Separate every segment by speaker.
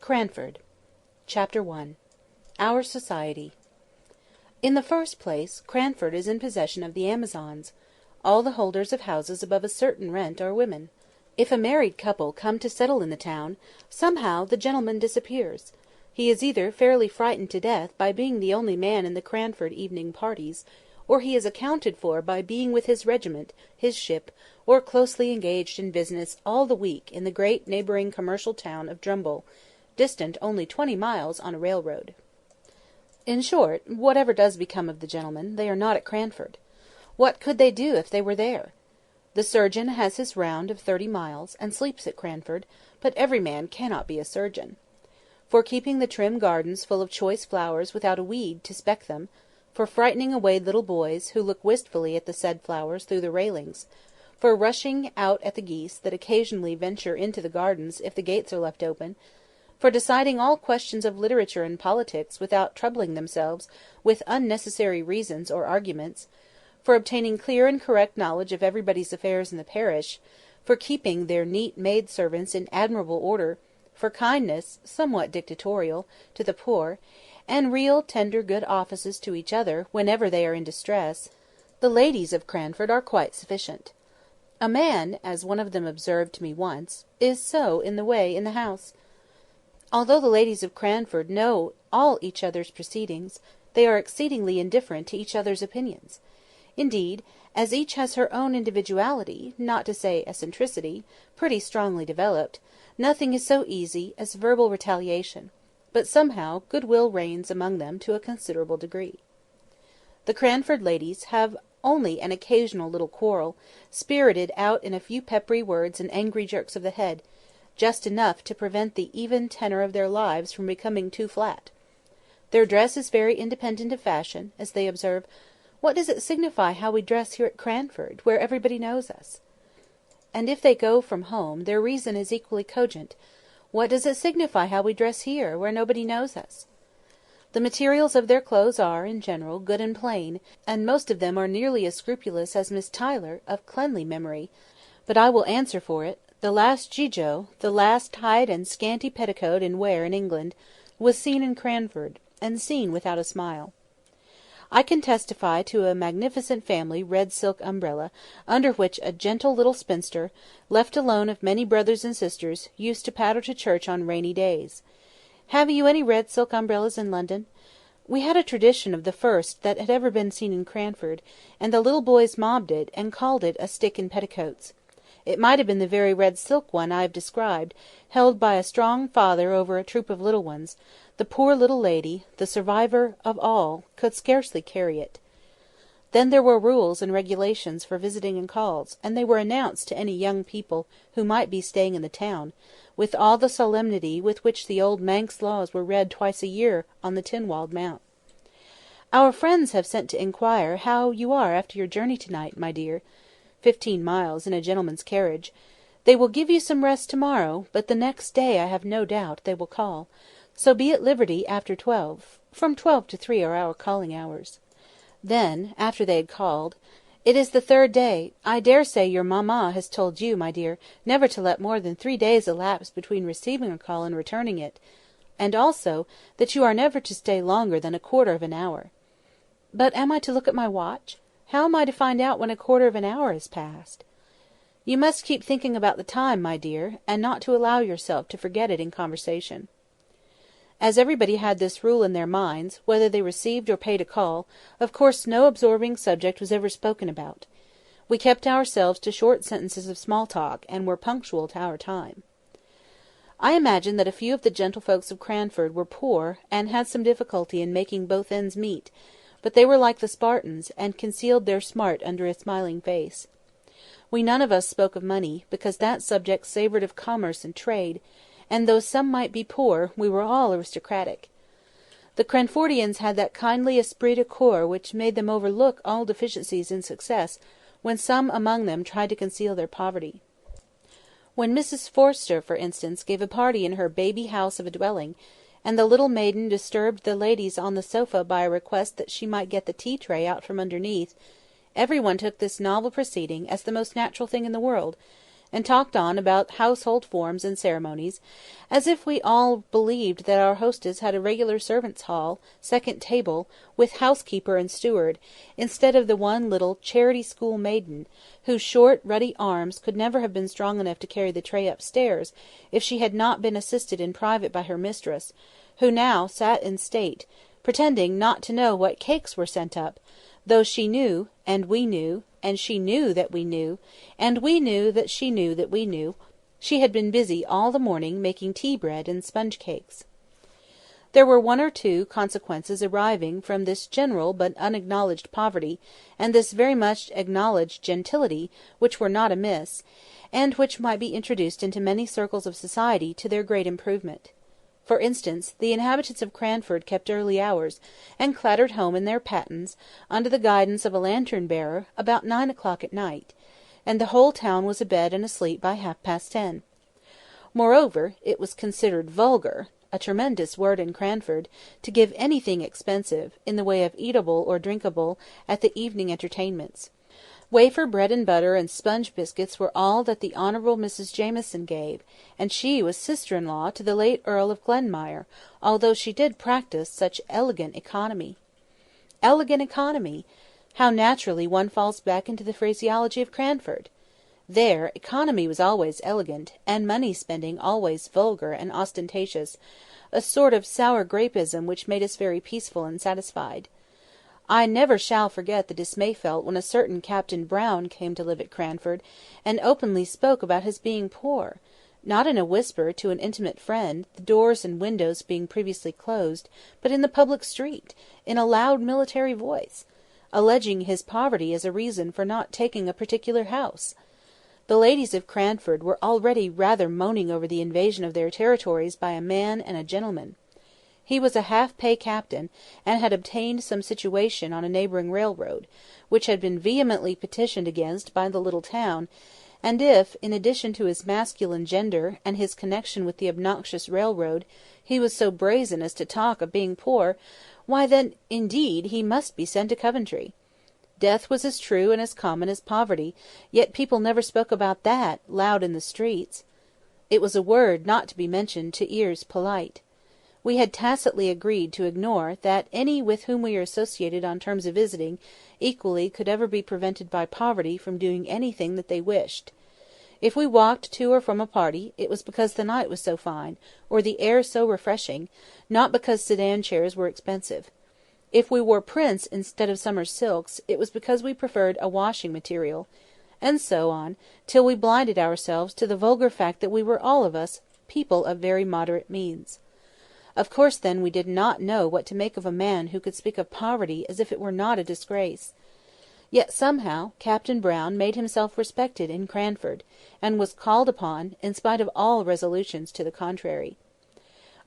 Speaker 1: Cranford. Chapter 1. Our Society. In the first place, Cranford is in possession of the Amazons. All the holders of houses above a certain rent are women. If a married couple come to settle in the town, somehow the gentleman disappears. He is either fairly frightened to death by being the only man in the Cranford evening parties, or he is accounted for by being with his regiment, his ship, or closely engaged in business all the week in the great neighbouring commercial town of Drumble, distant only 20 miles on a railroad. In short, whatever does become of the gentlemen, they are not at Cranford. What could they do if they were there? The surgeon has his round of 30 miles, and sleeps at Cranford, but every man cannot be a surgeon. For keeping the trim gardens full of choice flowers without a weed to speck them, for frightening away little boys who look wistfully at the said flowers through the railings, for rushing out at the geese that occasionally venture into the gardens if the gates are left open, for deciding all questions of literature and politics without troubling themselves with unnecessary reasons or arguments, for obtaining clear and correct knowledge of everybody's affairs in the parish, for keeping their neat maid-servants in admirable order, for kindness, somewhat dictatorial, to the poor, and real tender good offices to each other whenever they are in distress, the ladies of Cranford are quite sufficient. A man, as one of them observed to me once, is so in the way in the house. Although the ladies of Cranford know all each other's proceedings, they are exceedingly indifferent to each other's opinions. Indeed, as each has her own individuality, not to say eccentricity, pretty strongly developed, nothing is so easy as verbal retaliation, but somehow goodwill reigns among them to a considerable degree. The Cranford ladies have only an occasional little quarrel, spirited out in a few peppery words and angry jerks of the head, just enough to prevent the even tenor of their lives from becoming too flat. Their dress is very independent of fashion, as they observe. What does it signify how we dress here at Cranford, where everybody knows us? And if they go from home, their reason is equally cogent. What does it signify how we dress here, where nobody knows us? The materials of their clothes are, in general, good and plain, and most of them are nearly as scrupulous as Miss Tyler, of cleanly memory, but I will answer for it, the last gigot, the last tight and scanty petticoat in wear in England, was seen in Cranford, and seen without a smile. I can testify to a magnificent family red silk umbrella, under which a gentle little spinster, left alone of many brothers and sisters, used to patter to church on rainy days. Have you any red silk umbrellas in London? We had a tradition of the first that had ever been seen in Cranford, and the little boys mobbed it, and called it a stick in petticoats. It might have been the very red silk one I have described, held by a strong father over a troop of little ones. The poor little lady, the survivor of all, could scarcely carry it. Then there were rules and regulations for visiting and calls, and they were announced to any young people who might be staying in the town, with all the solemnity with which the old Manx laws were read twice a year on the tin-walled mount. "Our friends have sent to inquire how you are after your journey to-night, my dear. 15 miles in a gentleman's carriage. They will give you some rest to-morrow, but the next day I have no doubt they will call. So be at liberty after 12. From 12 to 3 are our calling hours." Then, after they had called, "It is the 3rd day. I dare say your mamma has told you, my dear, never to let more than 3 days elapse between receiving a call and returning it, and also that you are never to stay longer than 1/4 of an hour." "But am I to look at my watch? How am I to find out when 1/4 of an hour has passed?" "You must keep thinking about the time, my dear, and not to allow yourself to forget it in conversation." As everybody had this rule in their minds, whether they received or paid a call, of course no absorbing subject was ever spoken about. We kept ourselves to short sentences of small talk, and were punctual to our time. I imagine that a few of the gentlefolks of Cranford were poor, and had some difficulty in making both ends meet, but they were like the Spartans, and concealed their smart under a smiling face. We none of us spoke of money, because that subject savoured of commerce and trade, and though some might be poor, we were all aristocratic. The Cranfordians had that kindly esprit de corps which made them overlook all deficiencies in success when some among them tried to conceal their poverty. When Mrs. Forster, for instance, gave a party in her baby house of a dwelling, and the little maiden disturbed the ladies on the sofa by a request that she might get the tea-tray out from underneath, every one took this novel proceeding as the most natural thing in the world, and talked on about household forms and ceremonies, as if we all believed that our hostess had a regular servants' hall, second table, with housekeeper and steward, instead of the one little charity school maiden, whose short ruddy arms could never have been strong enough to carry the tray upstairs if she had not been assisted in private by her mistress, who now sat in state, pretending not to know what cakes were sent up, though she knew, and we knew, and she knew that we knew, and we knew that she knew that we knew, she had been busy all the morning making tea-bread and sponge-cakes. There were one or two consequences arising from this general but unacknowledged poverty, and this very much acknowledged gentility, which were not amiss, and which might be introduced into many circles of society to their great improvement. For instance, the inhabitants of Cranford kept early hours, and clattered home in their pattens, under the guidance of a lantern-bearer, about 9 o'clock at night, and the whole town was abed and asleep by 10:30. Moreover, it was considered vulgar, a tremendous word in Cranford, to give anything expensive, in the way of eatable or drinkable, at the evening entertainments. Wafer bread and butter and sponge biscuits were all that the Honourable Mrs Jamieson gave, and she was sister-in-law to the late Earl of Glenmire, although she did practise such elegant economy. Elegant economy! How naturally one falls back into the phraseology of Cranford! There, economy was always elegant, and money-spending always vulgar and ostentatious, a sort of sour grapeism which made us very peaceful and satisfied. I never shall forget the dismay felt when a certain Captain Brown came to live at Cranford, and openly spoke about his being poor, not in a whisper to an intimate friend, the doors and windows being previously closed, but in the public street, in a loud military voice, alleging his poverty as a reason for not taking a particular house. The ladies of Cranford were already rather moaning over the invasion of their territories by a man and a gentleman. He was a half-pay captain, and had obtained some situation on a neighbouring railroad, which had been vehemently petitioned against by the little town, and if, in addition to his masculine gender and his connection with the obnoxious railroad, he was so brazen as to talk of being poor, why then, indeed, he must be sent to Coventry. Death was as true and as common as poverty, yet people never spoke about that loud in the streets. It was a word not to be mentioned to ears polite. We had tacitly agreed to ignore that any with whom we were associated on terms of visiting equally could ever be prevented by poverty from doing anything that they wished. If we walked to or from a party, it was because the night was so fine, or the air so refreshing, not because sedan chairs were expensive. If we wore prints instead of summer silks, it was because we preferred a washing material, and so on, till we blinded ourselves to the vulgar fact that we were all of us people of very moderate means. Of course, then, we did not know what to make of a man who could speak of poverty as if it were not a disgrace. Yet somehow Captain Brown made himself respected in Cranford, and was called upon, in spite of all resolutions to the contrary.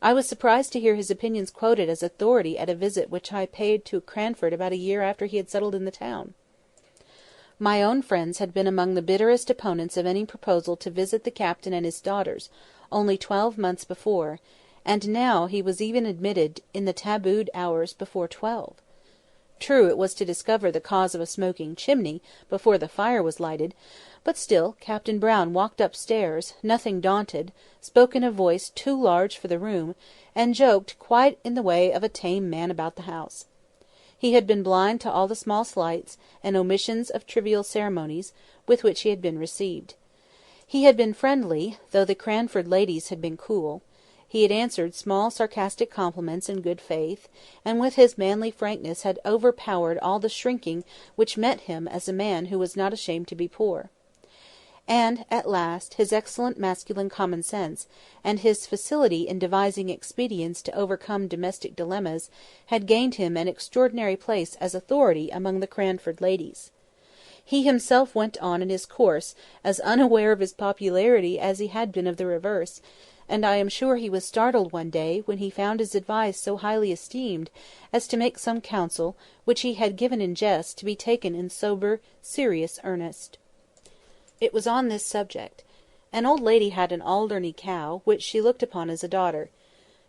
Speaker 1: I was surprised to hear his opinions quoted as authority at a visit which I paid to Cranford about a year after he had settled in the town. My own friends had been among the bitterest opponents of any proposal to visit the captain and his daughters, only 12 months before, and now he was even admitted in the tabooed hours before 12. True, it was to discover the cause of a smoking chimney before the fire was lighted, but still Captain Brown walked upstairs, nothing daunted, spoke in a voice too large for the room, and joked quite in the way of a tame man about the house. He had been blind to all the small slights and omissions of trivial ceremonies with which he had been received. He had been friendly, though the Cranford ladies had been cool. He had answered small sarcastic compliments in good faith, and with his manly frankness had overpowered all the shrinking which met him as a man who was not ashamed to be poor. And, at last, his excellent masculine common sense, and his facility in devising expedients to overcome domestic dilemmas, had gained him an extraordinary place as authority among the Cranford ladies. He himself went on in his course, as unaware of his popularity as he had been of the reverse, and I am sure he was startled one day when he found his advice so highly esteemed as to make some counsel, which he had given in jest, to be taken in sober, serious earnest. It was on this subject. An old lady had an Alderney cow, which she looked upon as a daughter.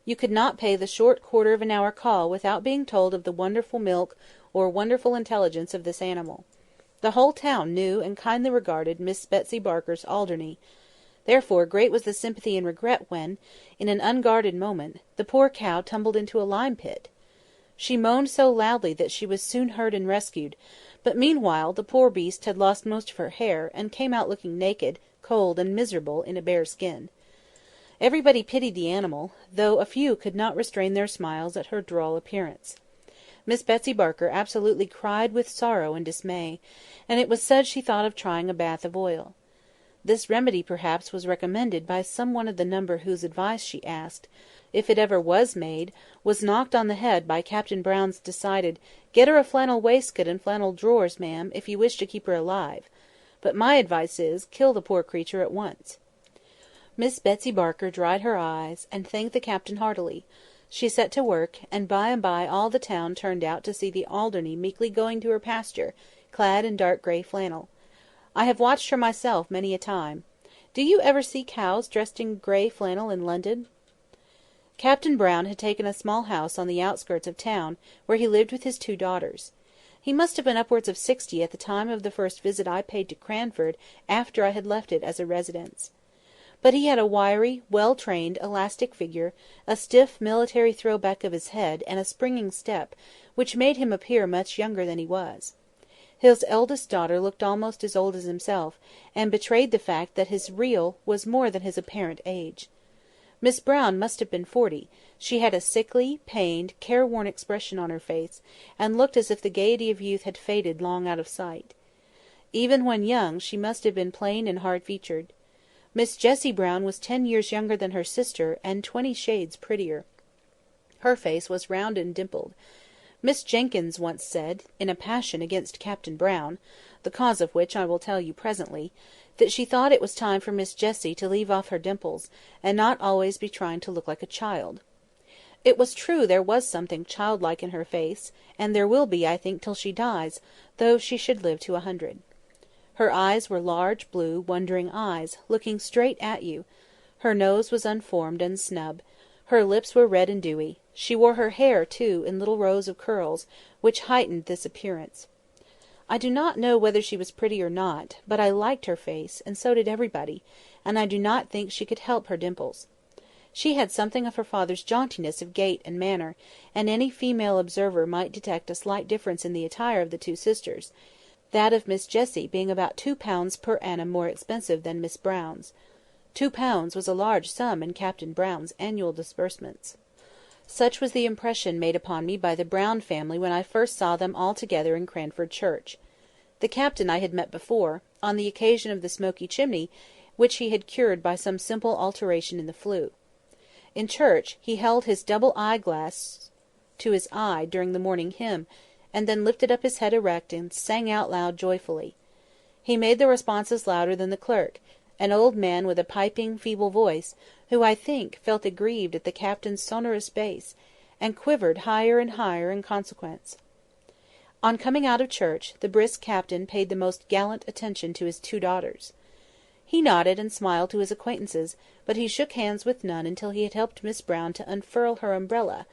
Speaker 1: You could not pay the short quarter of an hour call without being told of the wonderful milk or wonderful intelligence of this animal. The whole town knew and kindly regarded Miss Betsy Barker's Alderney; therefore great was the sympathy and regret when, in an unguarded moment, the poor cow tumbled into a lime-pit. She moaned so loudly that she was soon heard and rescued, but meanwhile the poor beast had lost most of her hair, and came out looking naked, cold, and miserable in a bare skin. Everybody pitied the animal, though a few could not restrain their smiles at her droll appearance. Miss Betsy Barker absolutely cried with sorrow and dismay, and it was said she thought of trying a bath of oil. This remedy perhaps was recommended by some one of the number whose advice she asked, if it ever was made, was knocked on the head by Captain Brown's decided, "Get her a flannel waistcoat and flannel drawers, ma'am, if you wish to keep her alive. But my advice is, kill the poor creature at once." Miss Betsy Barker dried her eyes, and thanked the captain heartily. She set to work, and by all the town turned out to see the Alderney meekly going to her pasture, clad in dark grey flannel. I have watched her myself many a time. Do you ever see cows dressed in grey flannel in London? Captain Brown had taken a small house on the outskirts of town, where he lived with his 2 daughters. He must have been upwards of 60 at the time of the first visit I paid to Cranford after I had left it as a residence. But he had a wiry, well-trained, elastic figure, a stiff military throw-back of his head, and a springing step, which made him appear much younger than he was. His eldest daughter looked almost as old as himself, and betrayed the fact that his real was more than his apparent age. Miss Brown must have been 40; she had a sickly, pained, careworn expression on her face, and looked as if the gaiety of youth had faded long out of sight. Even when young she must have been plain and hard-featured. Miss Jessie Brown was 10 years younger than her sister, and 20 shades prettier. Her face was round and dimpled. Miss Jenkyns once said, in a passion against Captain Brown, the cause of which I will tell you presently, that she thought it was time for Miss Jessie to leave off her dimples, and not always be trying to look like a child. It was true there was something childlike in her face, and there will be, I think, till she dies, though she should live to 100. Her eyes were large, blue, wondering eyes, looking straight at you. Her nose was unformed and snub. Her lips were red and dewy. She wore her hair, too, in little rows of curls, which heightened this appearance. I do not know whether she was pretty or not, but I liked her face, and so did everybody, and I do not think she could help her dimples. She had something of her father's jauntiness of gait and manner, and any female observer might detect a slight difference in the attire of the 2 sisters, that of Miss Jessie being about £2 per annum more expensive than Miss Brown's. £2 was a large sum in Captain Brown's annual disbursements. Such was the impression made upon me by the Brown family when I first saw them all together in Cranford Church. The captain I had met before, on the occasion of the smoky chimney, which he had cured by some simple alteration in the flue. In church, he held his double eye-glass to his eye during the morning hymn, and then lifted up his head erect and sang out loud joyfully. He made the responses louder than the clerk, an old man with a piping, feeble voice, who, I think, felt aggrieved at the captain's sonorous bass, and quivered higher and higher in consequence. On coming out of church, the brisk captain paid the most gallant attention to his 2 daughters. He nodded and smiled to his acquaintances, but he shook hands with none until he had helped Miss Brown to unfurl her umbrella,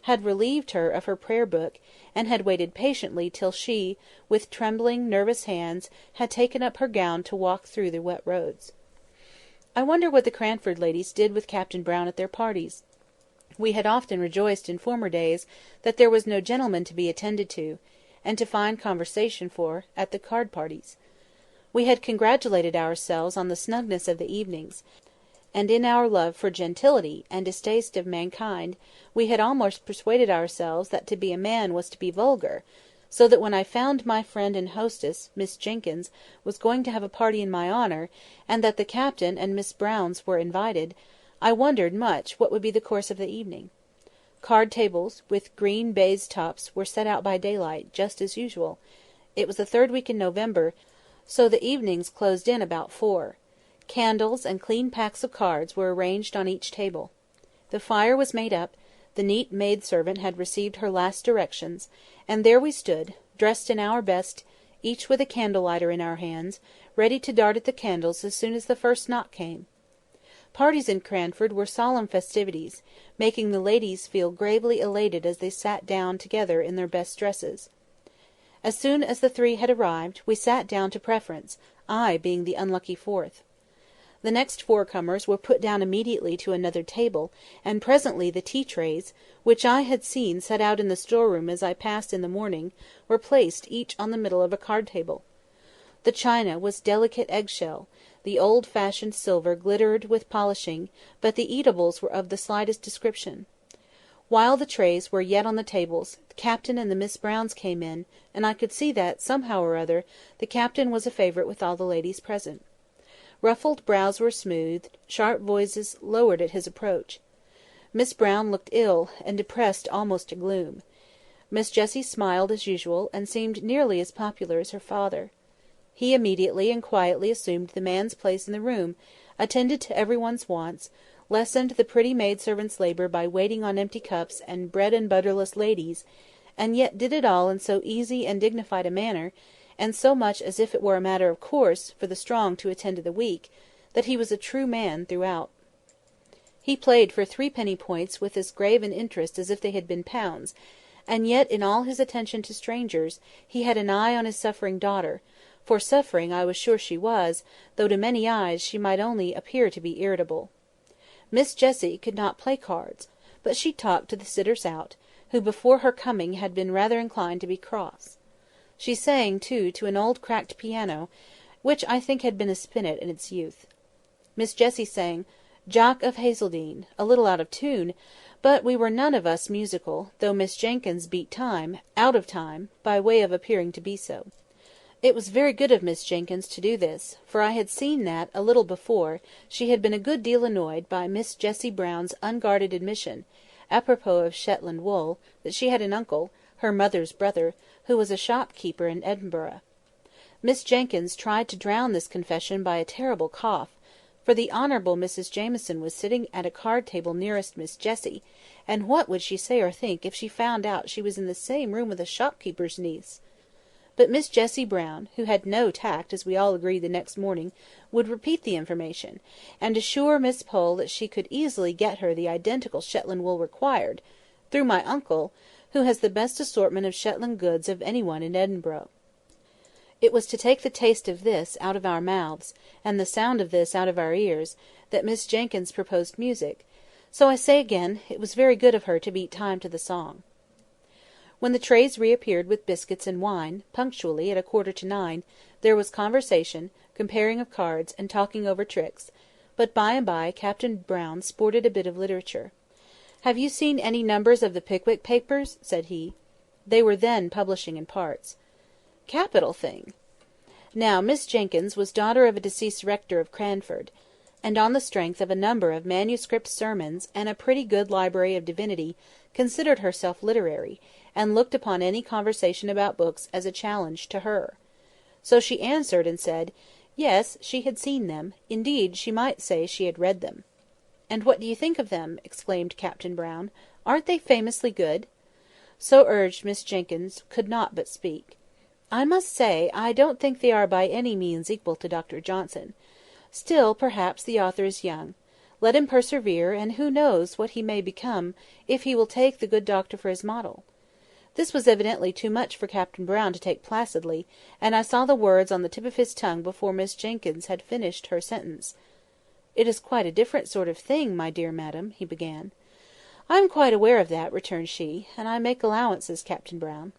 Speaker 1: had relieved her of her prayer-book, and had waited patiently till she, with trembling, nervous hands, had taken up her gown to walk through the wet roads. I wonder what the Cranford ladies did with Captain Brown at their parties. We had often rejoiced in former days that there was no gentleman to be attended to, and to find conversation for, at the card-parties. We had congratulated ourselves on the snugness of the evenings, and in our love for gentility and distaste of mankind, we had almost persuaded ourselves that to be a man was to be vulgar, so that when I found my friend and hostess, Miss Jenkyns, was going to have a party in my honour, and that the captain and Miss Browns were invited, I wondered much what would be the course of the evening. Card-tables, with green baize tops, were set out by daylight, just as usual. It was the 3rd week in November, so the evenings closed in about 4. Candles and clean packs of cards were arranged on each table. The fire was made up, the neat maid-servant had received her last directions, and there we stood, dressed in our best, each with a candle-lighter in our hands, ready to dart at the candles as soon as the first knock came. Parties in Cranford were solemn festivities, making the ladies feel gravely elated as they sat down together in their best dresses. As soon as the three had arrived, we sat down to preference, I being the unlucky fourth. The next four comers were put down immediately to another table, and presently the tea-trays, which I had seen set out in the store-room as I passed in the morning, were placed each on the middle of a card-table. The china was delicate egg-shell, the old-fashioned silver glittered with polishing, but the eatables were of the slightest description. While the trays were yet on the tables, the Captain and the Miss Browns came in, and I could see that, somehow or other, the Captain was a favourite with all the ladies present. Ruffled brows were smoothed, sharp voices lowered at his approach. Miss Brown looked ill, and depressed almost to gloom. Miss Jessie smiled as usual, and seemed nearly as popular as her father. He immediately and quietly assumed the man's place in the room, attended to every one's wants, lessened the pretty maid-servant's labour by waiting on empty cups and bread-and-butterless ladies, and yet did it all in so easy and dignified a manner, and so much as if it were a matter of course for the strong to attend to the weak, that he was a true man throughout. He played for threepenny points with as grave an interest as if they had been pounds, and yet in all his attention to strangers he had an eye on his suffering daughter, for suffering I was sure she was, though to many eyes she might only appear to be irritable. Miss Jessie could not play cards, but she talked to the sitters out, who before her coming had been rather inclined to be cross. She sang, too, to an old cracked piano, which I think had been a spinet in its youth. Miss Jessie sang "Jock of Hazeldean," a little out of tune, but we were none of us musical, though Miss Jenkyns beat time, out of time, by way of appearing to be so. It was very good of Miss Jenkyns to do this, for I had seen that, a little before, she had been a good deal annoyed by Miss Jessie Brown's unguarded admission, apropos of Shetland wool, that she had an uncle, her mother's brother, who was a shopkeeper in Edinburgh. Miss Jenkyns tried to drown this confession by a terrible cough, for the Honourable Mrs Jamieson was sitting at a card-table nearest Miss Jessie, and what would she say or think if she found out she was in the same room with a shopkeeper's niece? But Miss Jessie Brown, who had no tact, as we all agreed the next morning, would repeat the information, and assure Miss Pole that she could easily get her the identical Shetland wool required, through my uncle, who has the best assortment of Shetland goods of any one in Edinburgh. It was to take the taste of this out of our mouths, and the sound of this out of our ears, that Miss Jenkyns proposed music, so I say again, it was very good of her to beat time to the song. When the trays reappeared with biscuits and wine, punctually at 8:45, there was conversation, comparing of cards, and talking over tricks, but by and by Captain Brown sported a bit of literature. "Have you seen any numbers of the Pickwick papers?" said he. They were then publishing in parts. "Capital thing!" Now Miss Jenkyns was daughter of a deceased rector of Cranford, and on the strength of a number of manuscript sermons and a pretty good library of divinity, considered herself literary, and looked upon any conversation about books as a challenge to her. So she answered and said, yes, she had seen them; indeed, she might say she had read them. "And what do you think of them?" exclaimed Captain Brown. "Aren't they famously good?" So urged, Miss Jenkyns could not but speak. "I must say, I don't think they are by any means equal to Dr Johnson. Still, perhaps, the author is young. Let him persevere, and who knows what he may become if he will take the good doctor for his model?" This was evidently too much for Captain Brown to take placidly, and I saw the words on the tip of his tongue before Miss Jenkyns had finished her sentence. "It is quite a different sort of thing, my dear madam," he began. "I am quite aware of that," returned she, "and I make allowances, Captain Brown."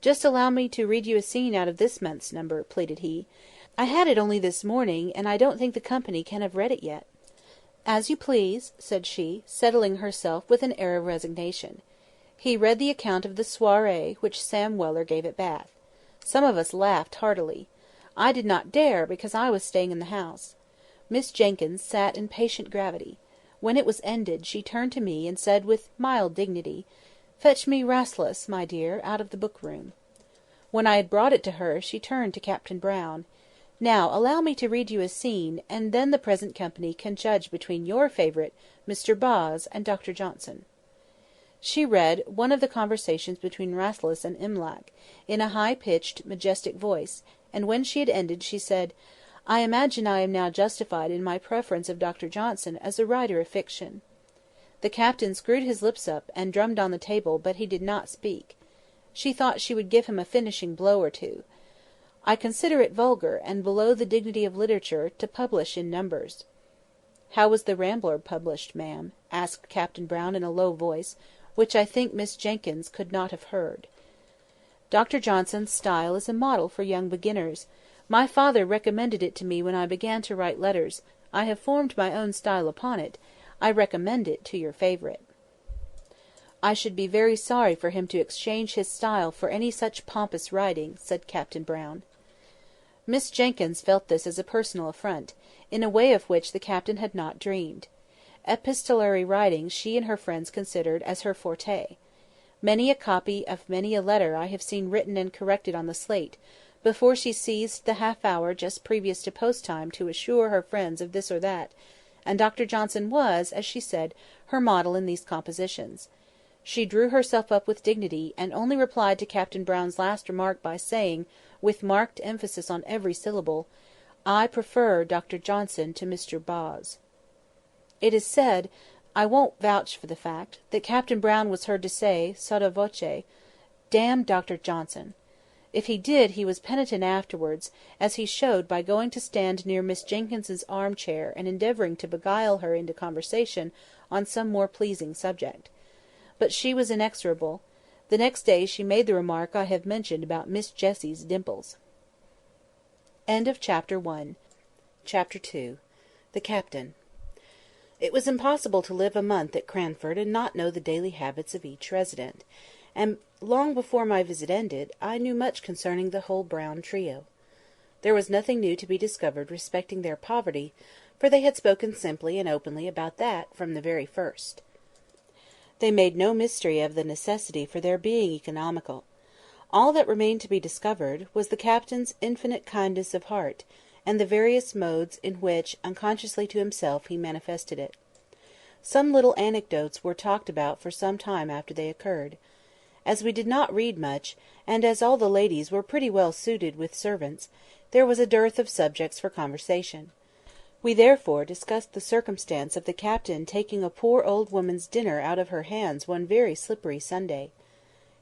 Speaker 1: "Just allow me to read you a scene out of this month's number," pleaded he. "I had it only this morning, and I don't think the company can have read it yet." "As you please," said she, settling herself with an air of resignation. He read the account of the soirée which Sam Weller gave at Bath. Some of us laughed heartily. I did not dare, because I was staying in the house. Miss Jenkyns sat in patient gravity. When it was ended, she turned to me, and said with mild dignity, "Fetch me Rasselas, my dear, out of the book-room." When I had brought it to her, she turned to Captain Brown. "Now allow me to read you a scene, and then the present company can judge between your favourite, Mr Boz, and Dr Johnson." She read one of the conversations between Rasselas and Imlac, in a high-pitched, majestic voice, and when she had ended, she said, "I imagine I am now justified in my preference of Dr Johnson as a writer of fiction." The captain screwed his lips up, and drummed on the table, but he did not speak. She thought she would give him a finishing blow or two. I consider it vulgar, and below the dignity of literature, to publish in numbers." "How was the Rambler published, ma'am?" asked Captain Brown in a low voice, which I think Miss Jenkyns could not have heard. "Dr Johnson's style is a model for young beginners. My father recommended it to me when I began to write letters. I have formed my own style upon it. I recommend it to your favourite." "I should be very sorry for him to exchange his style for any such pompous writing," said Captain Brown. Miss Jenkyns felt this as a personal affront, in a way of which the captain had not dreamed. Epistolary writing she and her friends considered as her forte. Many a copy of many a letter I have seen written and corrected on the slate, before she seized the half hour just previous to post time to assure her friends of this or that, and Dr Johnson was, as she said, her model in these compositions. She drew herself up with dignity, and only replied to Captain Brown's last remark by saying, with marked emphasis on every syllable, "I prefer Dr Johnson to Mr Boz." It is said, I won't vouch for the fact, that Captain Brown was heard to say, sotto voce, "Damn Dr Johnson." If he did, he was penitent afterwards, as he showed by going to stand near Miss Jenkyns's arm-chair and endeavouring to beguile her into conversation on some more pleasing subject. But she was inexorable. The next day she made the remark I have mentioned about Miss Jessie's dimples. Chapter 2. The Captain. It was impossible to live a month at Cranford and not know the daily habits of each resident, and long before my visit ended, I knew much concerning the whole Brown trio. There was nothing new to be discovered respecting their poverty, for they had spoken simply and openly about that from the very first. They made no mystery of the necessity for their being economical. All that remained to be discovered was the captain's infinite kindness of heart, and the various modes in which, unconsciously to himself, he manifested it. Some little anecdotes were talked about for some time after they occurred. As we did not read much, and as all the ladies were pretty well suited with servants, there was a dearth of subjects for conversation. We therefore discussed the circumstance of the captain taking a poor old woman's dinner out of her hands one very slippery Sunday.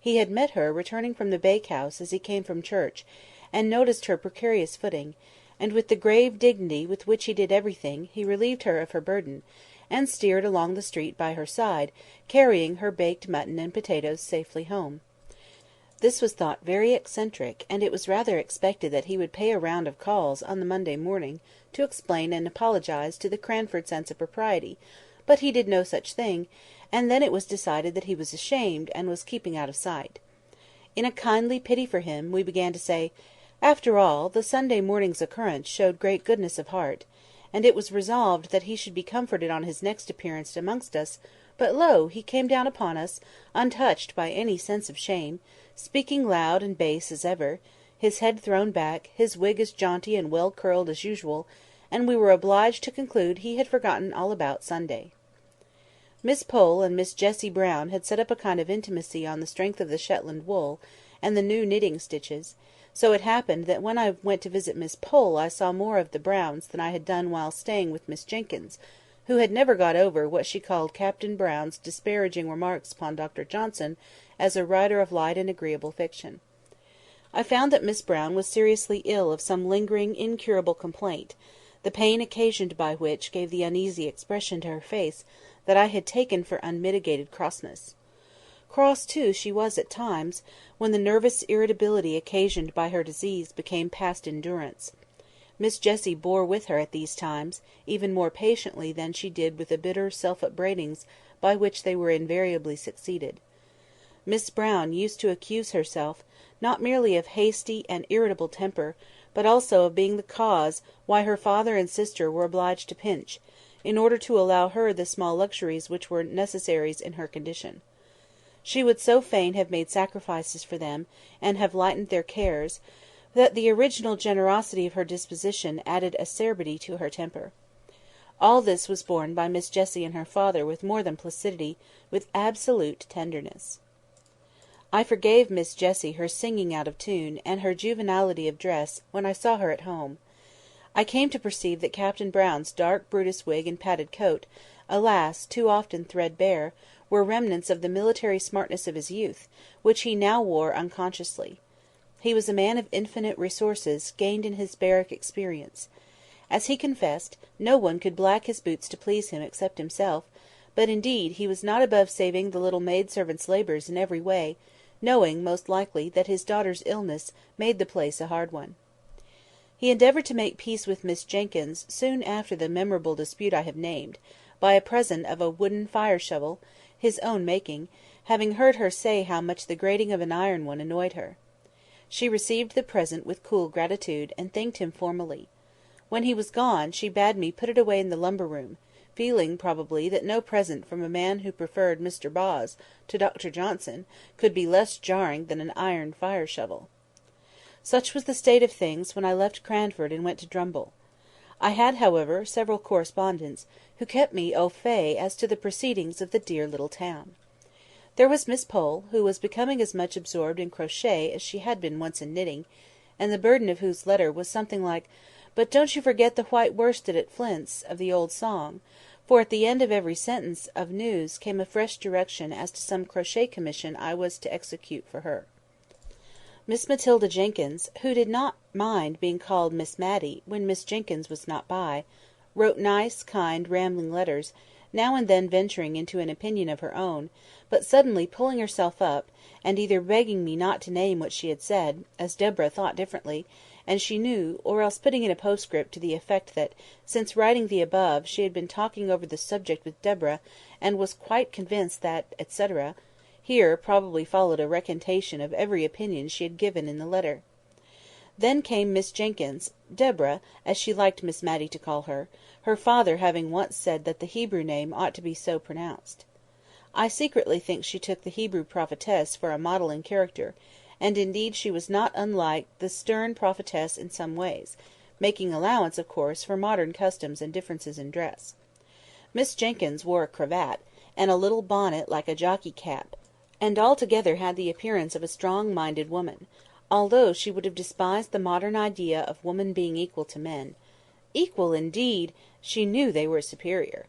Speaker 1: He had met her returning from the bakehouse as he came from church, and noticed her precarious footing, and with the grave dignity with which he did everything, he relieved her of her burden, and steered along the street by her side, carrying her baked mutton and potatoes safely home. This was thought very eccentric, and it was rather expected that he would pay a round of calls on the Monday morning, to explain and apologise to the Cranford sense of propriety, but he did no such thing, and then it was decided that he was ashamed, and was keeping out of sight. In a kindly pity for him, we began to say, after all, the Sunday morning's occurrence showed great goodness of heart, and it was resolved that he should be comforted on his next appearance amongst us, but lo! he came down upon us, untouched by any sense of shame, speaking loud and bass as ever, his head thrown back, his wig as jaunty and well curled as usual, and we were obliged to conclude he had forgotten all about Sunday. Miss Pole and Miss Jessie Brown had set up a kind of intimacy on the strength of the Shetland wool, and the new knitting stitches, so it happened that when I went to visit Miss Pole I saw more of the Browns than I had done while staying with Miss Jenkyns, who had never got over what she called Captain Brown's disparaging remarks upon Dr Johnson as a writer of light and agreeable fiction. I found that Miss Brown was seriously ill of some lingering, incurable complaint, the pain occasioned by which gave the uneasy expression to her face that I had taken for unmitigated crossness. Cross, too, she was at times, when the nervous irritability occasioned by her disease became past endurance. Miss Jessie bore with her at these times, even more patiently than she did with the bitter self-upbraidings by which they were invariably succeeded. Miss Brown used to accuse herself, not merely of hasty and irritable temper, but also of being the cause why her father and sister were obliged to pinch, in order to allow her the small luxuries which were necessaries in her condition. She would so fain have made sacrifices for them, and have lightened their cares, that the original generosity of her disposition added acerbity to her temper. All this was borne by Miss Jessie and her father with more than placidity, with absolute tenderness. I forgave Miss Jessie her singing out of tune, and her juvenility of dress, when I saw her at home. I came to perceive that Captain Brown's dark Brutus wig and padded coat, alas, too often threadbare, were remnants of the military smartness of his youth, which he now wore unconsciously. He was a man of infinite resources, gained in his barrack experience. As he confessed, no one could black his boots to please him except himself, but indeed he was not above saving the little maid-servant's labours in every way, knowing, most likely, that his daughter's illness made the place a hard one. He endeavoured to make peace with Miss Jenkyns soon after the memorable dispute I have named, by a present of a wooden fire-shovel, his own making, having heard her say how much the grating of an iron one annoyed her. She received the present with cool gratitude, and thanked him formally. When he was gone, she bade me put it away in the lumber-room, feeling, probably, that no present from a man who preferred Mr. Boz to Dr. Johnson could be less jarring than an iron fire-shovel. Such was the state of things when I left Cranford and went to Drumble. I had, however, several correspondents, who kept me au fait as to the proceedings of the dear little town. There was Miss Pole, who was becoming as much absorbed in crochet as she had been once in knitting, and the burden of whose letter was something like "But don't you forget the white worsted at Flint's" of the old song, for at the end of every sentence of news came a fresh direction as to some crochet commission I was to execute for her. Miss Matilda Jenkyns, who did not mind being called Miss Matty when Miss Jenkyns was not by, wrote nice, kind, rambling letters, now and then venturing into an opinion of her own, but suddenly pulling herself up, and either begging me not to name what she had said, as Deborah thought differently, and she knew, or else putting in a postscript to the effect that, since writing the above, she had been talking over the subject with Deborah, and was quite convinced that, etc. Here probably followed a recantation of every opinion she had given in the letter. Then came Miss Jenkyns, Deborah, as she liked Miss Matty to call her, her father having once said that the Hebrew name ought to be so pronounced. I secretly think she took the Hebrew prophetess for a model in character, and indeed she was not unlike the stern prophetess in some ways, making allowance, of course, for modern customs and differences in dress. Miss Jenkyns wore a cravat, and a little bonnet like a jockey cap, and altogether had the appearance of a strong-minded woman, although she would have despised the modern idea of woman being equal to men. Equal, indeed! She knew they were superior.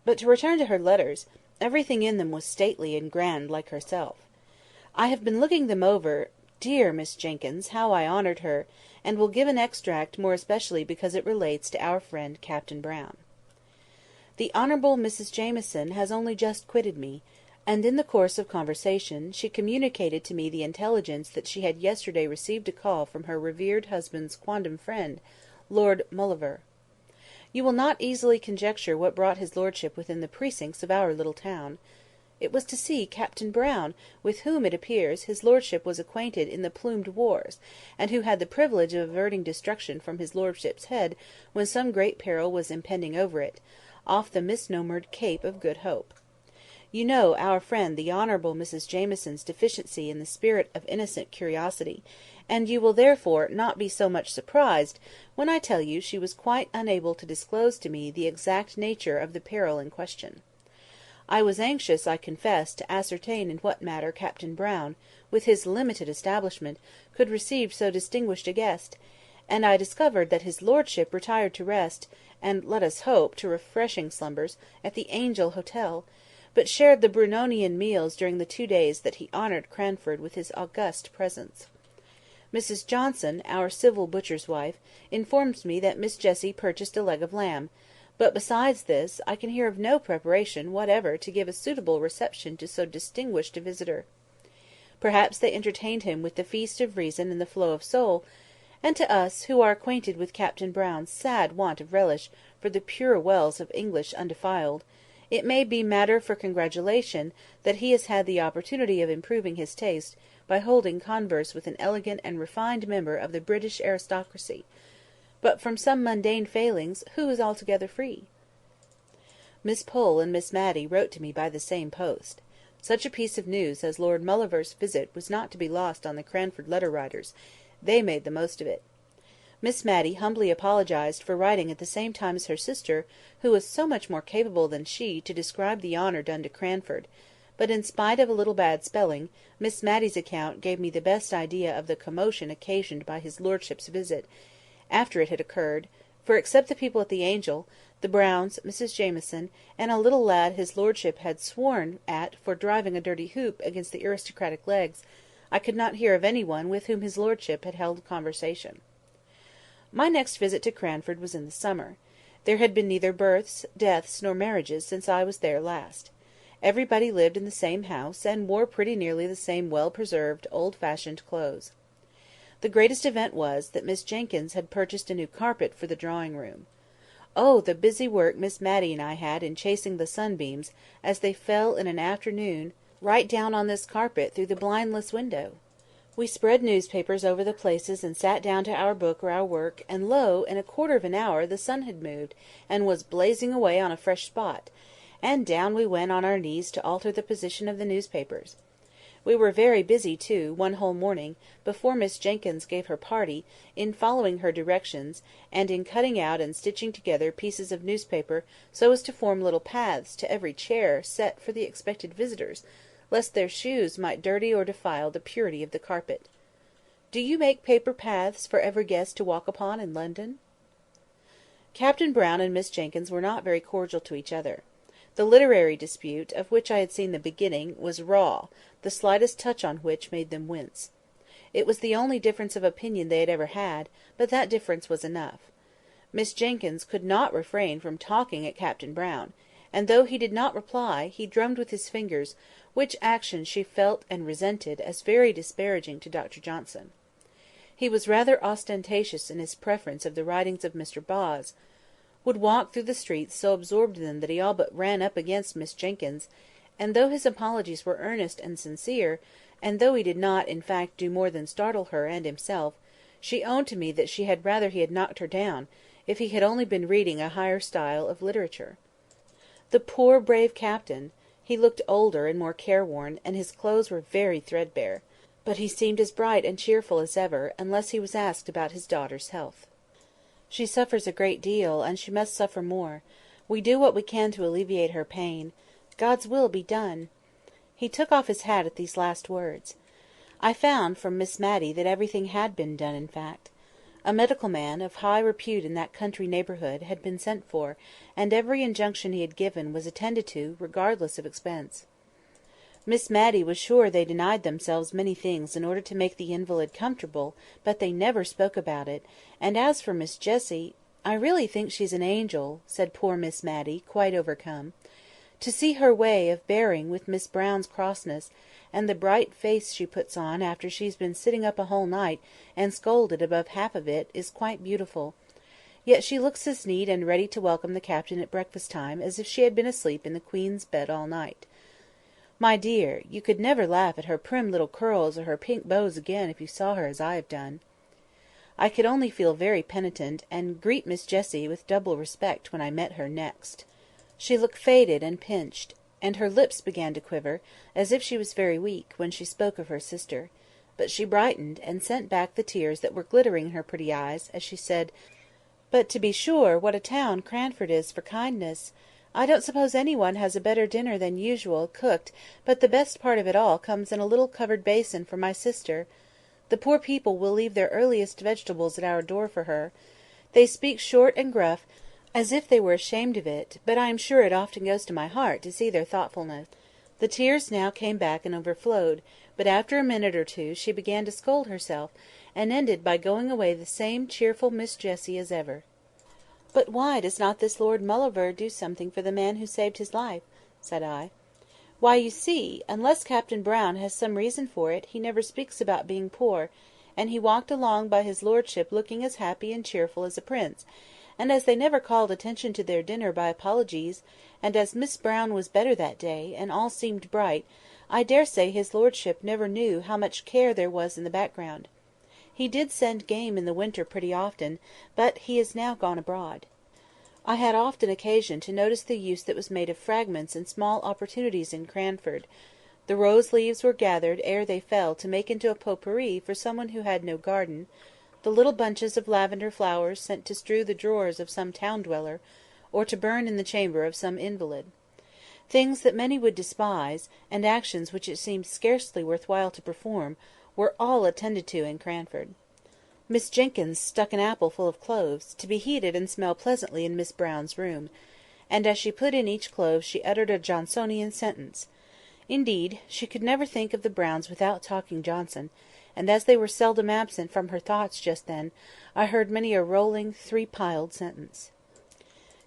Speaker 1: But to return to her letters, everything in them was stately and grand like herself. I have been looking them over. Dear Miss Jenkyns, how I honoured her, and will give an extract more especially because it relates to our friend Captain Brown. The Honourable Mrs Jamieson has only just quitted me, and in the course of conversation she communicated to me the intelligence that she had yesterday received a call from her revered husband's quondam friend, Lord Mauleverer. You will not easily conjecture what brought his lordship within the precincts of our little town. It was to see Captain Brown, with whom, it appears, his lordship was acquainted in the plumed wars, and who had the privilege of averting destruction from his lordship's head when some great peril was impending over it, off the misnomered Cape of Good Hope. You know our friend the Honourable Mrs Jamieson's deficiency in the spirit of innocent curiosity, and you will therefore not be so much surprised when I tell you she was quite unable to disclose to me the exact nature of the peril in question. I was anxious, I confess, to ascertain in what manner Captain Brown, with his limited establishment, could receive so distinguished a guest, and I discovered that his lordship retired to rest, and, let us hope, to refreshing slumbers, at the Angel Hotel, but shared the Brunonian meals during the 2 days that he honoured Cranford with his august presence. Mrs Johnson, our civil butcher's wife, informs me that Miss Jessie purchased a leg of lamb, but besides this, I can hear of no preparation whatever to give a suitable reception to so distinguished a visitor. Perhaps they entertained him with the feast of reason and the flow of soul, and to us, who are acquainted with Captain Brown's sad want of relish for the pure wells of English undefiled, it may be matter for congratulation that he has had the opportunity of improving his taste by holding converse with an elegant and refined member of the British aristocracy. But from some mundane failings who is altogether free? Miss Pole and Miss Matty wrote to me by the same post. Such a piece of news as Lord Mauleverer's visit was not to be lost on the Cranford letter-writers. They made the most of it. Miss Matty humbly apologised for writing at the same time as her sister, who was so much more capable than she to describe the honour done to Cranford, but in spite of a little bad spelling, Miss Matty's account gave me the best idea of the commotion occasioned by his lordship's visit, after it had occurred, for except the people at the Angel, The Browns, Mrs Jamieson, and a little lad his lordship had sworn at for driving a dirty hoop against the aristocratic legs, I could not hear of any one with whom his lordship had held conversation. My next visit to Cranford was in the summer. There had been neither births, deaths, nor marriages since I was there last. Everybody lived in the same house, and wore pretty nearly the same well-preserved, old-fashioned clothes. The greatest event was, that Miss Jenkyns had purchased a new carpet for the drawing-room. Oh, the busy work Miss Matty and I had in chasing the sunbeams, as they fell in an afternoon, right down on this carpet through the blindless window! We spread newspapers over the places and sat down to our book or our work, and lo! in a quarter of an hour the sun had moved, and was blazing away on a fresh spot, and down we went on our knees to alter the position of the newspapers. We were very busy, too, one whole morning, before Miss Jenkyns gave her party, in following her directions, and in cutting out and stitching together pieces of newspaper so as to form little paths to every chair set for the expected visitors, lest their shoes might dirty or defile the purity of the carpet. Do you make paper paths for every guest to walk upon in London? Captain Brown and Miss Jenkyns were not very cordial to each other. The literary dispute, of which I had seen the beginning, was raw, the slightest touch on which made them wince. It was the only difference of opinion they had ever had, but that difference was enough. Miss Jenkyns could not refrain from talking at Captain Brown, and though he did not reply, he drummed with his fingers, which action she felt and resented as very disparaging to Dr Johnson. He was rather ostentatious in his preference of the writings of Mr Boz, would walk through the streets so absorbed in them that he all but ran up against Miss Jenkyns, and though his apologies were earnest and sincere, and though he did not, in fact, do more than startle her and himself, she owned to me that she had rather he had knocked her down, if he had only been reading a higher style of literature. The poor brave captain! He looked older and more careworn, and his clothes were very threadbare; but he seemed as bright and cheerful as ever, unless he was asked about his daughter's health. She suffers a great deal, and she must suffer more. We do what we can to alleviate her pain. God's will be done!" He took off his hat at these last words. I found, from Miss Matty, that everything had been done, in fact. A medical man, of high repute in that country neighbourhood, had been sent for, and every injunction he had given was attended to, regardless of expense. Miss Matty was sure they denied themselves many things in order to make the invalid comfortable, but they never spoke about it; and as for Miss Jessie, "I really think she's an angel," said poor Miss Matty, quite overcome. "To see her way of bearing with Miss Brown's crossness, and the bright face she puts on after she's been sitting up a whole night and scolded above half of it, is quite beautiful. Yet she looks as neat and ready to welcome the captain at breakfast time as if she had been asleep in the Queen's bed all night. My dear, you could never laugh at her prim little curls or her pink bows again if you saw her as I have done." I could only feel very penitent, and greet Miss Jessie with double respect when I met her next. She looked faded and pinched, and her lips began to quiver, as if she was very weak, when she spoke of her sister; but she brightened, and sent back the tears that were glittering in her pretty eyes, as she said, "But to be sure, what a town Cranford is for kindness! I don't suppose any one has a better dinner than usual, cooked, but the best part of it all comes in a little covered basin for my sister. The poor people will leave their earliest vegetables at our door for her. They speak short and gruff, as if they were ashamed of it, but I am sure it often goes to my heart to see their thoughtfulness." The tears now came back and overflowed, but after a minute or two she began to scold herself, and ended by going away the same cheerful Miss Jessie as ever. "But why does not this Lord Mauleverer do something for the man who saved his life?" said I. "Why, you see, unless Captain Brown has some reason for it, he never speaks about being poor, and he walked along by his lordship looking as happy and cheerful as a prince; and as they never called attention to their dinner by apologies, and as Miss Brown was better that day, and all seemed bright, I daresay his lordship never knew how much care there was in the background. He did send game in the winter pretty often, but he is now gone abroad. I had often occasion to notice the use that was made of fragments and small opportunities in Cranford. The rose leaves were gathered ere they fell to make into a potpourri for some one who had no garden; the little bunches of lavender flowers sent to strew the drawers of some town dweller, or to burn in the chamber of some invalid. Things that many would despise, and actions which it seemed scarcely worth while to perform, were all attended to in Cranford. Miss Jenkyns stuck an apple full of cloves, to be heated and smell pleasantly in Miss Brown's room, and as she put in each clove she uttered a Johnsonian sentence. Indeed, she could never think of the Browns without talking Johnson, and as they were seldom absent from her thoughts just then, I heard many a rolling, three-piled sentence.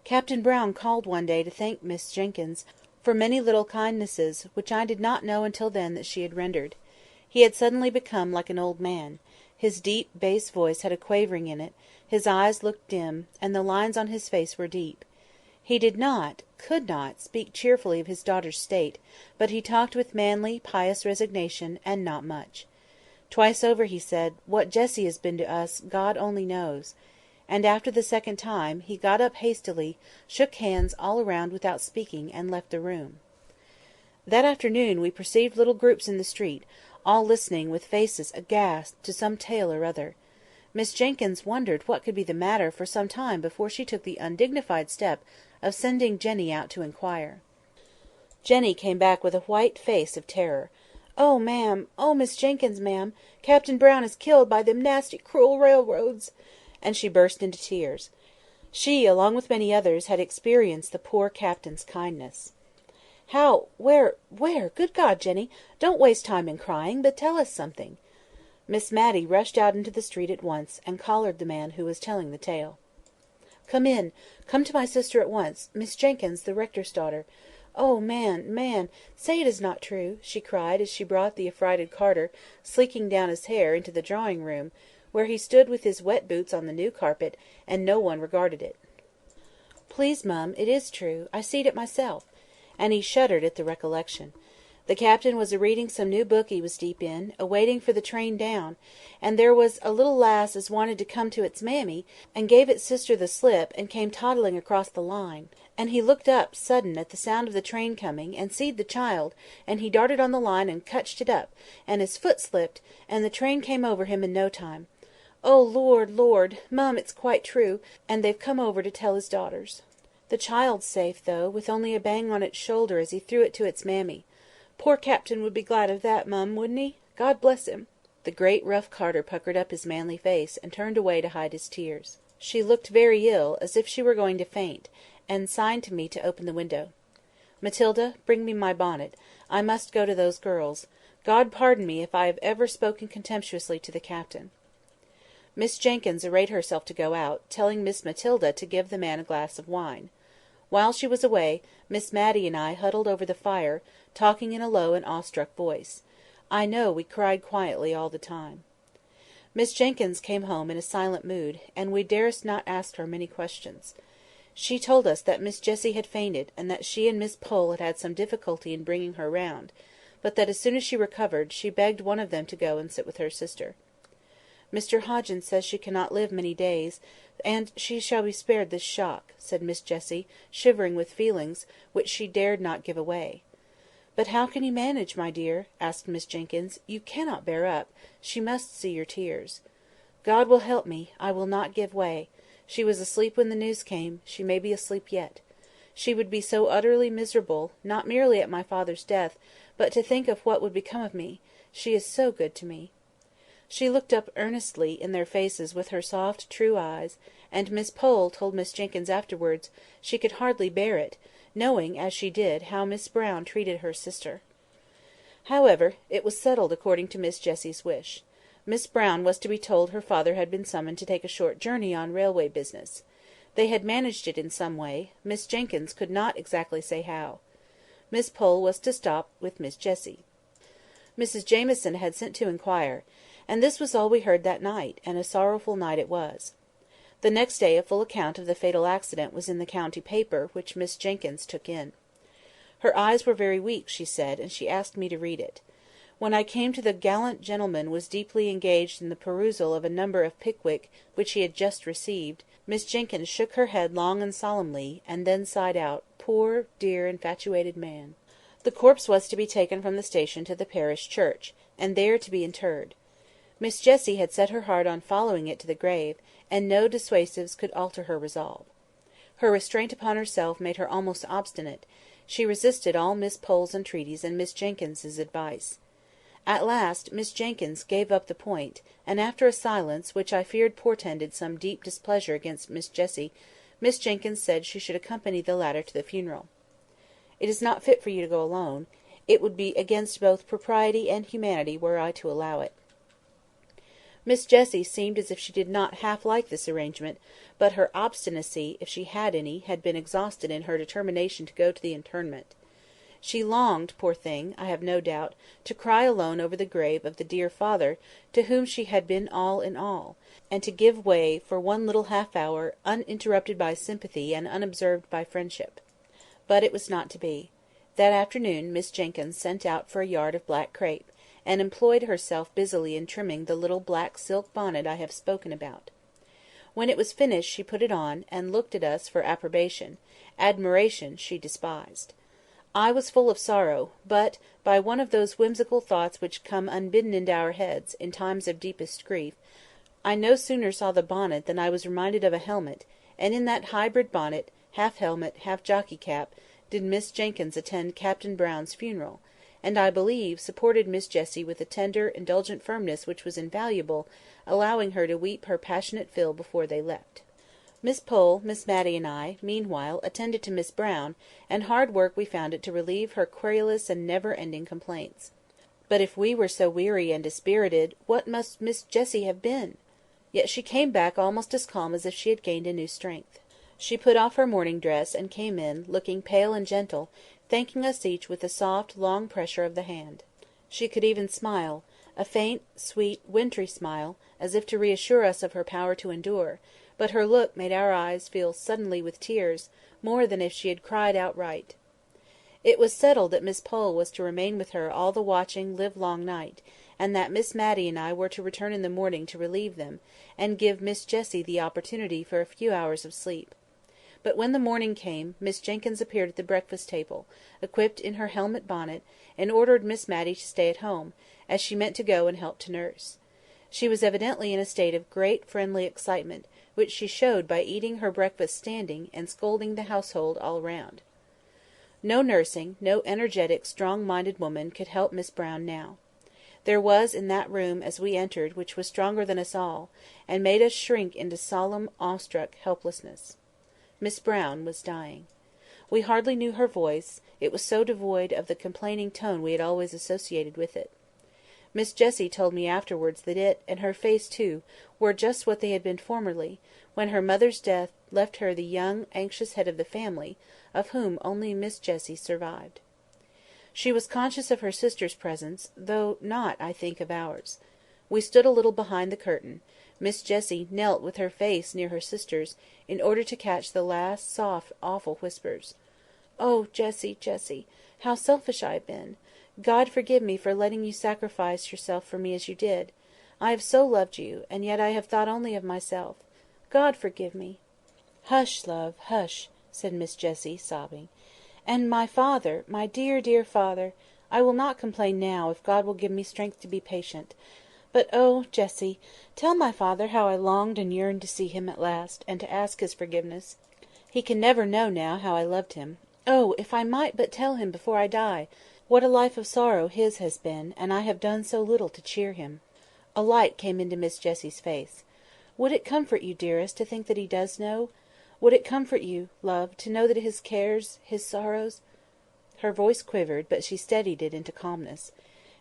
Speaker 1: Captain Brown called one day to thank Miss Jenkyns for many little kindnesses which I did not know until then that she had rendered. He had suddenly become like an old man. His deep bass voice had a quavering in it, his eyes looked dim, and the lines on his face were deep. He did not, could not, speak cheerfully of his daughter's state, but he talked with manly, pious resignation, and not much. Twice over he said, "What Jessie has been to us, God only knows." And after the second time, he got up hastily, shook hands all round without speaking, and left the room. That afternoon we perceived little groups in the street, all listening with faces aghast to some tale or other. Miss Jenkyns wondered what could be the matter for some time before she took the undignified step of sending Jenny out to inquire. Jenny came back with a white face of terror. "Oh, ma'am! Oh, Miss Jenkyns, ma'am! Captain Brown is killed by them nasty, cruel railroads!" And she burst into tears. She, along with many others, had experienced the poor captain's kindness. "How? Where? Good God, Jenny! Don't waste time in crying, but tell us something." Miss Matty rushed out into the street at once, and collared the man who was telling the tale. "Come in! Come to my sister at once, Miss Jenkyns, the rector's daughter. Oh, man, say it is not true!" she cried, as she brought the affrighted Carter, sleeking down his hair, into the drawing-room, where he stood with his wet boots on the new carpet, and no one regarded it. "Please, mum, it is true. I seed it myself." And he shuddered at the recollection. The captain was a-reading some new book he was deep in, a-waiting for the train down, and there was a little lass as wanted to come to its mammy, and gave its sister the slip, and came toddling across the line. And he looked up sudden at the sound of the train coming, and seed the child, and he darted on the line and cutched it up, and his foot slipped, and the train came over him in no time. Oh, Lord! Mum, it's quite true, and they've come over to tell his daughters. The child's safe, though, with only a bang on its shoulder as he threw it to its mammy. Poor captain would be glad of that, mum, wouldn't he? God bless him!" The great rough Carter puckered up his manly face, and turned away to hide his tears. She looked very ill, as if she were going to faint, and signed to me to open the window. "Matilda, bring me my bonnet. I must go to those girls. God pardon me if I have ever spoken contemptuously to the captain." Miss Jenkyns arrayed herself to go out, telling Miss Matilda to give the man a glass of wine. While she was away, Miss Matty and I huddled over the fire, talking in a low and awestruck voice. I know we cried quietly all the time. Miss Jenkyns came home in a silent mood, and we durst not ask her many questions. She told us that Miss Jessie had fainted, and that she and Miss Pole had had some difficulty in bringing her round, but that as soon as she recovered, she begged one of them to go and sit with her sister. "Mr Hoggins says she cannot live many days, and she shall be spared this shock," said Miss Jessie, shivering with feelings which she dared not give away. "But how can you manage, my dear?" asked Miss Jenkyns. "You cannot bear up. She must see your tears." "God will help me. I will not give way. She was asleep when the news came. She may be asleep yet. She would be so utterly miserable, not merely at my father's death, but to think of what would become of me. She is so good to me." She looked up earnestly in their faces with her soft, true eyes, and Miss Pole told Miss Jenkyns afterwards she could hardly bear it, knowing, as she did, how Miss Brown treated her sister. However, it was settled according to Miss Jessie's wish. Miss Brown was to be told her father had been summoned to take a short journey on railway business. They had managed it in some way, Miss Jenkyns could not exactly say how. Miss Pole was to stop with Miss Jessie. Mrs Jamieson had sent to inquire, and this was all we heard that night, and a sorrowful night it was. The next day a full account of the fatal accident was in the county paper, which Miss Jenkyns took in. Her eyes were very weak, she said, and she asked me to read it. When I came to the gallant gentleman was deeply engaged in the perusal of a number of Pickwick which he had just received, Miss Jenkyns shook her head long and solemnly, and then sighed out, "Poor, dear, infatuated man." The corpse was to be taken from the station to the parish church, and there to be interred. Miss Jessie had set her heart on following it to the grave, and no dissuasives could alter her resolve. Her restraint upon herself made her almost obstinate. She resisted all Miss Pole's entreaties and Miss Jenkyns's advice. At last Miss Jenkyns gave up the point, and after a silence, which I feared portended some deep displeasure against Miss Jessie, Miss Jenkyns said she should accompany the latter to the funeral. "It is not fit for you to go alone. It would be against both propriety and humanity were I to allow it." Miss Jessie seemed as if she did not half like this arrangement, but her obstinacy, if she had any, had been exhausted in her determination to go to the interment. She longed, poor thing, I have no doubt, to cry alone over the grave of the dear father to whom she had been all in all, and to give way for one little half-hour, uninterrupted by sympathy and unobserved by friendship. But it was not to be. That afternoon Miss Jenkyns sent out for a yard of black crape, and employed herself busily in trimming the little black silk bonnet I have spoken about. When it was finished she put it on, and looked at us for approbation. Admiration she despised. I was full of sorrow, but, by one of those whimsical thoughts which come unbidden into our heads, in times of deepest grief, I no sooner saw the bonnet than I was reminded of a helmet, and in that hybrid bonnet, half helmet, half jockey cap, did Miss Jenkyns attend Captain Brown's funeral, and, I believe, supported Miss Jessie with a tender, indulgent firmness which was invaluable, allowing her to weep her passionate fill before they left. Miss Pole, Miss Matty, and I, meanwhile, attended to Miss Brown, and hard work we found it to relieve her querulous and never-ending complaints. But if we were so weary and dispirited, what must Miss Jessie have been? Yet she came back almost as calm as if she had gained a new strength. She put off her morning dress, and came in, looking pale and gentle, thanking us each with a soft, long pressure of the hand. She could even smile, a faint, sweet, wintry smile, as if to reassure us of her power to endure, but her look made our eyes fill suddenly with tears, more than if she had cried outright. It was settled that Miss Pole was to remain with her all the watching livelong night, and that Miss Matty and I were to return in the morning to relieve them, and give Miss Jessie the opportunity for a few hours of sleep. But when the morning came, Miss Jenkyns appeared at the breakfast-table, equipped in her helmet bonnet, and ordered Miss Matty to stay at home, as she meant to go and help to nurse. She was evidently in a state of great friendly excitement, which she showed by eating her breakfast standing, and scolding the household all round. No nursing, no energetic, strong-minded woman could help Miss Brown now. There was in that room as we entered which was stronger than us all, and made us shrink into solemn, awestruck helplessness. Miss Brown was dying. We hardly knew her voice, it was so devoid of the complaining tone we had always associated with it. Miss Jessie told me afterwards that it, and her face too, were just what they had been formerly, when her mother's death left her the young, anxious head of the family, of whom only Miss Jessie survived. She was conscious of her sister's presence, though not, I think, of ours. We stood a little behind the curtain. Miss Jessie knelt with her face near her sister's, in order to catch the last soft, awful whispers. "Oh, Jessie, Jessie, how selfish I have been! God forgive me for letting you sacrifice yourself for me as you did. I have so loved you, and yet I have thought only of myself. God forgive me!" "Hush, love, hush," said Miss Jessie, sobbing. "And my father, my dear, dear father! I will not complain now, if God will give me strength to be patient. But oh, Jessie, tell my father how I longed and yearned to see him at last, and to ask his forgiveness. He can never know now how I loved him. Oh, if I might but tell him before I die! What a life of sorrow his has been, and I have done so little to cheer him." A light came into Miss Jessie's face. "Would it comfort you, dearest, to think that he does know? Would it comfort you, love, to know that his cares, his sorrows—" Her voice quivered, but she steadied it into calmness.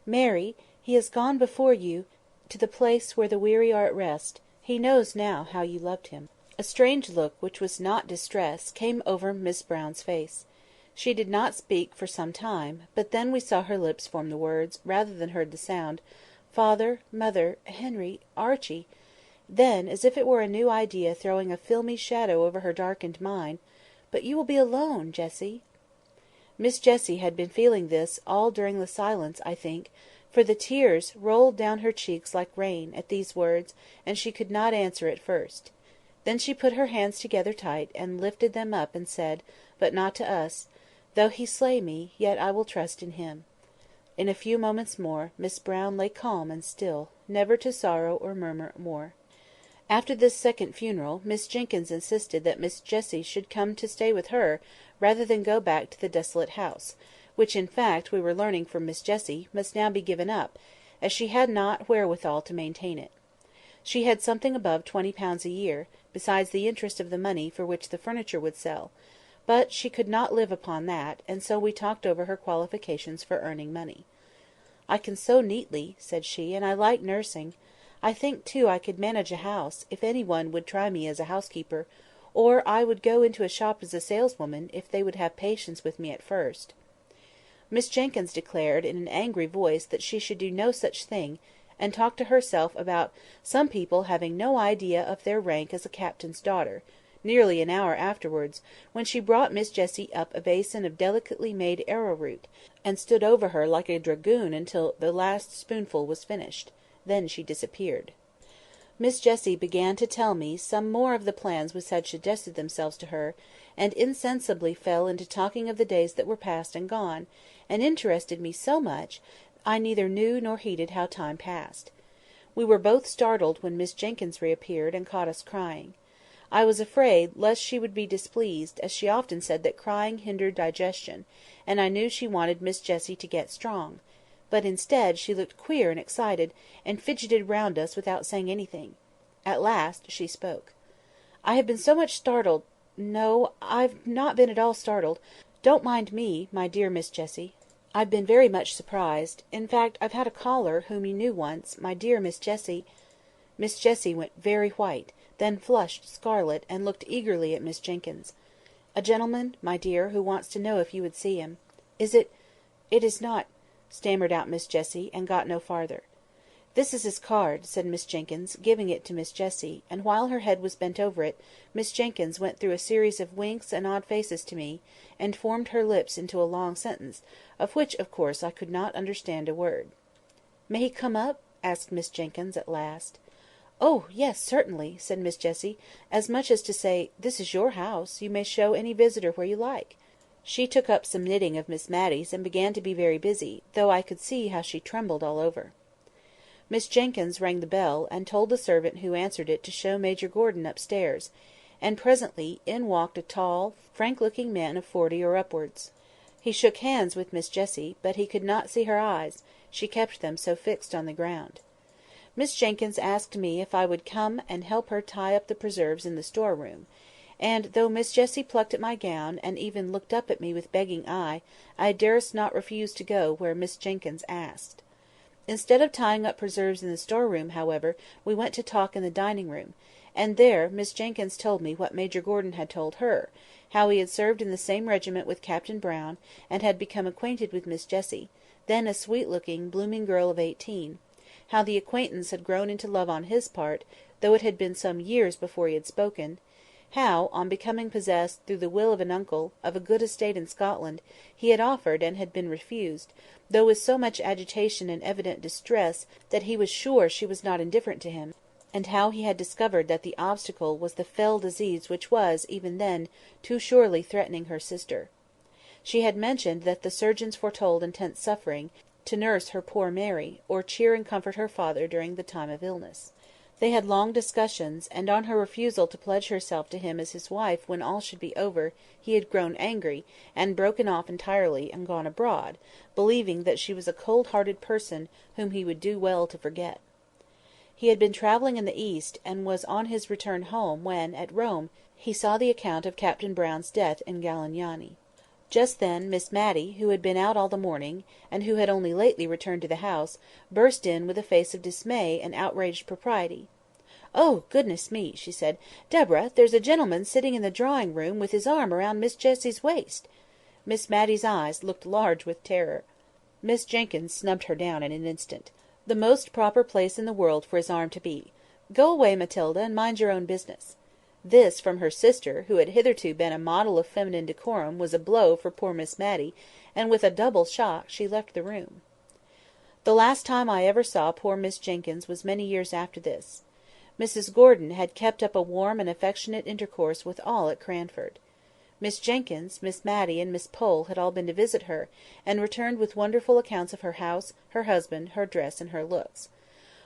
Speaker 1: "Mary, he has gone before you to the place where the weary are at rest. He knows now how you loved him." A strange look, which was not distress, came over Miss Brown's face. She did not speak for some time, but then we saw her lips form the words, rather than heard the sound, "Father, mother, Henry, Archie." Then, as if it were a new idea throwing a filmy shadow over her darkened mind, "But you will be alone, Jessie." Miss Jessie had been feeling this all during the silence, I think, for the tears rolled down her cheeks like rain, at these words, and she could not answer at first. Then she put her hands together tight, and lifted them up, and said, but not to us, "Though he slay me, yet I will trust in him." In a few moments more, Miss Brown lay calm and still, never to sorrow or murmur more. After this second funeral, Miss Jenkyns insisted that Miss Jessie should come to stay with her, rather than go back to the desolate house, which in fact we were learning from Miss Jessie must now be given up, as she had not wherewithal to maintain it. She had something above £20 a year, besides the interest of the money for which the furniture would sell, but she could not live upon that, and so we talked over her qualifications for earning money. "I can sew neatly," said she, "and I like nursing. I think, too, I could manage a house, if any one would try me as a housekeeper, or I would go into a shop as a saleswoman, if they would have patience with me at first." Miss Jenkyns declared in an angry voice that she should do no such thing, and talked to herself about some people having no idea of their rank as a captain's daughter, nearly an hour afterwards, when she brought Miss Jessie up a basin of delicately made arrowroot, and stood over her like a dragoon until the last spoonful was finished. Then she disappeared. Miss Jessie began to tell me some more of the plans which had suggested themselves to her, and insensibly fell into talking of the days that were past and gone, and interested me so much, I neither knew nor heeded how time passed. We were both startled when Miss Jenkyns reappeared, and caught us crying. I was afraid lest she would be displeased, as she often said that crying hindered digestion, and I knew she wanted Miss Jessie to get strong; but instead she looked queer and excited, and fidgeted round us without saying anything. At last she spoke. "I have been so much startled—no, I've not been at all startled. Don't mind me, my dear Miss Jessie. I've been very much surprised. In fact, I've had a caller, whom you knew once, my dear Miss Jessie—" Miss Jessie went very white, then flushed scarlet, and looked eagerly at Miss Jenkyns. "A gentleman, my dear, who wants to know if you would see him. Is it—it is not—" stammered out Miss Jessie, and got no farther. "This is his card," said Miss Jenkyns, giving it to Miss Jessie, and while her head was bent over it, Miss Jenkyns went through a series of winks and odd faces to me, and formed her lips into a long sentence, of which, of course, I could not understand a word. "May he come up?" asked Miss Jenkyns at last. "Oh, yes, certainly," said Miss Jessie, as much as to say, "This is your house; you may show any visitor where you like." She took up some knitting of Miss Matty's, and began to be very busy, though I could see how she trembled all over. Miss Jenkyns rang the bell, and told the servant who answered it to show Major Gordon upstairs, and presently in walked a tall, frank-looking man of 40 or upwards. He shook hands with Miss Jessie, but he could not see her eyes, she kept them so fixed on the ground. Miss Jenkyns asked me if I would come and help her tie up the preserves in the store-room, and though Miss Jessie plucked at my gown, and even looked up at me with begging eye, I durst not refuse to go where Miss Jenkyns asked. Instead of tying up preserves in the store-room, however, we went to talk in the dining-room, and there Miss Jenkyns told me what Major Gordon had told her, how he had served in the same regiment with Captain Brown, and had become acquainted with Miss Jessie, then a sweet-looking, blooming girl of 18, how the acquaintance had grown into love on his part, though it had been some years before he had spoken; how, on becoming possessed, through the will of an uncle, of a good estate in Scotland, he had offered and had been refused, though with so much agitation and evident distress that he was sure she was not indifferent to him; and how he had discovered that the obstacle was the fell disease which was, even then, too surely threatening her sister. She had mentioned that the surgeons foretold intense suffering, to nurse her poor Mary, or cheer and comfort her father during the time of illness. They had long discussions, and on her refusal to pledge herself to him as his wife when all should be over, he had grown angry, and broken off entirely, and gone abroad, believing that she was a cold-hearted person whom he would do well to forget. He had been travelling in the East, and was on his return home when, at Rome, he saw the account of Captain Brown's death in Galignani. Just then Miss Matty, who had been out all the morning, and who had only lately returned to the house, burst in with a face of dismay and outraged propriety. "Oh, goodness me!" she said. "Deborah, there's a gentleman sitting in the drawing-room with his arm round Miss Jessie's waist." Miss Matty's eyes looked large with terror. Miss Jenkyns snubbed her down in an instant. "The most proper place in the world for his arm to be. Go away, Matilda, and mind your own business." This from her sister, who had hitherto been a model of feminine decorum, was a blow for poor Miss Matty, and with a double shock she left the room. The last time I ever saw poor Miss Jenkyns was many years after this. Mrs Gordon had kept up a warm and affectionate intercourse with all at Cranford. Miss Jenkyns, Miss Matty, and Miss Pole had all been to visit her, and returned with wonderful accounts of her house, her husband, her dress, and her looks.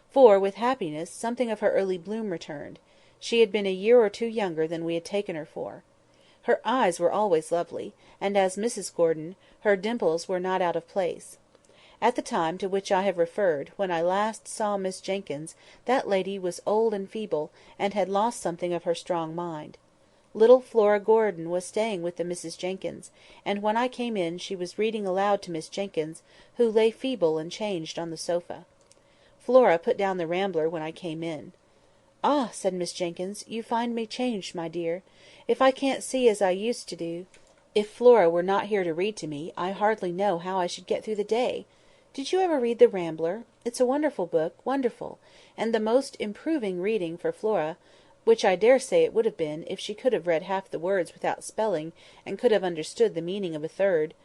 Speaker 1: For, with happiness, something of her early bloom returned. She had been a year or two younger than we had taken her for. Her eyes were always lovely, and, as Mrs Gordon, her dimples were not out of place. At the time to which I have referred, when I last saw Miss Jenkyns, that lady was old and feeble, and had lost something of her strong mind. Little Flora Gordon was staying with the Misses Jenkyns, and when I came in she was reading aloud to Miss Jenkyns, who lay feeble and changed on the sofa. Flora put down the Rambler when I came in. "Ah!" said Miss Jenkyns, "you find me changed, my dear. If I can't see as I used to do, if Flora were not here to read to me, I hardly know how I should get through the day. Did you ever read the Rambler? It's a wonderful book, wonderful, and the most improving reading for Flora, which I daresay it would have been, if she could have read half the words without spelling, and could have understood the meaning of a third.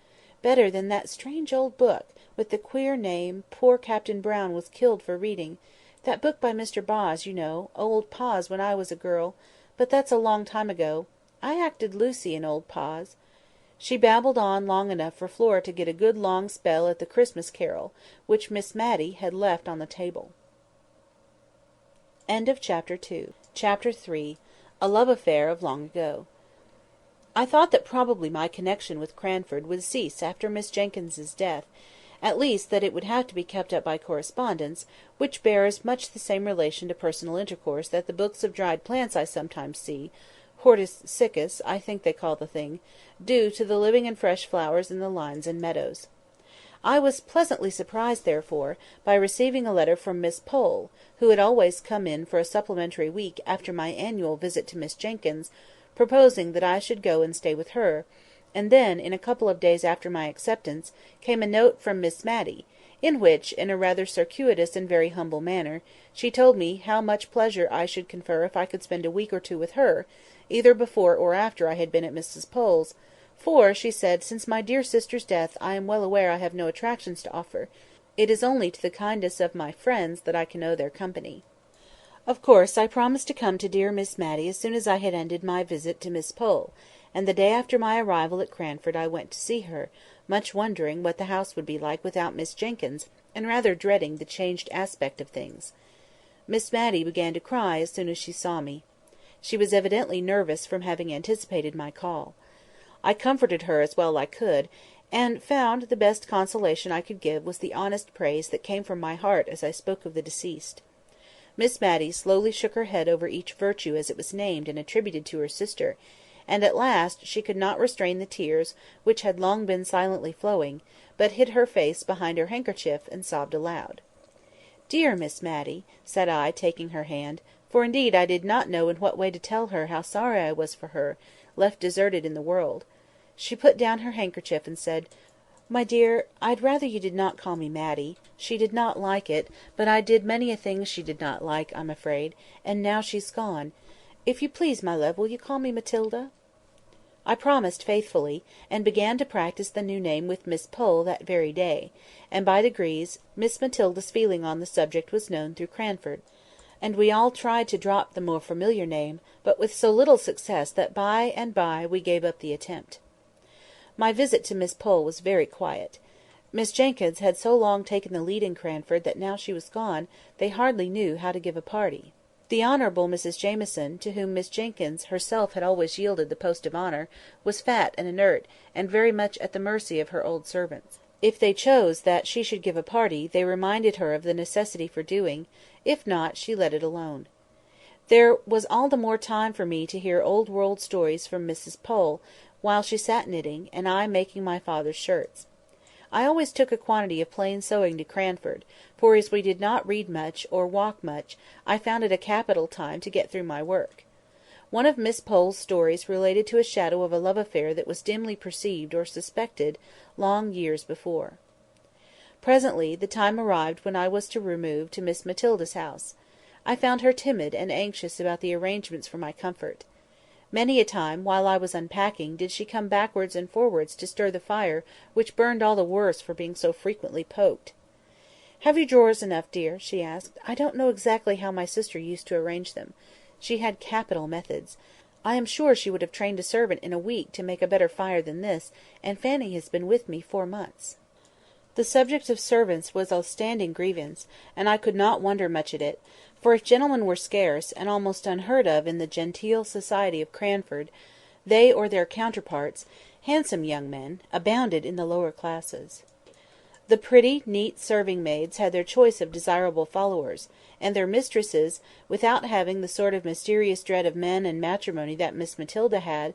Speaker 1: Better than that strange old book, with the queer name poor Captain Brown was killed for reading. That book by Mr Boz, you know, Old Paz when I was a girl, but that's a long time ago. I acted Lucy in Old Paz." She babbled on long enough for Flora to get a good long spell at the Christmas Carol, which Miss Matty had left on the table. Chapter 3. A Love Affair of Long Ago. I thought that probably my connection with Cranford would cease after Miss Jenkyns's death, at least that it would have to be kept up by correspondence, which bears much the same relation to personal intercourse that the books of dried plants I sometimes see, hortus siccus, I think they call the thing, do to the living and fresh flowers in the lines and meadows. I was pleasantly surprised, therefore, by receiving a letter from Miss Pole, who had always come in for a supplementary week after my annual visit to Miss Jenkyns, proposing that I should go and stay with her; and then, in a couple of days after my acceptance, came a note from Miss Matty, in which, in a rather circuitous and very humble manner, she told me how much pleasure I should confer if I could spend a week or two with her, either before or after I had been at Mrs Pole's, for, she said, since my dear sister's death I am well aware I have no attractions to offer. It is only to the kindest of my friends that I can owe their company. Of course I promised to come to dear Miss Matty as soon as I had ended my visit to Miss Pole, and the day after my arrival at Cranford I went to see her, much wondering what the house would be like without Miss Jenkyns, and rather dreading the changed aspect of things. Miss Matty began to cry as soon as she saw me. She was evidently nervous from having anticipated my call. I comforted her as well as I could, and found the best consolation I could give was the honest praise that came from my heart as I spoke of the deceased. Miss Matty slowly shook her head over each virtue as it was named and attributed to her sister, and at last she could not restrain the tears which had long been silently flowing, but hid her face behind her handkerchief and sobbed aloud. "Dear Miss Matty," said I, taking her hand, for indeed I did not know in what way to tell her how sorry I was for her, left deserted in the world. She put down her handkerchief and said, "My dear, I'd rather you did not call me Matty. She did not like it, but I did many a thing she did not like, I'm afraid, and now she's gone. If you please, my love, will you call me Matilda?" I promised faithfully, and began to practise the new name with Miss Pole that very day, and by degrees Miss Matilda's feeling on the subject was known through Cranford, and we all tried to drop the more familiar name, but with so little success that by and by we gave up the attempt. My visit to Miss Pole was very quiet. Miss Jenkyns had so long taken the lead in Cranford that now she was gone, they hardly knew how to give a party. The Honourable Mrs Jamieson, to whom Miss Jenkyns herself had always yielded the post of honour, was fat and inert, and very much at the mercy of her old servants. If they chose that she should give a party, they reminded her of the necessity for doing; if not, she let it alone. There was all the more time for me to hear old-world stories from Mrs Pole, while she sat knitting, and I making my father's shirts. I always took a quantity of plain sewing to Cranford, for as we did not read much, or walk much, I found it a capital time to get through my work. One of Miss Pole's stories related to a shadow of a love affair that was dimly perceived or suspected long years before. Presently the time arrived when I was to remove to Miss Matilda's house. I found her timid and anxious about the arrangements for my comfort. Many a time, while I was unpacking, did she come backwards and forwards to stir the fire, which burned all the worse for being so frequently poked. "Have you drawers enough, dear?" she asked. "I don't know exactly how my sister used to arrange them. She had capital methods. I am sure she would have trained a servant in a week to make a better fire than this, and Fanny has been with me 4 months." The subject of servants was a standing grievance, and I could not wonder much at it, for if gentlemen were scarce, and almost unheard of in the genteel society of Cranford, They or their counterparts, handsome young men, abounded in the lower classes. The pretty, neat serving-maids had their choice of desirable followers, and their mistresses, without having the sort of mysterious dread of men and matrimony that Miss Matilda had,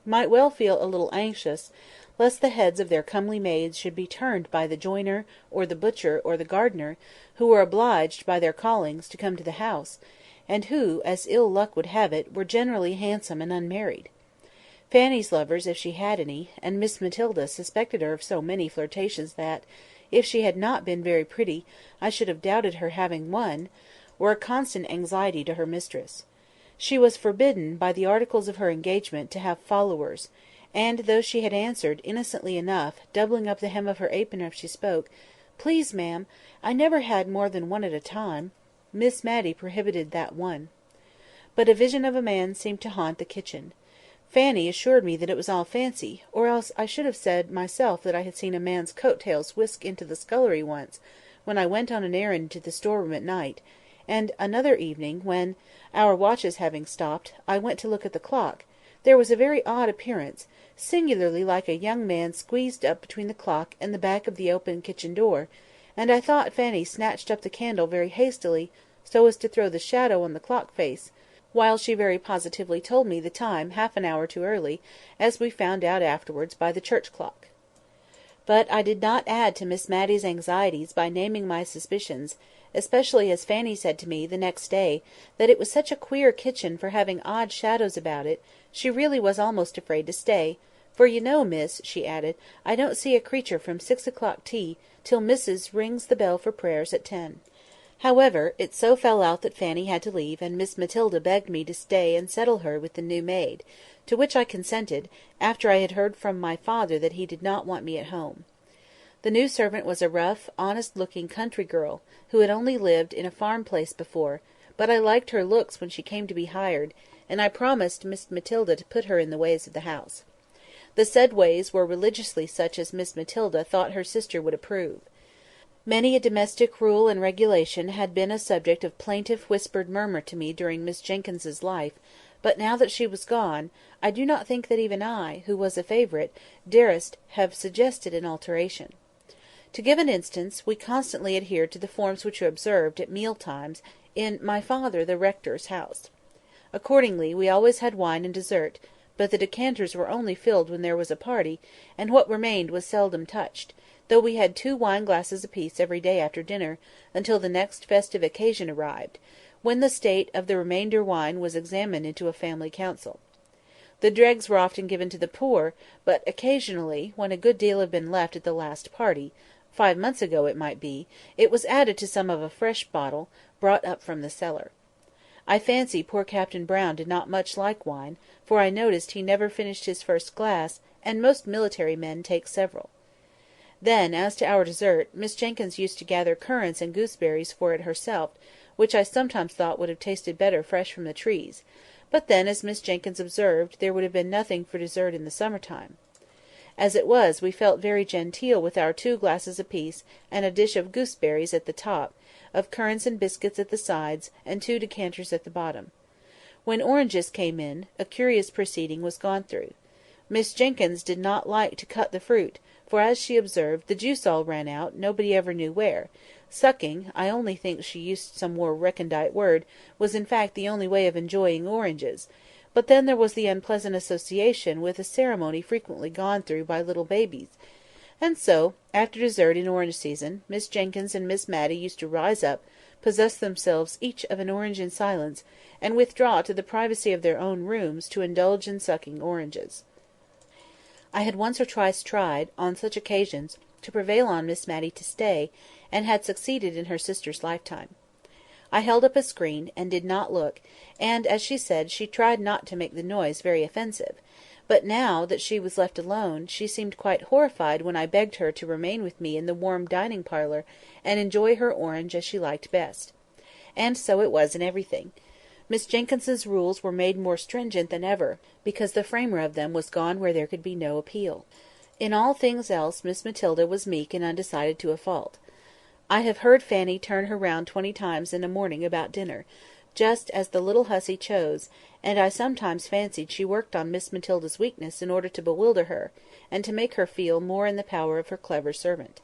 Speaker 1: might well feel a little anxious, lest the heads of their comely maids should be turned by the joiner, or the butcher, or the gardener, who were obliged, by their callings, to come to the house, and who, as ill luck would have it, were generally handsome and unmarried. Fanny's lovers, if she had any, and Miss Matilda suspected her of so many flirtations that, if she had not been very pretty, I should have doubted her having one, were a constant anxiety to her mistress. She was forbidden, by the articles of her engagement, to have followers, and though she had answered, innocently enough, doubling up the hem of her apron as she spoke, "Please, ma'am, I never had more than one at a time," Miss Matty prohibited that one. But a vision of a man seemed to haunt the kitchen. Fanny assured me that it was all fancy, or else I should have said myself that I had seen a man's coat-tails whisk into the scullery once, when I went on an errand to the store-room at night, and another evening, when, our watches having stopped, I went to look at the clock, there was a very odd appearance, singularly like a young man squeezed up between the clock and the back of the open kitchen door, and I thought Fanny snatched up the candle very hastily, so as to throw the shadow on the clock-face, while she very positively told me the time half an hour too early, as we found out afterwards by the church clock. But I did not add to Miss Matty's anxieties by naming my suspicions, especially as Fanny said to me, the next day, that it was such a queer kitchen for having odd shadows about it, she really was almost afraid to stay, for you know, miss, she added, I don't see a creature from 6 o'clock tea, till missus rings the bell for prayers at 10. However, it so fell out that Fanny had to leave, and Miss Matilda begged me to stay and settle her with the new maid, to which I consented, after I had heard from my father that he did not want me at home. The new servant was a rough, honest-looking country girl, who had only lived in a farm place before, but I liked her looks when she came to be hired, and I promised Miss Matilda to put her in the ways of the house. The said ways were religiously such as Miss Matilda thought her sister would approve. Many a domestic rule and regulation had been a subject of plaintive whispered murmur to me during Miss Jenkyns's life, but now that she was gone, I do not think that even I, who was a favourite, darest have suggested an alteration. To give an instance, we constantly adhered to the forms which were observed at meal-times in my father the rector's house. Accordingly, we always had wine and dessert, but the decanters were only filled when there was a party, and what remained was seldom touched, though we had 2 wine-glasses apiece every day after dinner, until the next festive occasion arrived, when the state of the remainder wine was examined into a family council. The dregs were often given to the poor, but occasionally, when a good deal had been left at the last party, 5 months ago it might be, it was added to some of a fresh bottle, brought up from the cellar. I fancy poor Captain Brown did not much like wine, for I noticed he never finished his first glass, and most military men take several. Then, as to our dessert, Miss Jenkyns used to gather currants and gooseberries for it herself, which I sometimes thought would have tasted better fresh from the trees; but then, as Miss Jenkyns observed, there would have been nothing for dessert in the summer-time. As it was, we felt very genteel with our 2 glasses apiece, and a dish of gooseberries at the top, of currants and biscuits at the sides, and 2 decanters at the bottom. When oranges came in, a curious proceeding was gone through. Miss Jenkyns did not like to cut the fruit, for, as she observed, the juice all ran out, nobody ever knew where. Sucking, I only think she used some more recondite word, was in fact the only way of enjoying oranges; but then there was the unpleasant association with a ceremony frequently gone through by little babies; and so, after dessert in orange season, Miss Jenkyns and Miss Matty used to rise up, possess themselves each of an orange in silence, and withdraw to the privacy of their own rooms to indulge in sucking oranges. I had once or twice tried, on such occasions, to prevail on Miss Matty to stay, and had succeeded in her sister's lifetime. I held up a screen, and did not look, and, as she said, she tried not to make the noise very offensive; but now that she was left alone, she seemed quite horrified when I begged her to remain with me in the warm dining-parlour, and enjoy her orange as she liked best. And so it was in everything. Miss Jenkyns's rules were made more stringent than ever, because the framer of them was gone where there could be no appeal. In all things else Miss Matilda was meek and undecided to a fault. I have heard Fanny turn her round 20 times in a morning about dinner, just as the little hussy chose, and I sometimes fancied she worked on Miss Matilda's weakness in order to bewilder her, and to make her feel more in the power of her clever servant.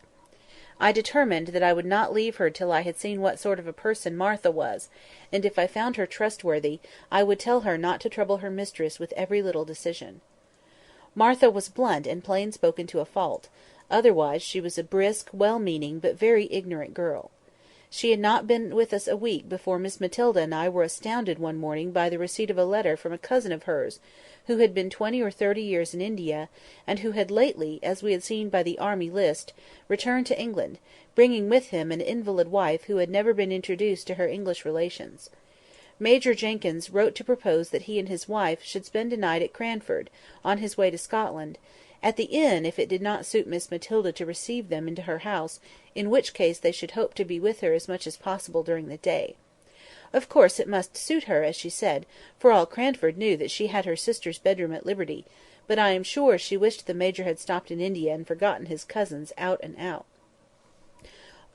Speaker 1: I determined that I would not leave her till I had seen what sort of a person Martha was, and if I found her trustworthy, I would tell her not to trouble her mistress with every little decision. Martha was blunt and plain-spoken to a fault; otherwise she was a brisk, well-meaning, but very ignorant girl. She had not been with us a week before Miss Matilda and I were astounded one morning by the receipt of a letter from a cousin of hers, who had been 20 or 30 years in India, and who had lately, as we had seen by the army list, returned to England, bringing with him an invalid wife who had never been introduced to her English relations. Major Jenkyns wrote to propose that he and his wife should spend a night at Cranford, on his way to Scotland, at the inn if it did not suit Miss Matilda to receive them into her house, in which case they should hope to be with her as much as possible during the day. Of course it must suit her, as she said, for all Cranford knew that she had her sister's bedroom at liberty, but I am sure she wished the Major had stopped in India and forgotten his cousins out and out.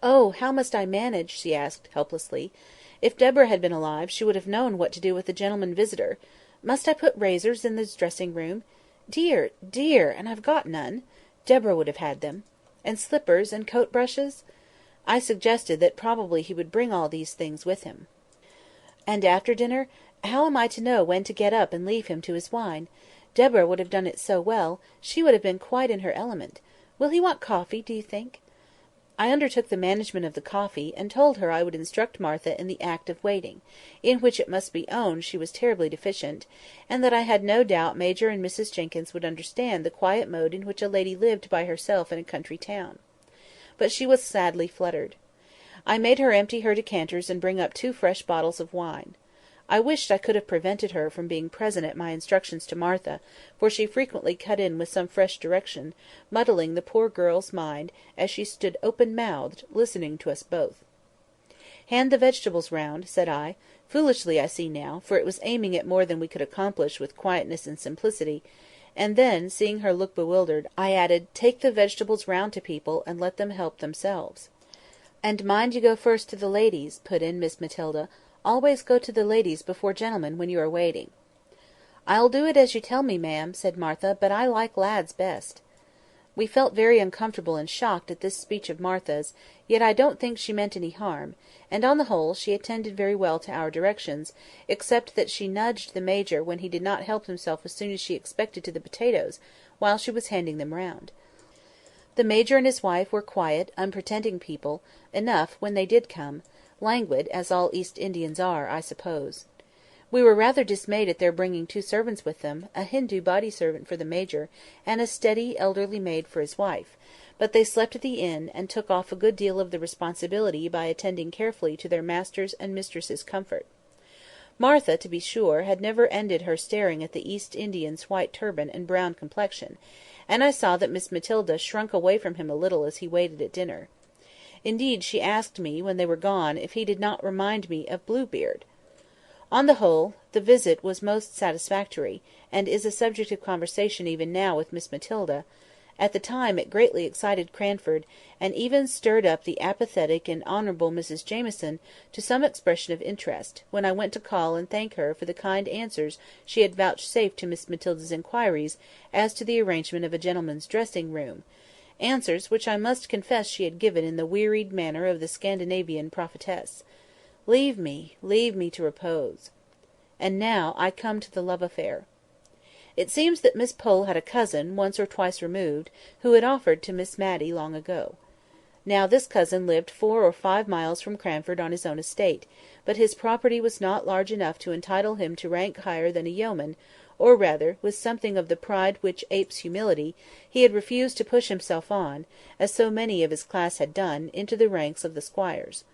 Speaker 1: "Oh, how must I manage?" she asked, helplessly. "If Deborah had been alive, she would have known what to do with the gentleman visitor. Must I put razors in his dressing-room? Dear, dear, and I've got none. Deborah would have had them. And slippers and coat-brushes?" I suggested that probably he would bring all these things with him. "And after dinner? How am I to know when to get up and leave him to his wine? Deborah would have done it so well; she would have been quite in her element. Will he want coffee, do you think?" I undertook the management of the coffee, and told her I would instruct Martha in the act of waiting, in which it must be owned she was terribly deficient, and that I had no doubt Major and Mrs Jenkyns would understand the quiet mode in which a lady lived by herself in a country town. But she was sadly fluttered. I made her empty her decanters and bring up 2 fresh bottles of wine. I wished I could have prevented her from being present at my instructions to Martha, for she frequently cut in with some fresh direction, muddling the poor girl's mind as she stood open-mouthed, listening to us both. "Hand the vegetables round," said I, foolishly I see now, for it was aiming at more than we could accomplish with quietness and simplicity; and then, seeing her look bewildered, I added, "Take the vegetables round to people, and let them help themselves." "And mind you go first to the ladies," put in Miss Matilda. "Always go to the ladies before gentlemen when you are waiting." "I'll do it as you tell me, ma'am," said Martha, "but I like lads best." We felt very uncomfortable and shocked at this speech of Martha's, yet I don't think she meant any harm; and on the whole she attended very well to our directions, except that she nudged the Major when he did not help himself as soon as she expected to the potatoes, while she was handing them round. The Major and his wife were quiet, unpretending people enough when they did come; languid, as all East Indians are, I suppose. We were rather dismayed at their bringing 2 servants with them, a Hindoo body-servant for the Major, and a steady, elderly maid for his wife; but they slept at the inn, and took off a good deal of the responsibility by attending carefully to their master's and mistress's comfort. Martha, to be sure, had never ended her staring at the East Indian's white turban and brown complexion, and I saw that Miss Matilda shrunk away from him a little as he waited at dinner. Indeed, she asked me, when they were gone, if he did not remind me of Bluebeard. On the whole, the visit was most satisfactory, and is a subject of conversation even now with Miss Matilda. At the time it greatly excited Cranford, and even stirred up the apathetic and honourable Mrs Jamieson to some expression of interest, when I went to call and thank her for the kind answers she had vouchsafed to Miss Matilda's inquiries as to the arrangement of a gentleman's dressing-room, answers which I must confess she had given in the wearied manner of the Scandinavian prophetess. Leave me to repose. And now I come to the love affair. It seems that Miss Pole had a cousin, once or twice removed, who had offered to Miss Matty long ago. Now this cousin lived 4 or 5 miles from Cranford on his own estate, but his property was not large enough to entitle him to rank higher than a yeoman, or rather, with something of the pride which apes humility, he had refused to push himself on, as so many of his class had done, into the ranks of the squires.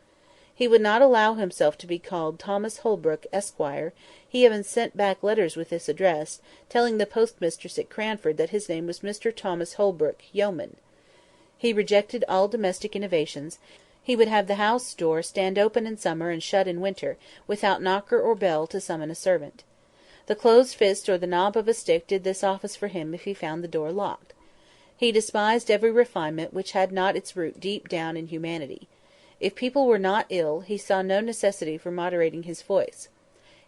Speaker 1: He would not allow himself to be called Thomas Holbrook, Esquire; he even sent back letters with this address, telling the postmistress at Cranford that his name was Mr Thomas Holbrook, yeoman. He rejected all domestic innovations; he would have the house door stand open in summer and shut in winter, without knocker or bell to summon a servant. The closed fist or the knob of a stick did this office for him if he found the door locked. He despised every refinement which had not its root deep down in humanity. If people were not ill, he saw no necessity for moderating his voice.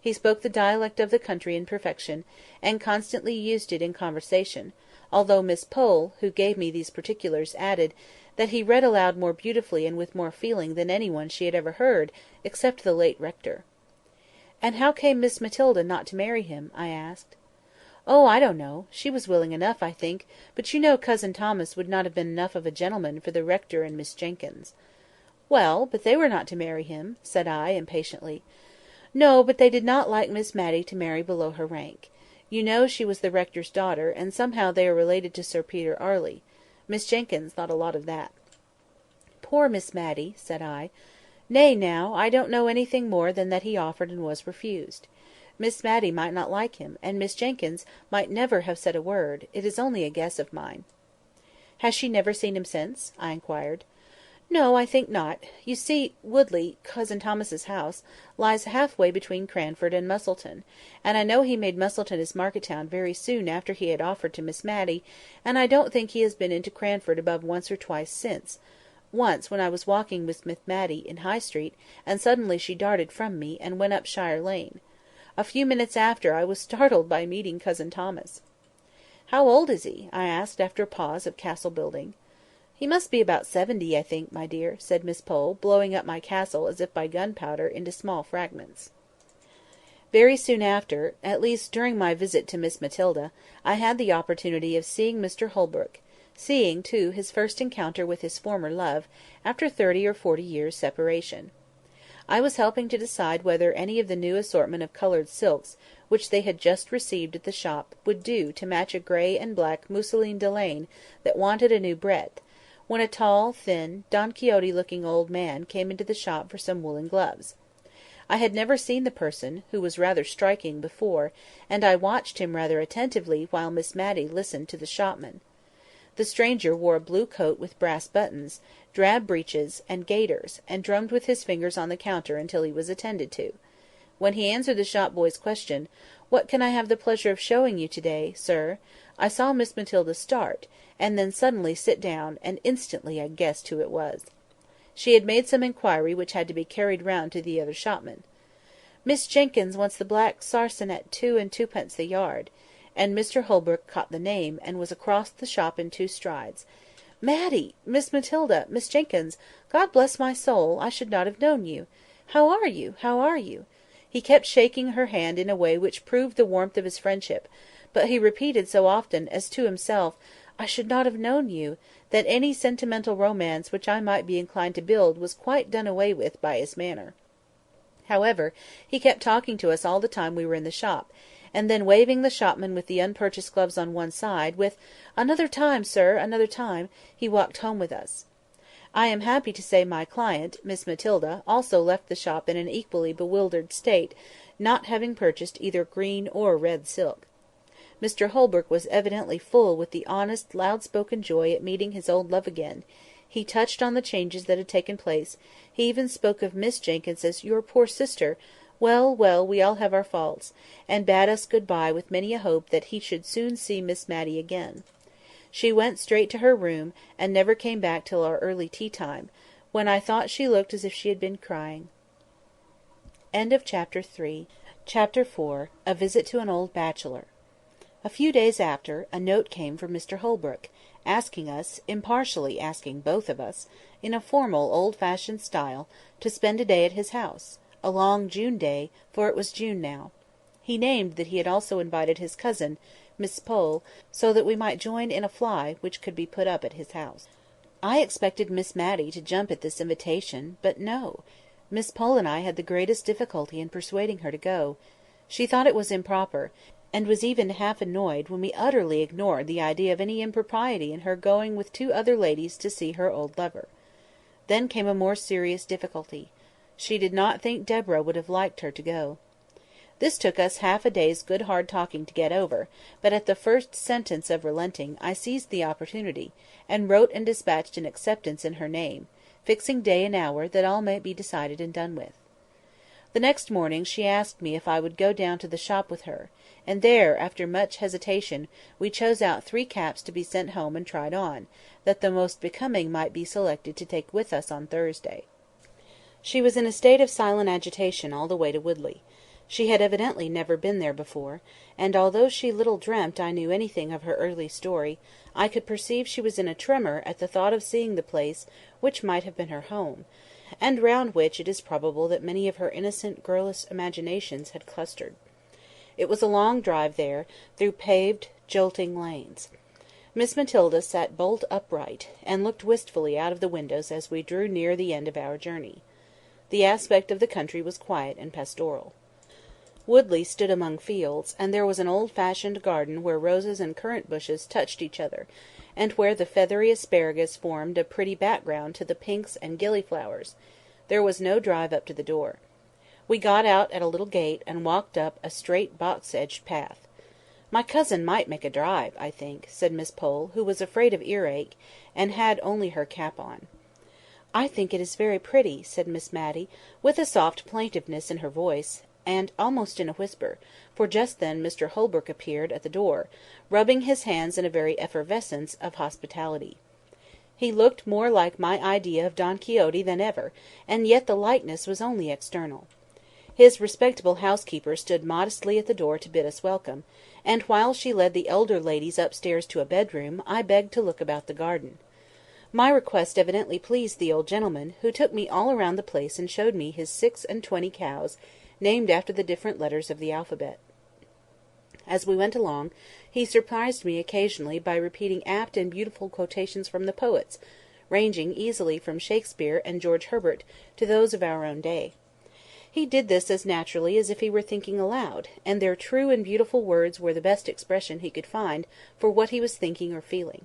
Speaker 1: He spoke the dialect of the country in perfection, and constantly used it in conversation, although Miss Pole, who gave me these particulars, added, that he read aloud more beautifully and with more feeling than any one she had ever heard, except the late rector. "And how came Miss Matilda not to marry him?" I asked. "Oh, I don't know. She was willing enough, I think; but you know cousin Thomas would not have been enough of a gentleman for the rector and Miss Jenkyns." "Well, but they were not to marry him," said I, impatiently. "No, but they did not like Miss Matty to marry below her rank. You know she was the rector's daughter, and somehow they are related to Sir Peter Arley. Miss Jenkyns thought a lot of that." "Poor Miss Matty!" said I. "Nay, now, I don't know anything more than that he offered and was refused. Miss Matty might not like him, and Miss Jenkyns might never have said a word; it is only a guess of mine." "Has she never seen him since?" I inquired. "No, I think not. You see, Woodley, cousin Thomas's house, lies half–way between Cranford and Musselton, and I know he made Musselton his market town very soon after he had offered to Miss Matty, and I don't think he has been into Cranford above once or twice since—once when I was walking with Miss Matty in High Street, and suddenly she darted from me, and went up Shire Lane. A few minutes after I was startled by meeting cousin Thomas." "How old is he?" I asked, after a pause of castle building. "He must be about 70, I think, my dear," said Miss Pole, blowing up my castle as if by gunpowder into small fragments. Very soon after, at least during my visit to Miss Matilda, I had the opportunity of seeing Mr Holbrook; seeing, too, his first encounter with his former love, after 30 or 40 years' separation. I was helping to decide whether any of the new assortment of coloured silks, which they had just received at the shop, would do to match a grey and black mousseline delaine that wanted a new breadth, when a tall, thin, Don Quixote-looking old man came into the shop for some woollen gloves. I had never seen the person, who was rather striking, before, and I watched him rather attentively while Miss Matty listened to the shopman. The stranger wore a blue coat with brass buttons, drab breeches, and gaiters, and drummed with his fingers on the counter until he was attended to. When he answered the shop boy's question, "What can I have the pleasure of showing you to-day, sir?" I saw Miss Matilda start, and then suddenly sit down, and instantly I guessed who it was. She had made some inquiry which had to be carried round to the other shopmen. "Miss Jenkyns wants the black sarcenet 2 and 2d. the yard," and Mr Holbrook caught the name, and was across the shop in 2 strides. "Matty! Miss Matilda! Miss Jenkyns! God bless my soul, I should not have known you! How are you? How are you?" He kept shaking her hand in a way which proved the warmth of his friendship, but he repeated so often, as to himself, "I should not have known you," that any sentimental romance which I might be inclined to build was quite done away with by his manner. However, he kept talking to us all the time we were in the shop, and then waving the shopman with the unpurchased gloves on one side, with "Another time, sir, another time," he walked home with us. I am happy to say my client, Miss Matilda, also left the shop in an equally bewildered state, not having purchased either green or red silk. Mr Holbrook was evidently full with the honest, loud-spoken joy at meeting his old love again. He touched on the changes that had taken place; he even spoke of Miss Jenkyns as "your poor sister." Well, well, we all have our faults; and bade us good-bye with many a hope that he should soon see Miss Matty again. She went straight to her room, and never came back till our early tea-time, when I thought she looked as if she had been crying. Chapter 4. A Visit to an Old Bachelor. A few days after, a note came from Mr Holbrook, asking us, impartially asking both of us, in a formal old-fashioned style, to spend a day at his house, a long June day, for it was June now. He named that he had also invited his cousin, Miss Pole, so that we might join in a fly which could be put up at his house. I expected Miss Matty to jump at this invitation, but no. Miss Pole and I had the greatest difficulty in persuading her to go. She thought it was improper, and was even half annoyed when we utterly ignored the idea of any impropriety in her going with 2 other ladies to see her old lover. Then came a more serious difficulty. She did not think Deborah would have liked her to go. This took us half a day's good hard talking to get over, but at the first sentence of relenting, I seized the opportunity, and wrote and dispatched an acceptance in her name, fixing day and hour, that all might be decided and done with. The next morning she asked me if I would go down to the shop with her, and there, after much hesitation, we chose out 3 caps to be sent home and tried on, that the most becoming might be selected to take with us on Thursday. She was in a state of silent agitation all the way to Woodley. She had evidently never been there before, and although she little dreamt I knew anything of her early story, I could perceive she was in a tremor at the thought of seeing the place which might have been her home, and round which it is probable that many of her innocent girlish imaginations had clustered. It was a long drive there, through paved, jolting lanes. Miss Matilda sat bolt upright, and looked wistfully out of the windows as we drew near the end of our journey. The aspect of the country was quiet and pastoral. Woodley stood among fields, and there was an old-fashioned garden where roses and currant bushes touched each other, and where the feathery asparagus formed a pretty background to the pinks and gillyflowers. There was no drive up to the door. We got out at a little gate, and walked up a straight box-edged path. "My cousin might make a drive, I think," said Miss Pole, who was afraid of earache, and had only her cap on. "I think it is very pretty," said Miss Matty, with a soft plaintiveness in her voice, and almost in a whisper, for just then Mr Holbrook appeared at the door, rubbing his hands in a very effervescence of hospitality. He looked more like my idea of Don Quixote than ever, and yet the likeness was only external. His respectable housekeeper stood modestly at the door to bid us welcome, and while she led the elder ladies upstairs to a bedroom, I begged to look about the garden. My request evidently pleased the old gentleman, who took me all round the place and showed me his 26 cows, named after the different letters of the alphabet. As we went along, he surprised me occasionally by repeating apt and beautiful quotations from the poets, ranging easily from Shakespeare and George Herbert to those of our own day. He did this as naturally as if he were thinking aloud, and their true and beautiful words were the best expression he could find for what he was thinking or feeling.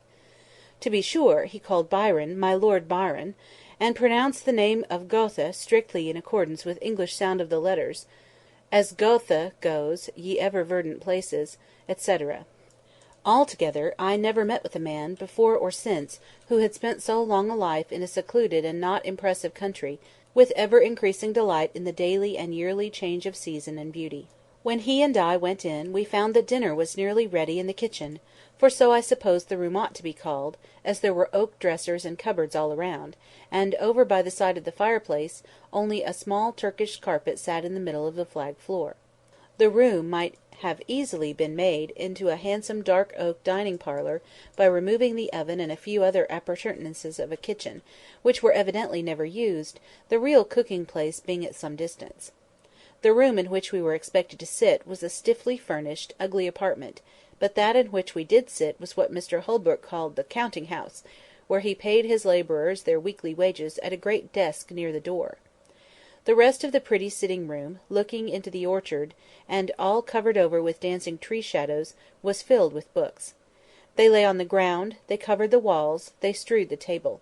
Speaker 1: To be sure, he called Byron "my Lord Byron," and pronounced the name of Goethe strictly in accordance with English sound of the letters, as Goethe goes, ye ever verdant places, etc. Altogether, I never met with a man, before or since, who had spent so long a life in a secluded and not impressive country, with ever-increasing delight in the daily and yearly change of season and beauty. When he and I went in, we found that dinner was nearly ready in the kitchen, for so I suppose the room ought to be called, as there were oak dressers and cupboards all around, and over by the side of the fireplace only a small Turkish carpet sat in the middle of the flagged floor. The room might have easily been made into a handsome dark oak dining parlour by removing the oven and a few other appurtenances of a kitchen, which were evidently never used, the real cooking place being at some distance. The room in which we were expected to sit was a stiffly furnished, ugly apartment, but that in which we did sit was what Mr Holbrook called the counting-house, where he paid his labourers their weekly wages at a great desk near the door. The rest of the pretty sitting-room, looking into the orchard, and all covered over with dancing tree-shadows, was filled with books. They lay on the ground, they covered the walls, they strewed the table.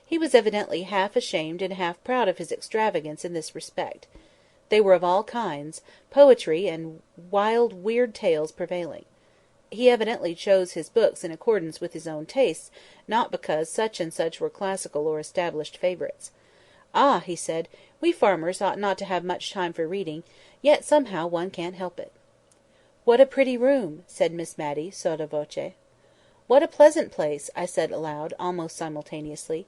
Speaker 1: He was evidently half ashamed and half proud of his extravagance in this respect. They were of all kinds, poetry and wild weird tales prevailing. He evidently chose his books in accordance with his own tastes, not because such and such were classical or established favourites. "Ah," he said, "we farmers ought not to have much time for reading, yet somehow one can't help it." "What a pretty room!" said Miss Matty, sotto voce. "What a pleasant place!" I said aloud, almost simultaneously.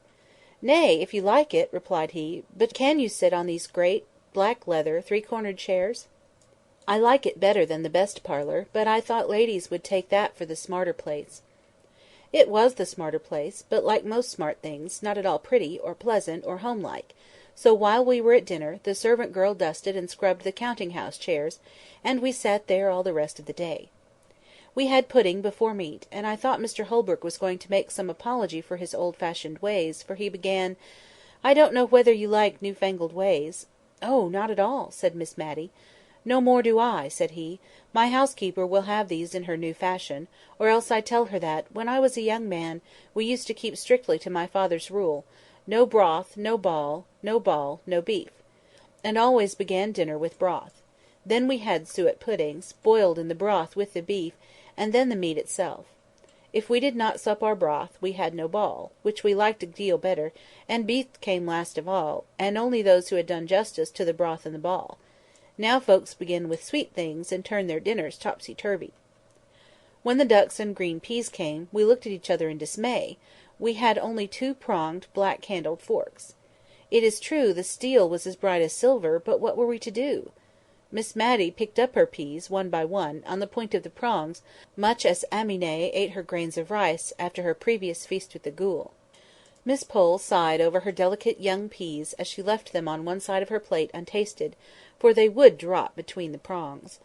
Speaker 1: "Nay, if you like it," replied he; "but can you sit on these great, black leather, three-cornered chairs?" "I like it better than the best parlour, but I thought ladies would take that for the smarter place." It was the smarter place, but, like most smart things, not at all pretty, or pleasant, or homelike; so while we were at dinner, the servant girl dusted and scrubbed the counting-house chairs, and we sat there all the rest of the day. We had pudding before meat, and I thought Mr Holbrook was going to make some apology for his old-fashioned ways, for he began, "I don't know whether you like new-fangled ways." "Oh, not at all," said Miss Matty. "No more do I," said he. "My housekeeper will have these in her new fashion, or else I tell her that, when I was a young man, we used to keep strictly to my father's rule, no broth, no ball, no beef; and always began dinner with broth. Then we had suet puddings, boiled in the broth with the beef, and then the meat itself. If we did not sup our broth, we had no ball, which we liked a deal better, and beef came last of all, and only those who had done justice to the broth and the ball. Now folks begin with sweet things, and turn their dinners topsy-turvy. When the ducks and green peas came, we looked at each other in dismay; we had only two-pronged, black-handled forks. It is true the steel was as bright as silver, but what were we to do? Miss Matty picked up her peas, one by one, on the point of the prongs, much as Amine ate her grains of rice after her previous feast with the ghoul. Miss Pole sighed over her delicate young peas as she left them on one side of her plate untasted, for they would drop between the prongs.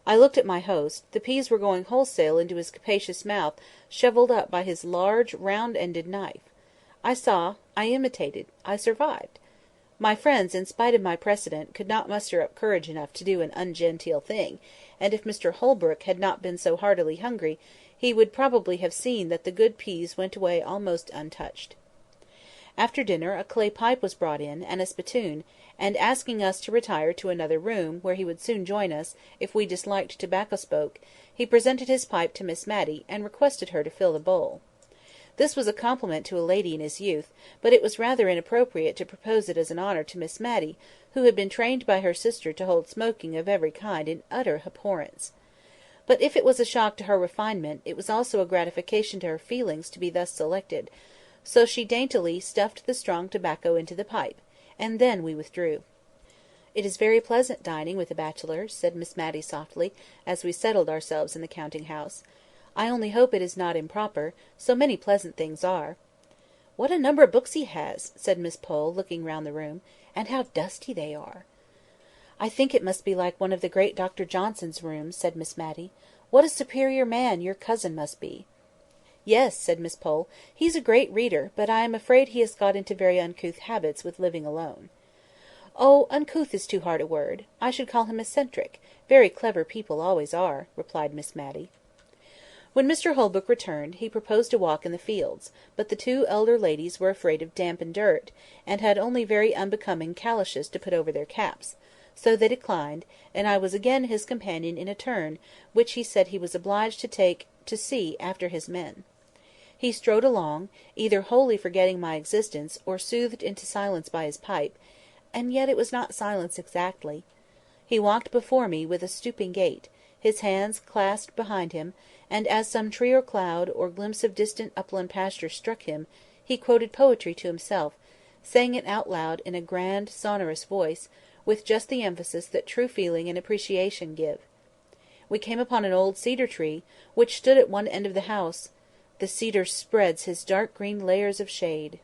Speaker 1: I looked at my host; the peas were going wholesale into his capacious mouth, shovelled up by his large round-ended knife. I saw, I imitated, I survived. My friends, in spite of my precedent, could not muster up courage enough to do an ungenteel thing, and if Mr Holbrook had not been so heartily hungry, he would probably have seen that the good peas went away almost untouched. After dinner a clay pipe was brought in, and a spittoon, and asking us to retire to another room, where he would soon join us, if we disliked tobacco smoke, he presented his pipe to Miss Matty, and requested her to fill the bowl. This was a compliment to a lady in his youth, but it was rather inappropriate to propose it as an honour to Miss Matty, who had been trained by her sister to hold smoking of every kind in utter abhorrence. But if it was a shock to her refinement, it was also a gratification to her feelings to be thus selected, so she daintily stuffed the strong tobacco into the pipe, and then we withdrew. "It is very pleasant dining with a bachelor," said Miss Matty softly, as we settled ourselves in the counting-house. "I only hope it is not improper; so many pleasant things are." "What a number of books he has!" said Miss Pole, looking round the room. "And how dusty they are!" "I think it must be like one of the great Dr Johnson's rooms," said Miss Matty. "What a superior man your cousin must be!" "Yes," said Miss Pole, "he's a great reader, but I am afraid he has got into very uncouth habits with living alone." "Oh, uncouth is too hard a word. I should call him eccentric; very clever people always are," replied Miss Matty. When Mr Holbrook returned, he proposed a walk in the fields, but the two elder ladies were afraid of damp and dirt, and had only very unbecoming calashes to put over their caps, so they declined, and I was again his companion in a turn, which he said he was obliged to take to see after his men. He strode along, either wholly forgetting my existence, or soothed into silence by his pipe, and yet it was not silence exactly. He walked before me with a stooping gait, his hands clasped behind him, and as some tree or cloud, or glimpse of distant upland pasture struck him, he quoted poetry to himself, saying it out loud in a grand sonorous voice, with just the emphasis that true feeling and appreciation give. We came upon an old cedar tree, which stood at one end of the house. "The cedar spreads his dark green layers of shade."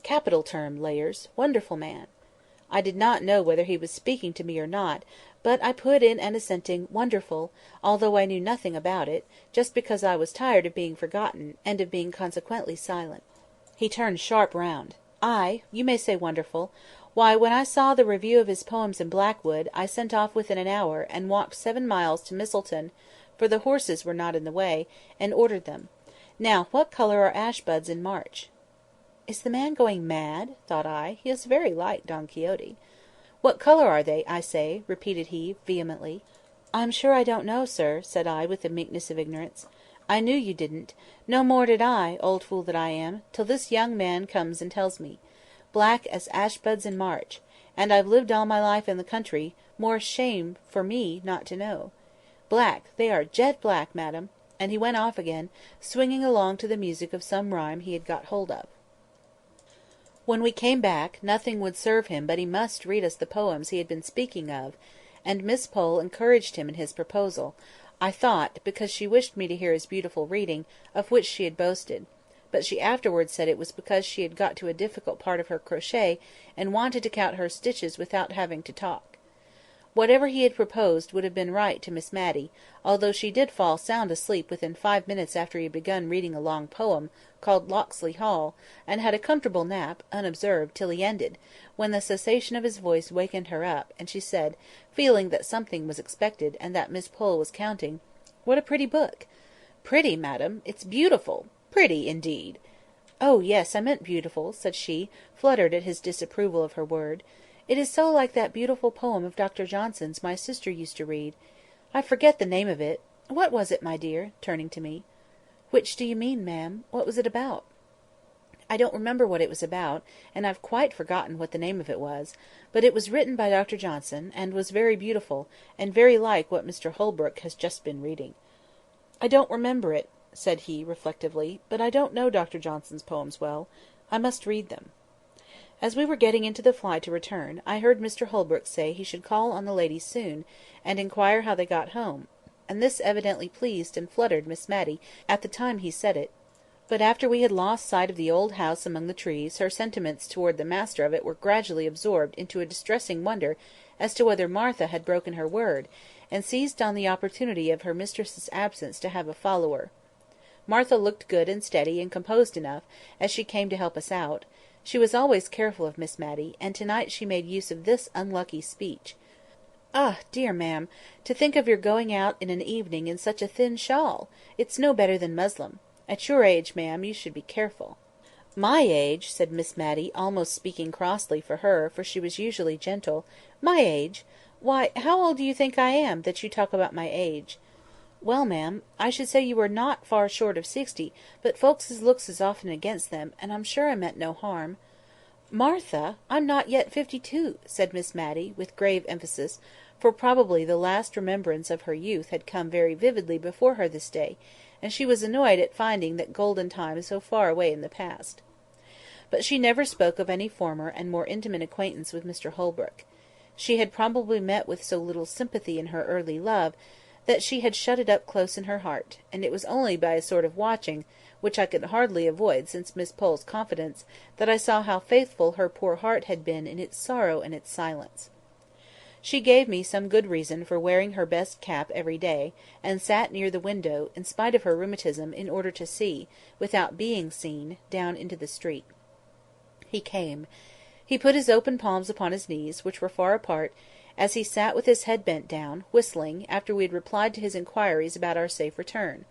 Speaker 1: Capital term, layers. Wonderful man! I did not know whether he was speaking to me or not, but I put in an assenting "Wonderful," although I knew nothing about it, just because I was tired of being forgotten, and of being consequently silent. He turned sharp round. "Ay, you may say wonderful. Why, when I saw the review of his poems in Blackwood, I sent off within an hour, and walked 7 miles to Misselton, for the horses were not in the way, and ordered them. Now, what colour are ash buds in March?" "Is the man going mad?" thought I. "He is very like Don Quixote." "What colour are they, I say?" repeated he, vehemently. "I'm sure I don't know, sir," said I, with the meekness of ignorance. "I knew you didn't. No more did I, old fool that I am, till this young man comes and tells me. Black as ash buds in March; and I've lived all my life in the country; more shame for me not to know. Black, they are jet black, madam." And he went off again, swinging along to the music of some rhyme he had got hold of. When we came back, nothing would serve him but he must read us the poems he had been speaking of, and Miss Pole encouraged him in his proposal, I thought, because she wished me to hear his beautiful reading, of which she had boasted; but she afterwards said it was because she had got to a difficult part of her crochet, and wanted to count her stitches without having to talk. Whatever he had proposed would have been right to Miss Matty, although she did fall sound asleep within 5 minutes after he had begun reading a long poem, called Locksley Hall, and had a comfortable nap, unobserved, till he ended, when the cessation of his voice wakened her up, and she said, feeling that something was expected, and that Miss Pole was counting, "What a pretty book!" "Pretty, madam! It's beautiful! Pretty, indeed!" "Oh, yes, I meant beautiful," said she, fluttered at his disapproval of her word. "It is so like that beautiful poem of Dr Johnson's my sister used to read. I forget the name of it. What was it, my dear?" turning to me. "Which do you mean, ma'am? What was it about?" "I don't remember what it was about, and I've quite forgotten what the name of it was; but it was written by Dr Johnson, and was very beautiful, and very like what Mr Holbrook has just been reading." "I don't remember it," said he, reflectively; "but I don't know Dr Johnson's poems well. I must read them." As we were getting into the fly to return, I heard Mr Holbrook say he should call on the ladies soon, and inquire how they got home, and this evidently pleased and fluttered Miss Matty at the time he said it. But after we had lost sight of the old house among the trees, her sentiments towards the master of it were gradually absorbed into a distressing wonder as to whether Martha had broken her word, and seized on the opportunity of her mistress's absence to have a follower. Martha looked good and steady and composed enough, as she came to help us out. She was always careful of Miss Matty, and to-night she made use of this unlucky speech. "Ah, dear ma'am, to think of your going out in an evening in such a thin shawl! It's no better than muslin. At your age, ma'am, you should be careful." "My age!" said Miss Matty, almost speaking crossly for her, for she was usually gentle. "My age! Why, how old do you think I am, that you talk about my age?" "Well, ma'am, I should say you were not far short of 60, but folks's looks is often against them, and I'm sure I meant no harm." "Martha, I'm not yet 52," said Miss Matty, with grave emphasis, for probably the last remembrance of her youth had come very vividly before her this day, and she was annoyed at finding that golden time so far away in the past. But she never spoke of any former and more intimate acquaintance with Mr Holbrook. She had probably met with so little sympathy in her early love, that she had shut it up close in her heart, and it was only by a sort of watching, which I could hardly avoid since Miss Pole's confidence, that I saw how faithful her poor heart had been in its sorrow and its silence. She gave me some good reason for wearing her best cap every day, and sat near the window, in spite of her rheumatism, in order to see, without being seen, down into the street. He came. He put his open palms upon his knees, which were far apart, as he sat with his head bent down, whistling, after we had replied to his inquiries about our safe return.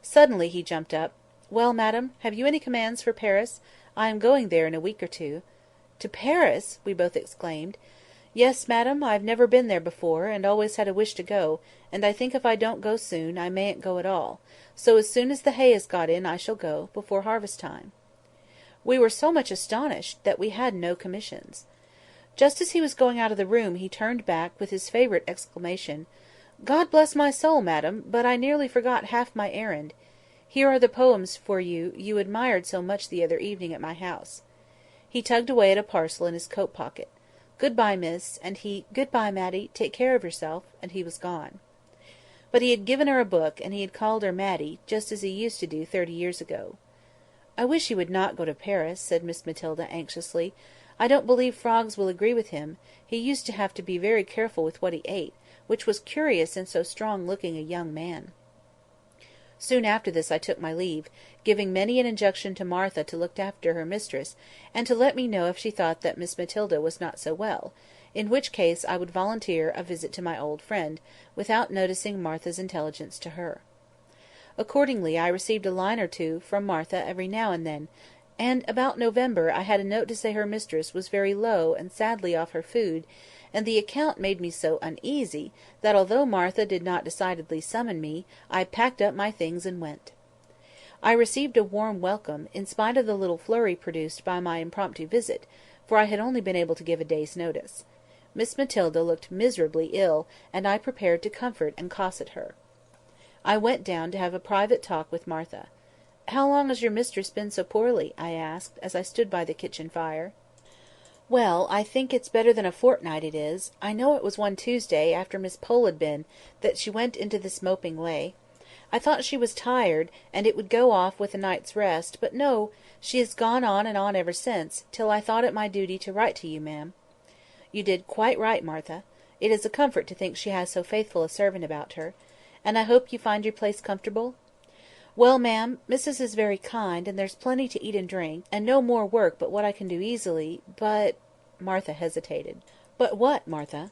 Speaker 1: Suddenly he jumped up. "Well, madam, have you any commands for Paris? I am going there in a week or two." "To Paris!" we both exclaimed. "Yes, madam, I have never been there before, and always had a wish to go, and I think if I don't go soon, I mayn't go at all. So as soon as the hay is got in I shall go, before harvest time." We were so much astonished that we had no commissions. Just as he was going out of the room he turned back with his favourite exclamation, "God bless my soul, madam, but I nearly forgot half my errand. Here are the poems for you admired so much the other evening at my house." He tugged away at a parcel in his coat pocket. "Good-bye, miss," and he "Good-bye, Matty, take care of yourself," and he was gone. But he had given her a book, and he had called her Matty, just as he used to do 30 years ago. "I wish he would not go to Paris," said Miss Matilda anxiously. "I don't believe frogs will agree with him. He used to have to be very careful with what he ate, which was curious in so strong-looking a young man." Soon after this I took my leave, giving many an injunction to Martha to look after her mistress, and to let me know if she thought that Miss Matilda was not so well, in which case I would volunteer a visit to my old friend, without noticing Martha's intelligence to her. Accordingly I received a line or two from Martha every now and then, and about November I had a note to say her mistress was very low and sadly off her food, and the account made me so uneasy, that although Martha did not decidedly summon me, I packed up my things and went. I received a warm welcome, in spite of the little flurry produced by my impromptu visit, for I had only been able to give a day's notice. Miss Matilda looked miserably ill, and I prepared to comfort and cosset her. I went down to have a private talk with Martha. "How long has your mistress been so poorly?" I asked, as I stood by the kitchen fire. "Well, I think it's better than a fortnight it is. I know it was one Tuesday, after Miss Pole had been, that she went into this moping way. I thought she was tired, and it would go off with a night's rest, but no, she has gone on and on ever since, till I thought it my duty to write to you, ma'am." "You did quite right, Martha. It is a comfort to think she has so faithful a servant about her. And I hope you find your place comfortable?" "Well, ma'am, missus is very kind, and there's plenty to eat and drink, and no more work but what I can do easily, but—" Martha hesitated. "But what, Martha?"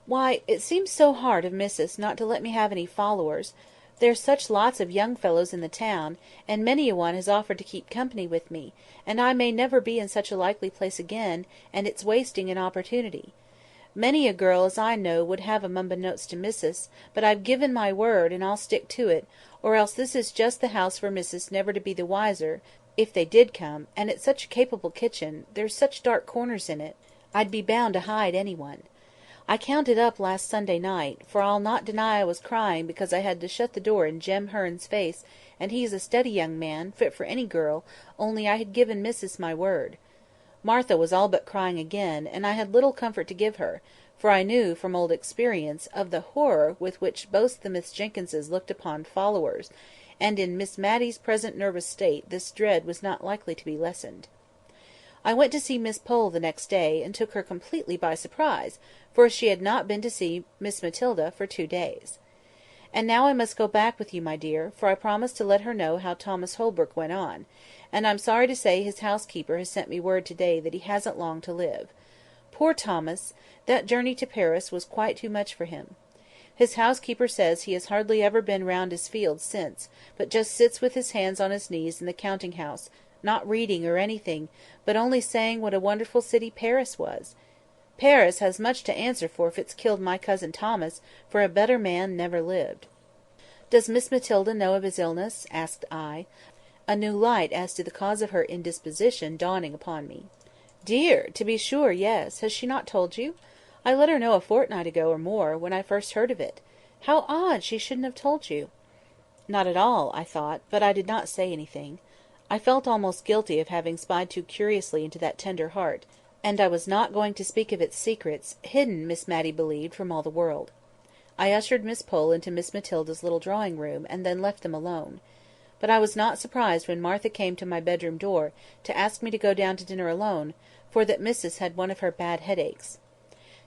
Speaker 1: "Why, it seems so hard of missus not to let me have any followers. There's such lots of young fellows in the town, and many a one has offered to keep company with me, and I may never be in such a likely place again, and it's wasting an opportunity. Many a girl as I know would have 'em unbeknownst to missus, but I've given my word, and I'll stick to it, or else this is just the house for missus never to be the wiser, if they did come, and it's such a capable kitchen, there's such dark corners in it, I'd be bound to hide any one. I counted up last Sunday night, for I'll not deny I was crying because I had to shut the door in Jem Hearn's face, and he's a steady young man, fit for any girl, only I had given missus my word. Martha was all but crying again, and I had little comfort to give her, for I knew, from old experience, of the horror with which both the Miss Jenkynses looked upon "followers," and in Miss Matty's present nervous state this dread was not likely to be lessened. I went to see Miss Pole the next day, and took her completely by surprise, for she had not been to see Miss Matilda for 2 days. And now I must go back with you, my dear, for I promised to let her know how Thomas Holbrook went on, and I'm sorry to say his housekeeper has sent me word to-day that he hasn't long to live. Poor Thomas! That journey to Paris was quite too much for him. His housekeeper says he has hardly ever been round his fields since, but just sits with his hands on his knees in the counting-house, not reading or anything, but only saying what a wonderful city Paris was. Paris has much to answer for if it's killed my cousin Thomas, for a better man never lived. "Does Miss Matilda know of his illness?" asked I, a new light as to the cause of her indisposition dawning upon me. "Dear! To be sure, yes. Has she not told you? I let her know a fortnight ago or more, when I first heard of it. How odd she shouldn't have told you!" Not at all, I thought, but I did not say anything. I felt almost guilty of having spied too curiously into that tender heart, and I was not going to speak of its secrets, hidden, Miss Matty believed, from all the world. I ushered Miss Pole into Miss Matilda's little drawing-room, and then left them alone. But I was not surprised when Martha came to my bedroom door, to ask me to go down to dinner alone, for that Missus had one of her bad headaches.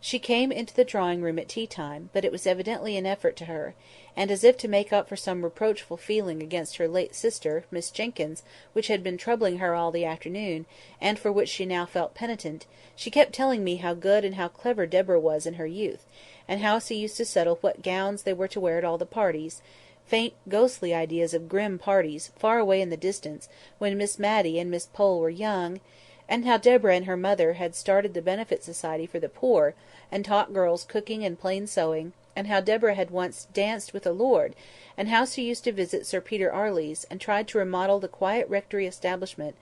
Speaker 1: She came into the drawing-room at tea-time, but it was evidently an effort to her, and as if to make up for some reproachful feeling against her late sister, Miss Jenkyns, which had been troubling her all the afternoon, and for which she now felt penitent, she kept telling me how good and how clever Deborah was in her youth, and how she used to settle what gowns they were to wear at all the parties, faint ghostly ideas of grim parties, far away in the distance, when Miss Matty and Miss Pole were young, and how Deborah and her mother had started the benefit society for the poor, and taught girls cooking and plain sewing, and how Deborah had once danced with a lord, and how she used to visit Sir Peter Arley's, and tried to remodel the quiet rectory establishment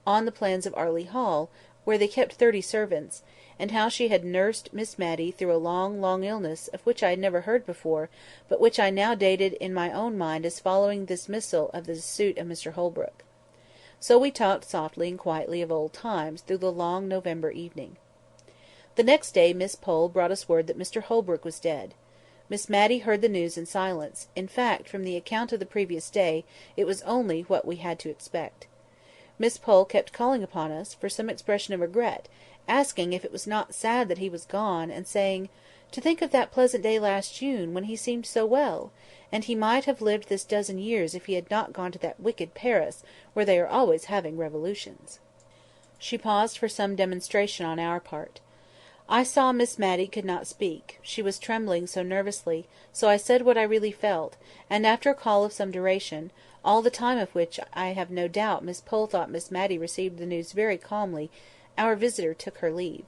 Speaker 1: on the plans of Arley Hall, where they kept 30 servants, and how she had nursed Miss Matty through a long, long illness, of which I had never heard before, but which I now dated in my own mind as following the dismissal of the suit of Mr Holbrook. So we talked softly and quietly of old times through the long November evening. The next day Miss Pole brought us word that Mr Holbrook was dead. Miss Matty heard the news in silence; in fact, from the account of the previous day, it was only what we had to expect. Miss Pole kept calling upon us, for some expression of regret, asking if it was not sad that he was gone, and saying, "To think of that pleasant day last June, when he seemed so well! And he might have lived this dozen years if he had not gone to that wicked Paris, where they are always having revolutions." She paused for some demonstration on our part. I saw Miss Matty could not speak; she was trembling so nervously, so I said what I really felt, and after a call of some duration, all the time of which I have no doubt Miss Pole thought Miss Matty received the news very calmly, our visitor took her leave.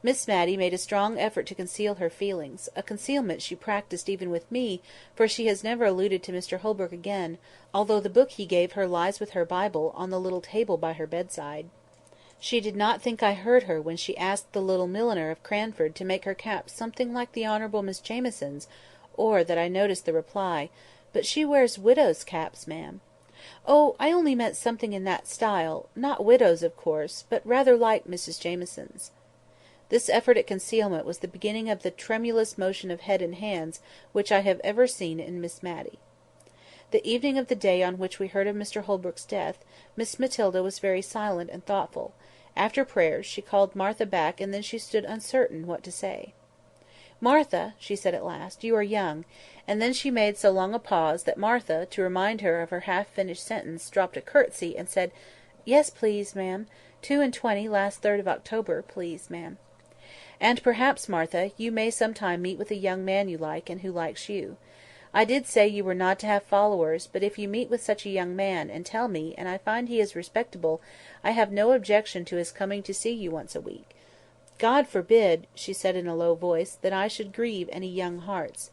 Speaker 1: Miss Matty made a strong effort to conceal her feelings, a concealment she practised even with me, for she has never alluded to Mr Holbrook again, although the book he gave her lies with her Bible on the little table by her bedside. She did not think I heard her when she asked the little milliner of Cranford to make her cap something like the Honourable Miss Jameson's, or that I noticed the reply, "But she wears widows' caps, ma'am." "Oh, I only meant something in that style; not widows', of course, but rather like Mrs Jamieson's." This effort at concealment was the beginning of the tremulous motion of head and hands which I have ever seen in Miss Matty. The evening of the day on which we heard of Mr Holbrook's death, Miss Matilda was very silent and thoughtful. After prayers, she called Martha back, and then she stood uncertain what to say. "Martha," she said at last, "you are young," and then she made so long a pause that Martha, to remind her of her half-finished sentence, dropped a curtsey, and said, "Yes, please, ma'am. 22 last 3rd of October, please, ma'am." "And perhaps, Martha, you may some time meet with a young man you like, and who likes you. I did say you were not to have followers, but if you meet with such a young man, and tell me, and I find he is respectable, I have no objection to his coming to see you once a week. God forbid," she said in a low voice, "that I should grieve any young hearts."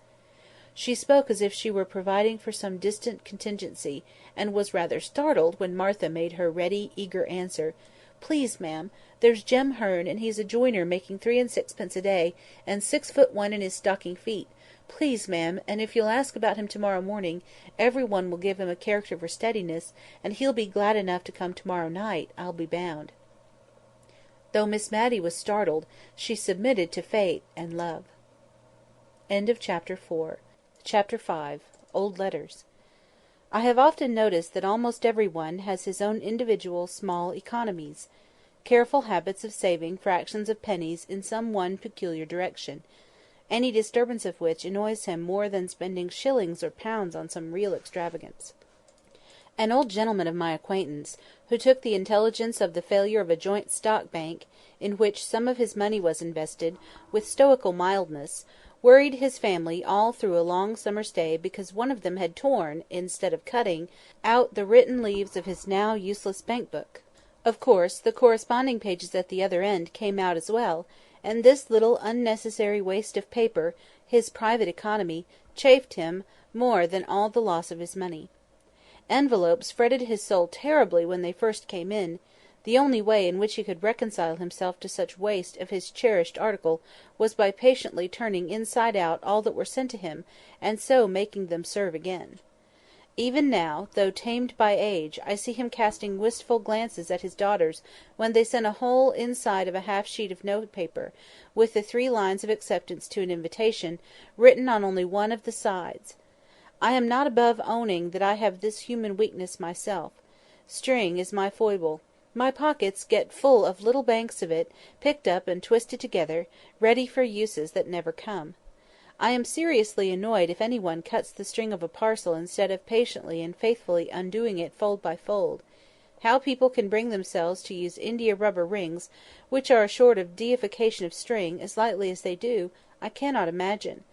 Speaker 1: She spoke as if she were providing for some distant contingency, and was rather startled when Martha made her ready, eager answer, "Please, ma'am, there's Jem Hearn, and he's a joiner making 3 and 6pence a day, and 6 foot 1 in his stocking feet. Please, ma'am, and if you'll ask about him to-morrow morning, every one will give him a character for steadiness, and he'll be glad enough to come to-morrow night, I'll be bound." Though Miss Matty was startled, she submitted to fate and love. Chapter 5. Old Letters. I have often noticed that almost every one has his own individual small economies, careful habits of saving fractions of pennies in some one peculiar direction, any disturbance of which annoys him more than spending shillings or pounds on some real extravagance. An old gentleman of my acquaintance, who took the intelligence of the failure of a joint stock bank, in which some of his money was invested, with stoical mildness, worried his family all through a long summer's day because one of them had torn, instead of cutting, out the written leaves of his now useless bank-book. Of course, the corresponding pages at the other end came out as well, and this little unnecessary waste of paper, his private economy, chafed him more than all the loss of his money. Envelopes fretted his soul terribly when they first came in. The only way in which he could reconcile himself to such waste of his cherished article was by patiently turning inside out all that were sent to him, and so making them serve again. Even now, though tamed by age, I see him casting wistful glances at his daughters when they send a whole inside of a half-sheet of note-paper, with the 3 lines of acceptance to an invitation, written on only one of the sides. I am not above owning that I have this human weakness myself. String is my foible. My pockets get full of little banks of it, picked up and twisted together, ready for uses that never come. I am seriously annoyed if any one cuts the string of a parcel instead of patiently and faithfully undoing it fold by fold. How people can bring themselves to use india-rubber rings, which are a sort of deification of string, as lightly as they do, I cannot imagine.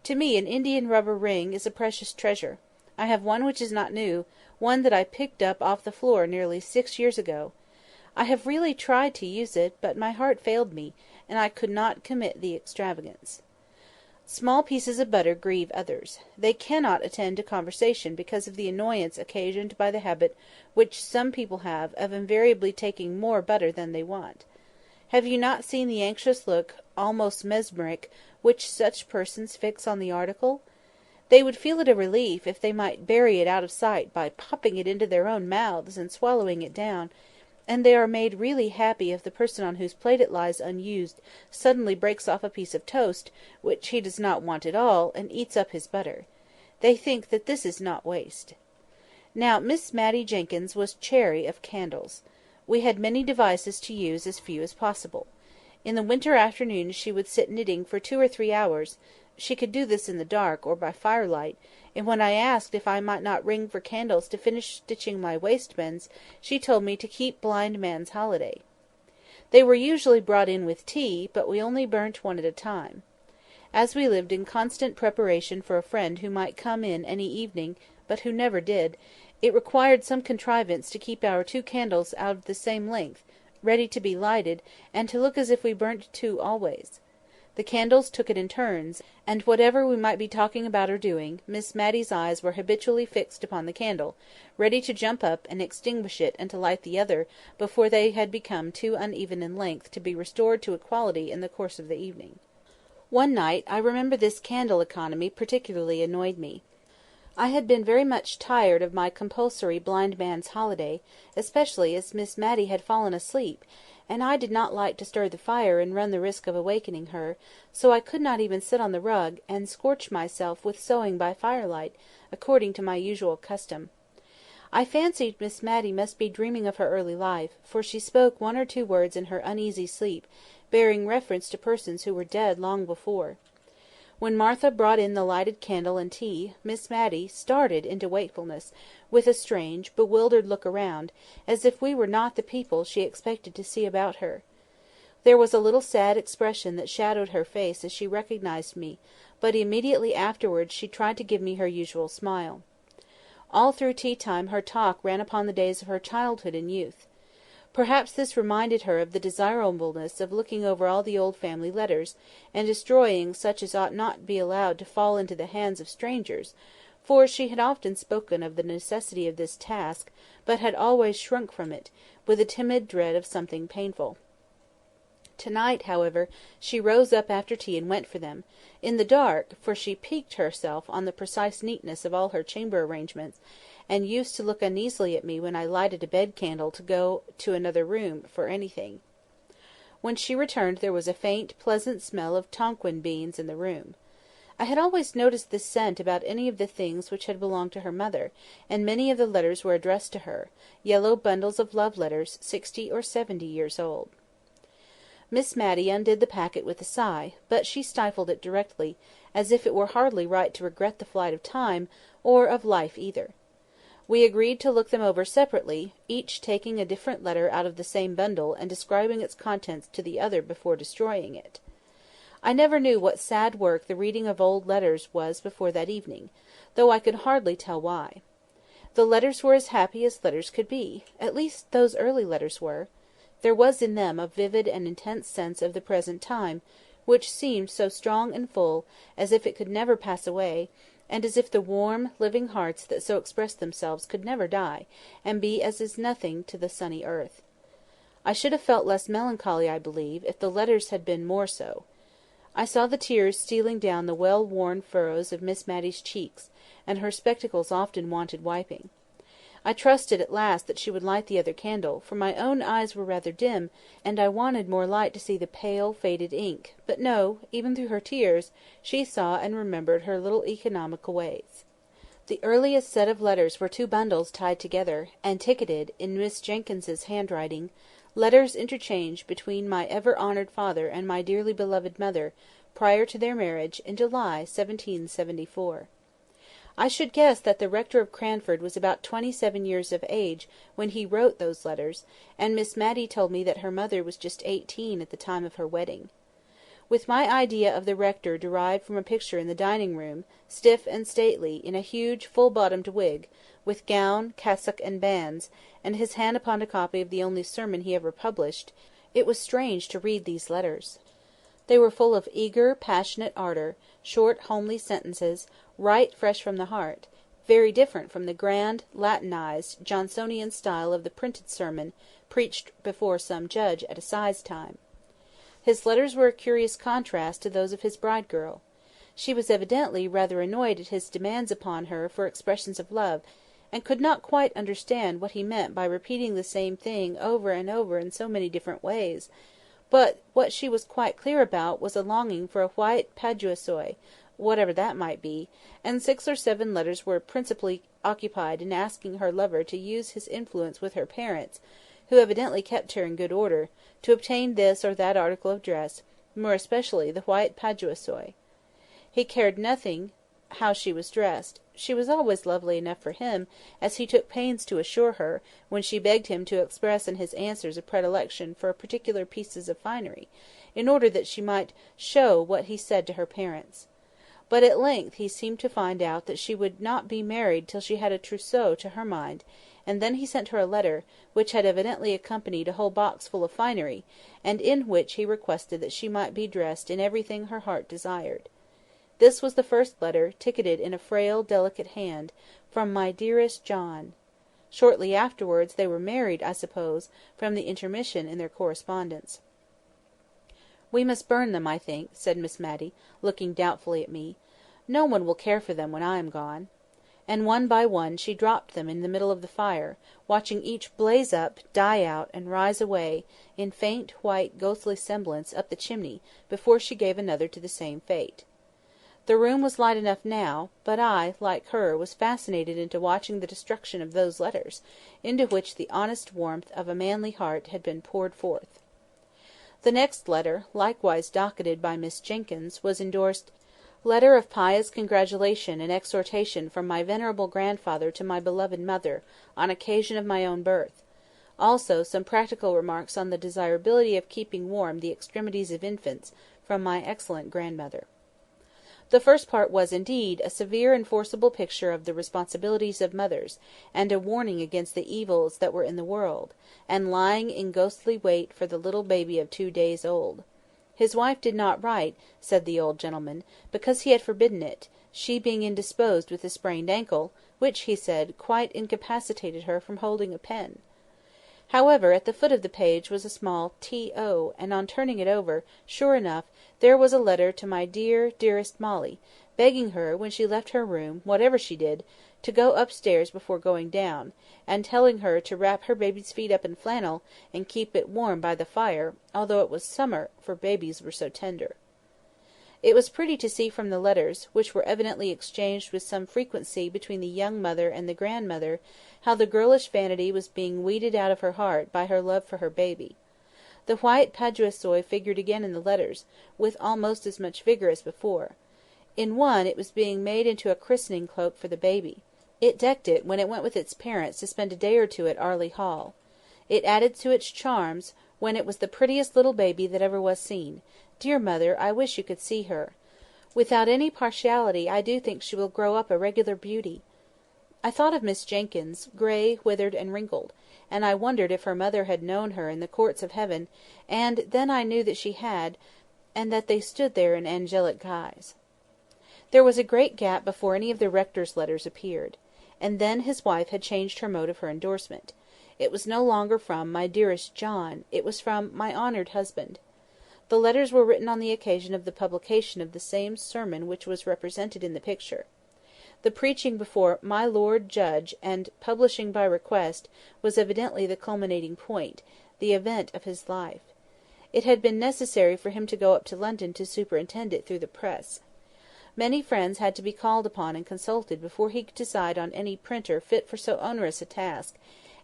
Speaker 1: To me an Indian-rubber ring is a precious treasure. I have one which is not new, one that I picked up off the floor nearly 6 years ago. I have really tried to use it, but my heart failed me, and I could not commit the extravagance. Small pieces of butter grieve others. They cannot attend to conversation because of the annoyance occasioned by the habit which some people have of invariably taking more butter than they want. Have you not seen the anxious look, almost mesmeric, which such persons fix on the article? They would feel it a relief if they might bury it out of sight by popping it into their own mouths and swallowing it down, and they are made really happy if the person on whose plate it lies unused suddenly breaks off a piece of toast, which he does not want at all, and eats up his butter. They think that this is not waste. Now Miss Matty Jenkyns was chary of candles. We had many devices to use as few as possible. In the winter afternoons she would sit knitting for 2 or 3 hours. She could do this in the dark, or by firelight, and when I asked if I might not ring for candles to finish stitching my waistbands, she told me to keep blind man's holiday. They were usually brought in with tea, but we only burnt one at a time. As we lived in constant preparation for a friend who might come in any evening, but who never did, it required some contrivance to keep our 2 candles out of the same length, ready to be lighted, and to look as if we burnt 2 always. The candles took it in turns, and whatever we might be talking about or doing, Miss Matty's eyes were habitually fixed upon the candle, ready to jump up and extinguish it and to light the other, before they had become too uneven in length to be restored to equality in the course of the evening. One night, I remember this candle economy particularly annoyed me. I had been very much tired of my compulsory blind man's holiday, especially as Miss Matty had fallen asleep, and I did not like to stir the fire and run the risk of awakening her, so I could not even sit on the rug, and scorch myself with sewing by firelight, according to my usual custom. I fancied Miss Matty must be dreaming of her early life, for she spoke 1 or 2 words in her uneasy sleep, bearing reference to persons who were dead long before. When Martha brought in the lighted candle and tea, Miss Matty started into wakefulness, with a strange, bewildered look around, as if we were not the people she expected to see about her. There was a little sad expression that shadowed her face as she recognised me, but immediately afterwards she tried to give me her usual smile. All through tea-time her talk ran upon the days of her childhood and youth. Perhaps this reminded her of the desirableness of looking over all the old family letters, and destroying such as ought not be allowed to fall into the hands of strangers, for she had often spoken of the necessity of this task, but had always shrunk from it, with a timid dread of something painful. To-night, however, she rose up after tea and went for them, in the dark, for she piqued herself on the precise neatness of all her chamber arrangements, and used to look uneasily at me when I lighted a bed candle to go to another room for anything. When she returned there was a faint, pleasant smell of Tonquin beans in the room. I had always noticed this scent about any of the things which had belonged to her mother, and many of the letters were addressed to her, yellow bundles of love letters 60 or 70 years old. Miss Matty undid the packet with a sigh, but she stifled it directly, as if it were hardly right to regret the flight of time, or of life either. We agreed to look them over separately, each taking a different letter out of the same bundle and describing its contents to the other before destroying it. I never knew what sad work the reading of old letters was before that evening, though I could hardly tell why. The letters were as happy as letters could be; at least those early letters were. There was in them a vivid and intense sense of the present time, which seemed so strong and full, as if it could never pass away, and as if the warm, living hearts that so expressed themselves could never die, and be as nothing to the sunny earth. I should have felt less melancholy, I believe, if the letters had been more so. I saw the tears stealing down the well-worn furrows of Miss Matty's cheeks, and her spectacles often wanted wiping. I trusted at last that she would light the other candle, for my own eyes were rather dim, and I wanted more light to see the pale, faded ink; but no, even through her tears, she saw and remembered her little economical ways. The earliest set of letters were 2 bundles tied together, and ticketed, in Miss Jenkyns's handwriting, "Letters interchanged between my ever-honoured father and my dearly beloved mother, prior to their marriage, in July 1774. I should guess that the rector of Cranford was about 27 years of age when he wrote those letters, and Miss Matty told me that her mother was just 18 at the time of her wedding. With my idea of the rector derived from a picture in the dining-room, stiff and stately, in a huge full-bottomed wig, with gown, cassock, and bands, and his hand upon a copy of the only sermon he ever published, it was strange to read these letters. They were full of eager, passionate ardour, short, homely sentences, right fresh from the heart, very different from the grand, Latinised, Johnsonian style of the printed sermon preached before some judge at assize time. His letters were a curious contrast to those of his bride-girl. She was evidently rather annoyed at his demands upon her for expressions of love, and could not quite understand what he meant by repeating the same thing over and over in so many different ways; but what she was quite clear about was a longing for a white paduasoy, whatever that might be, and 6 or 7 letters were principally occupied in asking her lover to use his influence with her parents, who evidently kept her in good order, to obtain this or that article of dress, more especially the white paduasoy. He cared nothing how she was dressed; she was always lovely enough for him, as he took pains to assure her, when she begged him to express in his answers a predilection for particular pieces of finery, in order that she might show what he said to her parents. But at length he seemed to find out that she would not be married till she had a trousseau to her mind, and then he sent her a letter, which had evidently accompanied a whole box full of finery, and in which he requested that she might be dressed in everything her heart desired. This was the first letter, ticketed in a frail, delicate hand, "From my dearest John." Shortly afterwards they were married, I suppose, from the intermission in their correspondence. "We must burn them, I think," said Miss Matty, looking doubtfully at me. "No one will care for them when I am gone." And one by one she dropped them in the middle of the fire, watching each blaze up, die out, and rise away, in faint, white, ghostly semblance, up the chimney, before she gave another to the same fate. The room was light enough now, but I, like her, was fascinated into watching the destruction of those letters, into which the honest warmth of a manly heart had been poured forth. The next letter, likewise docketed by Miss Jenkyns, was endorsed, "Letter of pious congratulation and exhortation from my venerable grandfather to my beloved mother, on occasion of my own birth. Also some practical remarks on the desirability of keeping warm the extremities of infants, from my excellent grandmother." The first part was, indeed, a severe and forcible picture of the responsibilities of mothers, and a warning against the evils that were in the world, and lying in ghostly wait for the little baby of 2 days old. His wife did not write, said the old gentleman, because he had forbidden it, she being indisposed with a sprained ankle, which, he said, quite incapacitated her from holding a pen. However, at the foot of the page was a small T.O., and on turning it over, sure enough, there was a letter to my dear, dearest Molly, begging her, when she left her room, whatever she did, to go upstairs before going down, and telling her to wrap her baby's feet up in flannel, and keep it warm by the fire, although it was summer, for babies were so tender. It was pretty to see from the letters, which were evidently exchanged with some frequency between the young mother and the grandmother, how the girlish vanity was being weeded out of her heart by her love for her baby. The white paduasoy figured again in the letters, with almost as much vigour as before. In one it was being made into a christening cloak for the baby. It decked it when it went with its parents to spend a day or two at Arley Hall. It added to its charms when it was the prettiest little baby that ever was seen. Dear mother, I wish you could see her. Without any partiality, I do think she will grow up a regular beauty. I thought of Miss Jenkyns, grey, withered, and wrinkled, and I wondered if her mother had known her in the courts of heaven, and then I knew that she had, and that they stood there in angelic guise. There was a great gap before any of the rector's letters appeared, and then his wife had changed her mode of her endorsement. It was no longer from "My dearest John," it was from "My honoured husband." The letters were written on the occasion of the publication of the same sermon which was represented in the picture. The preaching before "My Lord Judge" and publishing by request was evidently the culminating point, the event of his life. It had been necessary for him to go up to London to superintend it through the press. Many friends had to be called upon and consulted before he could decide on any printer fit for so onerous a task,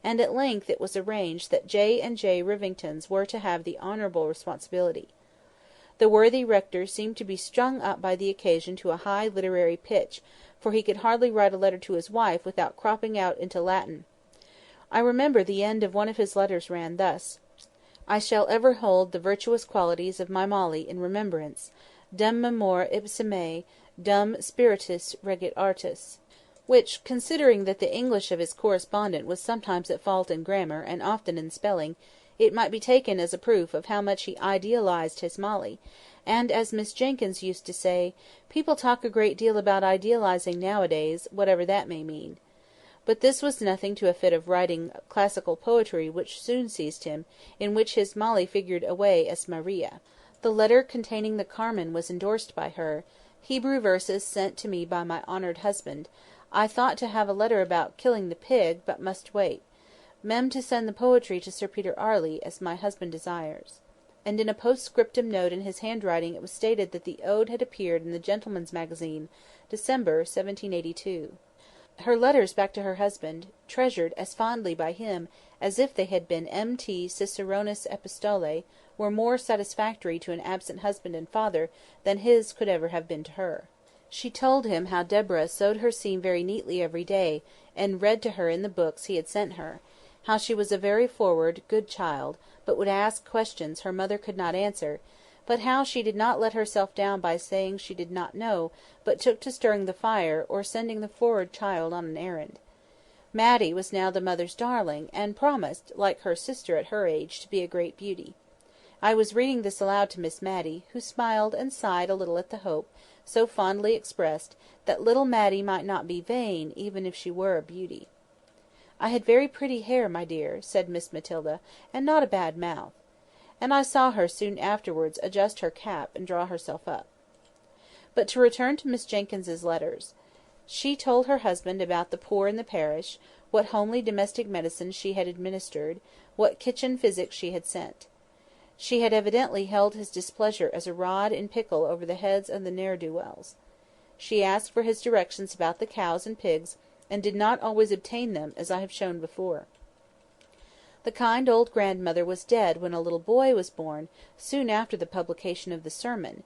Speaker 1: and at length it was arranged that J. and J. Rivingtons were to have the honourable responsibility. The worthy rector seemed to be strung up by the occasion to a high literary pitch, for he could hardly write a letter to his wife without cropping out into Latin. I remember the end of one of his letters ran thus: "I shall ever hold the virtuous qualities of my Molly in remembrance, dum memor ipse mei, dum spiritus regit artis," which, considering that the English of his correspondent was sometimes at fault in grammar, and often in spelling, it might be taken as a proof of how much he idealised his Molly, and, as Miss Jenkyns used to say, people talk a great deal about idealising nowadays, whatever that may mean. But this was nothing to a fit of writing classical poetry which soon seized him, in which his Molly figured away as Maria. The letter containing the Carmen was endorsed by her, "Hebrew verses sent to me by my honoured husband. I thought to have a letter about killing the pig, but must wait. Mem to send the poetry to Sir Peter Arley, as my husband desires." And in a postscriptum note in his handwriting it was stated that the ode had appeared in the Gentleman's Magazine, December 1782. Her letters back to her husband, treasured as fondly by him as if they had been M.T. Ciceronis Epistolae, were more satisfactory to an absent husband and father than his could ever have been to her. She told him how Deborah sewed her seam very neatly every day, and read to her in the books he had sent her; how she was a very forward, good child, but would ask questions her mother could not answer, but how she did not let herself down by saying she did not know, but took to stirring the fire, or sending the forward child on an errand. Matty was now the mother's darling, and promised, like her sister at her age, to be a great beauty. I was reading this aloud to Miss Matty, who smiled and sighed a little at the hope, so fondly expressed, that little Matty might not be vain, even if she were a beauty. "I had very pretty hair, my dear," said Miss Matilda, "and not a bad mouth." And I saw her soon afterwards adjust her cap and draw herself up. But to return to Miss Jenkyns's letters. She told her husband about the poor in the parish, what homely domestic medicines she had administered, what kitchen physic she had sent. She had evidently held his displeasure as a rod in pickle over the heads of the ne'er-do-wells. She asked for his directions about the cows and pigs, and did not always obtain them, as I have shown before. The kind old grandmother was dead when a little boy was born, soon after the publication of the sermon;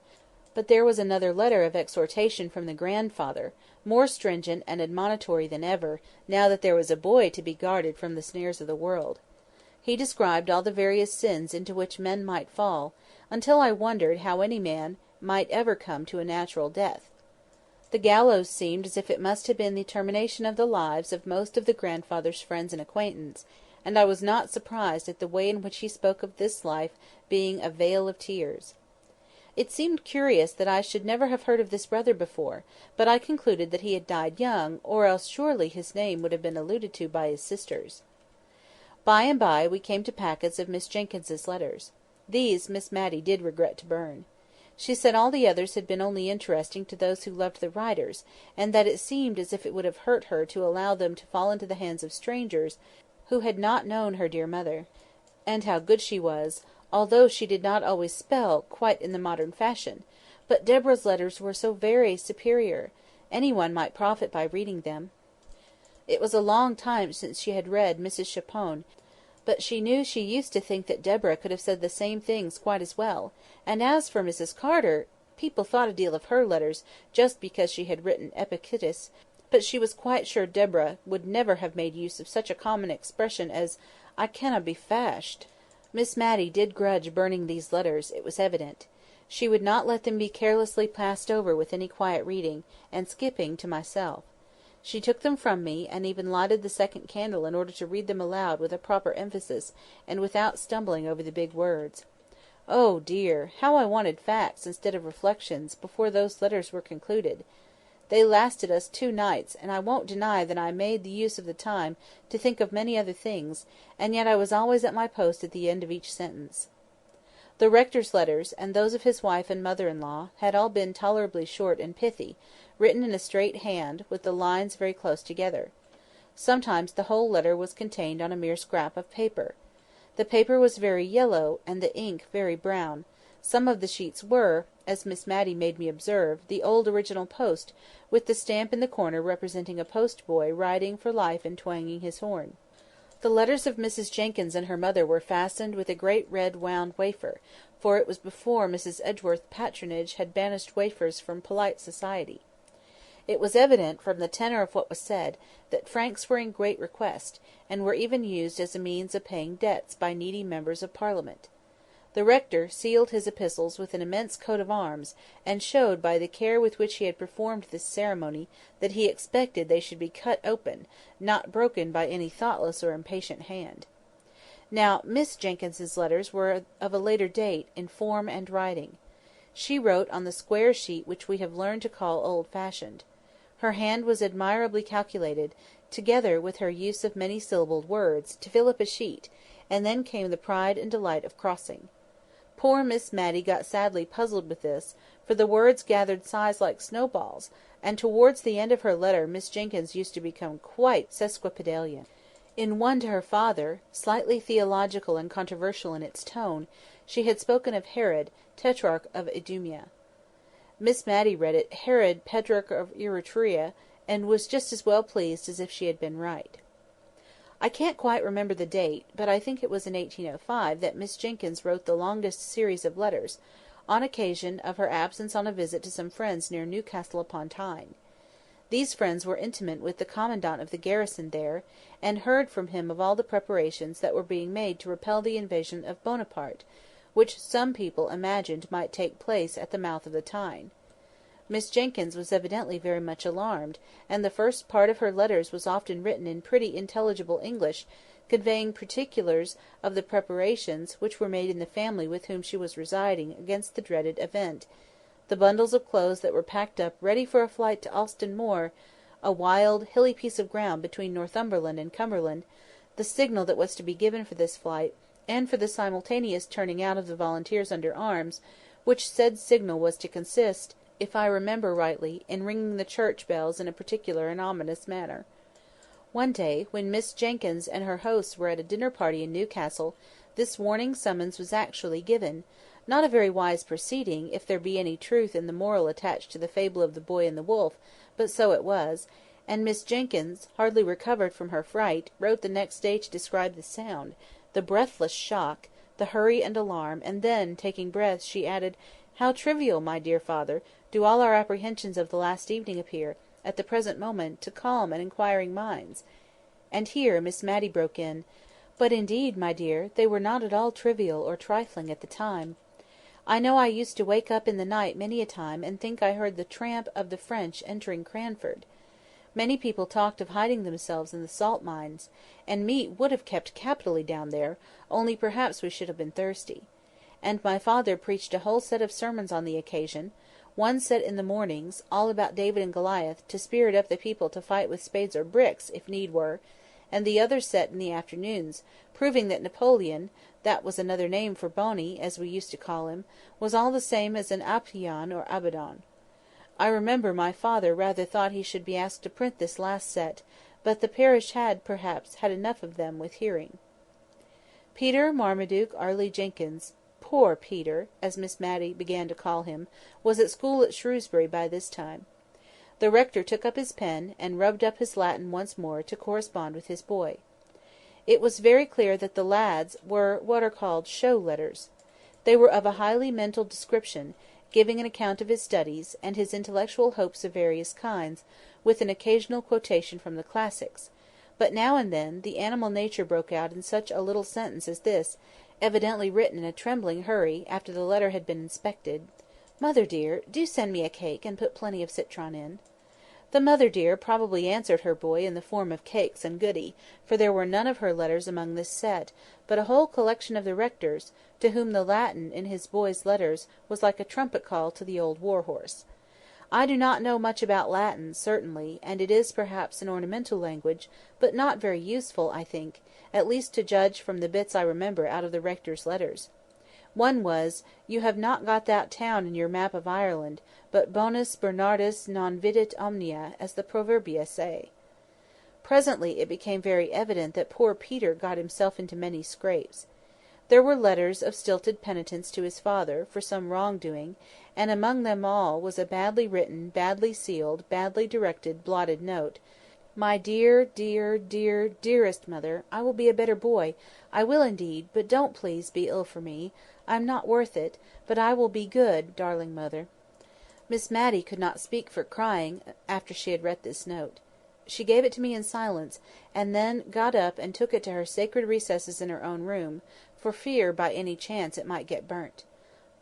Speaker 1: but there was another letter of exhortation from the grandfather, more stringent and admonitory than ever, now that there was a boy to be guarded from the snares of the world. He described all the various sins into which men might fall, until I wondered how any man might ever come to a natural death. The gallows seemed as if it must have been the termination of the lives of most of the grandfather's friends and acquaintance, and I was not surprised at the way in which he spoke of this life being a vale of tears. It seemed curious that I should never have heard of this brother before, but I concluded that he had died young, or else surely his name would have been alluded to by his sisters. By and by we came to packets of Miss Jenkyns's letters. These Miss Matty did regret to burn. She said all the others had been only interesting to those who loved the writers, and that it seemed as if it would have hurt her to allow them to fall into the hands of strangers who had not known her dear mother, and how good she was, although she did not always spell quite in the modern fashion. But Deborah's letters were so very superior. Anyone might profit by reading them. It was a long time since she had read Mrs. Chapone, but she knew she used to think that Deborah could have said the same things quite as well; and as for Mrs. Carter, people thought a deal of her letters, just because she had written Epictetus, but she was quite sure Deborah would never have made use of such a common expression as "I canna be fashed." Miss Matty did grudge burning these letters, it was evident. She would not let them be carelessly passed over with any quiet reading, and skipping to myself. She took them from me, and even lighted the second candle in order to read them aloud with a proper emphasis, and without stumbling over the big words. Oh dear, how I wanted facts instead of reflections, before those letters were concluded! They lasted us 2 nights, and I won't deny that I made the use of the time to think of many other things, and yet I was always at my post at the end of each sentence. The rector's letters, and those of his wife and mother-in-law, had all been tolerably short and pithy, written in a straight hand, with the lines very close together. Sometimes the whole letter was contained on a mere scrap of paper. The paper was very yellow, and the ink very brown. Some of the sheets were, as Miss Matty made me observe, the old original post, with the stamp in the corner representing a post-boy riding for life and twanging his horn. The letters of Mrs. Jenkyns and her mother were fastened with a great red wound wafer, for it was before Mrs. Edgeworth's patronage had banished wafers from polite society. It was evident, from the tenor of what was said, that francs were in great request, and were even used as a means of paying debts by needy members of Parliament. The rector sealed his epistles with an immense coat of arms, and showed by the care with which he had performed this ceremony that he expected they should be cut open, not broken by any thoughtless or impatient hand. Now Miss Jenkyns's letters were of a later date, in form and writing. She wrote on the square sheet which we have learned to call old-fashioned. Her hand was admirably calculated, together with her use of many-syllabled words, to fill up a sheet, and then came the pride and delight of crossing. Poor Miss Matty got sadly puzzled with this, for the words gathered size like snowballs, and towards the end of her letter Miss Jenkyns used to become quite sesquipedalian. In one to her father, slightly theological and controversial in its tone, she had spoken of Herod, Tetrarch of Idumea. Miss Matty read it Herod, Petrarch of Eretria, and was just as well pleased as if she had been right. I can't quite remember the date, but I think it was in 1805 that Miss Jenkyns wrote the longest series of letters, on occasion of her absence on a visit to some friends near Newcastle upon Tyne. These friends were intimate with the commandant of the garrison there, and heard from him of all the preparations that were being made to repel the invasion of Bonaparte, which some people imagined might take place at the mouth of the Tyne. Miss Jenkyns was evidently very much alarmed, and the first part of her letters was often written in pretty intelligible English, conveying particulars of the preparations which were made in the family with whom she was residing against the dreaded event, the bundles of clothes that were packed up ready for a flight to Alston Moor, a wild, hilly piece of ground between Northumberland and Cumberland, the signal that was to be given for this flight, and for the simultaneous turning out of the volunteers under arms, which said signal was to consist, if I remember rightly, in ringing the church bells in a particular and ominous manner. One day, when Miss Jenkyns and her hosts were at a dinner-party in Newcastle, this warning summons was actually given, not a very wise proceeding, if there be any truth in the moral attached to the fable of the boy and the wolf, but so it was, and Miss Jenkyns, hardly recovered from her fright, wrote the next day to describe the sound, the breathless shock, the hurry and alarm, and then, taking breath, she added, "How trivial, my dear father, do all our apprehensions of the last evening appear, at the present moment, to calm and inquiring minds." And here Miss Matty broke in, "But indeed, my dear, they were not at all trivial or trifling at the time. I know I used to wake up in the night many a time, and think I heard the tramp of the French entering Cranford. Many people talked of hiding themselves in the salt mines, and meat would have kept capitally down there, only perhaps we should have been thirsty. And my father preached a whole set of sermons on the occasion, one set in the mornings, all about David and Goliath, to spirit up the people to fight with spades or bricks, if need were, and the other set in the afternoons, proving that Napoleon, that was another name for Bony, as we used to call him, was all the same as an Apion or Abaddon. I remember my father rather thought he should be asked to print this last set, but the parish had, perhaps, had enough of them with hearing. Peter Marmaduke Arley Jenkyns, poor Peter, as Miss Matty began to call him, was at school at Shrewsbury by this time. The rector took up his pen, and rubbed up his Latin once more, to correspond with his boy. It was very clear that the lads were what are called show letters. They were of a highly mental description, giving an account of his studies, and his intellectual hopes of various kinds, with an occasional quotation from the classics; but now and then the animal nature broke out in such a little sentence as this, evidently written in a trembling hurry, after the letter had been inspected: "Mother dear, do send me a cake, and put plenty of citron in." The mother dear probably answered her boy in the form of cakes and goody, for there were none of her letters among this set, but a whole collection of the rector's, to whom the Latin in his boy's letters was like a trumpet call to the old war-horse. I do not know much about Latin, certainly, and it is perhaps an ornamental language, but not very useful, I think, at least to judge from the bits I remember out of the rector's letters. One was, "You have not got that town in your map of Ireland, but bonus Bernardus non vidit omnia, as the Proverbia say." Presently it became very evident that poor Peter got himself into many scrapes. There were letters of stilted penitence to his father, for some wrong-doing, and among them all was a badly written, badly sealed, badly directed, blotted note: "My dear, dear, dear, dearest mother, I will be a better boy, I will indeed, but don't please be ill for me. I'm not worth it, but I will be good, darling mother." Miss Matty could not speak for crying, after she had read this note. She gave it to me in silence, and then got up and took it to her sacred recesses in her own room, for fear, by any chance, it might get burnt.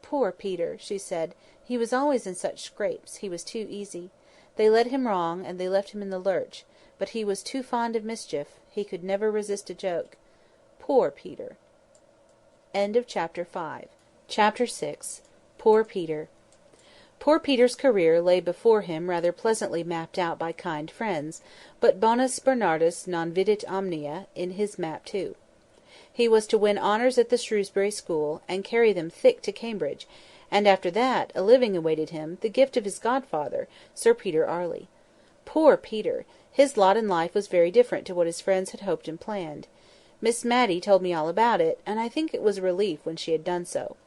Speaker 1: "Poor Peter," she said, "he was always in such scrapes, he was too easy. They led him wrong, and they left him in the lurch, but he was too fond of mischief, he could never resist a joke. Poor Peter." Chapter 6. Poor Peter. Poor Peter's career lay before him rather pleasantly mapped out by kind friends, but bonus Bernardus non vidit omnia in his map too. He was to win honours at the Shrewsbury school, and carry them thick to Cambridge, and after that a living awaited him, the gift of his godfather, Sir Peter Arley. Poor Peter! His lot in life was very different to what his friends had hoped and planned. Miss Matty told me all about it, and I think it was a relief when she had done so.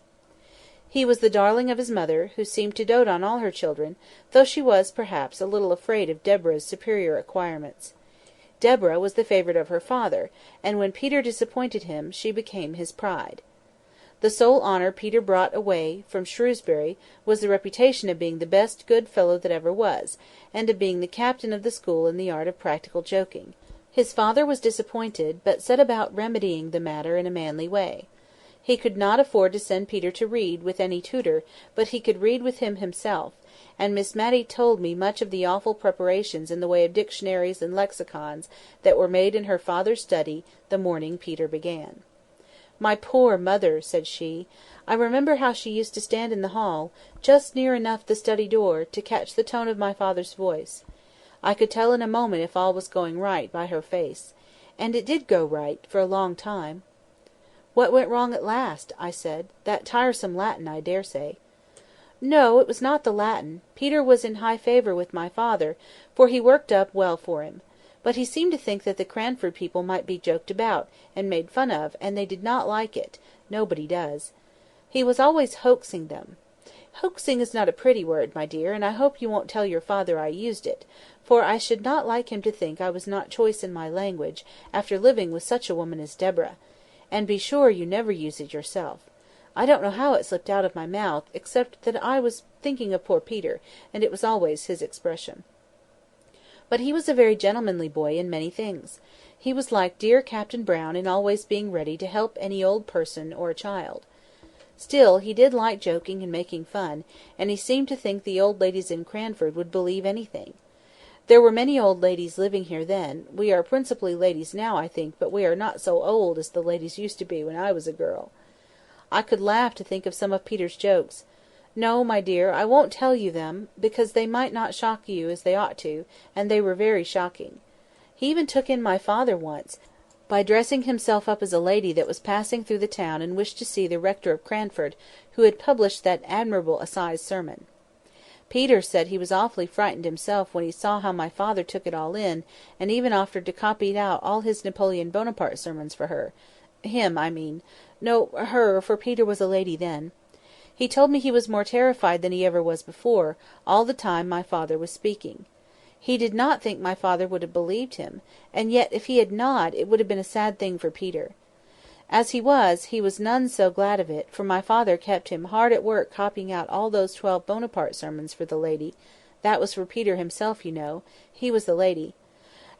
Speaker 1: He was the darling of his mother, who seemed to dote on all her children, though she was, perhaps, a little afraid of Deborah's superior acquirements. Deborah was the favourite of her father, and when Peter disappointed him, she became his pride. The sole honour Peter brought away from Shrewsbury was the reputation of being the best good fellow that ever was, and of being the captain of the school in the art of practical joking. His father was disappointed, but set about remedying the matter in a manly way. He could not afford to send Peter to read with any tutor, but he could read with him himself, and Miss Matty told me much of the awful preparations in the way of dictionaries and lexicons that were made in her father's study the morning Peter began. "My poor mother," said she, "I remember how she used to stand in the hall, just near enough the study door, to catch the tone of my father's voice. I could tell in a moment if all was going right, by her face. And it did go right, for a long time." "What went wrong at last?" I said. "That tiresome Latin, I daresay." "No, it was not the Latin. Peter was in high favour with my father, for he worked up well for him. But he seemed to think that the Cranford people might be joked about, and made fun of, and they did not like it. Nobody does. He was always hoaxing them. Hoaxing is not a pretty word, my dear, and I hope you won't tell your father I used it, for I should not like him to think I was not choice in my language, after living with such a woman as Deborah. And be sure you never use it yourself. I don't know how it slipped out of my mouth, except that I was thinking of poor Peter, and it was always his expression. But he was a very gentlemanly boy in many things. He was like dear Captain Brown in always being ready to help any old person or a child. Still, he did like joking and making fun, and he seemed to think the old ladies in Cranford would believe anything. There were many old ladies living here then; we are principally ladies now, I think, but we are not so old as the ladies used to be when I was a girl. I could laugh to think of some of Peter's jokes. No, my dear, I won't tell you them, because they might not shock you as they ought to, and they were very shocking. He even took in my father once, by dressing himself up as a lady that was passing through the town and wished to see the rector of Cranford, who had published that admirable assize sermon. Peter said he was awfully frightened himself when he saw how my father took it all in, and even offered to copy out all his Napoleon Bonaparte sermons for him, I mean. No, her, for Peter was a lady then. He told me he was more terrified than he ever was before, all the time my father was speaking. He did not think my father would have believed him, and yet if he had not, it would have been a sad thing for Peter. As he was none so glad of it, for my father kept him hard at work copying out all those 12 Bonaparte sermons for the lady. That was for Peter himself, you know. He was the lady.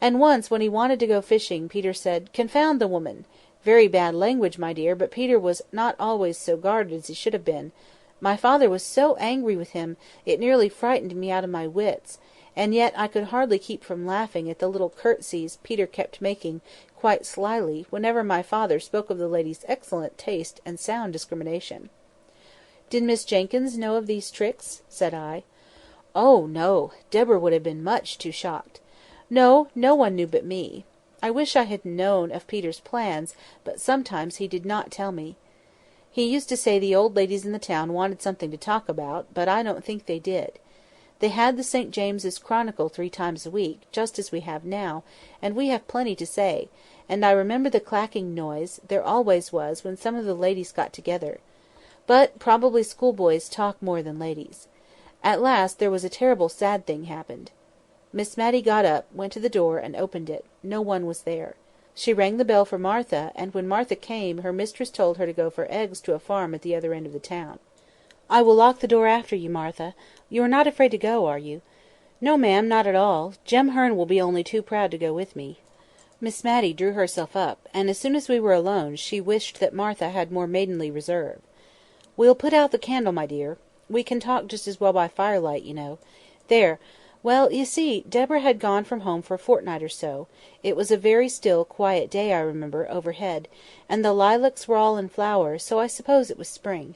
Speaker 1: And once, when he wanted to go fishing, Peter said, "Confound the woman!" Very bad language, my dear, but Peter was not always so guarded as he should have been. My father was so angry with him, it nearly frightened me out of my wits, and yet I could hardly keep from laughing at the little curtsies Peter kept making, quite slyly, whenever my father spoke of the lady's excellent taste and sound discrimination. "Did Miss Jenkyns know of these tricks?" said I. "Oh, no! Deborah would have been much too shocked. No, no one knew but me. I wish I had known of Peter's plans, but sometimes he did not tell me. He used to say the old ladies in the town wanted something to talk about, but I don't think they did. They had the St. James's Chronicle 3 times a week, just as we have now, and we have plenty to say, and I remember the clacking noise there always was when some of the ladies got together. But probably schoolboys talk more than ladies. At last there was a terrible sad thing happened. Miss Matty got up, went to the door, and opened it. No one was there. She rang the bell for Martha, and when Martha came, her mistress told her to go for eggs to a farm at the other end of the town. "I will lock the door after you, Martha. You are not afraid to go, are you?" "No, ma'am, not at all. Jem Hearn will be only too proud to go with me." Miss Matty drew herself up, and as soon as we were alone, she wished that Martha had more maidenly reserve. "We'll put out the candle, my dear. We can talk just as well by firelight, you know. There. Well, you see, Deborah had gone from home for a fortnight or so. It was a very still, quiet day, I remember, overhead, and the lilacs were all in flower, so I suppose it was spring.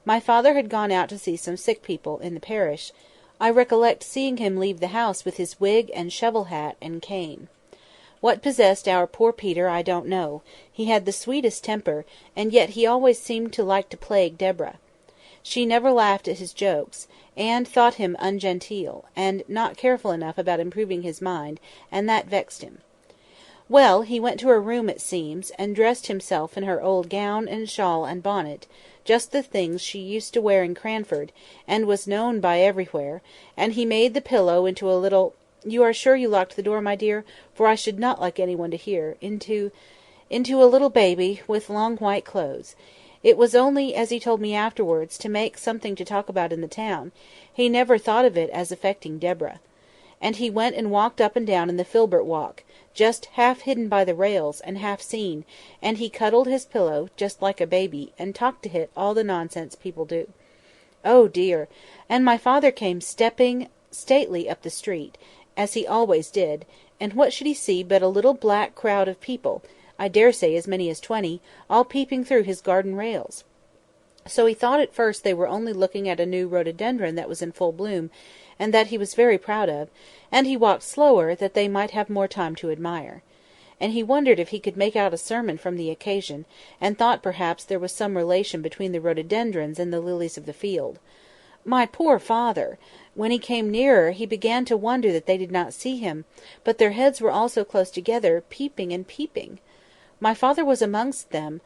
Speaker 1: My father had gone out to see some sick people in the parish. I recollect seeing him leave the house with his wig and shovel hat and cane. What possessed our poor Peter I don't know. He had the sweetest temper, and yet he always seemed to like to plague Deborah. She never laughed at his jokes, and thought him ungenteel, and not careful enough about improving his mind, and that vexed him. Well, he went to her room, it seems, and dressed himself in her old gown and shawl and bonnet, just the things she used to wear in Cranford, and was known by everywhere, and he made the pillow into a little— You are sure you locked the door, my dear? For I should not like anyone to hear— into a little baby, with long white clothes. It was only, as he told me afterwards, to make something to talk about in the town. He never thought of it as affecting Deborah. And he went and walked up and down in the Filbert walk, just half hidden by the rails, and half seen, and he cuddled his pillow, just like a baby, and talked to it all the nonsense people do. Oh dear! And my father came stepping stately up the street, as he always did, and what should he see but a little black crowd of people, I daresay as many as 20, all peeping through his garden rails. So he thought at first they were only looking at a new rhododendron that was in full bloom, and that he was very proud of, and he walked slower, that they might have more time to admire. And he wondered if he could make out a sermon from the occasion, and thought perhaps there was some relation between the rhododendrons and the lilies of the field. My poor father! When he came nearer, he began to wonder that they did not see him, but their heads were all so close together, peeping and peeping. My father was amongst them,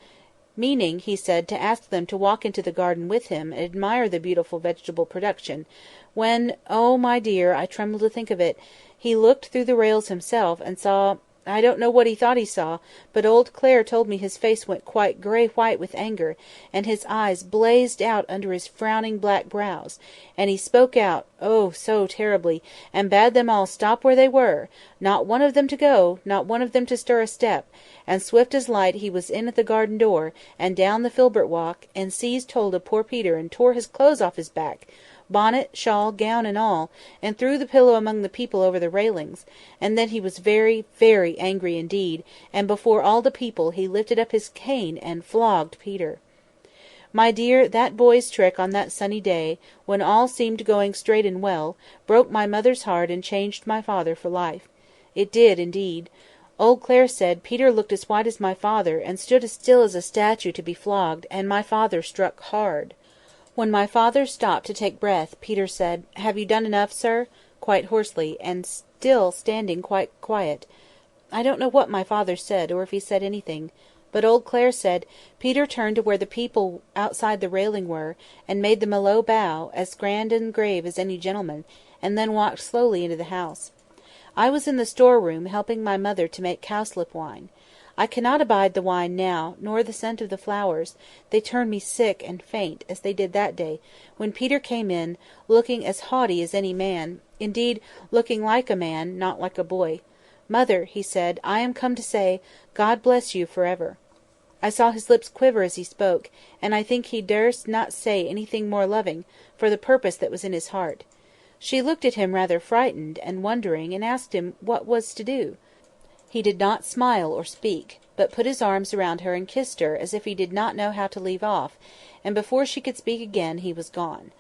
Speaker 1: meaning, he said, to ask them to walk into the garden with him and admire the beautiful vegetable production, when, oh, my dear, I tremble to think of it, he looked through the rails himself, and saw—I don't know what he thought he saw, but old Clare told me his face went quite grey-white with anger, and his eyes blazed out under his frowning black brows, and he spoke out, oh, so terribly, and bade them all stop where they were, not one of them to go, not one of them to stir a step, and swift as light he was in at the garden door, and down the Filbert walk, and seized hold of poor Peter and tore his clothes off his back, bonnet, shawl, gown, and all, and threw the pillow among the people over the railings, and then he was very, very angry indeed, and before all the people he lifted up his cane and flogged Peter. My dear, that boy's trick on that sunny day, when all seemed going straight and well, broke my mother's heart and changed my father for life. It did, indeed. Old Clare said Peter looked as white as my father, and stood as still as a statue to be flogged, and my father struck hard. When my father stopped to take breath, Peter said, "Have you done enough, sir?" quite hoarsely, and still standing quite quiet. I don't know what my father said, or if he said anything. But old Clare said, Peter turned to where the people outside the railing were, and made them a low bow, as grand and grave as any gentleman, and then walked slowly into the house. I was in the store-room, helping my mother to make cowslip wine. I cannot abide the wine now, nor the scent of the flowers; they turn me sick and faint, as they did that day, when Peter came in, looking as haughty as any man, indeed, looking like a man, not like a boy. "Mother," he said, "I am come to say, God bless you for ever." I saw his lips quiver as he spoke, and I think he durst not say anything more loving, for the purpose that was in his heart. She looked at him rather frightened and wondering, and asked him what was to do. He did not smile or speak, but put his arms around her and kissed her as if he did not know how to leave off, and before she could speak again he was gone.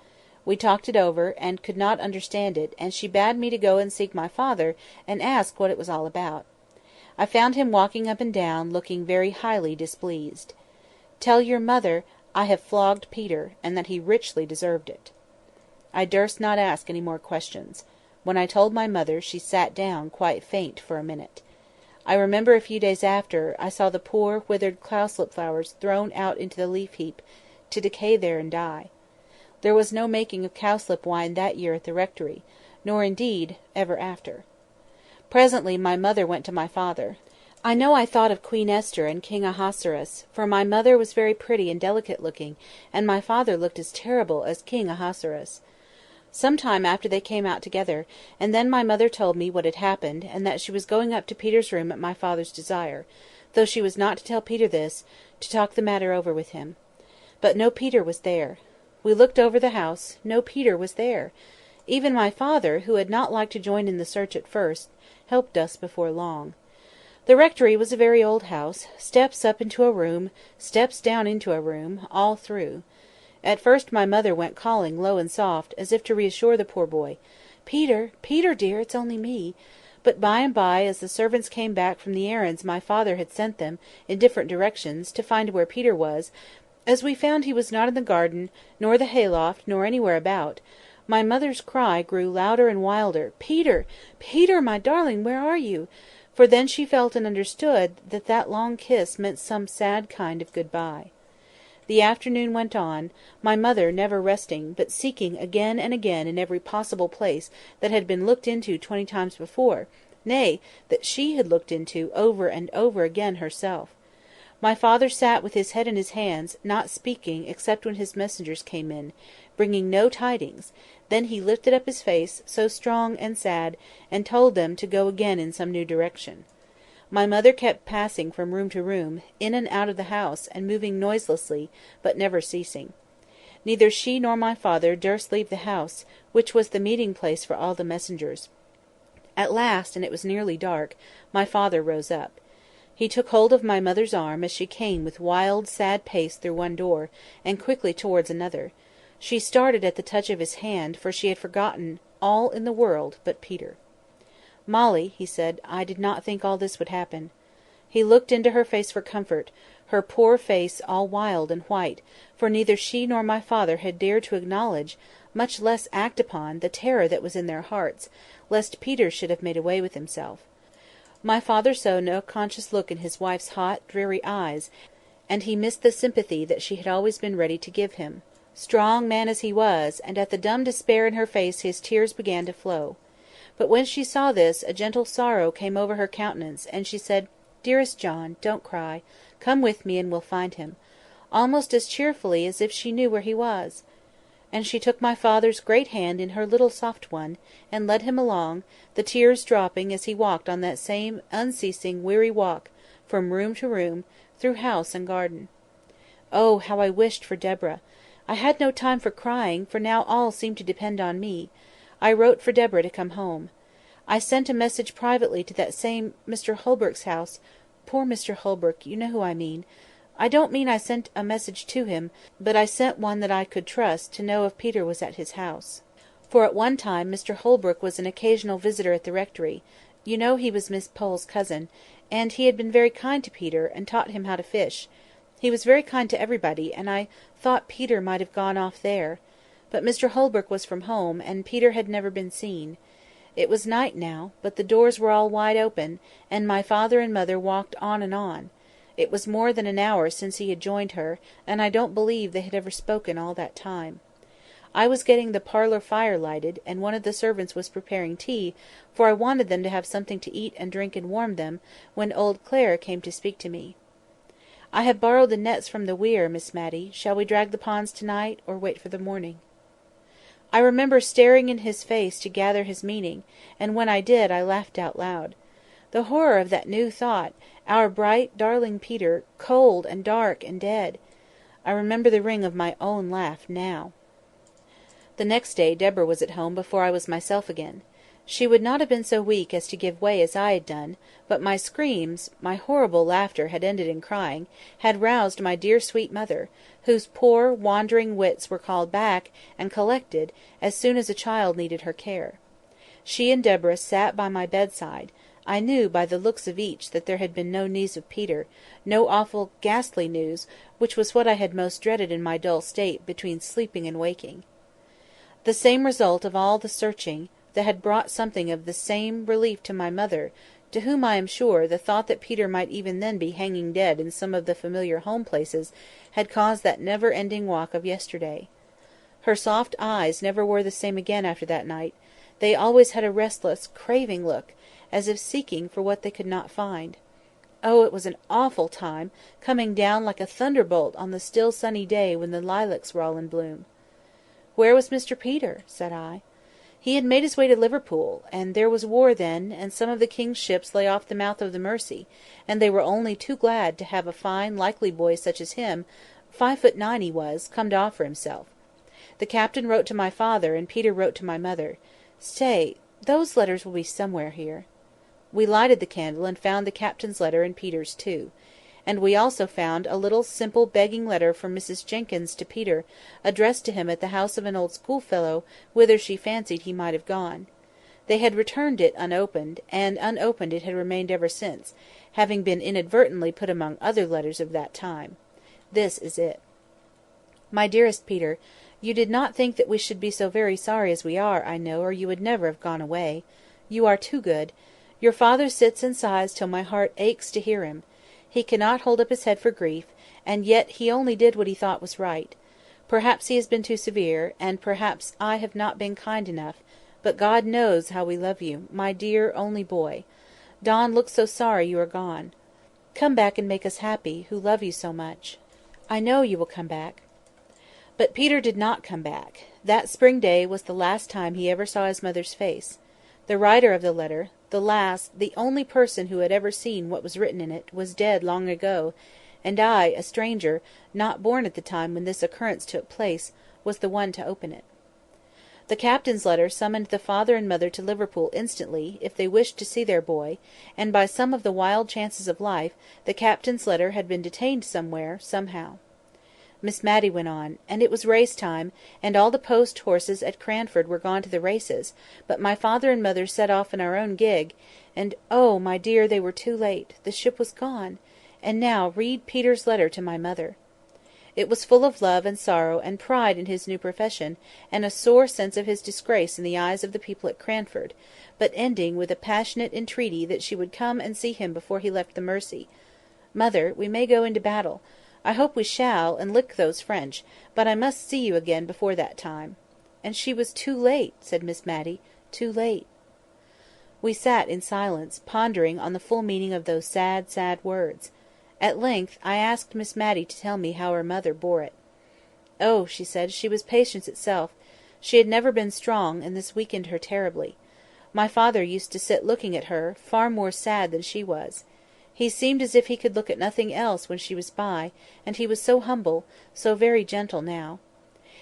Speaker 1: We talked it over, and could not understand it, and she bade me to go and seek my father, and ask what it was all about. I found him walking up and down, looking very highly displeased. "Tell your mother I have flogged Peter, and that he richly deserved it." I durst not ask any more questions. When I told my mother, she sat down, quite faint, for a minute. I remember a few days after, I saw the poor, withered cowslip flowers thrown out into the leaf-heap, to decay there and die. There was no making of cowslip wine that year at the rectory, nor, indeed, ever after. Presently my mother went to my father. I know I thought of Queen Esther and King Ahasuerus, for my mother was very pretty and delicate-looking, and my father looked as terrible as King Ahasuerus. Some time after they came out together, and then my mother told me what had happened, and that she was going up to Peter's room at my father's desire, though she was not to tell Peter this, to talk the matter over with him. But no Peter was there. We looked over the house; no Peter was there. Even my father, who had not liked to join in the search at first, helped us before long. The rectory was a very old house, steps up into a room, steps down into a room, all through. At first my mother went calling low and soft, as if to reassure the poor boy. "Peter, Peter, dear, it's only me." But by and by, as the servants came back from the errands my father had sent them, in different directions, to find where Peter was, as we found he was not in the garden, nor the hayloft, nor anywhere about, my mother's cry grew louder and wilder, "Peter, Peter, my darling, where are you?" For then she felt and understood that that long kiss meant some sad kind of good-bye. The afternoon went on, my mother never resting, but seeking again and again in every possible place that had been looked into 20 times before, nay, that she had looked into over and over again herself. My father sat with his head in his hands, not speaking except when his messengers came in, bringing no tidings. Then he lifted up his face, so strong and sad, and told them to go again in some new direction. My mother kept passing from room to room, in and out of the house, and moving noiselessly, but never ceasing. Neither she nor my father durst leave the house, which was the meeting-place for all the messengers. At last, and it was nearly dark, my father rose up. He took hold of my mother's arm as she came with wild, sad pace through one door, and quickly towards another. She started at the touch of his hand, for she had forgotten all in the world but Peter. "Molly," he said, "I did not think all this would happen." He looked into her face for comfort, her poor face all wild and white, for neither she nor my father had dared to acknowledge, much less act upon, the terror that was in their hearts, lest Peter should have made away with himself. My father saw no conscious look in his wife's hot, dreary eyes, and he missed the sympathy that she had always been ready to give him. Strong man as he was, and at the dumb despair in her face his tears began to flow. But when she saw this, a gentle sorrow came over her countenance, and she said, "Dearest John, don't cry. Come with me, and we'll find him," almost as cheerfully as if she knew where he was. And she took my father's great hand in her little soft one, and led him along, the tears dropping as he walked on that same unceasing, weary walk, from room to room, through house and garden. Oh, how I wished for Deborah! I had no time for crying, for now all seemed to depend on me. I wrote for Deborah to come home. I sent a message privately to that same Mr. Holbrook's house. Poor Mr. Holbrook, you know who I mean. I don't mean I sent a message to him, but I sent one that I could trust, to know if Peter was at his house. For at one time Mr. Holbrook was an occasional visitor at the rectory, You know he was Miss Pole's cousin, and he had been very kind to Peter, and taught him how to fish. He was very kind to everybody, and I thought Peter might have gone off there. But Mr Holbrook was from home, and Peter had never been seen. It was night now, but the doors were all wide open, and my father and mother walked on and on. It was more than an hour since he had joined her, and I don't believe they had ever spoken all that time. I was getting the parlour fire lighted, and one of the servants was preparing tea, for I wanted them to have something to eat and drink and warm them, when old Clare came to speak to me. "I have borrowed the nets from the weir, Miss Matty. Shall we drag the ponds to-night, or wait for the morning?" I remember staring in his face to gather his meaning, and when I did I laughed out loud. The horror of that new thought, our bright, darling Peter, cold and dark and dead! I remember the ring of my own laugh now. The next day Deborah was at home before I was myself again. She would not have been so weak as to give way as I had done, but my screams, my horrible laughter had ended in crying, had roused my dear sweet mother, whose poor wandering wits were called back and collected as soon as a child needed her care. She and Deborah sat by my bedside. I knew by the looks of each that there had been no news of Peter, no awful ghastly news, which was what I had most dreaded in my dull state between sleeping and waking. The same result of all the searching, that had brought something of the same relief to my mother, to whom I am sure the thought that Peter might even then be hanging dead in some of the familiar home places had caused that never-ending walk of yesterday. Her soft eyes never were the same again after that night. They always had a restless, craving look, as if seeking for what they could not find. Oh, it was an awful time, coming down like a thunderbolt on the still sunny day when the lilacs were all in bloom. "Where was Mr Peter?" said I. "He had made his way to Liverpool, and there was war then, and some of the king's ships lay off the mouth of the Mersey, and they were only too glad to have a fine likely boy such as him, 5'9" he was, come to offer himself. The captain wrote to my father, and Peter wrote to my mother. Stay, those letters will be somewhere here." We lighted the candle, and found the captain's letter and Peter's too. And we also found a little simple begging letter from Mrs Jenkyns to Peter, addressed to him at the house of an old schoolfellow, whither she fancied he might have gone. They had returned it unopened, and unopened it had remained ever since, having been inadvertently put among other letters of that time. This is it. "My dearest Peter, you did not think that we should be so very sorry as we are, I know, or you would never have gone away. You are too good. Your father sits and sighs till my heart aches to hear him. He cannot hold up his head for grief, and yet he only did what he thought was right. Perhaps he has been too severe, and perhaps I have not been kind enough, but God knows how we love you, my dear only boy. Don looks so sorry you are gone. Come back and make us happy, who love you so much. I know you will come back." But Peter did not come back. That spring day was the last time he ever saw his mother's face. The writer of the letter, the last, the only person who had ever seen what was written in it, was dead long ago, and I, a stranger, not born at the time when this occurrence took place, was the one to open it. The captain's letter summoned the father and mother to Liverpool instantly, if they wished to see their boy, and by some of the wild chances of life, the captain's letter had been detained somewhere, somehow. Miss Matty went on, and it was race time, and all the post horses at Cranford were gone to the races, but my father and mother set off in our own gig, and oh, my dear, they were too late, the ship was gone, and now read Peter's letter to my mother. It was full of love and sorrow and pride in his new profession, and a sore sense of his disgrace in the eyes of the people at Cranford, but ending with a passionate entreaty that she would come and see him before he left the Mersey. "Mother, we may go into battle. I hope we shall, and lick those French, but I must see you again before that time." And she was too late, said Miss Matty, too late. We sat in silence, pondering on the full meaning of those sad, sad words. At length I asked Miss Matty to tell me how her mother bore it. "Oh," she said, "she was patience itself. She had never been strong, and this weakened her terribly. My father used to sit looking at her, far more sad than she was. He seemed as if he could look at nothing else when she was by, and he was so humble, so very gentle now.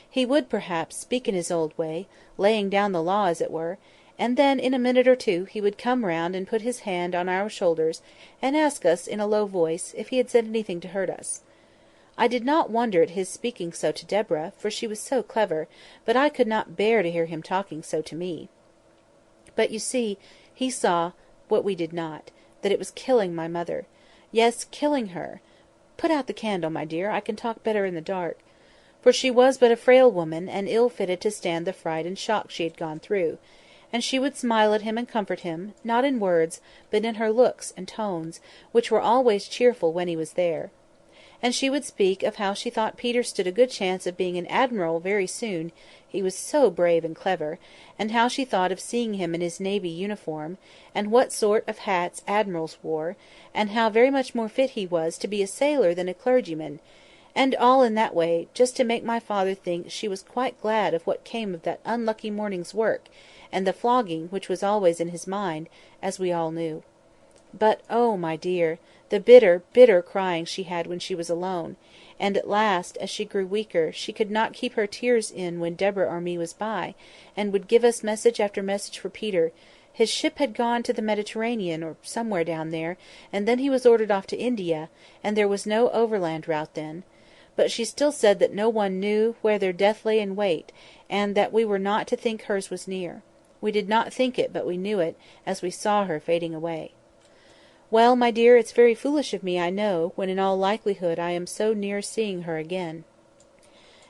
Speaker 1: He would, perhaps, speak in his old way, laying down the law, as it were, and then in a minute or two he would come round and put his hand on our shoulders, and ask us in a low voice if he had said anything to hurt us. I did not wonder at his speaking so to Deborah, for she was so clever, but I could not bear to hear him talking so to me. But you see, he saw what we did not, that it was killing my mother. Yes, killing her. Put out the candle, my dear, I can talk better in the dark. For she was but a frail woman, and ill fitted to stand the fright and shock she had gone through, and she would smile at him and comfort him, not in words, but in her looks and tones, which were always cheerful when he was there. And she would speak of how she thought Peter stood a good chance of being an admiral very soon, he was so brave and clever, and how she thought of seeing him in his navy uniform, and what sort of hats admirals wore, and how very much more fit he was to be a sailor than a clergyman, and all in that way, just to make my father think she was quite glad of what came of that unlucky morning's work, and the flogging which was always in his mind, as we all knew. But, oh, my dear, the bitter, bitter crying she had when she was alone, and at last, as she grew weaker, she could not keep her tears in when Deborah or me was by, and would give us message after message for Peter. His ship had gone to the Mediterranean, or somewhere down there, and then he was ordered off to India, and there was no overland route then. But she still said that no one knew where their death lay in wait, and that we were not to think hers was near. We did not think it, but we knew it, as we saw her fading away. Well, my dear, it's very foolish of me, I know, when in all likelihood I am so near seeing her again.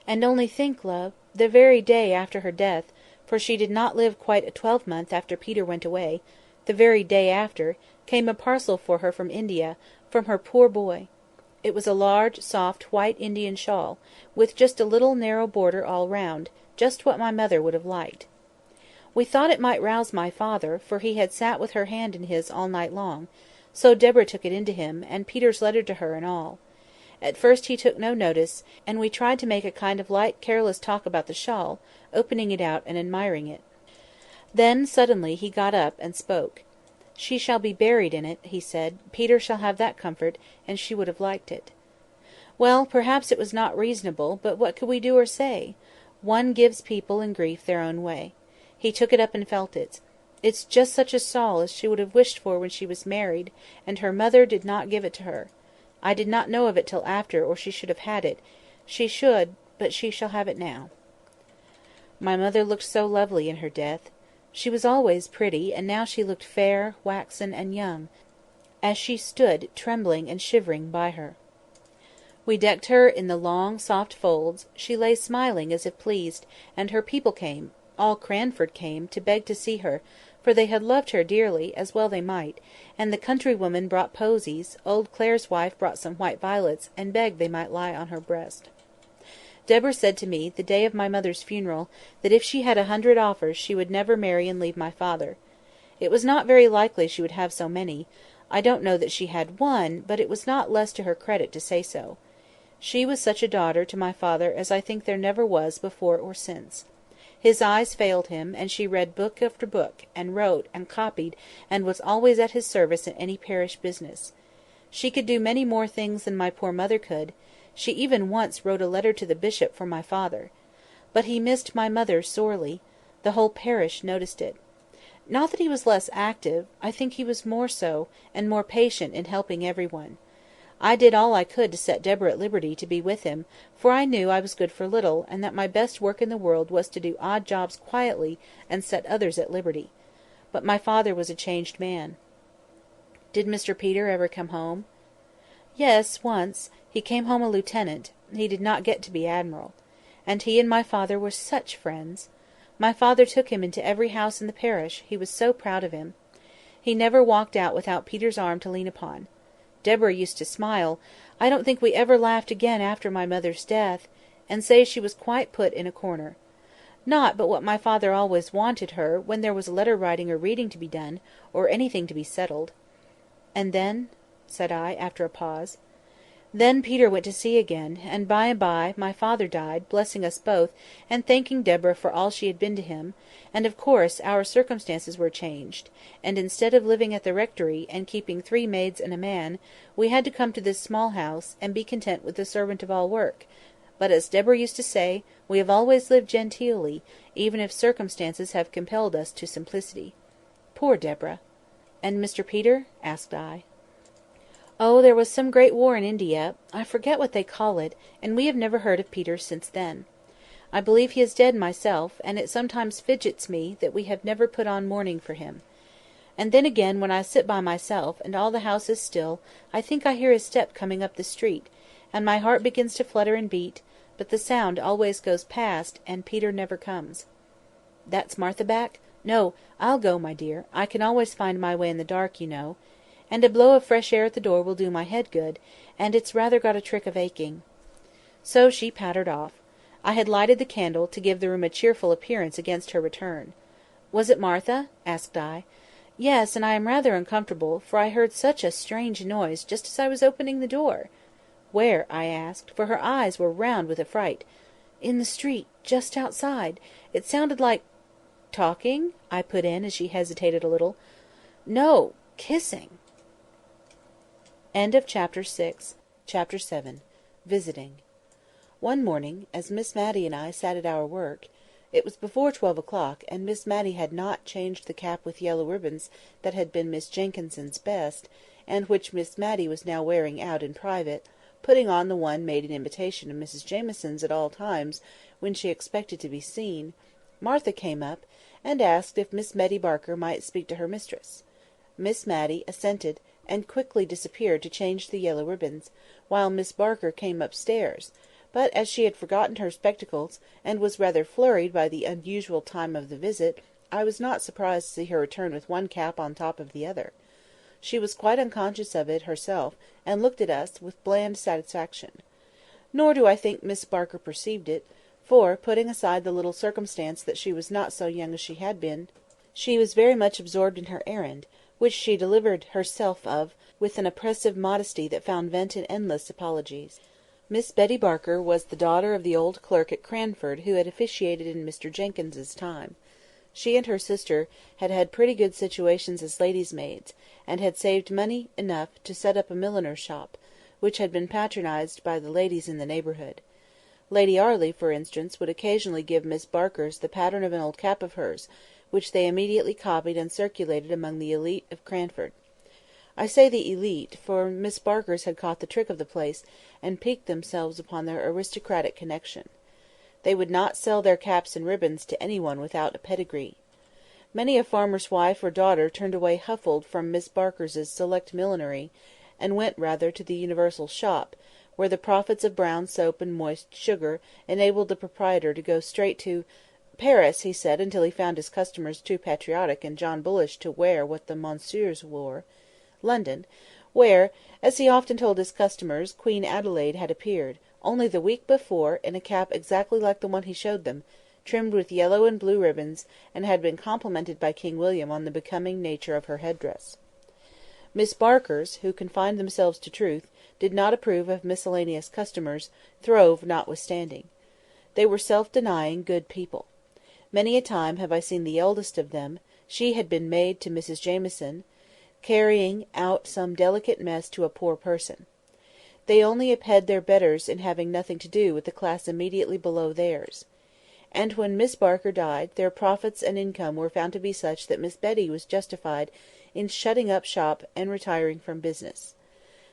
Speaker 1: And only think, love, the very day after her death, for she did not live quite a 12-month after Peter went away, the very day after, came a parcel for her from India, from her poor boy. It was a large, soft, white Indian shawl, with just a little narrow border all round, just what my mother would have liked. We thought it might rouse my father, for he had sat with her hand in his all night long, so Deborah took it into him, and Peter's letter to her and all. At first he took no notice, and we tried to make a kind of light careless talk about the shawl, opening it out and admiring it. Then suddenly he got up and spoke. She shall be buried in it, he said. Peter shall have that comfort, and she would have liked it. Well, perhaps it was not reasonable, but what could we do or say? One gives people in grief their own way. He took it up and felt it. It's just such a shawl as she would have wished for when she was married, and her mother did not give it to her. I did not know of it till after, or she should have had it. She should, but she shall have it now. My mother looked so lovely in her death. She was always pretty, and now she looked fair, waxen, and young, as she stood trembling and shivering by her. We decked her in the long, soft folds, she lay smiling as if pleased, and her people came, all Cranford came, to beg to see her, for they had loved her dearly, as well they might, and the countrywoman brought posies, old Clare's wife brought some white violets, and begged they might lie on her breast. Deborah said to me, the day of my mother's funeral, that if she had 100 offers she would never marry and leave my father. It was not very likely she would have so many. I don't know that she had one, but it was not less to her credit to say so. She was such a daughter to my father as I think there never was before or since. His eyes failed him, and she read book after book, and wrote, and copied, and was always at his service in any parish business. She could do many more things than my poor mother could. She even once wrote a letter to the bishop for my father. But he missed my mother sorely. The whole parish noticed it. Not that he was less active, I think he was more so, and more patient in helping every one. I did all I could to set Deborah at liberty to be with him, for I knew I was good for little, and that my best work in the world was to do odd jobs quietly and set others at liberty. But my father was a changed man. Did Mr. Peter ever come home? Yes, once. He came home a lieutenant. He did not get to be admiral. And he and my father were such friends. My father took him into every house in the parish, he was so proud of him. He never walked out without Peter's arm to lean upon. Deborah used to smile, I don't think we ever laughed again after my mother's death, and say she was quite put in a corner. Not but what my father always wanted her, when there was letter-writing or reading to be done, or anything to be settled. And then? Said I, after a pause. Then Peter went to sea again, and by my father died, blessing us both, and thanking Deborah for all she had been to him, and of course our circumstances were changed, and instead of living at the rectory, and keeping 3 maids and a man, we had to come to this small house, and be content with the servant of all work. But as Deborah used to say, we have always lived genteelly, even if circumstances have compelled us to simplicity. Poor Deborah! And Mr. Peter? Asked I. Oh, there was some great war in India. I forget what they call it, and we have never heard of Peter since then. I believe he is dead myself, and it sometimes fidgets me that we have never put on mourning for him. And then again, when I sit by myself, and all the house is still, I think I hear his step coming up the street, and my heart begins to flutter and beat, but the sound always goes past, and Peter never comes. That's Martha back? No, I'll go, my dear. I can always find my way in the dark, you know. And a blow of fresh air at the door will do my head good, and it's rather got a trick of aching. So she pattered off. I had lighted the candle, to give the room a cheerful appearance against her return. "Was it Martha?" asked I. "Yes, and I am rather uncomfortable, for I heard such a strange noise just as I was opening the door." "Where?" I asked, for her eyes were round with affright. "In the street, just outside. It sounded like—" "Talking?" I put in, as she hesitated a little. "No, kissing." Chapter 7. Visiting. One morning, as Miss Matty and I sat at our work, it was before 12 o'clock, and Miss Matty had not changed the cap with yellow ribbons that had been Miss Jenkyns's best, and which Miss Matty was now wearing out in private, putting on the one made in imitation of Mrs Jamieson's at all times when she expected to be seen. Martha came up, and asked if Miss Betty Barker might speak to her mistress. Miss Matty assented, and quickly disappeared to change the yellow ribbons, while Miss Barker came upstairs; but as she had forgotten her spectacles, and was rather flurried by the unusual time of the visit, I was not surprised to see her return with one cap on top of the other. She was quite unconscious of it herself, and looked at us with bland satisfaction. Nor do I think Miss Barker perceived it, for, putting aside the little circumstance that she was not so young as she had been, she was very much absorbed in her errand, which she delivered herself of with an oppressive modesty that found vent in endless apologies. Miss Betty Barker was the daughter of the old clerk at Cranford who had officiated in Mr Jenkyns's time. She and her sister had had pretty good situations as ladies' maids, and had saved money enough to set up a milliner's shop, which had been patronised by the ladies in the neighbourhood. Lady Arley, for instance, would occasionally give Miss Barkers the pattern of an old cap of hers, which they immediately copied and circulated among the élite of Cranford. I say the élite, for Miss Barkers had caught the trick of the place, and piqued themselves upon their aristocratic connection. They would not sell their caps and ribbons to any one without a pedigree. Many a farmer's wife or daughter turned away huffled from Miss Barkers's select millinery, and went rather to the universal shop, where the profits of brown soap and moist sugar enabled the proprietor to go straight to Paris, he said, until he found his customers too patriotic and John Bullish to wear what the monsieurs wore. London, where, as he often told his customers, Queen Adelaide had appeared, only the week before, in a cap exactly like the one he showed them, trimmed with yellow and blue ribbons, and had been complimented by King William on the becoming nature of her headdress. Miss Barkers, who confined themselves to truth, did not approve of miscellaneous customers, throve notwithstanding. They were self-denying, good people. Many a time have I seen the eldest of them, she had been maid to Mrs Jamieson, carrying out some delicate mess to a poor person. They only aped their betters in having nothing to do with the class immediately below theirs. And when Miss Barker died, their profits and income were found to be such that Miss Betty was justified in shutting up shop and retiring from business.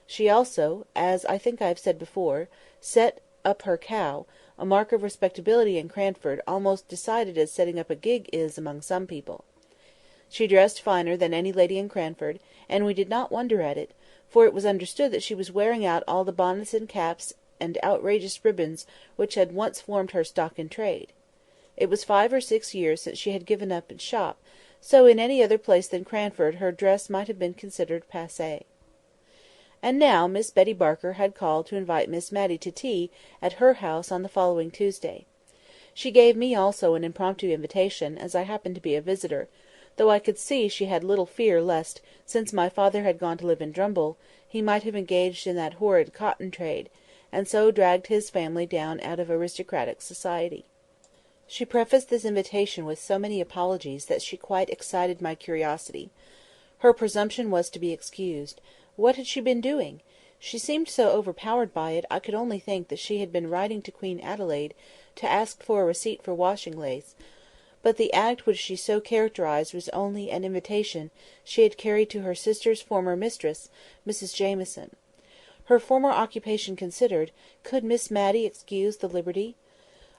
Speaker 1: She also, as I think I have said before, set up her cow, a mark of respectability in Cranford almost decided as setting up a gig is among some people. She dressed finer than any lady in Cranford, and we did not wonder at it, for it was understood that she was wearing out all the bonnets and caps and outrageous ribbons which had once formed her stock in trade. It was 5 or 6 years since she had given up its shop, so in any other place than Cranford her dress might have been considered passé. And now Miss Betty Barker had called to invite Miss Matty to tea at her house on the following Tuesday. She gave me also an impromptu invitation, as I happened to be a visitor, though I could see she had little fear lest, since my father had gone to live in Drumble, he might have engaged in that horrid cotton trade, and so dragged his family down out of aristocratic society. She prefaced this invitation with so many apologies that she quite excited my curiosity. Her presumption was to be excused. What had she been doing? She seemed so overpowered by it, I could only think that she had been writing to Queen Adelaide to ask for a receipt for washing lace, but the act which she so characterised was only an invitation she had carried to her sister's former mistress, Mrs Jamieson. Her former occupation considered, could Miss Matty excuse the liberty?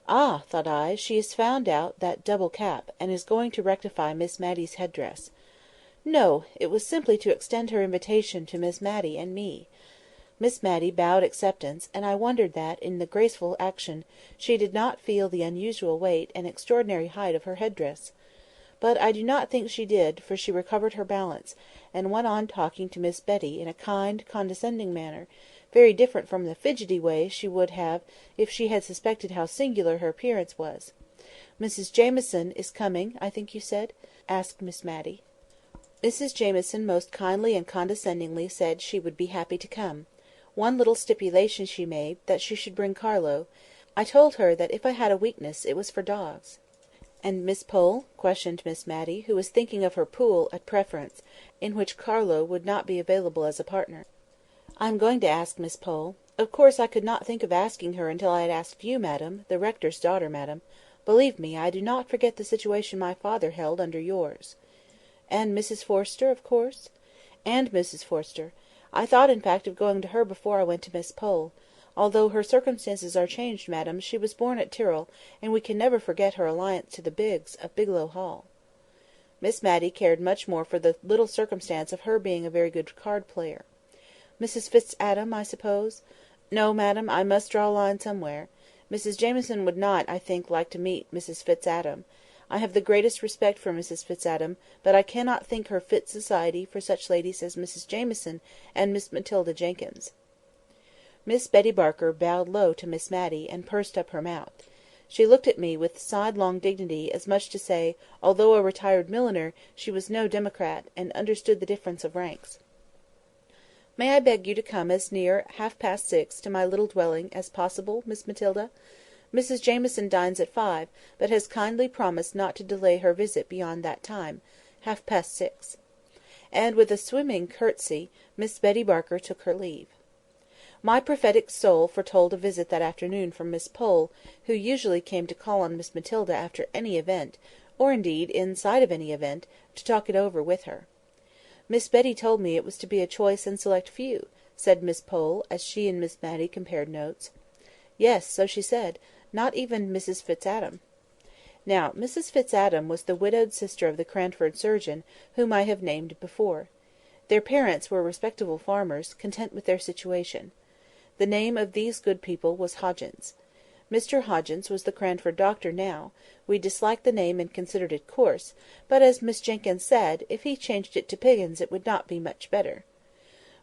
Speaker 1: Ah, thought I, she has found out that double cap, and is going to rectify Miss Matty's headdress. "No, it was simply to extend her invitation to Miss Matty and me." Miss Matty bowed acceptance, and I wondered that, in the graceful action, she did not feel the unusual weight and extraordinary height of her head-dress. But I do not think she did, for she recovered her balance, and went on talking to Miss Betty in a kind, condescending manner, very different from the fidgety way she would have if she had suspected how singular her appearance was. "Mrs Jamieson is coming, I think you said?" asked Miss Matty. Mrs Jamieson most kindly and condescendingly said she would be happy to come. One little stipulation she made, that she should bring Carlo. I told her that if I had a weakness it was for dogs. "And Miss Pole?" questioned Miss Matty, who was thinking of her pool at preference, in which Carlo would not be available as a partner. "I am going to ask Miss Pole. Of course I could not think of asking her until I had asked you, madam, the rector's daughter, madam. Believe me, I do not forget the situation my father held under yours." "And Mrs Forrester, of course?" "And Mrs Forrester. I thought, in fact, of going to her before I went to Miss Pole. Although her circumstances are changed, madam, she was born at Tyrrell, and we can never forget her alliance to the Biggs, of Bigelow Hall." Miss Matty cared much more for the little circumstance of her being a very good card-player. "Mrs Fitz-Adam, I suppose?" "No, madam, I must draw a line somewhere. Mrs Jamieson would not, I think, like to meet Mrs Fitz-Adam. I have the greatest respect for Mrs Fitz-Adam, but I cannot think her fit society for such ladies as Mrs Jamieson and Miss Matilda Jenkyns." Miss Betty Barker bowed low to Miss Matty, and pursed up her mouth. She looked at me with sidelong dignity, as much to say, although a retired milliner, she was no democrat, and understood the difference of ranks. "May I beg you to come as near 6:30 to my little dwelling as possible, Miss Matilda? Mrs Jamieson dines at 5, but has kindly promised not to delay her visit beyond that time, 6:30. And with a swimming curtsey, Miss Betty Barker took her leave. My prophetic soul foretold a visit that afternoon from Miss Pole, who usually came to call on Miss Matilda after any event, or indeed in sight of any event, to talk it over with her. "Miss Betty told me it was to be a choice and select few," said Miss Pole, as she and Miss Matty compared notes. "Yes, so she said. Not even Mrs Fitz-Adam." Now, Mrs Fitz-Adam was the widowed sister of the Cranford surgeon, whom I have named before. Their parents were respectable farmers, content with their situation. The name of these good people was Hoggins. Mr Hoggins was the Cranford doctor now. We disliked the name and considered it coarse, but, as Miss Jenkyns said, if he changed it to Piggins it would not be much better.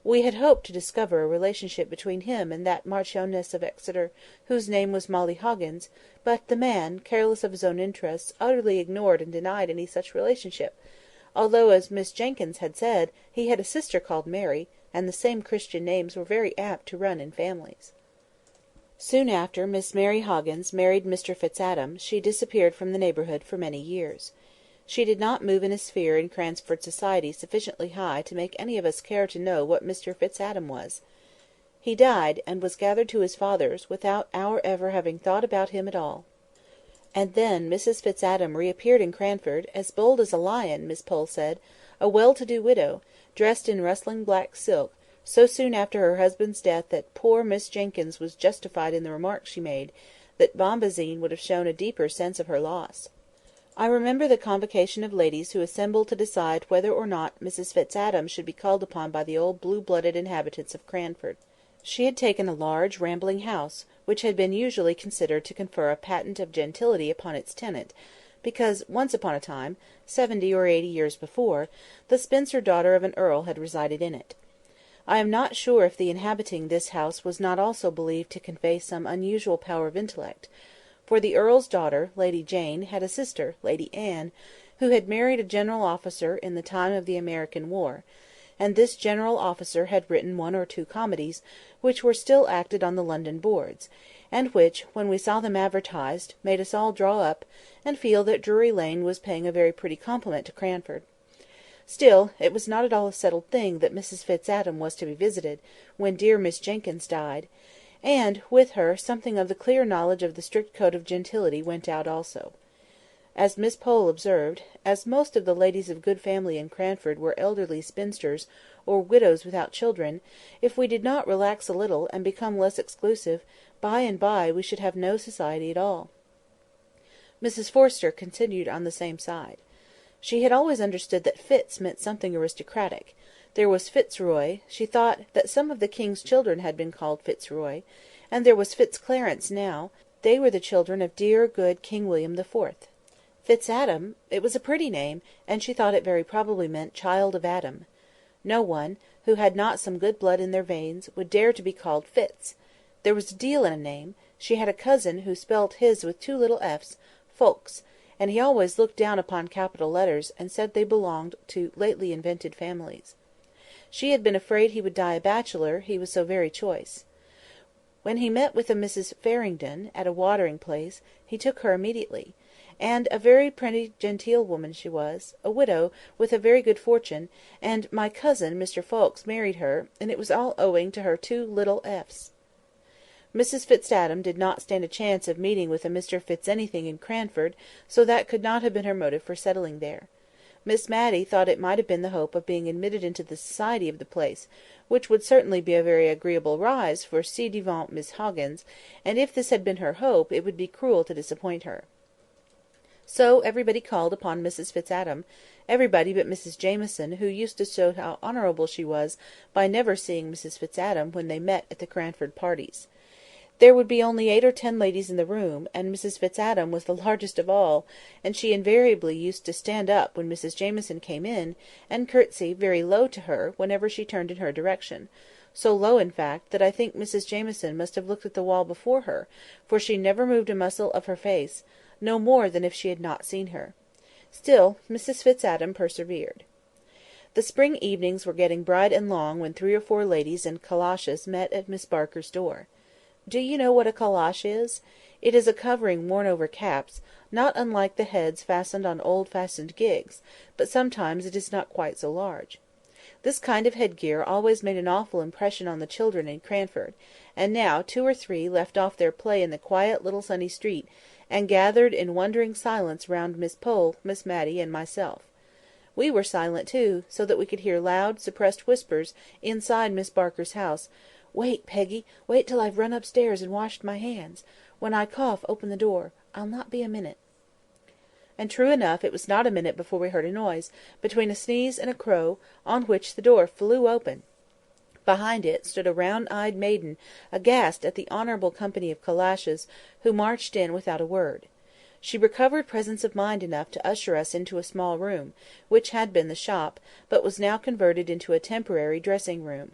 Speaker 1: We had hoped to discover a relationship between him and that Marchioness of Exeter, whose name was Molly Hoggins, but the man, careless of his own interests, utterly ignored and denied any such relationship, although, as Miss Jenkyns had said, he had a sister called Mary, and the same Christian names were very apt to run in families. Soon after Miss Mary Hoggins married Mr Fitz-Adam, she disappeared from the neighbourhood for many years. She did not move in a sphere in Cranford society sufficiently high to make any of us care to know what Mr Fitz-Adam was. He died, and was gathered to his fathers, without our ever having thought about him at all. And then Mrs Fitz-Adam reappeared in Cranford, as bold as a lion, Miss Pole said, a well-to-do widow, dressed in rustling black silk, so soon after her husband's death that poor Miss Jenkyns was justified in the remark she made, that Bombazine would have shown a deeper sense of her loss. I remember the convocation of ladies who assembled to decide whether or not Mrs Fitz-Adam should be called upon by the old blue-blooded inhabitants of Cranford. She had taken a large rambling house, which had been usually considered to confer a patent of gentility upon its tenant, because once upon a time, 70 or 80 years before, the spinster daughter of an earl had resided in it. I am not sure if the inhabiting this house was not also believed to convey some unusual power of intellect, for the earl's daughter, Lady Jane, had a sister, Lady Anne, who had married a general officer in the time of the American War, and this general officer had written 1 or 2 comedies, which were still acted on the London boards, and which, when we saw them advertised, made us all draw up, and feel that Drury Lane was paying a very pretty compliment to Cranford. Still, it was not at all a settled thing that Mrs Fitz-Adam was to be visited, when dear Miss Jenkyns died, and, with her, something of the clear knowledge of the strict code of gentility went out also. As Miss Pole observed, as most of the ladies of good family in Cranford were elderly spinsters, or widows without children, if we did not relax a little, and become less exclusive, by and by we should have no society at all. Mrs Forrester continued on the same side. She had always understood that Fitz meant something aristocratic. There was Fitzroy; she thought that some of the king's children had been called Fitzroy; and there was Fitzclarence now; they were the children of dear, good King William the Fourth. Fitzadam, it was a pretty name, and she thought it very probably meant child of Adam. No one, who had not some good blood in their veins, would dare to be called Fitz. There was a deal in a name; she had a cousin who spelt his with two little f's, Ffoulkes, and he always looked down upon capital letters, and said they belonged to lately invented families. She had been afraid he would die a bachelor, he was so very choice. When he met with a Mrs. Faringdon, at a watering place, he took her immediately; and a very pretty genteel woman she was, a widow, with a very good fortune, and my cousin, Mr. Ffoulkes, married her, and it was all owing to her two little f's. Mrs. Fitzadam did not stand a chance of meeting with a Mr. Fitzanything in Cranford, so that could not have been her motive for settling there. Miss Matty thought it might have been the hope of being admitted into the society of the place, which would certainly be a very agreeable rise for ci devant Miss Hoggins, and if this had been her hope, it would be cruel to disappoint her. So everybody called upon Mrs. Fitzadam, everybody but Mrs. Jameson, who used to show how honourable she was by never seeing Mrs. Fitzadam when they met at the Cranford parties. There would be only 8 or 10 ladies in the room, and Mrs. Fitzadam was the largest of all, and she invariably used to stand up when Mrs. Jameson came in, and curtsy very low to her whenever she turned in her direction; so low, in fact, that I think Mrs. Jameson must have looked at the wall before her, for she never moved a muscle of her face, no more than if she had not seen her. Still, Mrs. Fitzadam persevered. The spring evenings were getting bright and long when 3 or 4 ladies in calashes met at Miss Barker's door. Do you know what a calash is? It is a covering worn over caps, not unlike the heads fastened on old-fashioned gigs, but sometimes it is not quite so large. This kind of headgear always made an awful impression on the children in Cranford, and now 2 or 3 left off their play in the quiet little sunny street, and gathered in wondering silence round Miss Pole, Miss Matty, and myself. We were silent too, so that we could hear loud, suppressed whispers inside Miss Barker's house. "Wait, Peggy, wait till I've run upstairs and washed my hands. When I cough, open the door. I'll not be a minute." And true enough, it was not a minute before we heard a noise, between a sneeze and a crow, on which the door flew open. Behind it stood a round-eyed maiden, aghast at the honourable company of calashes, who marched in without a word. She recovered presence of mind enough to usher us into a small room, which had been the shop, but was now converted into a temporary dressing-room.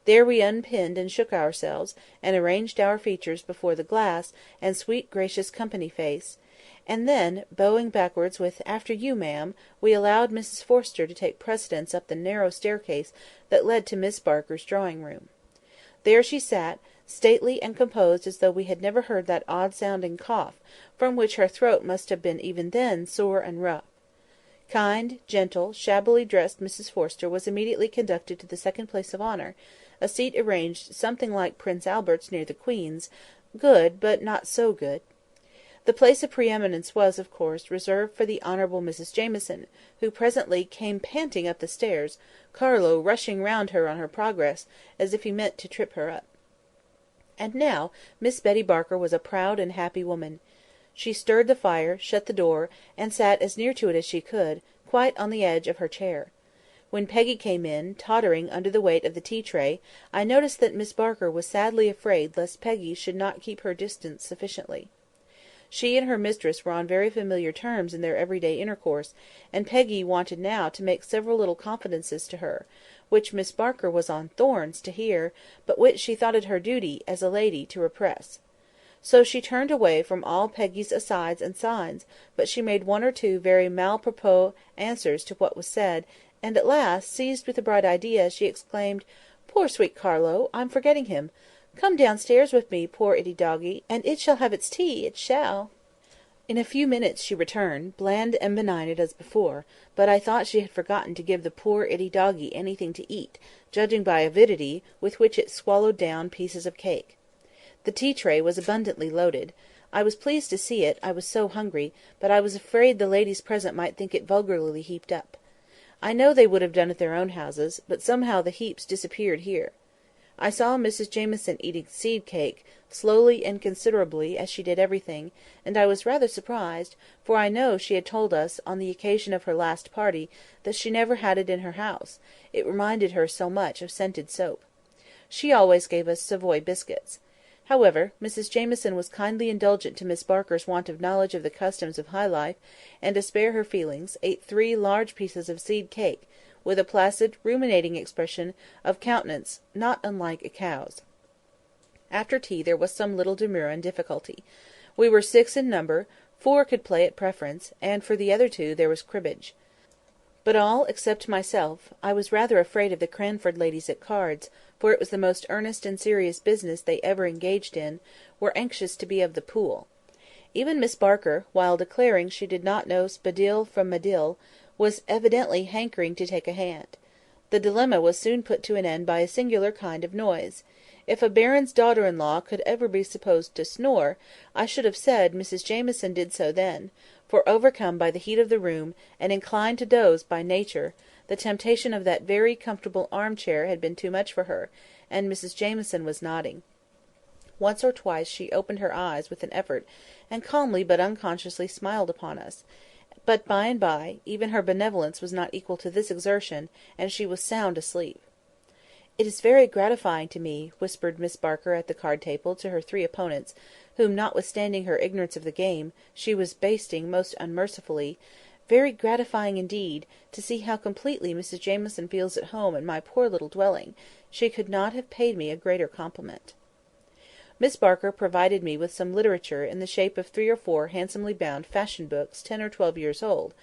Speaker 1: There we unpinned and shook ourselves, and arranged our features before the glass and sweet gracious company face, and then, bowing backwards with "After you, ma'am," we allowed Mrs. Forster to take precedence up the narrow staircase that led to Miss Barker's drawing-room. There she sat, stately and composed as though we had never heard that odd-sounding cough, from which her throat must have been even then sore and rough. Kind, gentle, shabbily dressed Mrs. Forster was immediately conducted to the second place of honour, a seat arranged something like Prince Albert's near the Queen's, good, but not so good. The place of pre-eminence was, of course, reserved for the Honourable Mrs. Jameson, who presently came panting up the stairs, Carlo rushing round her on her progress, as if he meant to trip her up. And now Miss Betty Barker was a proud and happy woman. She stirred the fire, shut the door, and sat as near to it as she could, quite on the edge of her chair. When Peggy came in, tottering under the weight of the tea-tray, I noticed that Miss Barker was sadly afraid lest Peggy should not keep her distance sufficiently. She and her mistress were on very familiar terms in their everyday intercourse, and Peggy wanted now to make several little confidences to her, which Miss Barker was on thorns to hear, but which she thought it her duty, as a lady, to repress. So she turned away from all Peggy's asides and signs, but she made 1 or 2 very mal-propos answers to what was said, and at last, seized with a bright idea, she exclaimed, "Poor sweet Carlo! I'm forgetting him. Come downstairs with me, poor itty doggy, and it shall have its tea, it shall." In a few minutes she returned, bland and benignant as before, but I thought she had forgotten to give the poor itty doggy anything to eat, judging by avidity with which it swallowed down pieces of cake. The tea-tray was abundantly loaded. I was pleased to see it, I was so hungry, but I was afraid the ladies present might think it vulgarly heaped up. I know they would have done at their own houses, but somehow the heaps disappeared here. I saw Mrs Jamieson eating seed cake, slowly and considerably, as she did everything, and I was rather surprised, for I know she had told us, on the occasion of her last party, that she never had it in her house, it reminded her so much of scented soap. She always gave us Savoy biscuits. However, Mrs Jamieson was kindly indulgent to Miss Barker's want of knowledge of the customs of high life, and to spare her feelings, ate 3 large pieces of seed cake, with a placid, ruminating expression of countenance not unlike a cow's. After tea there was some little demur and difficulty. We were 6 in number, 4 could play at preference, and for the other 2 there was cribbage. But all, except myself, I was rather afraid of the Cranford ladies at cards, for it was the most earnest and serious business they ever engaged in, were anxious to be of the pool. Even Miss Barker, while declaring she did not know Spadille from Madill, was evidently hankering to take a hand. The dilemma was soon put to an end by a singular kind of noise. If a baron's daughter-in-law could ever be supposed to snore, I should have said Mrs Jamieson did so then, for, overcome by the heat of the room, and inclined to doze by nature, the temptation of that very comfortable arm-chair had been too much for her, and Mrs Jamieson was nodding. Once or twice she opened her eyes with an effort, and calmly but unconsciously smiled upon us. But by and by, even her benevolence was not equal to this exertion, and she was sound asleep. "It is very gratifying to me," whispered Miss Barker at the card-table to her 3 opponents, whom, notwithstanding her ignorance of the game, she was basting most unmercifully, "very gratifying indeed, to see how completely Mrs Jamieson feels at home in my poor little dwelling. She could not have paid me a greater compliment." Miss Barker provided me with some literature in the shape of 3 or 4 handsomely bound fashion books 10 or 12 years old,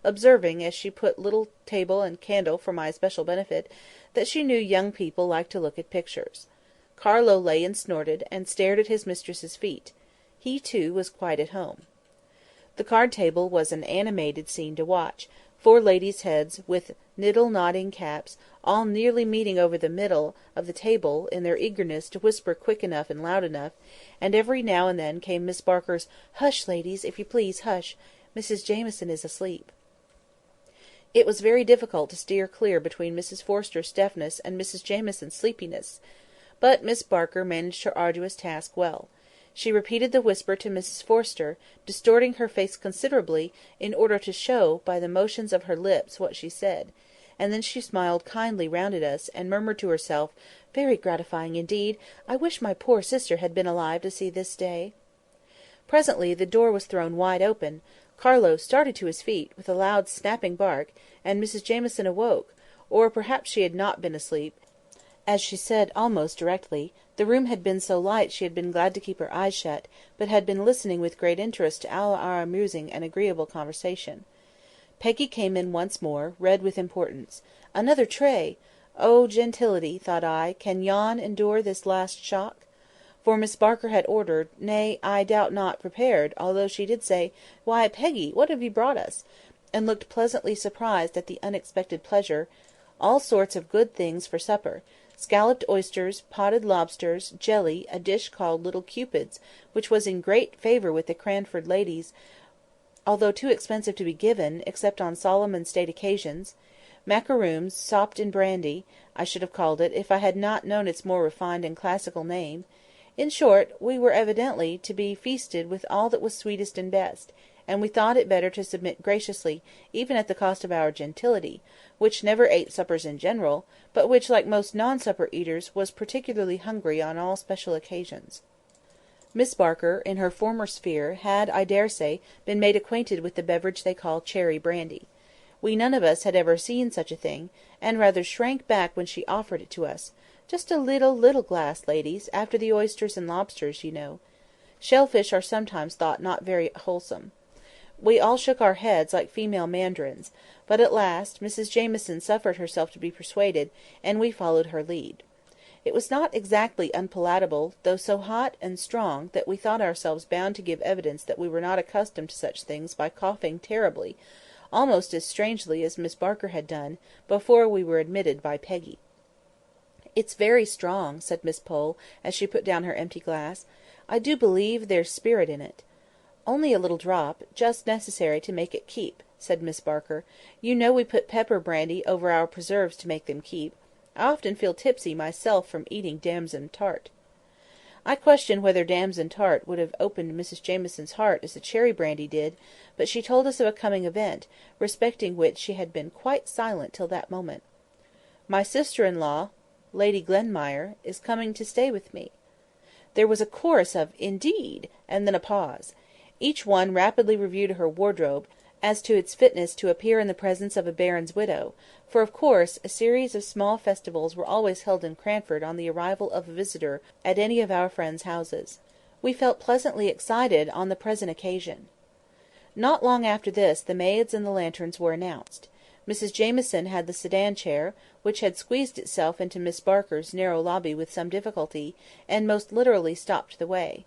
Speaker 1: observing, as she put little table and candle for my especial benefit, that she knew young people liked to look at pictures. Carlo lay and snorted, and stared at his mistress's feet. He, too, was quite at home. The card-table was an animated scene to watch, 4 ladies' heads, with niddle-nodding caps, all nearly meeting over the middle of the table in their eagerness to whisper quick enough and loud enough, and every now and then came Miss Barker's "Hush, ladies, if you please, hush! Mrs Jamieson is asleep." It was very difficult to steer clear between Mrs Forrester's deafness and Mrs Jamieson's sleepiness, but Miss Barker managed her arduous task well. She repeated the whisper to Mrs Forrester, distorting her face considerably, in order to show by the motions of her lips what she said, and then she smiled kindly round at us, and murmured to herself, "Very gratifying indeed. I wish my poor sister had been alive to see this day." Presently the door was thrown wide open. Carlo started to his feet, with a loud snapping bark, and Mrs Jamieson awoke, or perhaps she had not been asleep, as she said almost directly. The room had been so light she had been glad to keep her eyes shut, but had been listening with great interest to all our amusing and agreeable conversation. Peggy came in once more, red with importance. "Another tray! Oh, gentility," thought I, "can yon endure this last shock?" For Miss Barker had ordered, nay, I doubt not prepared, although she did say, "Why, Peggy, what have you brought us?" and looked pleasantly surprised at the unexpected pleasure, all sorts of good things for supper, scalloped oysters, potted lobsters, jelly, a dish called little cupids, which was in great favour with the Cranford ladies, although too expensive to be given, except on solemn and state occasions, macaroons sopped in brandy, I should have called it, if I had not known its more refined and classical name. In short, we were evidently to be feasted with all that was sweetest and best, and we thought it better to submit graciously, even at the cost of our gentility, which never ate suppers in general, but which, like most non-supper eaters, was particularly hungry on all special occasions. Miss Barker, in her former sphere, had, I daresay, been made acquainted with the beverage they call cherry brandy. We none of us had ever seen such a thing, and rather shrank back when she offered it to us. "Just a little glass, ladies, after the oysters and lobsters, you know." Shellfish are sometimes thought not very wholesome. We all shook our heads like female mandarins, but at last Mrs Jamieson suffered herself to be persuaded, and we followed her lead. It was not exactly unpalatable, though so hot and strong that we thought ourselves bound to give evidence that we were not accustomed to such things by coughing terribly, almost as strangely as Miss Barker had done, before we were admitted by Peggy. "It's very strong," said Miss Pole, as she put down her empty glass. "I do believe there's spirit in it." "Only a little drop, just necessary to make it keep," said Miss Barker. "You know we put pepper brandy over our preserves to make them keep. I often feel tipsy myself from eating damson tart." I question whether damson tart would have opened Mrs Jamieson's heart as the cherry brandy did, but she told us of a coming event, respecting which she had been quite silent till that moment. "My sister-in-law, Lady Glenmire, is coming to stay with me." There was a chorus of "Indeed!" and then a pause. Each one rapidly reviewed her wardrobe, as to its fitness to appear in the presence of a baron's widow; for, of course, a series of small festivals were always held in Cranford on the arrival of a visitor at any of our friends' houses. We felt pleasantly excited on the present occasion. Not long after this the maids and the lanterns were announced. Mrs Jamieson had the sedan chair, which had squeezed itself into Miss Barker's narrow lobby with some difficulty, and most literally stopped the way.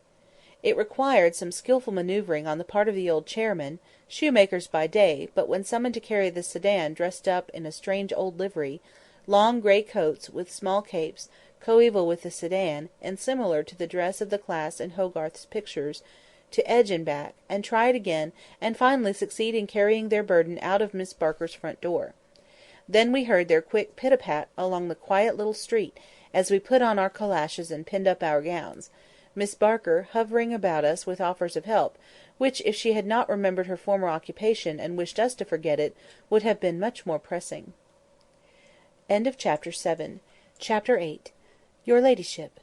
Speaker 1: It required some skilful manoeuvring on the part of the old chairmen, shoemakers by day, but when summoned to carry the sedan dressed up in a strange old livery, long grey coats with small capes, coeval with the sedan, and similar to the dress of the class in Hogarth's pictures, to edge and back, and try it again, and finally succeed in carrying their burden out of Miss Barker's front door. Then we heard their quick pit-a-pat along the quiet little street, as we put on our calashes and pinned up our gowns, Miss Barker hovering about us with offers of help, which, if she had not remembered her former occupation and wished us to forget it, would have been much more pressing. Chapter 8. Your Ladyship.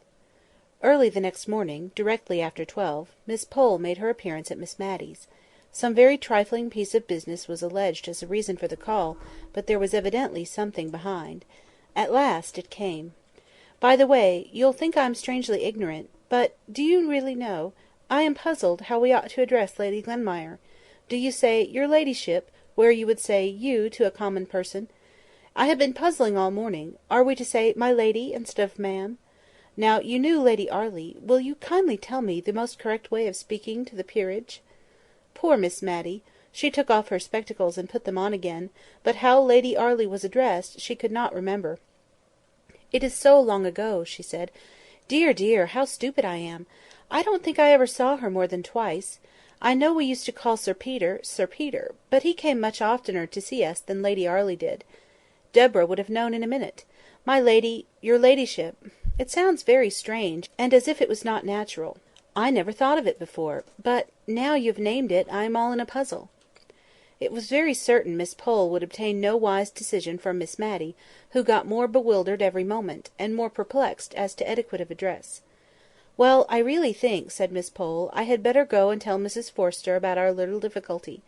Speaker 1: Early the next morning, directly after 12, Miss Pole made her appearance at Miss Matty's. Some very trifling piece of business was alleged as a reason for the call, but there was evidently something behind. At last it came. "By the way, you'll think I am strangely ignorant, but, do you really know, I am puzzled how we ought to address Lady Glenmire. Do you say 'Your Ladyship,' where you would say 'you' to a common person? I have been puzzling all morning. Are we to say 'my lady' instead of 'ma'am'? Now, you knew Lady Arley. Will you kindly tell me the most correct way of speaking to the peerage?" Poor Miss Matty! She took off her spectacles and put them on again, but how Lady Arley was addressed she could not remember. "It is so long ago," she said. "Dear, dear, how stupid I am! I don't think I ever saw her more than twice. I know we used to call Sir Peter, Sir Peter, but he came much oftener to see us than Lady Arley did. Deborah would have known in a minute. My lady, your ladyship. It sounds very strange, and as if it was not natural. I never thought of it before, but, now you've named it, I am all in a puzzle." It was very certain Miss Pole would obtain no wise decision from Miss Matty, who got more bewildered every moment, and more perplexed as to etiquette of address. "Well, I really think," said Miss Pole, "I had better go and tell Mrs Forrester about our little difficulty.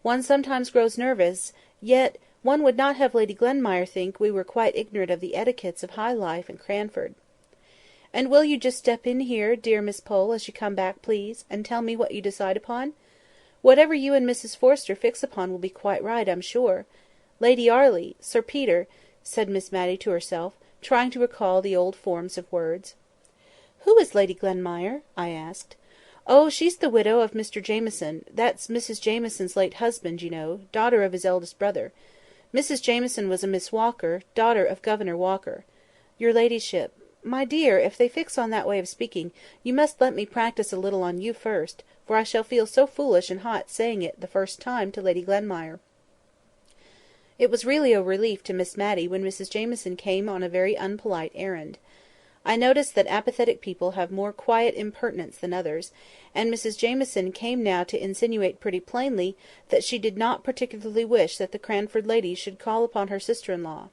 Speaker 1: One sometimes grows nervous, yet one would not have Lady Glenmire think we were quite ignorant of the etiquettes of high life in Cranford. And will you just step in here, dear Miss Pole, as you come back, please, and tell me what you decide upon? Whatever you and Mrs Forrester fix upon will be quite right, I'm sure. Lady Arley, Sir Peter," said Miss Matty to herself, trying to recall the old forms of words. "Who is Lady Glenmire?" I asked. "Oh, she's the widow of Mr Jamieson; that's Mrs Jamieson's late husband, you know, daughter of his eldest brother. Mrs Jamieson was a Miss Walker, daughter of Governor Walker. Your ladyship. My dear, if they fix on that way of speaking, you must let me practise a little on you first, for I shall feel so foolish and hot saying it the first time to Lady Glenmire." It was really a relief to Miss Matty when Mrs Jamieson came on a very unpolite errand. I noticed that apathetic people have more quiet impertinence than others, and Mrs Jamieson came now to insinuate pretty plainly that she did not particularly wish that the Cranford ladies should call upon her sister-in-law.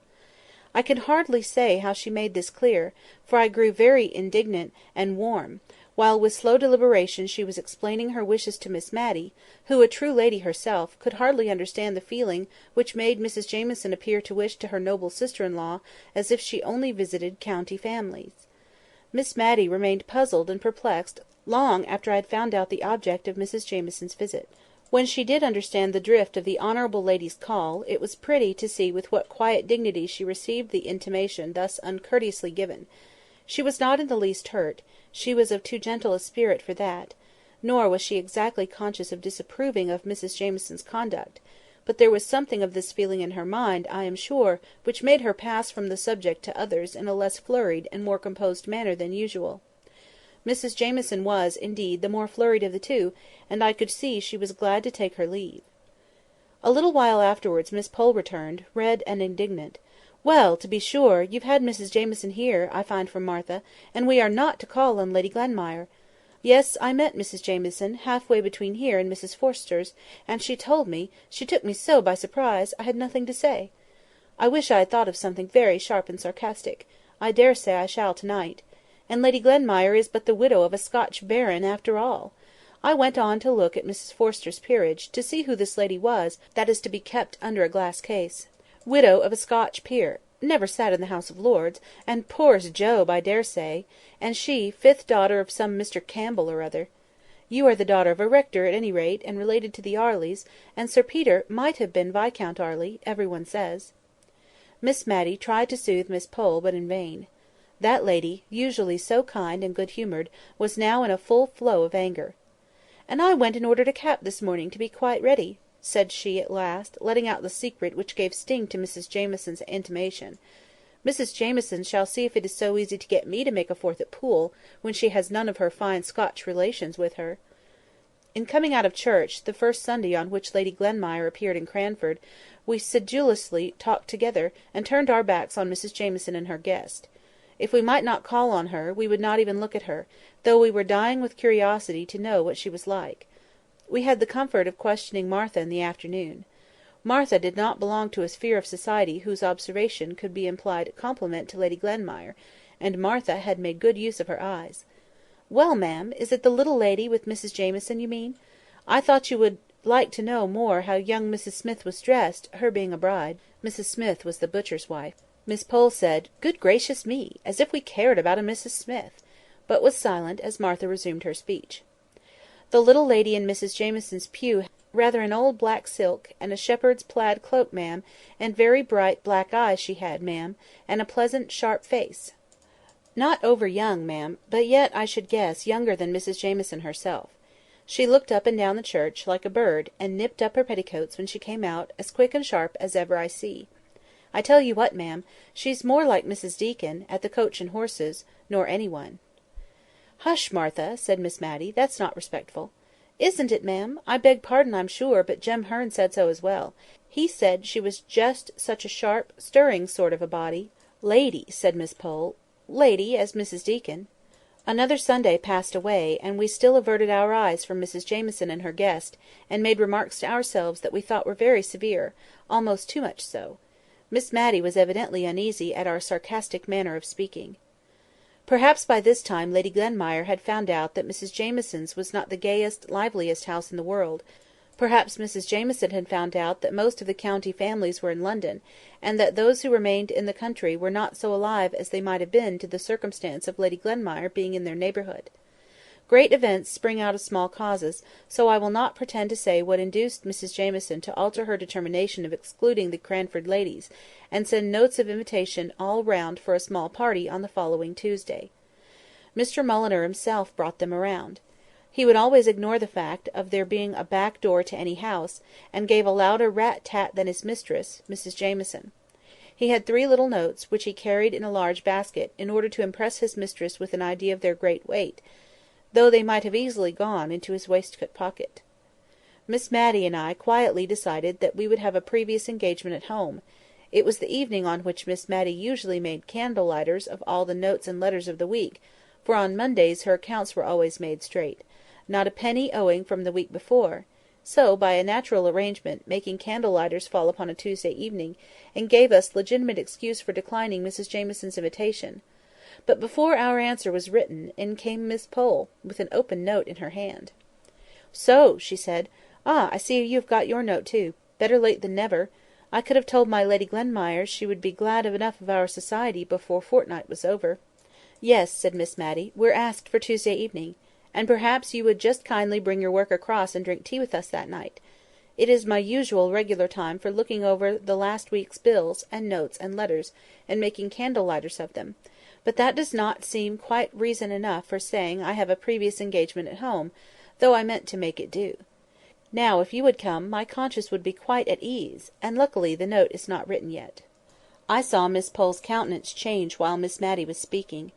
Speaker 1: I can hardly say how she made this clear, for I grew very indignant and warm, while with slow deliberation she was explaining her wishes to Miss Matty, who, a true lady herself, could hardly understand the feeling which made Mrs Jamieson appear to wish to her noble sister-in-law as if she only visited county families. Miss Matty remained puzzled and perplexed long after I had found out the object of Mrs Jamieson's visit. When she did understand the drift of the honourable lady's call, it was pretty to see with what quiet dignity she received the intimation thus uncourteously given. She was not in the least hurt; she was of too gentle a spirit for that; nor was she exactly conscious of disapproving of Mrs Jamieson's conduct; but there was something of this feeling in her mind, I am sure, which made her pass from the subject to others in a less flurried and more composed manner than usual. Mrs Jamieson was, indeed, the more flurried of the two, and I could see she was glad to take her leave. A little while afterwards Miss Pole returned, red and indignant. "Well, to be sure, you've had Mrs Jamieson here, I find from Martha, and we are not to call on Lady Glenmire. Yes, I met Mrs Jamieson, half-way between here and Mrs Forrester's, and she told me, she took me so by surprise, I had nothing to say. I wish I had thought of something very sharp and sarcastic. I daresay I shall to-night. And Lady Glenmire is but the widow of a Scotch baron, after all. I went on to look at Mrs Forrester's peerage, to see who this lady was, that is to be kept under a glass case. Widow of a Scotch peer, never sat in the House of Lords, and poor as Job, I daresay, and she fifth daughter of some Mr Campbell or other. You are the daughter of a rector, at any rate, and related to the Arleys, and Sir Peter might have been Viscount Arley, every one says." Miss Matty tried to soothe Miss Pole, but in vain. That lady, usually so kind and good-humoured, was now in a full flow of anger. "And I went and ordered a cap this morning, to be quite ready," said she at last, letting out the secret which gave sting to Mrs Jamieson's intimation. "Mrs Jamieson shall see if it is so easy to get me to make a fourth at pool, when she has none of her fine Scotch relations with her." In coming out of church, the first Sunday on which Lady Glenmire appeared in Cranford, we sedulously talked together, and turned our backs on Mrs Jamieson and her guest. If we might not call on her, we would not even look at her, though we were dying with curiosity to know what she was like. We had the comfort of questioning Martha in the afternoon. Martha did not belong to a sphere of society whose observation could be implied compliment to Lady Glenmire, and Martha had made good use of her eyes. "Well, ma'am, is it the little lady with Mrs Jamieson, you mean? I thought you would like to know more how young Mrs Smith was dressed, her being a bride." Mrs Smith was the butcher's wife. Miss Pole said, "Good gracious me! As if we cared about a Mrs Smith!" but was silent as Martha resumed her speech. The little lady in Mrs Jamieson's pew rather an old black silk, and a shepherd's plaid cloak, ma'am, and very bright black eyes she had, ma'am, and a pleasant sharp face. Not over young, ma'am, but yet, I should guess, younger than Mrs Jamieson herself. She looked up and down the church, like a bird, and nipped up her petticoats when she came out, as quick and sharp as ever I see. I tell you what, ma'am, she's more like Mrs Deacon, at the Coach and Horses, nor any one." "Hush, Martha," said Miss Matty, "that's not respectful." "Isn't it, ma'am? I beg pardon, I'm sure, but Jem Hearn said so as well. He said she was just such a sharp, stirring sort of a body." "Lady," said Miss Pole. "Lady, as Mrs Deacon." Another Sunday passed away, and we still averted our eyes from Mrs Jamieson and her guest, and made remarks to ourselves that we thought were very severe, almost too much so. Miss Matty was evidently uneasy at our sarcastic manner of speaking. Perhaps by this time Lady Glenmire had found out that Mrs Jamieson's was not the gayest, liveliest house in the world. Perhaps Mrs Jamieson had found out that most of the county families were in London, and that those who remained in the country were not so alive as they might have been to the circumstance of Lady Glenmire being in their neighbourhood. Great events spring out of small causes, so I will not pretend to say what induced Mrs Jamieson to alter her determination of excluding the Cranford ladies, and send notes of invitation all round for a small party on the following Tuesday. Mr Mulliner himself brought them around. He would always ignore the fact of there being a back door to any house, and gave a louder rat-tat than his mistress, Mrs Jamieson. He had 3 little notes, which he carried in a large basket, in order to impress his mistress with an idea of their great weight, though they might have easily gone into his waistcoat pocket. Miss Matty and I quietly decided that we would have a previous engagement at home. It was the evening on which Miss Matty usually made candle-lighters of all the notes and letters of the week, for on Mondays her accounts were always made straight, not a penny owing from the week before, so, by a natural arrangement, making candle-lighters fall upon a Tuesday evening, and gave us legitimate excuse for declining Mrs Jamieson's invitation. But before our answer was written, in came Miss Pole, with an open note in her hand. "So," she said. "Ah, I see you have got your note too. Better late than never. I could have told my Lady Glenmire she would be glad enough of our society before fortnight was over." "Yes," said Miss Matty, "we're asked for Tuesday evening. And perhaps you would just kindly bring your work across and drink tea with us that night. It is my usual regular time for looking over the last week's bills, and notes, and letters, and making candle-lighters of them. But that does not seem quite reason enough for saying I have a previous engagement at home, though I meant to make it do. Now, if you would come, my conscience would be quite at ease, and luckily the note is not written yet." I saw Miss Pole's countenance change while Miss Matty was speaking.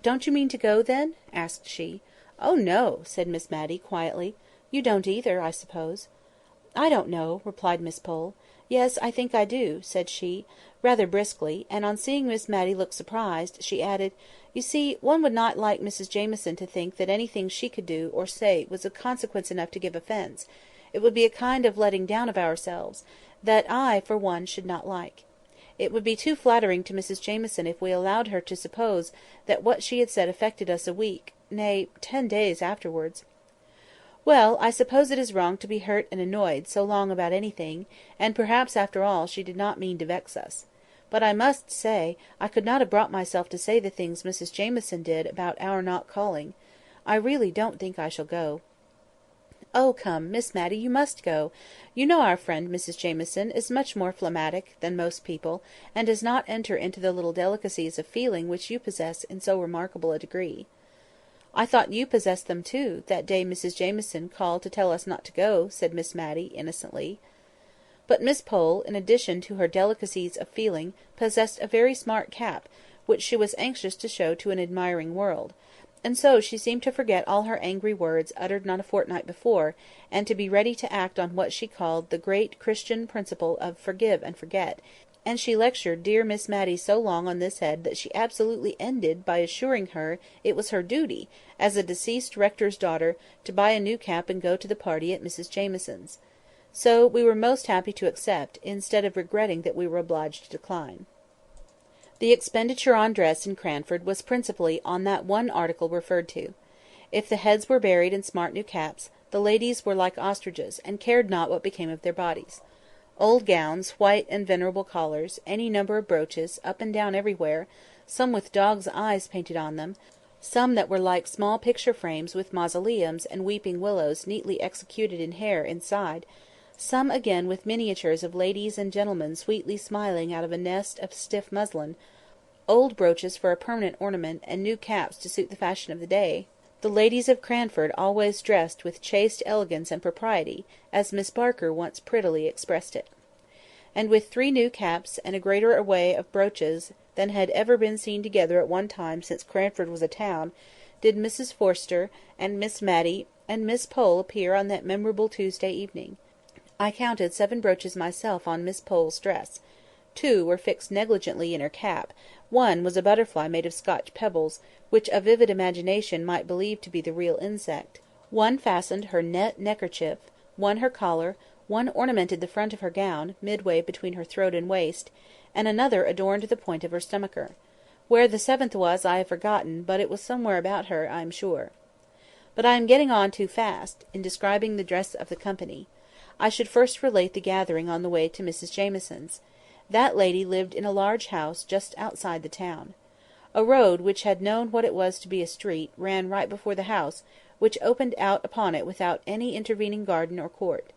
Speaker 1: "Don't you mean to go, then?" asked she. "Oh, no," said Miss Matty, quietly. "You don't either, I suppose." "I don't know," replied Miss Pole. "Yes, I think I do," said she, rather briskly, and on seeing Miss Matty look surprised, she added, "You see, one would not like Mrs Jamieson to think that anything she could do or say was of consequence enough to give offence; it would be a kind of letting down of ourselves, that I, for one, should not like. It would be too flattering to Mrs Jamieson if we allowed her to suppose that what she had said affected us a week, nay, 10 days afterwards." "Well, I suppose it is wrong to be hurt and annoyed so long about anything, and perhaps after all she did not mean to vex us. But I must say, I could not have brought myself to say the things Mrs Jamieson did about our not calling. I really don't think I shall go." "Oh, come, Miss Matty, you must go. You know our friend Mrs Jamieson is much more phlegmatic than most people, and does not enter into the little delicacies of feeling which you possess in so remarkable a degree." "I thought you possessed them too, that day Mrs Jamieson called to tell us not to go," said Miss Matty, innocently. But Miss Pole, in addition to her delicacies of feeling, possessed a very smart cap, which she was anxious to show to an admiring world; and so she seemed to forget all her angry words uttered not a fortnight before, and to be ready to act on what she called the great Christian principle of forgive and forget; and she lectured dear Miss Matty so long on this head that she absolutely ended by assuring her it was her duty, as a deceased rector's daughter, to buy a new cap and go to the party at Mrs Jamieson's. So we were most happy to accept, instead of regretting that we were obliged to decline. The expenditure on dress in Cranford was principally on that one article referred to. If the heads were buried in smart new caps, the ladies were like ostriches, and cared not what became of their bodies. Old gowns, white and venerable collars, any number of brooches, up and down everywhere, some with dogs' eyes painted on them, some that were like small picture frames with mausoleums and weeping willows neatly executed in hair inside, some again with miniatures of ladies and gentlemen sweetly smiling out of a nest of stiff muslin, old brooches for a permanent ornament, and new caps to suit the fashion of the day. The ladies of Cranford always dressed with chaste elegance and propriety, as Miss Barker once prettily expressed it. And with 3 new caps, and a greater array of brooches than had ever been seen together at one time since Cranford was a town, did Mrs Forrester, and Miss Matty, and Miss Pole appear on that memorable Tuesday evening. I counted 7 brooches myself on Miss Pole's dress. 2 were fixed negligently in her cap; 1 was a butterfly made of Scotch pebbles, which a vivid imagination might believe to be the real insect; 1 fastened her net neckerchief; 1 her collar; 1 ornamented the front of her gown, midway between her throat and waist; and another adorned the point of her stomacher. Where the 7th was I have forgotten, but it was somewhere about her, I am sure. But I am getting on too fast, in describing the dress of the company. I should first relate the gathering on the way to Mrs Jamieson's. That lady lived in a large house just outside the town. A road, which had known what it was to be a street, ran right before the house, which opened out upon it without any intervening garden or court.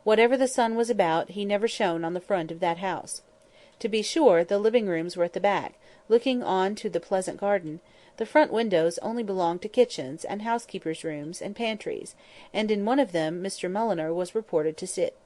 Speaker 1: Whatever the sun was about, he never shone on the front of that house. To be sure, the living rooms were at the back, looking on to the pleasant garden; the front windows only belonged to kitchens, and housekeepers' rooms, and pantries, and in one of them Mr Mulliner was reported to sit.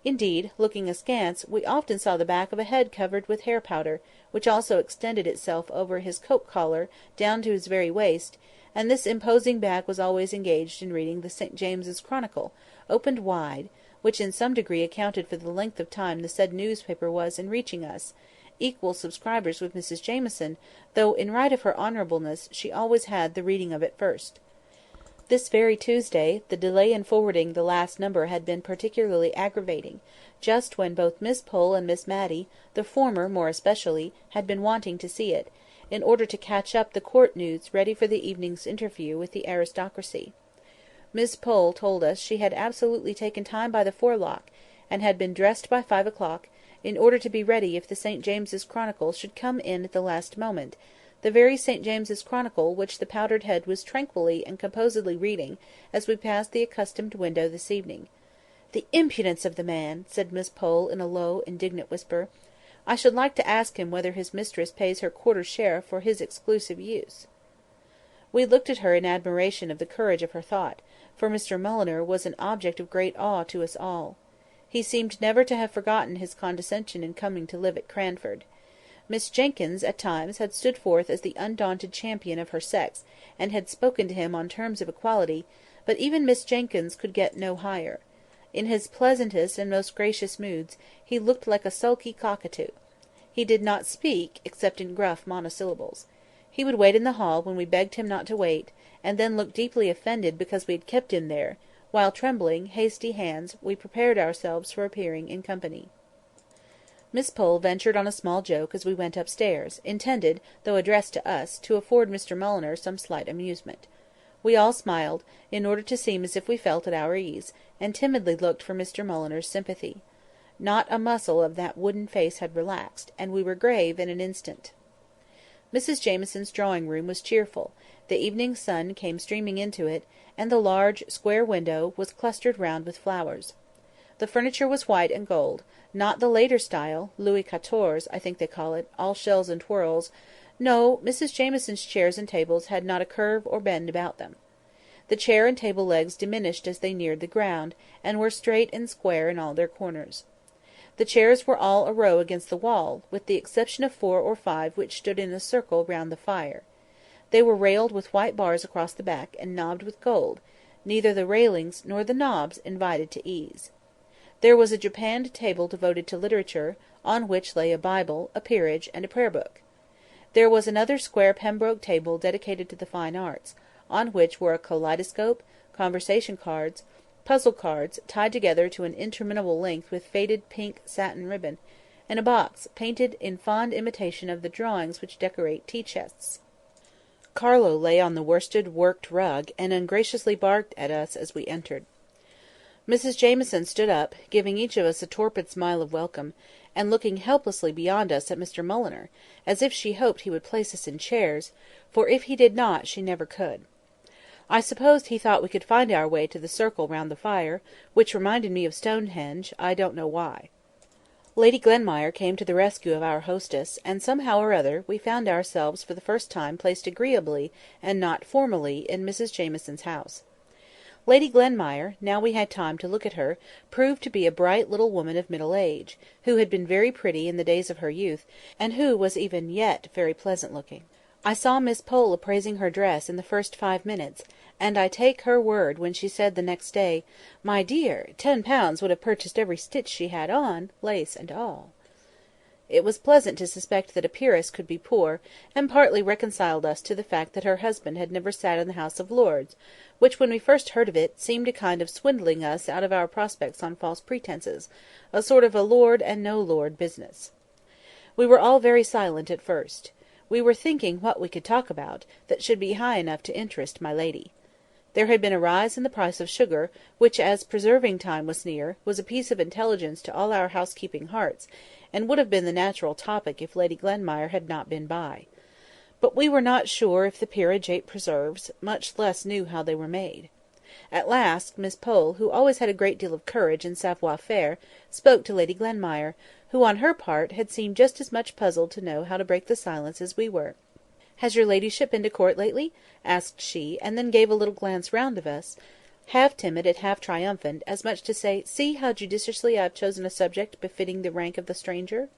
Speaker 1: Indeed, looking askance, we often saw the back of a head covered with hair powder, which also extended itself over his coat collar down to his very waist, and this imposing back was always engaged in reading the St James's Chronicle, opened wide, which in some degree accounted for the length of time the said newspaper was in reaching us, equal subscribers with Mrs Jamieson, though in right of her honourableness she always had the reading of it first. This very Tuesday, the delay in forwarding the last number had been particularly aggravating, just when both Miss Pole and Miss Matty, the former more especially, had been wanting to see it, in order to catch up the court news ready for the evening's interview with the aristocracy. Miss Pole told us she had absolutely taken time by the forelock, and had been dressed by 5 o'clock, in order to be ready if the St James's Chronicle should come in at the last moment, the very St James's Chronicle which the powdered head was tranquilly and composedly reading as we passed the accustomed window this evening. "The impudence of the man!" said Miss Pole in a low, indignant whisper. "I should like to ask him whether his mistress pays her quarter share for his exclusive use." We looked at her in admiration of the courage of her thought, for Mr Mulliner was an object of great awe to us all. He seemed never to have forgotten his condescension in coming to live at Cranford. Miss Jenkyns, at times, had stood forth as the undaunted champion of her sex, and had spoken to him on terms of equality, but even Miss Jenkyns could get no higher. In his pleasantest and most gracious moods, he looked like a sulky cockatoo. He did not speak, except in gruff monosyllables. He would wait in the hall when we begged him not to wait, and then look deeply offended because we had kept him there, while trembling, hasty hands, we prepared ourselves for appearing in company. Miss Pole ventured on a small joke as we went upstairs, intended, though addressed to us, to afford Mr Mulliner some slight amusement. We all smiled, in order to seem as if we felt at our ease, and timidly looked for Mr Mulliner's sympathy. Not a muscle of that wooden face had relaxed, and we were grave in an instant. Mrs Jamieson's drawing-room was cheerful. The evening sun came streaming into it, and the large, square window was clustered round with flowers. The furniture was white and gold, not the later style, Louis Quatorze, I think they call it, all shells and twirls. No, Mrs Jamieson's chairs and tables had not a curve or bend about them. The chair and table legs diminished as they neared the ground, and were straight and square in all their corners. The chairs were all a row against the wall, with the exception of 4 or 5 which stood in a circle round the fire. They were railed with white bars across the back, and knobbed with gold. Neither the railings nor the knobs invited to ease. There was a japanned table devoted to literature, on which lay a Bible, a peerage, and a prayer-book. There was another square Pembroke table dedicated to the fine arts, on which were a kaleidoscope, conversation cards, puzzle cards tied together to an interminable length with faded pink satin ribbon, and a box painted in fond imitation of the drawings which decorate tea-chests. Carlo lay on the worsted worked rug, and ungraciously barked at us as we entered. Mrs Jamieson stood up, giving each of us a torpid smile of welcome, and looking helplessly beyond us at Mr Mulliner, as if she hoped he would place us in chairs, for if he did not she never could. I supposed he thought we could find our way to the circle round the fire, which reminded me of Stonehenge, I don't know why. Lady Glenmire came to the rescue of our hostess, and somehow or other we found ourselves for the first time placed agreeably and not formally in Mrs Jamieson's house. Lady Glenmire, now we had time to look at her, proved to be a bright little woman of middle age, who had been very pretty in the days of her youth, and who was even yet very pleasant-looking. I saw Miss Pole appraising her dress in the first 5 minutes, and I take her word when she said the next day, "My dear, £10 would have purchased every stitch she had on, lace and all." It was pleasant to suspect that a peeress could be poor, and partly reconciled us to the fact that her husband had never sat in the House of Lords, which, when we first heard of it, seemed a kind of swindling us out of our prospects on false pretences, a sort of a lord and no lord business. We were all very silent at first. We were thinking what we could talk about, that should be high enough to interest my lady. There had been a rise in the price of sugar, which, as preserving time was near, was a piece of intelligence to all our housekeeping hearts, and would have been the natural topic if Lady Glenmire had not been by. But we were not sure if the peerage ate preserves, much less knew how they were made. At last Miss Pole, who always had a great deal of courage and savoir-faire, spoke to Lady Glenmire, who on her part had seemed just as much puzzled to know how to break the silence as we were. "Has your ladyship been to court lately?" asked she, and then gave a little glance round of us, half timid and half triumphant, as much to say, "See how judiciously I have chosen a subject befitting the rank of the stranger."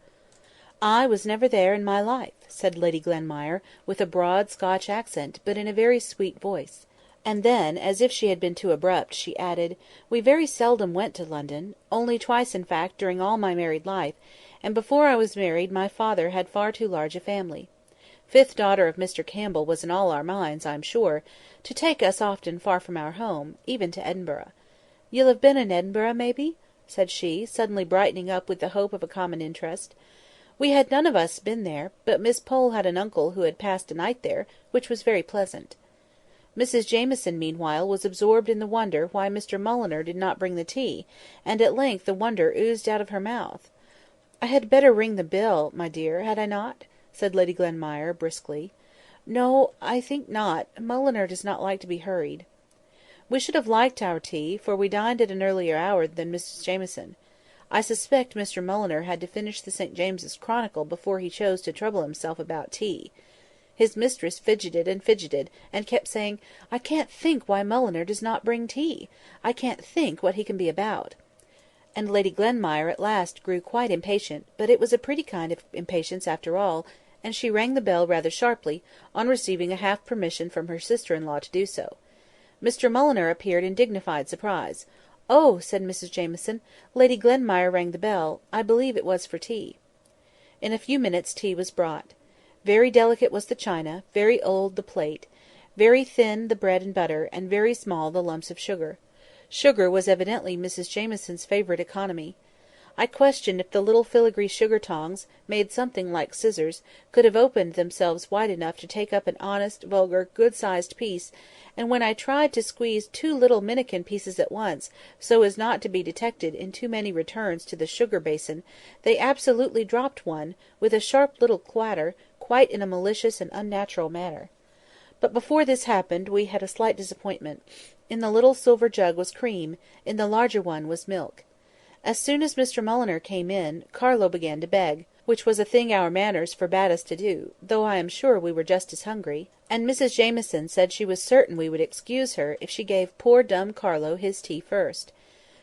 Speaker 1: "I was never there in my life," said Lady Glenmire, with a broad Scotch accent, but in a very sweet voice. And then, as if she had been too abrupt, she added, "We very seldom went to London, only twice in fact during all my married life, and before I was married my father had far too large a family. 5th daughter of Mr Campbell was in all our minds, I'm sure, to take us often far from our home, even to Edinburgh. You'll have been in Edinburgh, maybe?" said she, suddenly brightening up with the hope of a common interest. "We had none of us been there, but Miss Pole had an uncle who had passed a night there, which was very pleasant." Mrs Jamieson, meanwhile, was absorbed in the wonder why Mr Mulliner did not bring the tea, and at length the wonder oozed out of her mouth. "I had better ring the bell, my dear, had I not?" said Lady Glenmire, briskly. "No, I think not. Mulliner does not like to be hurried." We should have liked our tea, for we dined at an earlier hour than Mrs Jamieson. I suspect Mr Mulliner had to finish the St James's Chronicle before he chose to trouble himself about tea. His mistress fidgeted, and kept saying, "I can't think why Mulliner does not bring tea. I can't think what he can be about." And Lady Glenmire at last grew quite impatient, but it was a pretty kind of impatience after all, and she rang the bell rather sharply, on receiving a half permission from her sister-in-law to do so. Mr Mulliner appeared in dignified surprise. "Oh!" said Mrs Jamieson, "Lady Glenmire rang the bell. I believe it was for tea." In a few minutes tea was brought. Very delicate was the china, very old the plate, very thin the bread and butter, and very small the lumps of sugar. Sugar was evidently Mrs Jamieson's favourite economy. I question if the little filigree sugar tongs, made something like scissors, could have opened themselves wide enough to take up an honest, vulgar, good-sized piece, and when I tried to squeeze two little minnikin pieces at once, so as not to be detected in too many returns to the sugar basin, they absolutely dropped one, with a sharp little clatter, quite in a malicious and unnatural manner. But before this happened we had a slight disappointment. In the little silver jug was cream, in the larger one was milk. As soon as Mr Mulliner came in, Carlo began to beg, which was a thing our manners forbade us to do, though I am sure we were just as hungry, and Mrs Jamieson said she was certain we would excuse her if she gave poor dumb Carlo his tea first.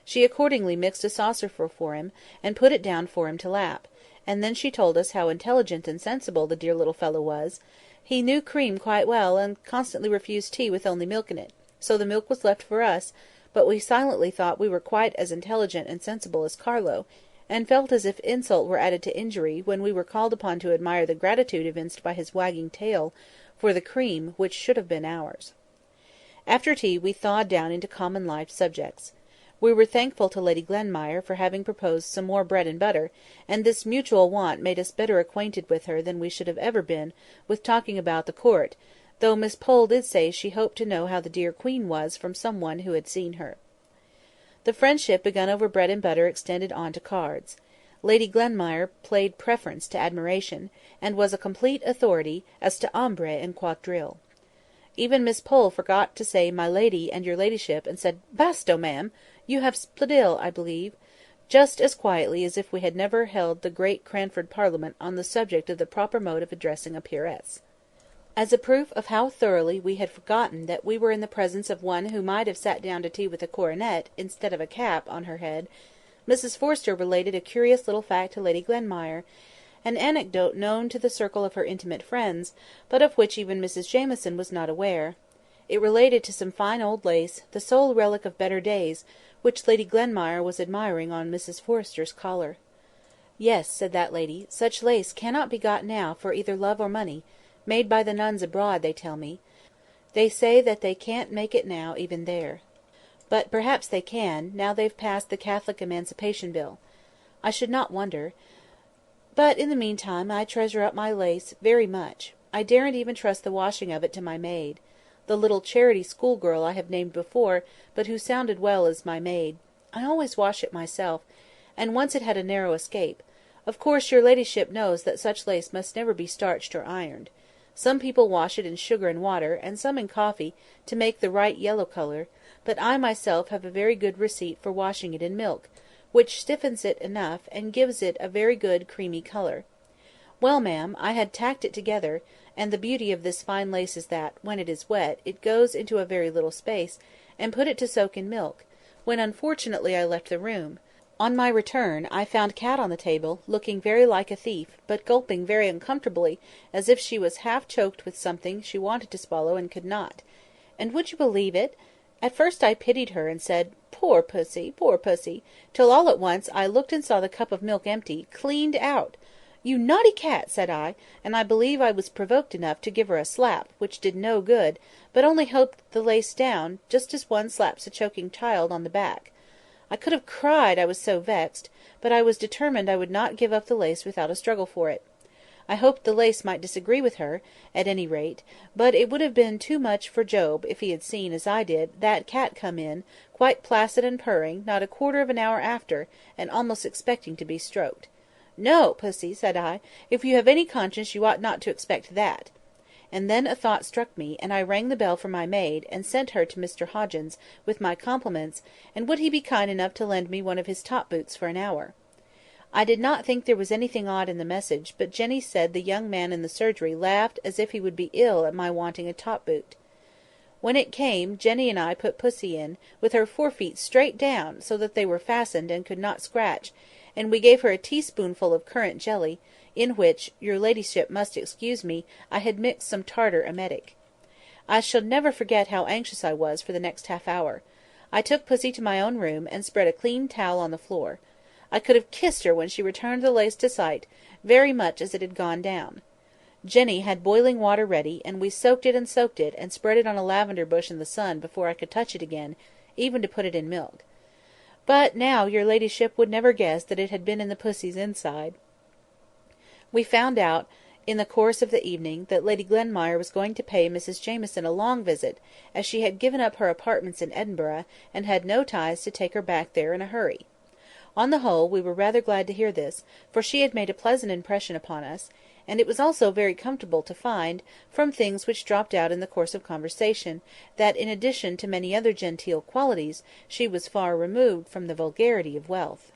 Speaker 1: She accordingly mixed a saucerful for him, and put it down for him to lap, and then she told us how intelligent and sensible the dear little fellow was. He knew cream quite well, and constantly refused tea with only milk in it, so the milk was left for us, but we silently thought we were quite as intelligent and sensible as Carlo, and felt as if insult were added to injury when we were called upon to admire the gratitude evinced by his wagging tail for the cream which should have been ours. After tea we thawed down into common life subjects. We were thankful to Lady Glenmire for having proposed some more bread and butter, and this mutual want made us better acquainted with her than we should have ever been with talking about the court, though Miss Pole did say she hoped to know how the dear Queen was from some one who had seen her. The friendship begun over bread and butter extended on to cards. Lady Glenmire played preference to admiration, and was a complete authority as to ombre and quadrille. Even Miss Pole forgot to say my lady and your ladyship, and said, "Basto, ma'am! You have splendid, I believe," just as quietly as if we had never held the great Cranford Parliament on the subject of the proper mode of addressing a peeress. As a proof of how thoroughly we had forgotten that we were in the presence of one who might have sat down to tea with a coronet, instead of a cap, on her head, Mrs Forrester related a curious little fact to Lady Glenmire, an anecdote known to the circle of her intimate friends, but of which even Mrs Jamieson was not aware. It related to some fine old lace, the sole relic of better days, which Lady Glenmire was admiring on Mrs Forrester's collar. "Yes," said that lady, "such lace cannot be got now for either love or money, made by the nuns abroad, they tell me. They say that they can't make it now even there. But perhaps they can, now they've passed the Catholic Emancipation Bill. I should not wonder. But in the meantime I treasure up my lace very much. I daren't even trust the washing of it to my maid. The little charity schoolgirl I have named before, but who sounded well as my maid. I always wash it myself, and once it had a narrow escape. Of course your ladyship knows that such lace must never be starched or ironed. Some people wash it in sugar and water, and some in coffee, to make the right yellow colour, but I myself have a very good receipt for washing it in milk, which stiffens it enough, and gives it a very good creamy colour. Well, ma'am, I had tacked it together, and the beauty of this fine lace is that, when it is wet, it goes into a very little space, and put it to soak in milk, when unfortunately I left the room. On my return, I found Cat on the table, looking very like a thief, but gulping very uncomfortably, as if she was half choked with something she wanted to swallow and could not. And would you believe it? At first I pitied her, and said, "Poor pussy, poor pussy," till all at once I looked and saw the cup of milk empty, cleaned out. "You naughty cat!" said I, and I believe I was provoked enough to give her a slap, which did no good, but only helped the lace down, just as one slaps a choking child on the back. I could have cried, I was so vexed, but I was determined I would not give up the lace without a struggle for it. I hoped the lace might disagree with her, at any rate, but it would have been too much for Job if he had seen, as I did, that cat come in, quite placid and purring, not a quarter of an hour after, and almost expecting to be stroked. "No, pussy," said I, "if you have any conscience you ought not to expect that." And then a thought struck me, and I rang the bell for my maid, and sent her to Mr Hoggins, with my compliments, and would he be kind enough to lend me one of his top boots for an hour. I did not think there was anything odd in the message, but Jenny said the young man in the surgery laughed as if he would be ill at my wanting a top boot. When it came, Jenny and I put pussy in, with her forefeet straight down, so that they were fastened and could not scratch, and we gave her a teaspoonful of currant jelly, in which, your ladyship must excuse me, I had mixed some tartar emetic. I shall never forget how anxious I was for the next half hour. I took pussy to my own room, and spread a clean towel on the floor. I could have kissed her when she returned the lace to sight, very much as it had gone down. Jenny had boiling water ready, and we soaked it, and spread it on a lavender bush in the sun before I could touch it again, even to put it in milk. But now your ladyship would never guess that it had been in the pussy's inside. We found out, in the course of the evening, that Lady Glenmire was going to pay Mrs Jamieson a long visit, as she had given up her apartments in Edinburgh, and had no ties to take her back there in a hurry. On the whole, we were rather glad to hear this, for she had made a pleasant impression upon us, and it was also very comfortable to find, from things which dropped out in the course of conversation, that, in addition to many other genteel qualities, she was far removed from the vulgarity of wealth.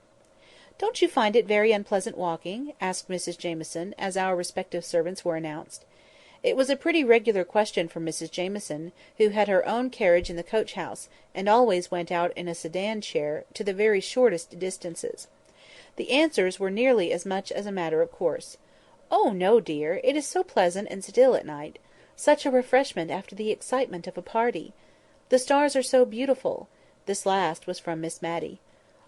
Speaker 1: "Don't you find it very unpleasant walking?" asked Mrs Jamieson, as our respective servants were announced. It was a pretty regular question from Mrs Jamieson, who had her own carriage in the coach-house, and always went out in a sedan chair to the very shortest distances. The answers were nearly as much as a matter of course. "Oh no, dear! It is so pleasant and still at night. Such a refreshment after the excitement of a party. The stars are so beautiful." This last was from Miss Matty.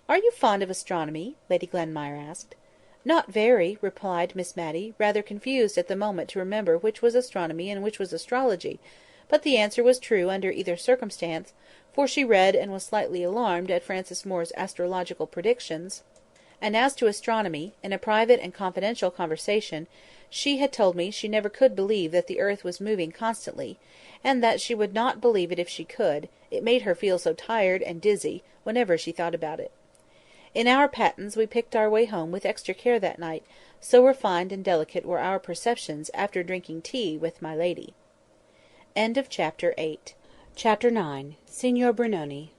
Speaker 1: "Are you fond of astronomy?" Lady Glenmire asked. "Not very," replied Miss Matty, rather confused at the moment to remember which was astronomy and which was astrology; but the answer was true under either circumstance, for she read and was slightly alarmed at Francis Moore's astrological predictions; and as to astronomy, in a private and confidential conversation, she had told me she never could believe that the earth was moving constantly, and that she would not believe it if she could, it made her feel so tired and dizzy whenever she thought about it. In our pattens we picked our way home with extra care that night, so refined and delicate were our perceptions after drinking tea with my lady. Chapter 9. Signor Brunoni.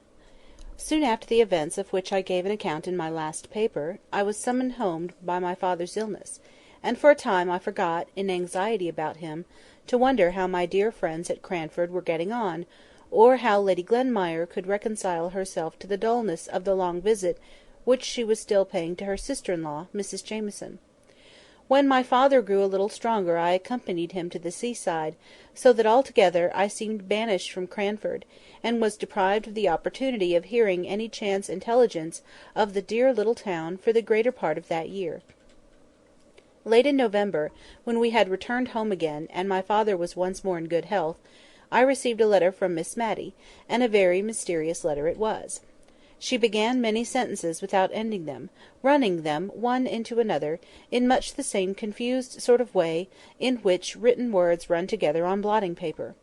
Speaker 1: Soon after the events of which I gave an account in my last paper, I was summoned home by my father's illness, and for a time I forgot, in anxiety about him, to wonder how my dear friends at Cranford were getting on, or how Lady Glenmire could reconcile herself to the dullness of the long visit which she was still paying to her sister-in-law, Mrs Jamieson. When my father grew a little stronger I accompanied him to the seaside, so that altogether I seemed banished from Cranford, and was deprived of the opportunity of hearing any chance intelligence of the dear little town for the greater part of that year. Late in November, when we had returned home again, and my father was once more in good health, I received a letter from Miss Matty, and a very mysterious letter it was. She began many sentences without ending them, running them one into another, in much the same confused sort of way in which written words run together on blotting paper.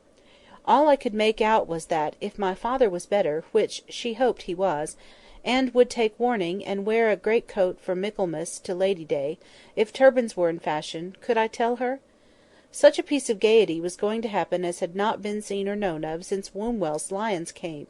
Speaker 1: All I could make out was that, if my father was better, which she hoped he was, and would take warning, and wear a great coat from Michaelmas to Lady Day, if turbans were in fashion, could I tell her? Such a piece of gaiety was going to happen as had not been seen or known of since Wombwell's lions came,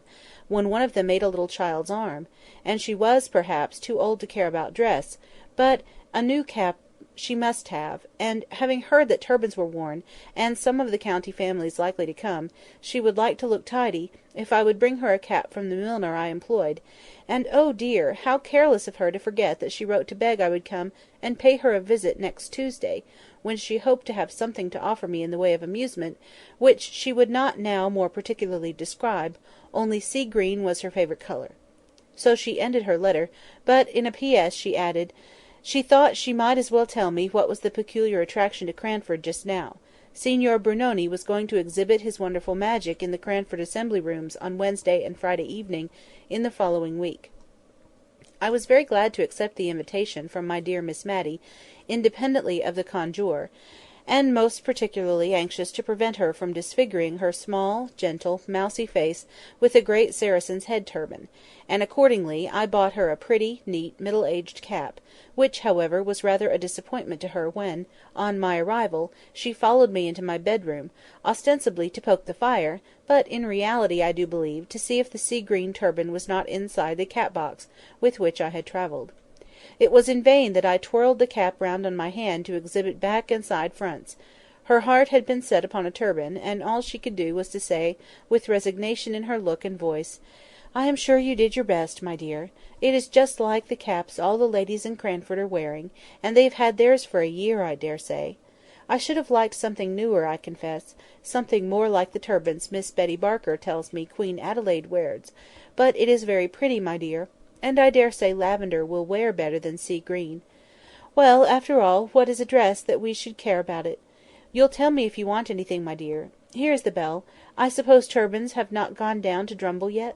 Speaker 1: when one of them ate a little child's arm, and she was, perhaps, too old to care about dress, but a new cap she must have, and, having heard that turbans were worn, and some of the county families likely to come, she would like to look tidy, if I would bring her a cap from the milliner I employed; and, oh dear, how careless of her to forget that she wrote to beg I would come and pay her a visit next Tuesday, when she hoped to have something to offer me in the way of amusement, which she would not now more particularly describe, only sea green was her favourite colour. So she ended her letter, but in a P.S. she added, she thought she might as well tell me what was the peculiar attraction to Cranford just now. Signor Brunoni was going to exhibit his wonderful magic in the Cranford Assembly Rooms on Wednesday and Friday evening in the following week. I was very glad to accept the invitation from my dear Miss Matty, independently of the conjure, and most particularly anxious to prevent her from disfiguring her small, gentle, mousy face with a great Saracen's head turban; and accordingly I bought her a pretty, neat, middle-aged cap, which, however, was rather a disappointment to her when, on my arrival, she followed me into my bedroom, ostensibly to poke the fire, but in reality, I do believe, to see if the sea-green turban was not inside the cap-box with which I had travelled. It was in vain that I twirled the cap round on my hand to exhibit back and side fronts. Her heart had been set upon a turban, and all she could do was to say, with resignation in her look and voice, "I am sure you did your best, my dear. It is just like the caps all the ladies in Cranford are wearing, and they have had theirs for a year, I daresay. I should have liked something newer, I confess, something more like the turbans Miss Betty Barker tells me Queen Adelaide wears, but it is very pretty, my dear, and I daresay lavender will wear better than sea green. Well, after all, what is a dress that we should care about it? You'll tell me if you want anything, my dear. Here is the bell. I suppose turbans have not gone down to Drumble yet?"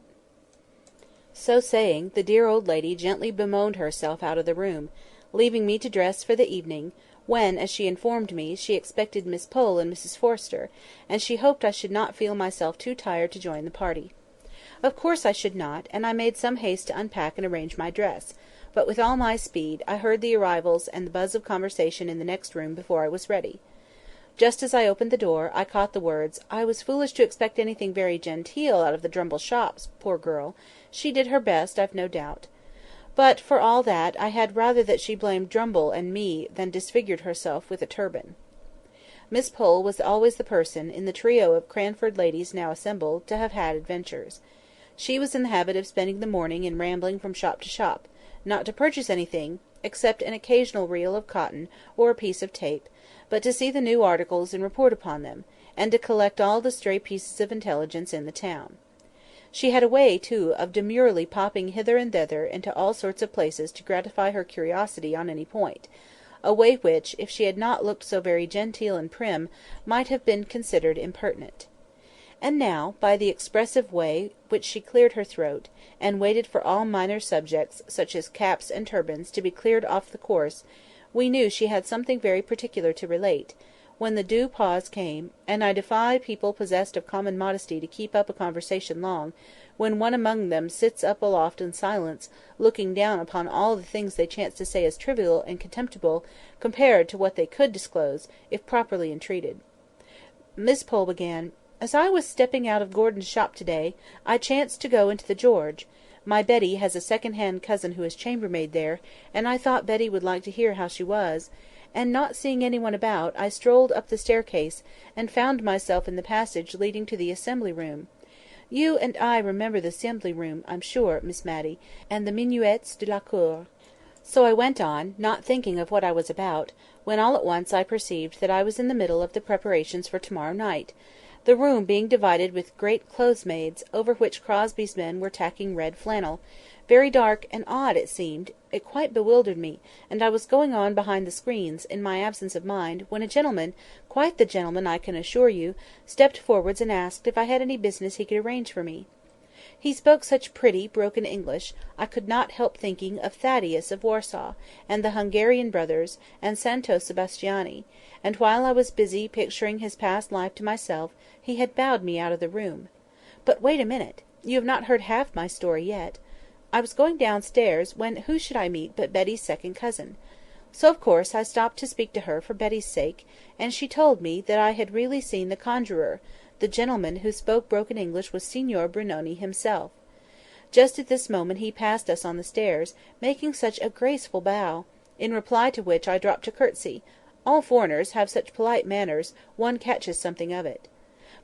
Speaker 1: So saying, the dear old lady gently bemoaned herself out of the room, leaving me to dress for the evening, when, as she informed me, she expected Miss Pole and Mrs Forrester, and she hoped I should not feel myself too tired to join the party. Of course I should not, and I made some haste to unpack and arrange my dress, but with all my speed I heard the arrivals and the buzz of conversation in the next room before I was ready. Just as I opened the door, I caught the words, "I was foolish to expect anything very genteel out of the Drumble shops, poor girl. She did her best, I've no doubt." But, for all that, I had rather that she blamed Drumble and me than disfigured herself with a turban. Miss Pole was always the person, in the trio of Cranford ladies now assembled, to have had adventures. She was in the habit of spending the morning in rambling from shop to shop, not to purchase anything, except an occasional reel of cotton, or a piece of tape, but to see the new articles and report upon them, and to collect all the stray pieces of intelligence in the town. She had a way, too, of demurely popping hither and thither into all sorts of places to gratify her curiosity on any point, a way which, if she had not looked so very genteel and prim, might have been considered impertinent. And now, by the expressive way which she cleared her throat, and waited for all minor subjects, such as caps and turbans, to be cleared off the course, we knew she had something very particular to relate, when the due pause came; and I defy people possessed of common modesty to keep up a conversation long, when one among them sits up aloft in silence, looking down upon all the things they chance to say as trivial and contemptible compared to what they could disclose, if properly entreated. Miss Pole began, "As I was stepping out of Gordon's shop to-day, I chanced to go into the George. My Betty has a second-hand cousin who is chambermaid there, and I thought Betty would like to hear how she was, and not seeing any one about, I strolled up the staircase, and found myself in the passage leading to the assembly room. You and I remember the assembly room, I'm sure, Miss Matty, and the minuets de la cour. So I went on, not thinking of what I was about, when all at once I perceived that I was in the middle of the preparations for to-morrow night, the room being divided with great clothes-maids, over which Crosby's men were tacking red flannel. Very dark and odd it seemed; it quite bewildered me, and I was going on behind the screens, in my absence of mind, when a gentleman, quite the gentleman I can assure you, stepped forwards and asked if I had any business he could arrange for me. He spoke such pretty, broken English, I could not help thinking of Thaddeus of Warsaw, and the Hungarian brothers, and Santo Sebastiani; and while I was busy picturing his past life to myself, he had bowed me out of the room. But wait a minute. You have not heard half my story yet. I was going downstairs, when who should I meet but Betty's second cousin. So of course I stopped to speak to her for Betty's sake, and she told me that I had really seen the conjuror. The gentleman who spoke broken English was Signor Brunoni himself. Just at this moment he passed us on the stairs, making such a graceful bow, in reply to which I dropped a curtsy. All foreigners have such polite manners, one catches something of it.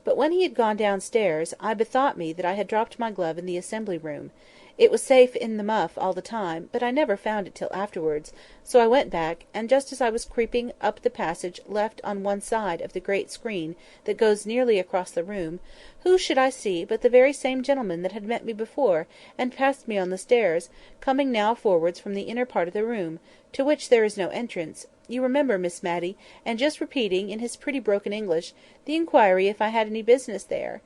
Speaker 1: But when he had gone downstairs, I bethought me that I had dropped my glove in the assembly room. It was safe in the muff all the time, but I never found it till afterwards, so I went back, and just as I was creeping up the passage left on one side of the great screen that goes nearly across the room, who should I see but the very same gentleman that had met me before, and passed me on the stairs, coming now forwards from the inner part of the room, to which there is no entrance, you remember, Miss Matty, and just repeating, in his pretty broken English, the inquiry if I had any business there.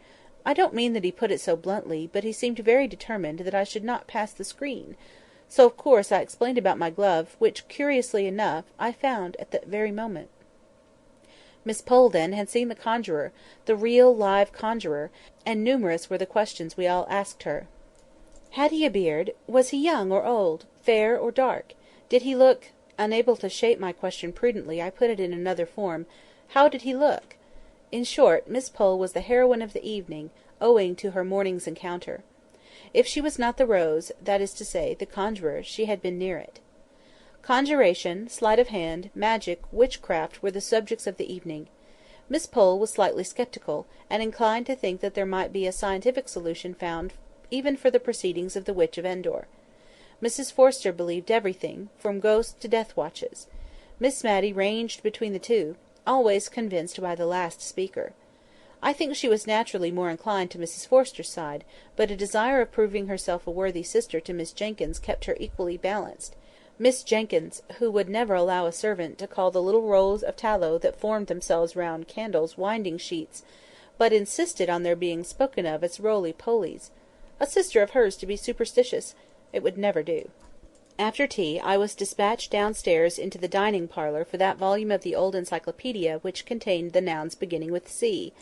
Speaker 1: I don't mean that he put it so bluntly, but he seemed very determined that I should not pass the screen. So of course I explained about my glove, which, curiously enough, I found at that very moment. Miss Pole, then, had seen the conjuror, the real live conjuror, and numerous were the questions we all asked her. Had he a beard? Was he young or old? Fair or dark? Did he look— Unable to shape my question prudently, I put it in another form. How did he look? In short, Miss Pole was the heroine of the evening, owing to her morning's encounter. If she was not the rose, that is to say, the conjuror, she had been near it. Conjuration, sleight of hand, magic, witchcraft were the subjects of the evening. Miss Pole was slightly sceptical, and inclined to think that there might be a scientific solution found even for the proceedings of the Witch of Endor. Mrs Forrester believed everything, from ghosts to death-watches. Miss Matty ranged between the two, always convinced by the last speaker. I think she was naturally more inclined to Mrs Forrester's side, but a desire of proving herself a worthy sister to Miss Jenkyns kept her equally balanced. Miss Jenkyns, who would never allow a servant to call the little rolls of tallow that formed themselves round candles winding sheets, but insisted on their being spoken of as roly-polies. A sister of hers to be superstitious! It would never do. After tea, I was dispatched downstairs into the dining parlour for that volume of the old encyclopaedia which contained the nouns beginning with C,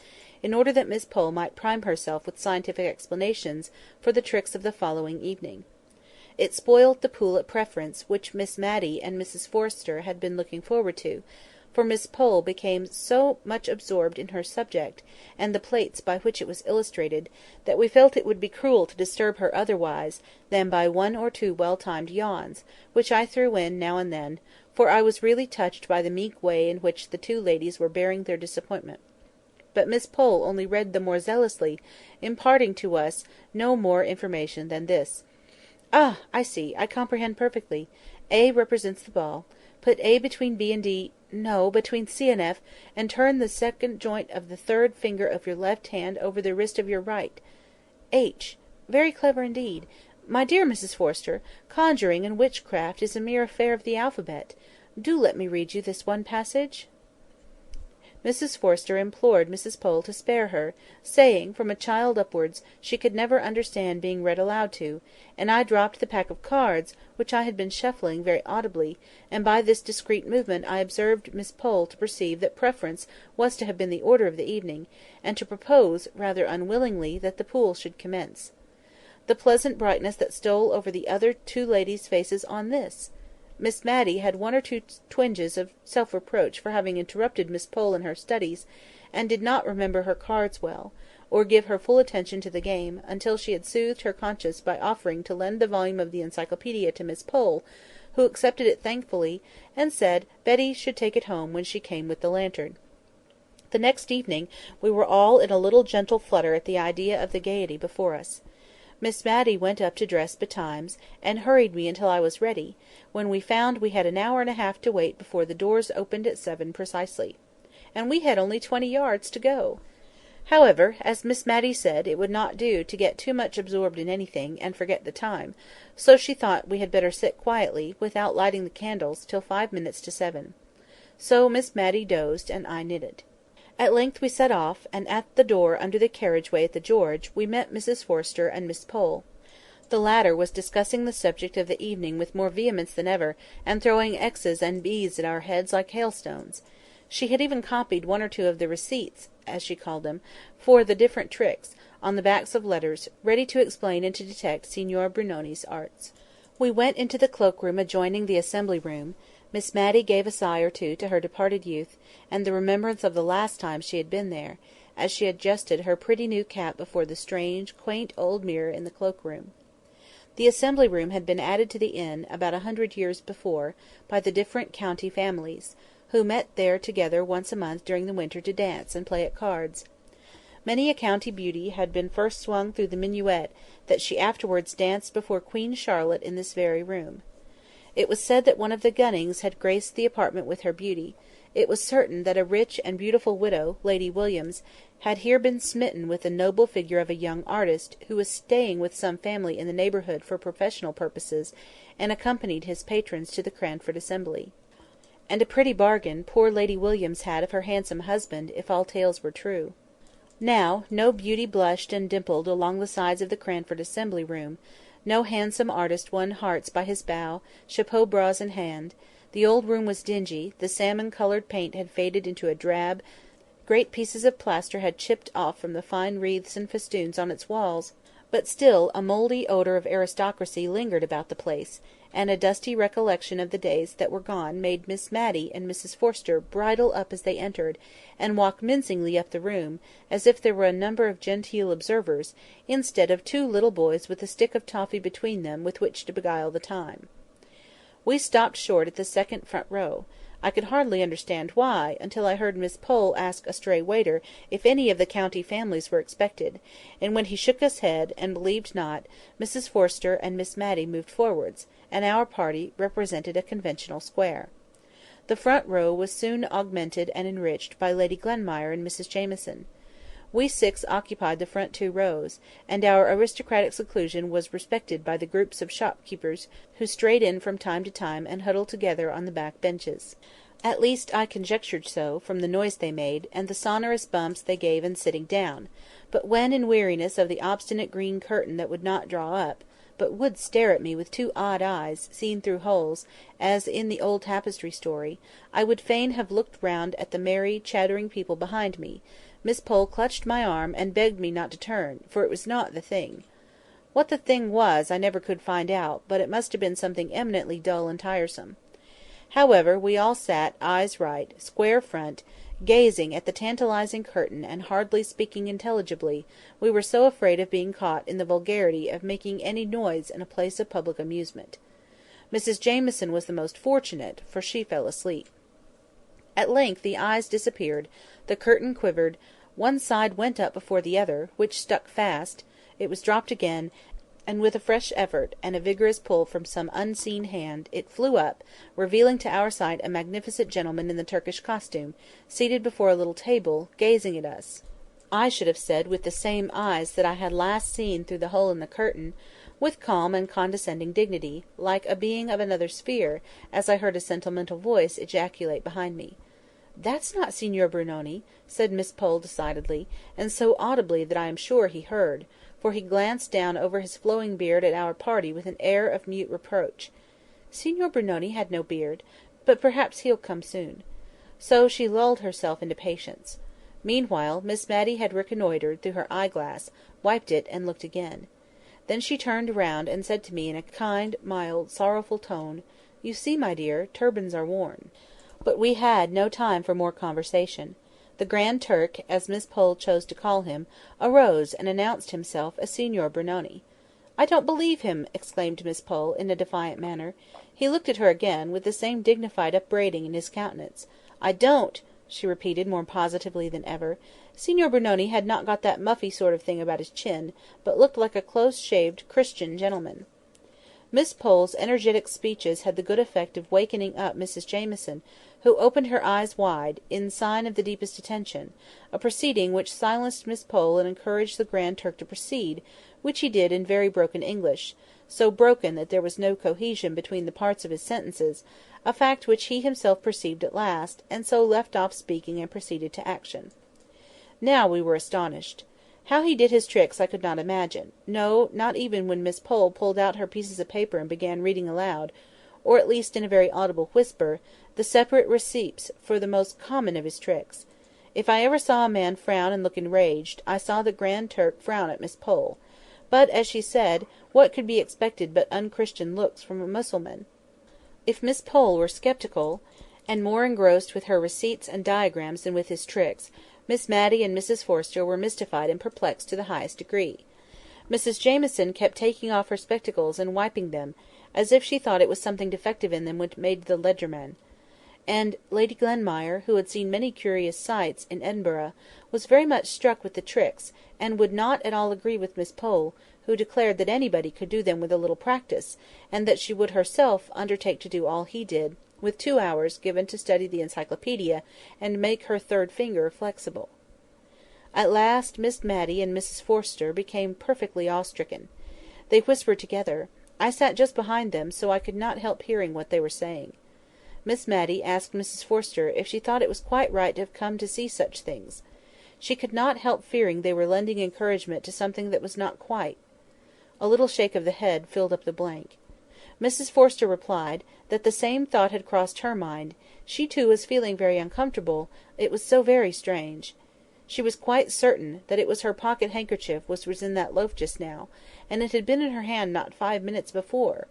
Speaker 1: in order that Miss Pole might prime herself with scientific explanations for the tricks of the following evening. It spoilt the pool at preference which Miss Matty and Mrs Forrester had been looking forward to, for Miss Pole became so much absorbed in her subject, and the plates by which it was illustrated, that we felt it would be cruel to disturb her otherwise than by one or two well-timed yawns, which I threw in now and then, for I was really touched by the meek way in which the two ladies were bearing their disappointment. But Miss Pole only read the more zealously, imparting to us no more information than this: "Ah! I see, I comprehend perfectly. A represents the ball. Put A between B and D—no, between C and F, and turn the second joint of the third finger of your left hand over the wrist of your right. H. Very clever indeed. My dear Mrs Forrester, conjuring and witchcraft is a mere affair of the alphabet. Do let me read you this one passage." Mrs Forrester implored Mrs Pole to spare her, saying, from a child upwards, she could never understand being read aloud to, and I dropped the pack of cards, which I had been shuffling very audibly, and by this discreet movement I observed Miss Pole to perceive that preference was to have been the order of the evening, and to propose, rather unwillingly, that the pool should commence. The pleasant brightness that stole over the other two ladies' faces on this! Miss Matty had one or two twinges of self-reproach for having interrupted Miss Pole in her studies, and did not remember her cards well, or give her full attention to the game, until she had soothed her conscience by offering to lend the volume of the encyclopaedia to Miss Pole, who accepted it thankfully, and said Betty should take it home when she came with the lantern. The next evening we were all in a little gentle flutter at the idea of the gaiety before us. Miss Matty went up to dress betimes, and hurried me until I was ready, when we found we had an hour and a half to wait before the doors opened at 7 precisely. And we had only 20 yards to go! However, as Miss Matty said, it would not do to get too much absorbed in anything, and forget the time, so she thought we had better sit quietly, without lighting the candles, till 5 minutes to 7. So Miss Matty dozed, and I knitted. At length we set off, and at the door under the carriage-way at the George, we met Mrs Forrester and Miss Pole. The latter was discussing the subject of the evening with more vehemence than ever, and throwing X's and B's at our heads like hailstones. She had even copied one or two of the receipts, as she called them, for the different tricks, on the backs of letters, ready to explain and to detect Signor Brunoni's arts. We went into the cloak-room adjoining the assembly-room. Miss Matty gave a sigh or two to her departed youth, and the remembrance of the last time she had been there, as she adjusted her pretty new cap before the strange, quaint old mirror in the cloak-room. The assembly-room had been added to the inn, about 100 years before, by the different county families, who met there together once a month during the winter to dance and play at cards. Many a county beauty had been first swung through the minuet that she afterwards danced before Queen Charlotte in this very room. It was said that one of the Gunnings had graced the apartment with her beauty. It was certain that a rich and beautiful widow, Lady Williams, had here been smitten with the noble figure of a young artist, who was staying with some family in the neighbourhood for professional purposes, and accompanied his patrons to the Cranford assembly. And a pretty bargain poor Lady Williams had of her handsome husband, if all tales were true. Now, no beauty blushed and dimpled along the sides of the Cranford assembly-room, no handsome artist won hearts by his bow, chapeau bras in hand. The old room was dingy, the salmon-coloured paint had faded into a drab, great pieces of plaster had chipped off from the fine wreaths and festoons on its walls, but still a mouldy odour of aristocracy lingered about the place, and a dusty recollection of the days that were gone made Miss Matty and Mrs Forrester bridle up as they entered, and walk mincingly up the room, as if there were a number of genteel observers, instead of two little boys with a stick of toffee between them with which to beguile the time. We stopped short at the second front row. I could hardly understand why, until I heard Miss Pole ask a stray waiter if any of the county families were expected, and when he shook his head, and believed not, Mrs Forrester and Miss Matty moved forwards, and our party represented a conventional square. The front row was soon augmented and enriched by Lady Glenmire and Mrs Jamieson. We 6 occupied the front 2 rows, and our aristocratic seclusion was respected by the groups of shopkeepers who strayed in from time to time and huddled together on the back benches. At least I conjectured so, from the noise they made, and the sonorous bumps they gave in sitting down; but when, in weariness of the obstinate green curtain that would not draw up, but would stare at me with 2 odd eyes, seen through holes, as in the old tapestry story, I would fain have looked round at the merry, chattering people behind me, Miss Pole clutched my arm, and begged me not to turn, for it was not the thing. What the thing was I never could find out, but it must have been something eminently dull and tiresome. However, we all sat, eyes right, square front, gazing at the tantalising curtain and hardly speaking intelligibly, we were so afraid of being caught in the vulgarity of making any noise in a place of public amusement. Mrs Jamieson was the most fortunate, for she fell asleep. At length the eyes disappeared, the curtain quivered, one side went up before the other, which stuck fast, it was dropped again, and with a fresh effort, and a vigorous pull from some unseen hand, it flew up, revealing to our sight a magnificent gentleman in the Turkish costume, seated before a little table, gazing at us. I should have said with the same eyes that I had last seen through the hole in the curtain, with calm and condescending dignity, like a being of another sphere, as I heard a sentimental voice ejaculate behind me. "That's not Signor Brunoni," said Miss Pole decidedly, and so audibly that I am sure he heard, for he glanced down over his flowing beard at our party with an air of mute reproach. Signor Brunoni had no beard, but perhaps he'll come soon. So she lulled herself into patience. Meanwhile Miss Matty had reconnoitred through her eye-glass, wiped it, and looked again. Then she turned round and said to me in a kind, mild, sorrowful tone, "You see, my dear, turbans are worn." But we had no time for more conversation. The Grand Turk, as Miss Pole chose to call him, arose and announced himself as Signor Brunoni. "I don't believe him!" exclaimed Miss Pole, in a defiant manner. He looked at her again, with the same dignified upbraiding in his countenance. "I don't!" she repeated more positively than ever. "Signor Brunoni had not got that muffy sort of thing about his chin, but looked like a close-shaved Christian gentleman." Miss Pole's energetic speeches had the good effect of wakening up Mrs Jamieson, who opened her eyes wide, in sign of the deepest attention; a proceeding which silenced Miss Pole and encouraged the Grand Turk to proceed, which he did in very broken English, so broken that there was no cohesion between the parts of his sentences, a fact which he himself perceived at last, and so left off speaking and proceeded to action. Now we were astonished. How he did his tricks I could not imagine; no, not even when Miss Pole pulled out her pieces of paper and began reading aloud, or at least in a very audible whisper, the separate receipts for the most common of his tricks. If I ever saw a man frown and look enraged, I saw the Grand Turk frown at Miss Pole. But, as she said, what could be expected but unchristian looks from a Mussulman? If Miss Pole were sceptical, and more engrossed with her receipts and diagrams than with his tricks, Miss Matty and Mrs Forrester were mystified and perplexed to the highest degree. Mrs Jamieson kept taking off her spectacles and wiping them, as if she thought it was something defective in them which made the legerdemain. And Lady Glenmire, who had seen many curious sights in Edinburgh, was very much struck with the tricks, and would not at all agree with Miss Pole, who declared that anybody could do them with a little practice, and that she would herself undertake to do all he did, with 2 hours given to study the encyclopaedia and make her third finger flexible. At last Miss Matty and Mrs Forrester became perfectly awe-stricken. They whispered together. I sat just behind them, so I could not help hearing what they were saying. Miss Matty asked Mrs Forrester if she thought it was quite right to have come to see such things. She could not help fearing they were lending encouragement to something that was not quite. A little shake of the head filled up the blank. Mrs Forrester replied, that the same thought had crossed her mind; she too was feeling very uncomfortable, it was so very strange. She was quite certain that it was her pocket-handkerchief which was in that loaf just now, and it had been in her hand not 5 minutes before.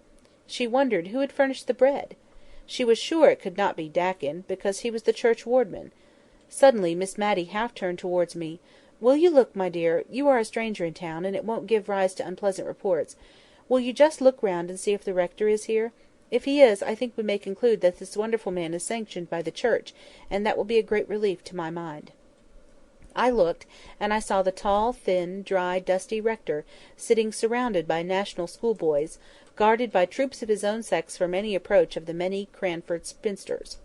Speaker 1: She wondered who had furnished the bread. She was sure it could not be Dakin, because he was the churchwarden. Suddenly Miss Matty half turned towards me. "Will you look, my dear? You are a stranger in town, and it won't give rise to unpleasant reports. Will you just look round and see if the rector is here? If he is, I think we may conclude that this wonderful man is sanctioned by the Church, and that will be a great relief to my mind." I looked, and I saw the tall, thin, dry, dusty rector, sitting surrounded by national schoolboys, guarded by troops of his own sex from any approach of the many Cranford spinsters.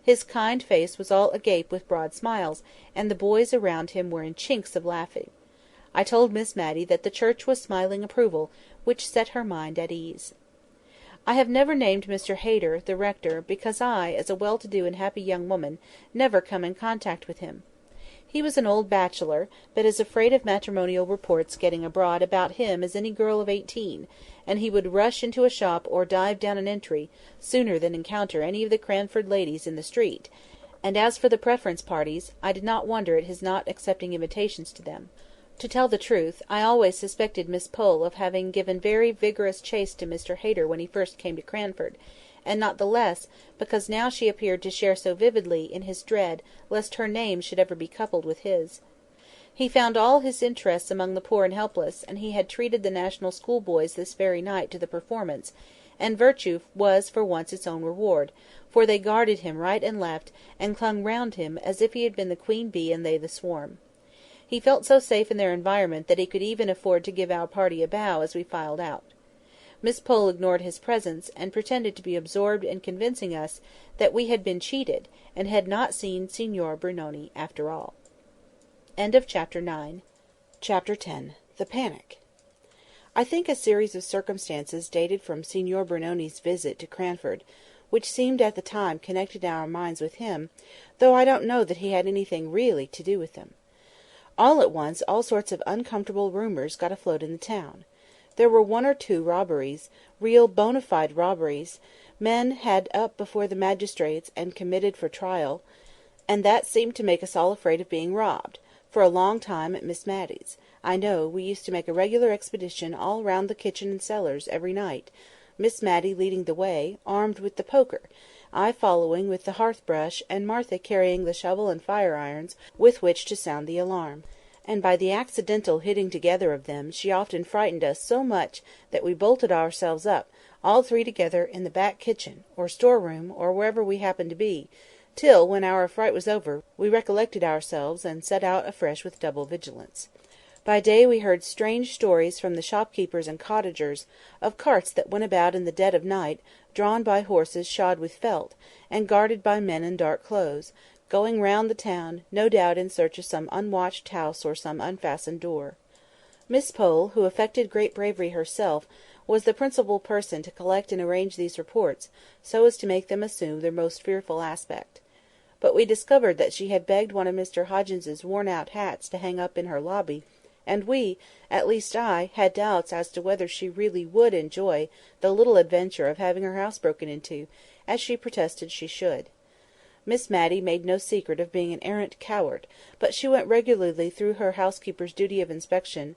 Speaker 1: His kind face was all agape with broad smiles, and the boys around him were in chinks of laughing. I told Miss Matty that the church was smiling approval, which set her mind at ease. I have never named Mr Hayter, the rector, because I, as a well-to-do and happy young woman, never come in contact with him. He was an old bachelor, but as afraid of matrimonial reports getting abroad about him as any girl of 18, and he would rush into a shop or dive down an entry, sooner than encounter any of the Cranford ladies in the street; and as for the preference parties, I did not wonder at his not accepting invitations to them. To tell the truth, I always suspected Miss Pole of having given very vigorous chase to Mr Hayter when he first came to Cranford, and not the less, because now she appeared to share so vividly in his dread lest her name should ever be coupled with his. He found all his interests among the poor and helpless, and he had treated the national schoolboys this very night to the performance, and virtue was for once its own reward, for they guarded him right and left, and clung round him as if he had been the queen bee and they the swarm. He felt so safe in their environment that he could even afford to give our party a bow as we filed out. Miss Pole ignored his presence, and pretended to be absorbed in convincing us that we had been cheated, and had not seen Signor Brunoni after all. Chapter 10. The Panic. I think a series of circumstances dated from Signor Brunoni's visit to Cranford, which seemed at the time connected in our minds with him, though I don't know that he had anything really to do with them. All at once all sorts of uncomfortable rumours got afloat in the town. There were 1 or 2 robberies, real bona fide robberies, men had up before the magistrates and committed for trial, and that seemed to make us all afraid of being robbed. For a long time at Miss Matty's, I know, we used to make a regular expedition all round the kitchen and cellars every night, Miss Matty leading the way, armed with the poker, I following with the hearth-brush, and Martha carrying the shovel and fire-irons with which to sound the alarm. And by the accidental hitting together of them she often frightened us so much that we bolted ourselves up, all 3 together, in the back kitchen, or store-room, or wherever we happened to be, till, when our fright was over, we recollected ourselves, and set out afresh with double vigilance. By day we heard strange stories from the shopkeepers and cottagers, of carts that went about in the dead of night, drawn by horses shod with felt, and guarded by men in dark clothes, going round the town, no doubt in search of some unwatched house or some unfastened door. Miss Pole, who affected great bravery herself, was the principal person to collect and arrange these reports, so as to make them assume their most fearful aspect. But we discovered that she had begged one of Mr Hoggins's worn-out hats to hang up in her lobby, and we, at least I, had doubts as to whether she really would enjoy the little adventure of having her house broken into, as she protested she should. Miss Matty made no secret of being an arrant coward, but she went regularly through her housekeeper's duty of inspection,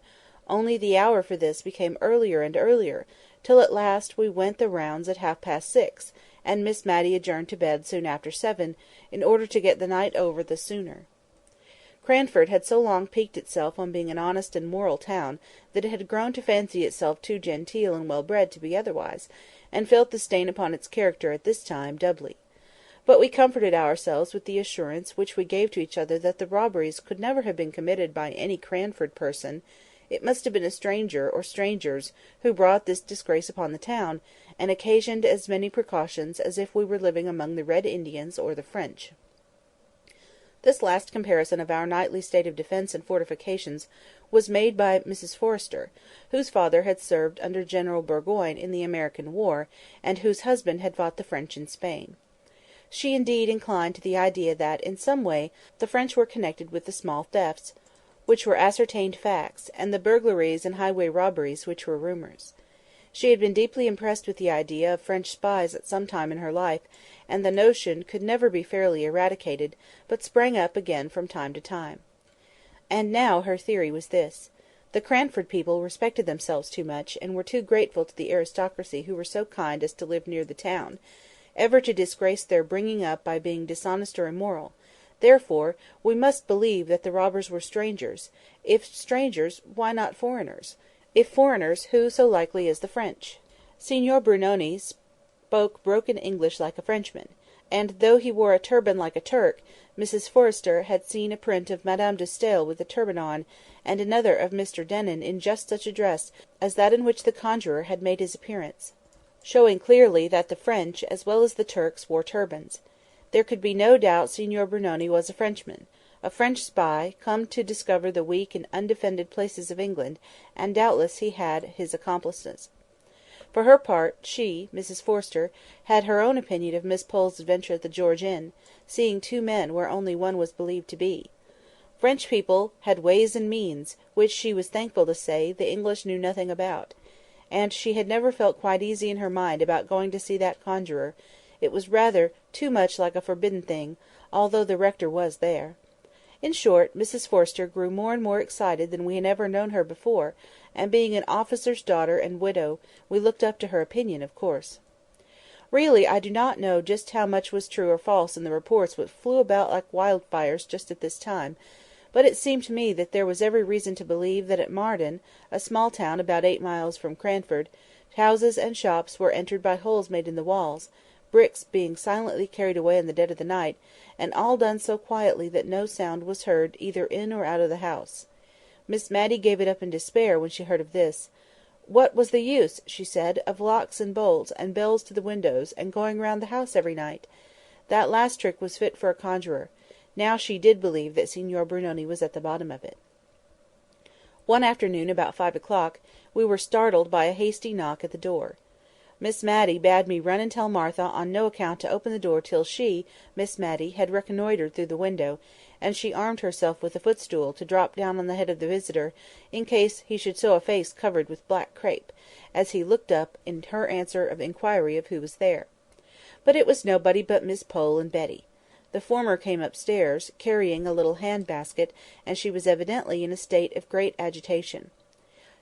Speaker 1: only the hour for this became earlier and earlier, till at last we went the rounds at 6:30, and Miss Matty adjourned to bed soon after 7, in order to get the night over the sooner. Cranford had so long piqued itself on being an honest and moral town, that it had grown to fancy itself too genteel and well-bred to be otherwise, and felt the stain upon its character at this time doubly. But we comforted ourselves with the assurance which we gave to each other that the robberies could never have been committed by any Cranford person; it must have been a stranger or strangers who brought this disgrace upon the town, and occasioned as many precautions as if we were living among the Red Indians or the French. This last comparison of our nightly state of defence and fortifications was made by Mrs Forrester, whose father had served under General Burgoyne in the American War, and whose husband had fought the French in Spain. She indeed inclined to the idea that, in some way, the French were connected with the small thefts, which were ascertained facts, and the burglaries and highway robberies, which were rumours. She had been deeply impressed with the idea of French spies at some time in her life, and the notion could never be fairly eradicated, but sprang up again from time to time. And now her theory was this: the Cranford people respected themselves too much, and were too grateful to the aristocracy who were so kind as to live near the town, ever to disgrace their bringing up by being dishonest or immoral. Therefore, we must believe that the robbers were strangers. If strangers, why not foreigners? If foreigners, who so likely as the French? Signor Brunoni spoke broken English like a Frenchman, and though he wore a turban like a Turk, Mrs Forrester had seen a print of Madame de Stael with a turban on, and another of Mr Denon in just such a dress as that in which the conjurer had made his appearance, showing clearly that the French, as well as the Turks, wore turbans. There could be no doubt Signor Brunoni was a Frenchman, a French spy, come to discover the weak and undefended places of England, and doubtless he had his accomplices. For her part, she, Mrs Forrester, had her own opinion of Miss Pole's adventure at the George Inn, seeing two men where only one was believed to be. French people had ways and means, which she was thankful to say the English knew nothing about, and she had never felt quite easy in her mind about going to see that conjuror. It was rather too much like a forbidden thing, although the rector was there. In short, Mrs Forrester grew more and more excited than we had ever known her before, and being an officer's daughter and widow, we looked up to her opinion, of course. Really, I do not know just how much was true or false in the reports which flew about like wildfires just at this time, but it seemed to me that there was every reason to believe that at Marden, a small town about 8 miles from Cranford, houses and shops were entered by holes made in the walls, bricks being silently carried away in the dead of the night, and all done so quietly that no sound was heard either in or out of the house. Miss Matty gave it up in despair when she heard of this. What was the use, she said, of locks and bolts, and bells to the windows, and going round the house every night? That last trick was fit for a conjuror. Now she did believe that Signor Brunoni was at the bottom of it. One afternoon, about 5 o'clock, we were startled by a hasty knock at the door. Miss Matty bade me run and tell Martha on no account to open the door till she, Miss Matty, had reconnoitred through the window, and she armed herself with a footstool to drop down on the head of the visitor, in case he should show a face covered with black crape, as he looked up in her answer of inquiry of who was there. But it was nobody but Miss Pole and Betty. The former came upstairs, carrying a little hand-basket, and she was evidently in a state of great agitation.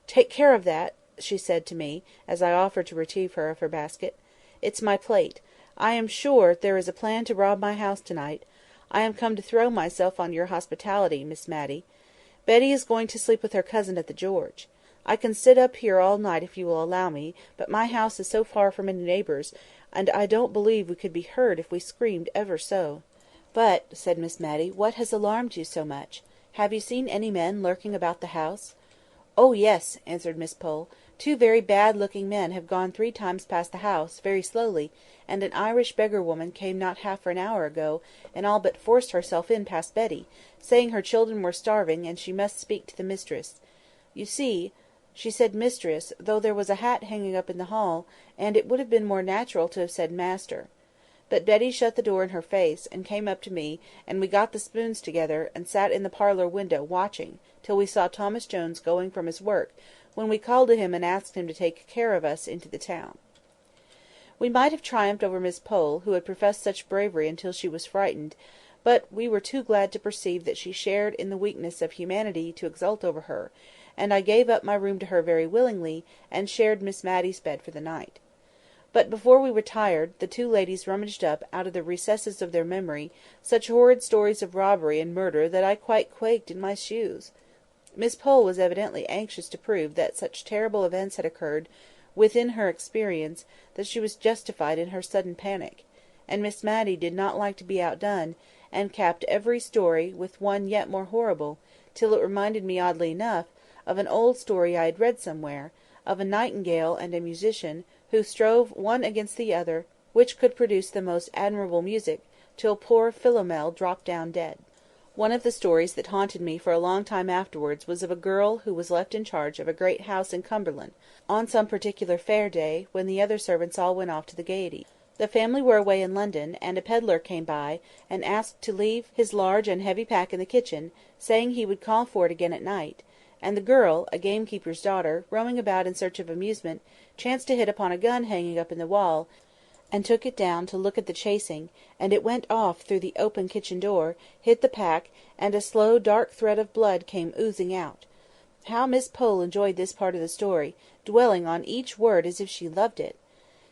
Speaker 1: "Take care of that," she said to me, as I offered to relieve her of her basket. "It's my plate. I am sure there is a plan to rob my house to-night. I am come to throw myself on your hospitality, Miss Matty. Betty is going to sleep with her cousin at the George. I can sit up here all night if you will allow me, but my house is so far from any neighbours, and I don't believe we could be heard if we screamed ever so." "But," said Miss Matty, "what has alarmed you so much? Have you seen any men lurking about the house?" "Oh, yes," answered Miss Pole. "Two very bad-looking men have gone 3 times past the house, very slowly, and an Irish beggar-woman came not half an hour ago, and all but forced herself in past Betty, saying her children were starving, and she must speak to the mistress. You see, she said mistress, though there was a hat hanging up in the hall, and it would have been more natural to have said master. But Betty shut the door in her face, and came up to me, and we got the spoons together, and sat in the parlour window watching, till we saw Thomas Jones going from his work, when we called to him and asked him to take care of us into the town." We might have triumphed over Miss Pole, who had professed such bravery until she was frightened, but we were too glad to perceive that she shared in the weakness of humanity to exult over her, and I gave up my room to her very willingly, and shared Miss Matty's bed for the night. But before we retired, the two ladies rummaged up, out of the recesses of their memory, such horrid stories of robbery and murder that I quite quaked in my shoes. Miss Pole was evidently anxious to prove that such terrible events had occurred within her experience that she was justified in her sudden panic, and Miss Matty did not like to be outdone, and capped every story with one yet more horrible, till it reminded me, oddly enough, of an old story I had read somewhere, of a nightingale and a musician, who strove one against the other, which could produce the most admirable music, till poor Philomel dropped down dead. One of the stories that haunted me for a long time afterwards was of a girl who was left in charge of a great house in Cumberland, on some particular fair day, when the other servants all went off to the gaiety. The family were away in London, and a pedlar came by, and asked to leave his large and heavy pack in the kitchen, saying he would call for it again at night, and the girl, a gamekeeper's daughter, roaming about in search of amusement, chanced to hit upon a gun hanging up in the wall, and took it down to look at the chasing, and it went off through the open kitchen door, hit the pack, and a slow dark thread of blood came oozing out. How Miss Pole enjoyed this part of the story, dwelling on each word as if she loved it!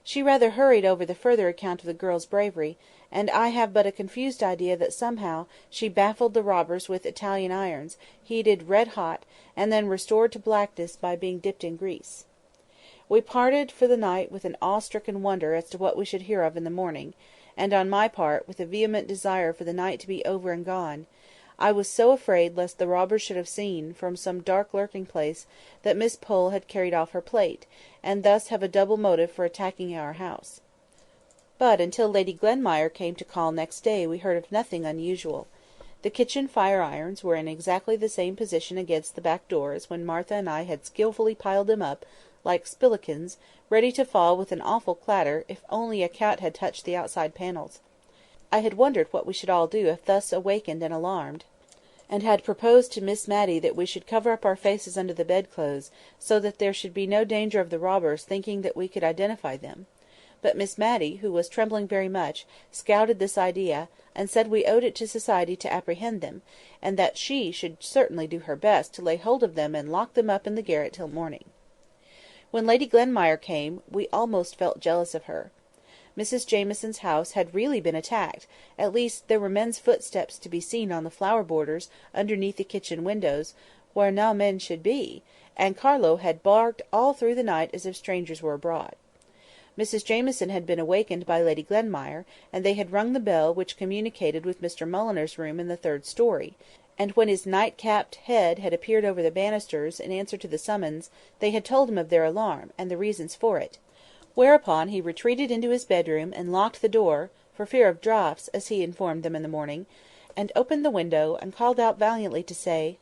Speaker 1: She rather hurried over the further account of the girl's bravery, and I have but a confused idea that somehow she baffled the robbers with Italian irons, heated red-hot, and then restored to blackness by being dipped in grease. We parted for the night with an awe-stricken wonder as to what we should hear of in the morning, and on my part with a vehement desire for the night to be over and gone. I was so afraid lest the robbers should have seen, from some dark lurking-place, that Miss Pole had carried off her plate, and thus have a double motive for attacking our house. but until Lady Glenmire came to call next day we heard of nothing unusual. The kitchen fire-irons were in exactly the same position against the back door as when Martha and I had skilfully piled them up, like spillikins, ready to fall with an awful clatter if only a cat had touched the outside panels. I had wondered what we should all do if thus awakened and alarmed, and had proposed to Miss Matty that we should cover up our faces under the bedclothes, so that there should be no danger of the robbers thinking that we could identify them. But Miss Matty, who was trembling very much, scouted this idea, and said we owed it to society to apprehend them, and that she should certainly do her best to lay hold of them and lock them up in the garret till morning. When Lady Glenmire came, we almost felt jealous of her. Mrs Jamieson's house had really been attacked; at least there were men's footsteps to be seen on the flower borders underneath the kitchen windows, where no men should be, and Carlo had barked all through the night as if strangers were abroad. Mrs Jamieson had been awakened by Lady Glenmire, and they had rung the bell which communicated with Mr Mulliner's room in the third story, and when his night-capped head had appeared over the banisters in answer to the summons, they had told him of their alarm, and the reasons for it. Whereupon he retreated into his bedroom, and locked the door, for fear of draughts, as he informed them in the morning, and opened the window, and called out valiantly to say,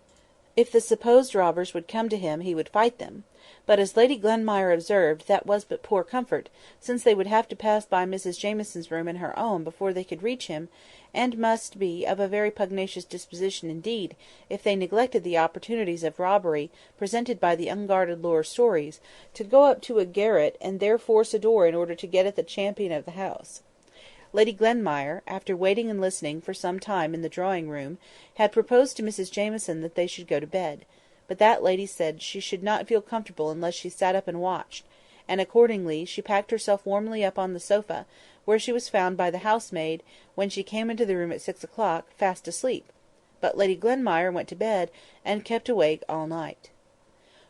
Speaker 1: if the supposed robbers would come to him he would fight them; but, as Lady Glenmire observed, that was but poor comfort, since they would have to pass by Mrs Jamieson's room and her own before they could reach him, and must be of a very pugnacious disposition indeed if they neglected the opportunities of robbery presented by the unguarded lower stories, to go up to a garret and there force a door in order to get at the champion of the house. Lady Glenmire, after waiting and listening for some time in the drawing-room, had proposed to Mrs Jamieson that they should go to bed; but that lady said she should not feel comfortable unless she sat up and watched, and accordingly she packed herself warmly up on the sofa, where she was found by the housemaid, when she came into the room at 6 o'clock, fast asleep; but Lady Glenmire went to bed, and kept awake all night.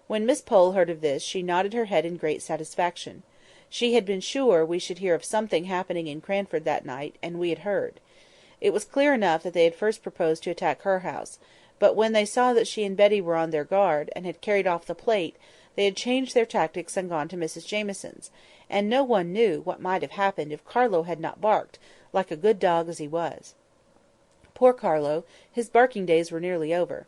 Speaker 1: When Miss Pole heard of this, she nodded her head in great satisfaction. She had been sure we should hear of something happening in Cranford that night, and we had heard. It was clear enough that they had first proposed to attack her house, but when they saw that she and Betty were on their guard, and had carried off the plate, they had changed their tactics and gone to Mrs Jamieson's, and no one knew what might have happened if Carlo had not barked, like a good dog as he was. Poor Carlo, his barking days were nearly over.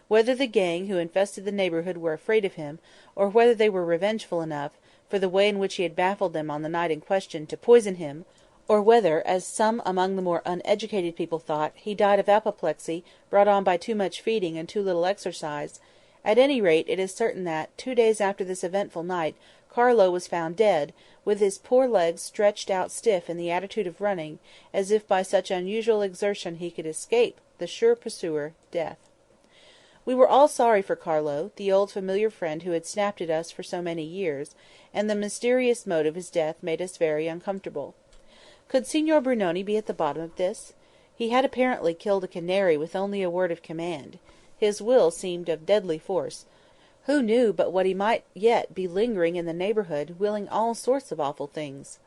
Speaker 1: Whether the gang who infested the neighbourhood were afraid of him, or whether they were revengeful enough, for the way in which he had baffled them on the night in question, to poison him, or whether, as some among the more uneducated people thought, he died of apoplexy brought on by too much feeding and too little exercise, at any rate it is certain that, 2 days after this eventful night, Carlo was found dead, with his poor legs stretched out stiff in the attitude of running, as if by such unusual exertion he could escape the sure pursuer, death. We were all sorry for Carlo, the old familiar friend who had snapped at us for so many years, and the mysterious mode of his death made us very uncomfortable. Could Signor Brunoni be at the bottom of this? He had apparently killed a canary with only a word of command. His will seemed of deadly force. Who knew but what he might yet be lingering in the neighbourhood, willing all sorts of awful things?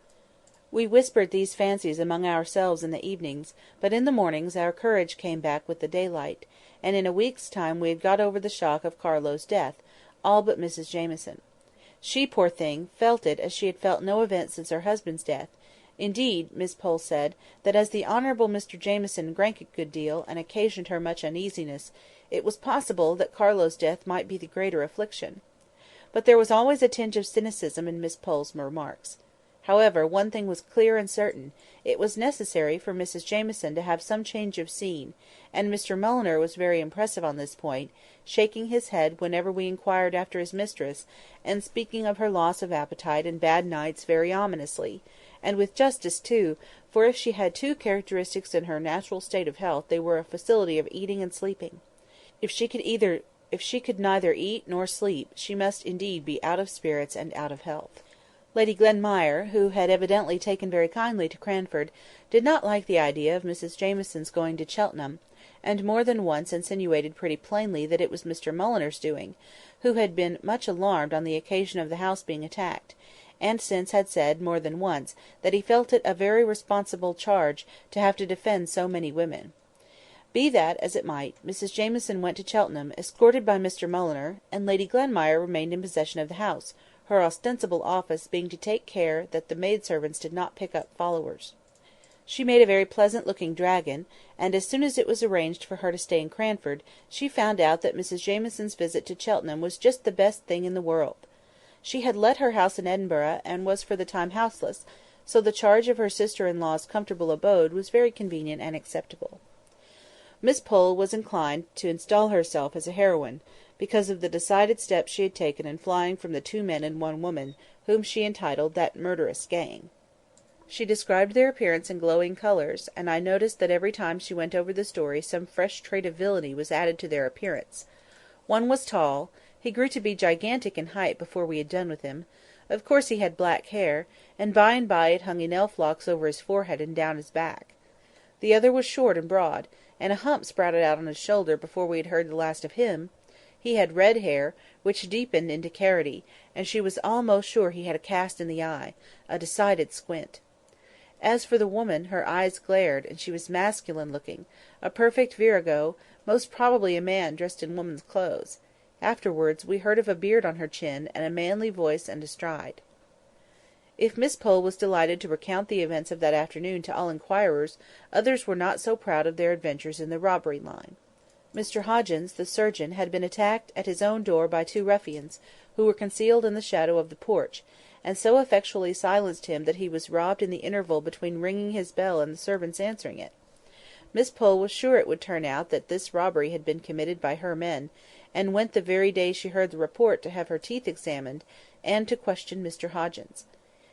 Speaker 1: We whispered these fancies among ourselves in the evenings, but in the mornings our courage came back with the daylight, and in a week's time we had got over the shock of Carlo's death, all but Mrs Jamieson. She, poor thing, felt it as she had felt no event since her husband's death. Indeed, Miss Pole said, that as the Honourable Mr Jamieson drank a good deal, and occasioned her much uneasiness, it was possible that Carlo's death might be the greater affliction. But there was always a tinge of cynicism in Miss Pole's remarks. However, one thing was clear and certain: it was necessary for Mrs Jamieson to have some change of scene, and Mr Mulliner was very impressive on this point, shaking his head whenever we inquired after his mistress, and speaking of her loss of appetite and bad nights very ominously, and with justice too, for if she had two characteristics in her natural state of health they were a facility of eating and sleeping. If she could neither eat nor sleep, she must indeed be out of spirits and out of health. Lady Glenmire, who had evidently taken very kindly to Cranford, did not like the idea of Mrs Jamieson's going to Cheltenham, and more than once insinuated pretty plainly that it was Mr Mulliner's doing, who had been much alarmed on the occasion of the house being attacked, and since had said more than once that he felt it a very responsible charge to have to defend so many women. Be that as it might, Mrs Jamieson went to Cheltenham, escorted by Mr Mulliner, and Lady Glenmire remained in possession of the house, her ostensible office being to take care that the maidservants did not pick up followers. She made a very pleasant-looking dragon, and as soon as it was arranged for her to stay in Cranford, she found out that Mrs Jamieson's visit to Cheltenham was just the best thing in the world. She had let her house in Edinburgh, and was for the time houseless, so the charge of her sister-in-law's comfortable abode was very convenient and acceptable. Miss Pole was inclined to install herself as a heroine, because of the decided steps she had taken in flying from the 2 men and 1 woman, whom she entitled that murderous gang. She described their appearance in glowing colours, and I noticed that every time she went over the story some fresh trait of villainy was added to their appearance. One was tall. He grew to be gigantic in height before we had done with him. Of course he had black hair, and by it hung in elf-locks over his forehead and down his back. The other was short and broad, and a hump sprouted out on his shoulder before we had heard the last of him. He had red hair, which deepened into carroty, and she was almost sure he had a cast in the eye, a decided squint. As for the woman, her eyes glared, and she was masculine-looking, a perfect virago, most probably a man dressed in woman's clothes. Afterwards we heard of a beard on her chin, and a manly voice and a stride. If Miss Pole was delighted to recount the events of that afternoon to all inquirers, others were not so proud of their adventures in the robbery line. Mr Hoggins, the surgeon, had been attacked at his own door by 2 ruffians, who were concealed in the shadow of the porch, and so effectually silenced him that he was robbed in the interval between ringing his bell and the servants answering it. Miss Pole was sure it would turn out that this robbery had been committed by her men, and went the very day she heard the report to have her teeth examined, and to question Mr Hoggins.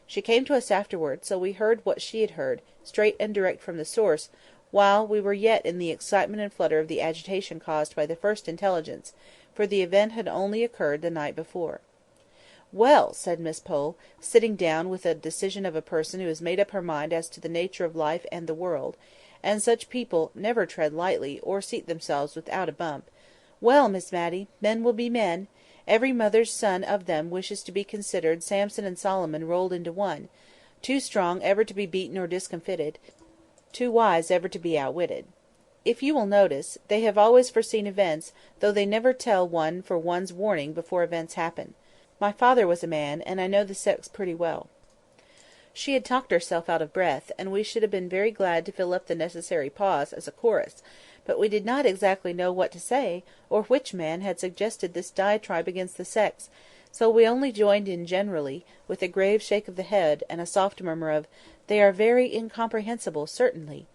Speaker 1: She came to us afterwards, so we heard what she had heard, straight and direct from the source, while we were yet in the excitement and flutter of the agitation caused by the first intelligence, for the event had only occurred the night before. "Well," said Miss Pole, sitting down with the decision of a person who has made up her mind as to the nature of life and the world, and such people never tread lightly, or seat themselves without a bump, "well, Miss Matty, men will be men. Every mother's son of them wishes to be considered Samson and Solomon rolled into one, too strong ever to be beaten or discomfited, too wise ever to be outwitted. If you will notice, they have always foreseen events, though they never tell one for one's warning before events happen. My father was a man, and I know the sex pretty well." She had talked herself out of breath, and we should have been very glad to fill up the necessary pause as a chorus, but we did not exactly know what to say, or which man had suggested this diatribe against the sex, so we only joined in generally, with a grave shake of the head, and a soft murmur of, "They are very incomprehensible, certainly."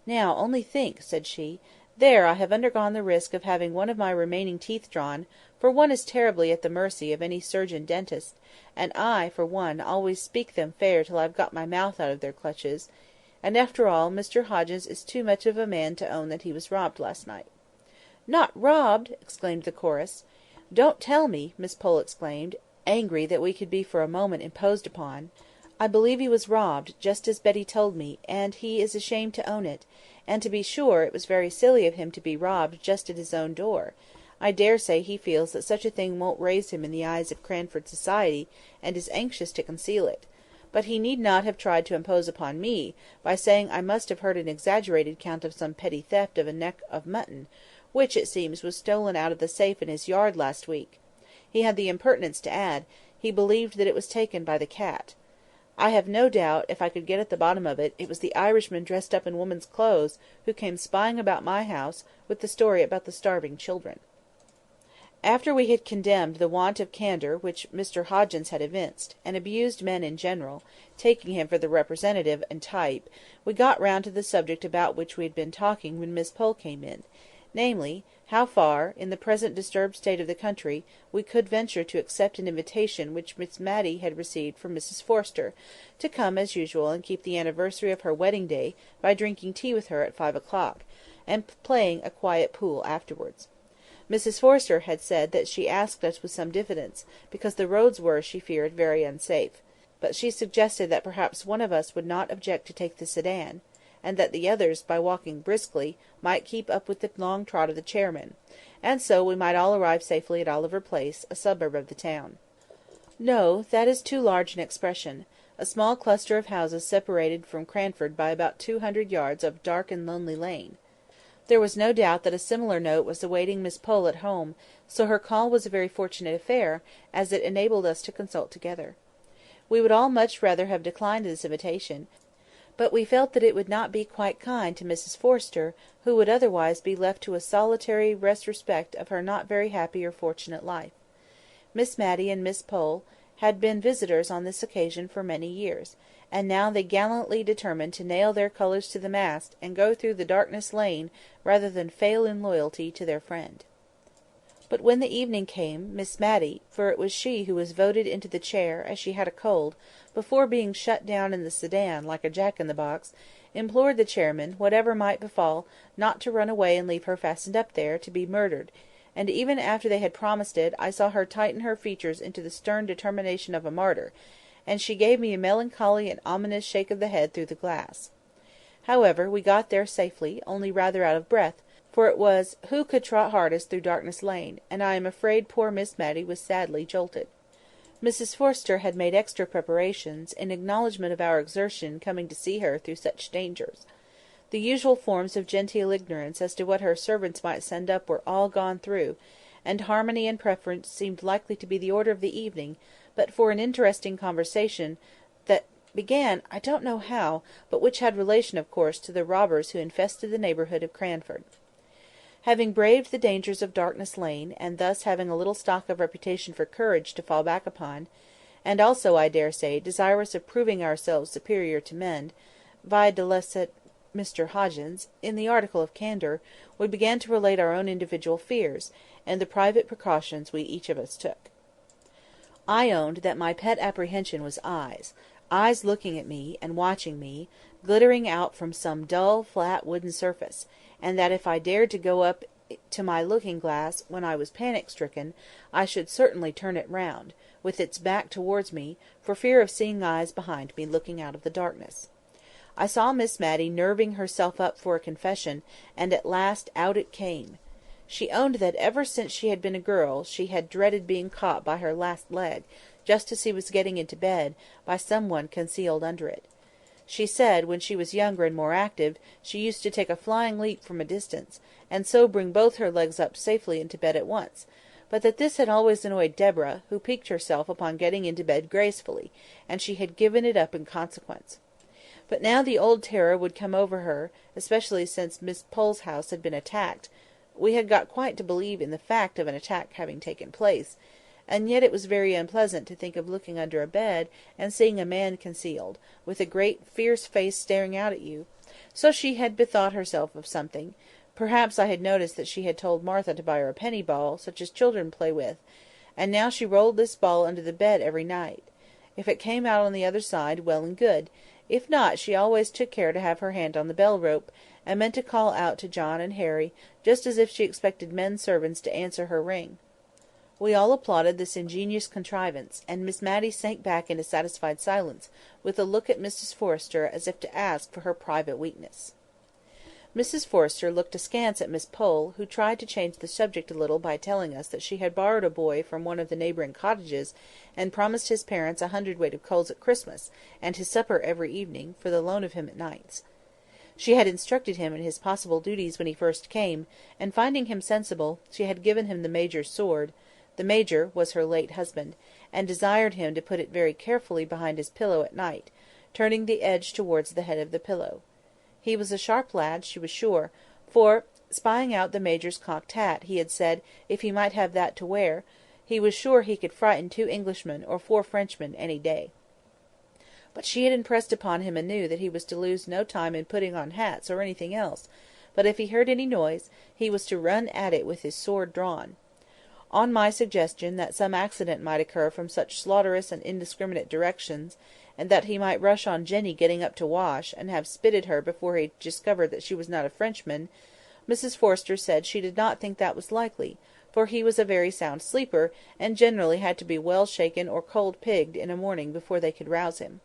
Speaker 1: "Now, only think," said she. "There I have undergone the risk of having one of my remaining teeth drawn, for one is terribly at the mercy of any surgeon-dentist, and I, for one, always speak them fair till I've got my mouth out of their clutches, and after all, Mr Hoggins is too much of a man to own that he was robbed last night." "Not robbed!" exclaimed the chorus. "Don't tell me!" Miss Pole exclaimed, angry that we could be for a moment imposed upon. "I believe he was robbed, just as Betty told me, and he is ashamed to own it; and to be sure, it was very silly of him to be robbed just at his own door. I daresay he feels that such a thing won't raise him in the eyes of Cranford society, and is anxious to conceal it. But he need not have tried to impose upon me, by saying I must have heard an exaggerated account of some petty theft of a neck of mutton, which, it seems, was stolen out of the safe in his yard last week. He had the impertinence to add, he believed that it was taken by the cat. I have no doubt, if I could get at the bottom of it, it was the Irishman dressed up in woman's clothes, who came spying about my house, with the story about the starving children." After we had condemned the want of candour which Mr Hoggins had evinced, and abused men in general, taking him for the representative and type, we got round to the subject about which we had been talking when Miss Pole came in, namely, how far, in the present disturbed state of the country, we could venture to accept an invitation which Miss Matty had received from Mrs Forrester, to come as usual and keep the anniversary of her wedding day by drinking tea with her at 5 o'clock, and playing a quiet pool afterwards. Mrs Forrester had said that she asked us with some diffidence, because the roads were, she feared, very unsafe; but she suggested that perhaps one of us would not object to take the sedan, and that the others, by walking briskly, might keep up with the long trot of the chairman, and so we might all arrive safely at Oliver Place, a suburb of the town. No, that is too large an expression. A small cluster of houses separated from Cranford by about 200 yards of dark and lonely lane. There was no doubt that a similar note was awaiting Miss Pole at home, so her call was a very fortunate affair, as it enabled us to consult together. We would all much rather have declined this invitation, but we felt that it would not be quite kind to Mrs Forrester, who would otherwise be left to a solitary retrospect of her not very happy or fortunate life. Miss Matty and Miss Pole had been visitors on this occasion for many years, and now they gallantly determined to nail their colours to the mast, and go through the darkness lane rather than fail in loyalty to their friend. But when the evening came, Miss Matty, for it was she who was voted into the chair, as she had a cold, before being shut down in the sedan, like a jack-in-the-box, implored the chairman, whatever might befall, not to run away and leave her fastened up there, to be murdered; and even after they had promised it, I saw her tighten her features into the stern determination of a martyr, and she gave me a melancholy and ominous shake of the head through the glass. However, we got there safely, only rather out of breath, for it was who could trot hardest through Darkness Lane, and I am afraid poor Miss Matty was sadly jolted. Mrs Forrester had made extra preparations, in acknowledgment of our exertion coming to see her through such dangers. The usual forms of genteel ignorance as to what her servants might send up were all gone through, and harmony and preference seemed likely to be the order of the evening, but for an interesting conversation that began I don't know how, but which had relation of course to the robbers who infested the neighbourhood of Cranford. Having braved the dangers of Darkness Lane, and thus having a little stock of reputation for courage to fall back upon, and also, I dare say, desirous of proving ourselves superior to men, videlicet Mr Hoggins, in the article of candour, we began to relate our own individual fears, and the private precautions we each of us took. I owned that my pet apprehension was eyes looking at me, and watching me, glittering out from some dull, flat, wooden surface, and that if I dared to go up to my looking-glass when I was panic-stricken, I should certainly turn it round, with its back towards me, for fear of seeing eyes behind me looking out of the darkness. I saw Miss Matty nerving herself up for a confession, and at last out it came. She owned that ever since she had been a girl she had dreaded being caught by her last leg, just as she was getting into bed, by some one concealed under it. She said, when she was younger and more active, she used to take a flying leap from a distance, and so bring both her legs up safely into bed at once, but that this had always annoyed Deborah, who piqued herself upon getting into bed gracefully, and she had given it up in consequence. But now the old terror would come over her, especially since Miss Pole's house had been attacked. We had got quite to believe in the fact of an attack having taken place, and yet it was very unpleasant to think of looking under a bed, and seeing a man concealed, with a great fierce face staring out at you. So she had bethought herself of something. Perhaps I had noticed that she had told Martha to buy her a penny ball, such as children play with, and now she rolled this ball under the bed every night. If it came out on the other side, well and good; if not, she always took care to have her hand on the bell-rope, and meant to call out to John and Harry, just as if she expected men servants to answer her ring. We all applauded this ingenious contrivance, and Miss Matty sank back into satisfied silence, with a look at Mrs Forrester as if to ask for her private weakness. Mrs Forrester looked askance at Miss Pole, who tried to change the subject a little by telling us that she had borrowed a boy from one of the neighbouring cottages, and promised his parents 100 weight of coals at Christmas, and his supper every evening, for the loan of him at nights. She had instructed him in his possible duties when he first came, and finding him sensible, she had given him the Major's sword (the Major was her late husband), and desired him to put it very carefully behind his pillow at night, turning the edge towards the head of the pillow. He was a sharp lad, she was sure, for, spying out the Major's cocked hat, he had said, if he might have that to wear, he was sure he could frighten 2 Englishmen or 4 Frenchmen any day. But she had impressed upon him anew that he was to lose no time in putting on hats or anything else, but if he heard any noise, he was to run at it with his sword drawn. On my suggestion that some accident might occur from such slaughterous and indiscriminate directions, and that he might rush on Jenny getting up to wash, and have spitted her before he discovered that she was not a Frenchman, Mrs Forrester said she did not think that was likely, for he was a very sound sleeper, and generally had to be well shaken or cold-pigged in a morning before they could rouse him.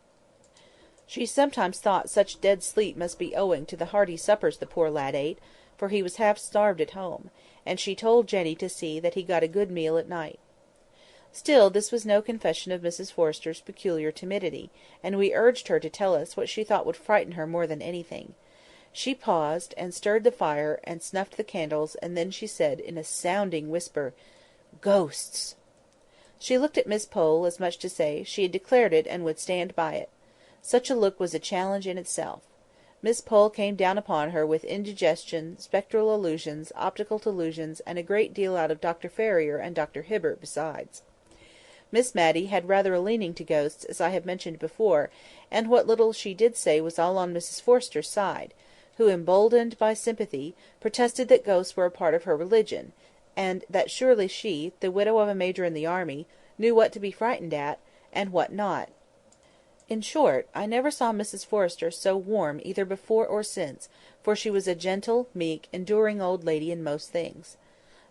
Speaker 1: She sometimes thought such dead sleep must be owing to the hearty suppers the poor lad ate, for he was half starved at home, and she told Jenny to see that he got a good meal at night. Still, this was no confession of Mrs Forrester's peculiar timidity, and we urged her to tell us what she thought would frighten her more than anything. She paused, and stirred the fire, and snuffed the candles, and then she said, in a sounding whisper, "Ghosts!" She looked at Miss Pole, as much to say, she had declared it, and would stand by it. Such a look was a challenge in itself. Miss Pole came down upon her with indigestion, spectral illusions, optical delusions, and a great deal out of Dr. Ferrier and Dr. Hibbert besides. Miss Matty had rather a leaning to ghosts, as I have mentioned before, and what little she did say was all on Mrs. Forrester's side, who, emboldened by sympathy, protested that ghosts were a part of her religion, and that surely she, the widow of a major in the army, knew what to be frightened at, and what not. In short, I never saw Mrs. Forrester so warm either before or since, for she was a gentle, meek, enduring old lady in most things.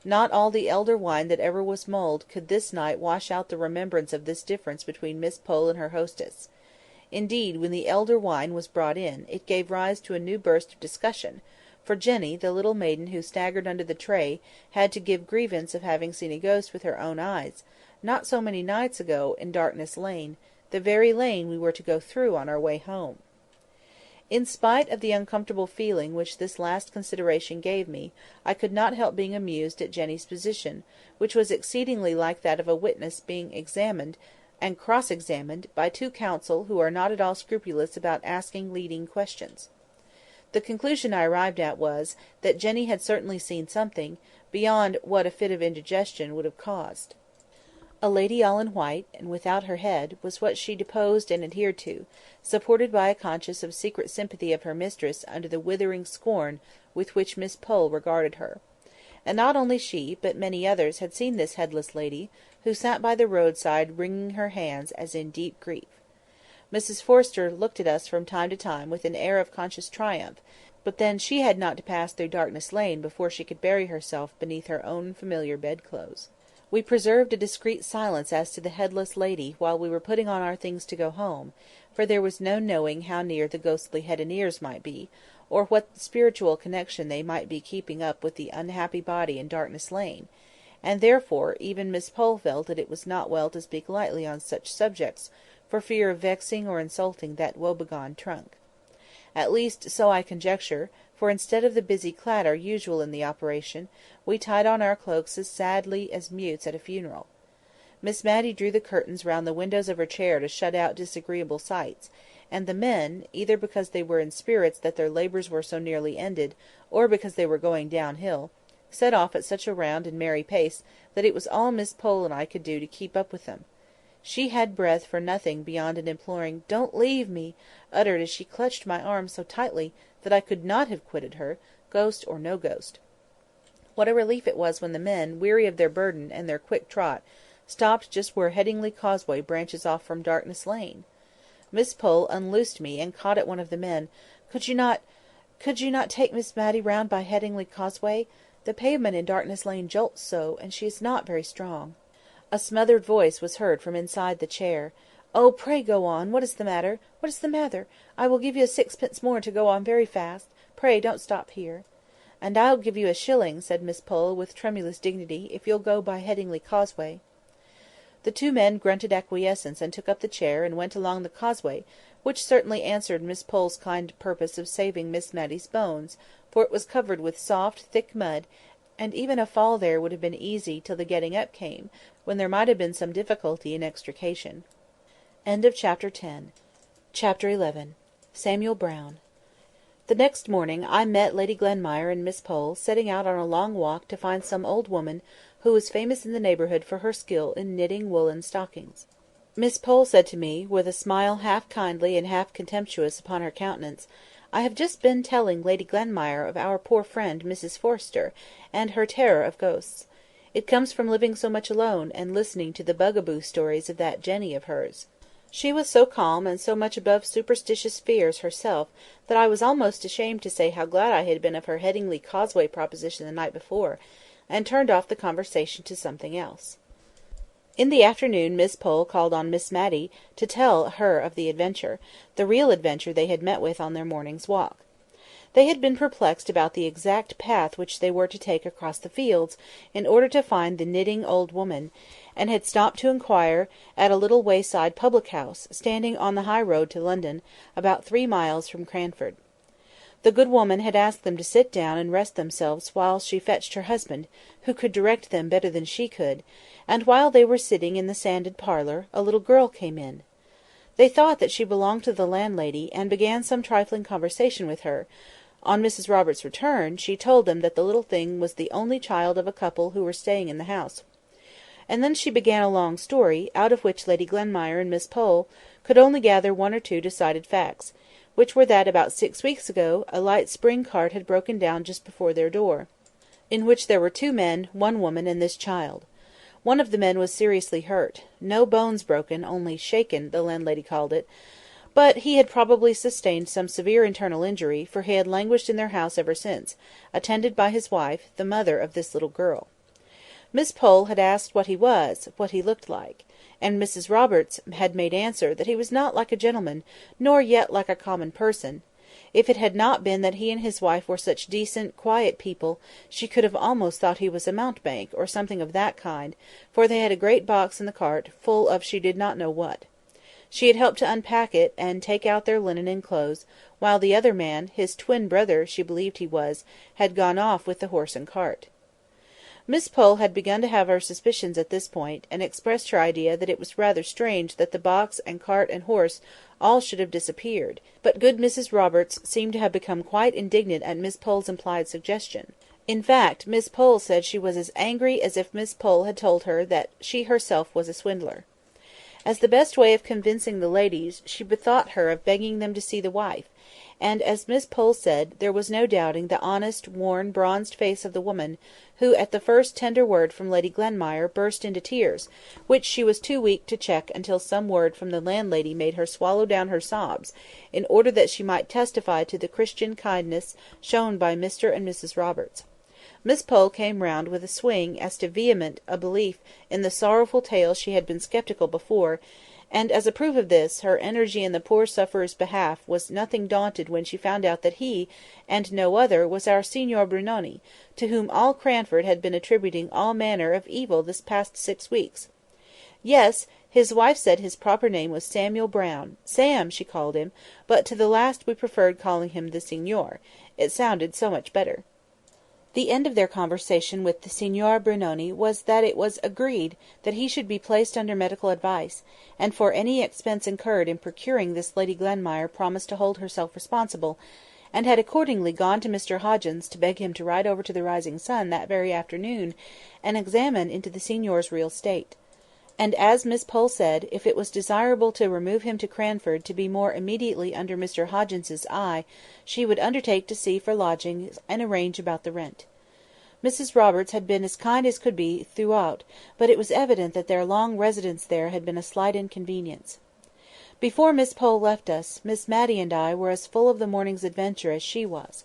Speaker 1: Not all the elder wine that ever was mulled could this night wash out the remembrance of this difference between Miss Pole and her hostess. Indeed, when the elder wine was brought in, it gave rise to a new burst of discussion, for Jenny, the little maiden who staggered under the tray, had to give grievance of having seen a ghost with her own eyes, not so many nights ago, in Darkness Lane, the very lane we were to go through on our way home. In spite of the uncomfortable feeling which this last consideration gave me, I could not help being amused at Jenny's position, which was exceedingly like that of a witness being examined and cross-examined by two counsel who are not at all scrupulous about asking leading questions. The conclusion I arrived at was, that Jenny had certainly seen something, beyond what a fit of indigestion would have caused. A lady all in white, and without her head, was what she deposed and adhered to, supported by a conscience of secret sympathy of her mistress under the withering scorn with which Miss Pole regarded her. And not only she, but many others, had seen this headless lady, who sat by the roadside wringing her hands as in deep grief. Mrs. Forrester looked at us from time to time with an air of conscious triumph, but then she had not to pass through Darkness Lane before she could bury herself beneath her own familiar bedclothes. We preserved a discreet silence as to the headless lady while we were putting on our things to go home, for there was no knowing how near the ghostly head and ears might be, or what spiritual connection they might be keeping up with the unhappy body in Darkness Lane, and therefore even Miss Pole felt that it was not well to speak lightly on such subjects, for fear of vexing or insulting that woebegone trunk. At least so I conjecture, for instead of the busy clatter usual in the operation, we tied on our cloaks as sadly as mutes at a funeral. Miss Matty drew the curtains round the windows of her chair to shut out disagreeable sights, and the men, either because they were in spirits that their labours were so nearly ended, or because they were going downhill, set off at such a round and merry pace that it was all Miss Pole and I could do to keep up with them. She had breath for nothing beyond an imploring "Don't leave me," uttered as she clutched my arm so tightly that I could not have quitted her, ghost or no ghost. What a relief it was when the men, weary of their burden and their quick trot, stopped just where Headingley Causeway branches off from Darkness Lane. Miss Pole unloosed me and caught at one of the men. Could you not take Miss Matty round by Headingley Causeway? The pavement in Darkness Lane jolts so, and she is not very strong." A smothered voice was heard from inside the chair. "Oh, pray go on! What is the matter? What is the matter? I will give you 6 more to go on very fast. Pray don't stop here." "And I'll give you 1 shilling," said Miss Pole, with tremulous dignity, "if you'll go by Headingley Causeway." The two men grunted acquiescence and took up the chair and went along the causeway, which certainly answered Miss Pole's kind purpose of saving Miss Matty's bones, for it was covered with soft, thick mud, and even a fall there would have been easy till the getting up came, when there might have been some difficulty in extrication. Chapter 11. Samuel Brown. The next morning I met Lady Glenmire and Miss Pole setting out on a long walk to find some old woman who was famous in the neighbourhood for her skill in knitting woollen stockings. Miss Pole said to me, with a smile half kindly and half contemptuous upon her countenance, "I have just been telling Lady Glenmire of our poor friend Mrs. Forrester, and her terror of ghosts. It comes from living so much alone, and listening to the bugaboo stories of that Jenny of hers. She was so calm and so much above superstitious fears herself, that I was almost ashamed to say how glad I had been of her Headingley Causeway proposition the night before, and turned off the conversation to something else. In the afternoon Miss Pole called on Miss Matty to tell her of the adventure, the real adventure they had met with on their morning's walk. They had been perplexed about the exact path which they were to take across the fields, in order to find the knitting old woman, and had stopped to inquire at a little wayside public-house, standing on the high road to London, about 3 miles from Cranford. The good woman had asked them to sit down and rest themselves while she fetched her husband, who could direct them better than she could, and while they were sitting in the sanded parlour, a little girl came in. They thought that she belonged to the landlady, and began some trifling conversation with her. On Mrs. Roberts's return, she told them that the little thing was the only child of a couple who were staying in the house. And then she began a long story, out of which Lady Glenmire and Miss Pole could only gather one or two decided facts, which were that about 6 weeks ago a light spring cart had broken down just before their door, in which there were 2 men, 1 woman, and this child. One of the men was seriously hurt; no bones broken, only shaken, the landlady called it, but he had probably sustained some severe internal injury, for he had languished in their house ever since, attended by his wife, the mother of this little girl. Miss Pole had asked what he was, what he looked like, and Mrs. Roberts had made answer that he was not like a gentleman, nor yet like a common person. If it had not been that he and his wife were such decent, quiet people, she could have almost thought he was a mountebank, or something of that kind, for they had a great box in the cart, full of she did not know what. She had helped to unpack it, and take out their linen and clothes, while the other man, his twin brother she believed he was, had gone off with the horse and cart. Miss Pole had begun to have her suspicions at this point, and expressed her idea that it was rather strange that the box and cart and horse all should have disappeared, but good Mrs. Roberts seemed to have become quite indignant at Miss Pole's implied suggestion. In fact, Miss Pole said she was as angry as if Miss Pole had told her that she herself was a swindler. As the best way of convincing the ladies, she bethought her of begging them to see the wife, and, as Miss Pole said, there was no doubting the honest, worn, bronzed face of the woman, who at the first tender word from Lady Glenmire burst into tears, which she was too weak to check until some word from the landlady made her swallow down her sobs, in order that she might testify to the Christian kindness shown by Mr. and Mrs. Roberts. Miss Pole came round with a swing as vehement a belief in the sorrowful tale she had been sceptical before, and, as a proof of this, her energy in the poor sufferer's behalf was nothing daunted when she found out that he, and no other, was our Signor Brunoni, to whom all Cranford had been attributing all manner of evil this past 6 weeks. Yes, his wife said his proper name was Samuel Brown; Sam, she called him, but to the last we preferred calling him the Signor; it sounded so much better. The end of their conversation with the Signor Brunoni was that it was agreed that he should be placed under medical advice, and for any expense incurred in procuring this Lady Glenmire promised to hold herself responsible, and had accordingly gone to Mr Hoggins to beg him to ride over to the Rising Sun that very afternoon, and examine into the Signor's real state. And, as Miss Pole said, if it was desirable to remove him to Cranford to be more immediately under Mr Hoggins's eye, she would undertake to see for lodgings and arrange about the rent. Mrs Roberts had been as kind as could be throughout, but it was evident that their long residence there had been a slight inconvenience. Before Miss Pole left us, Miss Matty and I were as full of the morning's adventure as she was.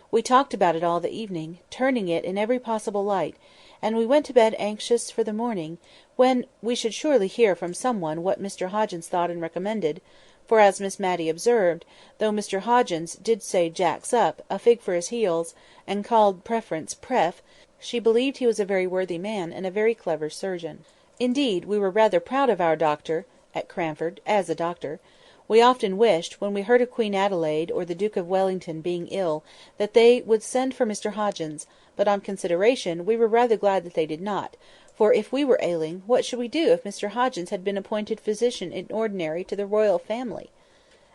Speaker 1: We talked about it all the evening, turning it in every possible light, and we went to bed anxious for the morning, when we should surely hear from some one what Mr Hoggins thought and recommended; for, as Miss Matty observed, though Mr Hoggins did say Jack's up, a fig for his heels, and called preference pref, she believed he was a very worthy man, and a very clever surgeon. Indeed, we were rather proud of our doctor at Cranford, as a doctor. We often wished, when we heard of Queen Adelaide or the Duke of Wellington being ill, that they would send for Mr Hoggins, but on consideration we were rather glad that they did not, for if we were ailing, what should we do if Mr Hoggins had been appointed physician in ordinary to the royal family?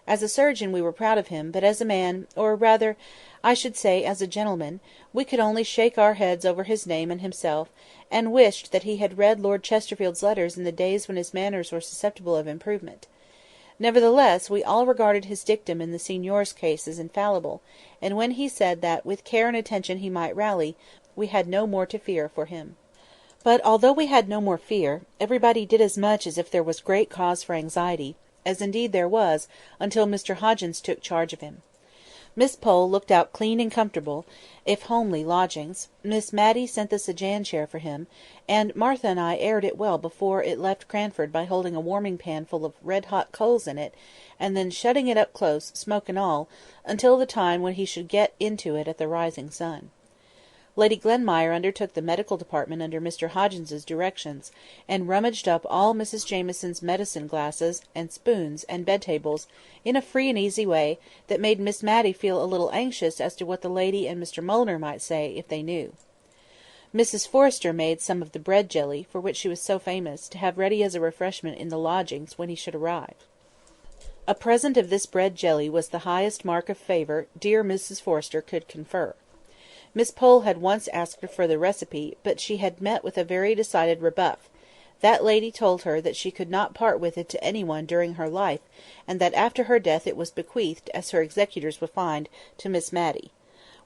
Speaker 1: As a surgeon we were proud of him, but as a man, or rather, I should say, as a gentleman, we could only shake our heads over his name and himself, and wished that he had read Lord Chesterfield's letters in the days when his manners were susceptible of improvement. Nevertheless, we all regarded his dictum in the Signor's case as infallible, and when he said that with care and attention he might rally, we had no more to fear for him. But although we had no more fear, everybody did as much as if there was great cause for anxiety, as indeed there was, until Mr Hoggins took charge of him. Miss Pole looked out clean and comfortable, if homely lodgings; Miss Matty sent the sedan chair for him; and Martha and I aired it well before it left Cranford by holding a warming pan full of red-hot coals in it, and then shutting it up close, smoke and all, until the time when he should get into it at the Rising Sun. Lady Glenmire undertook the medical department under Mr Hoggins's directions, and rummaged up all Mrs Jamieson's medicine glasses, and spoons, and bed tables, in a free and easy way, that made Miss Matty feel a little anxious as to what the lady and Mr Mulliner might say, if they knew. Mrs Forrester made some of the bread jelly, for which she was so famous, to have ready as a refreshment in the lodgings when he should arrive. A present of this bread jelly was the highest mark of favour dear Mrs Forrester could confer. Miss Pole had once asked her for the recipe, but she had met with a very decided rebuff. That lady told her that she could not part with it to any one during her life, and that after her death it was bequeathed, as her executors would find, to Miss Matty.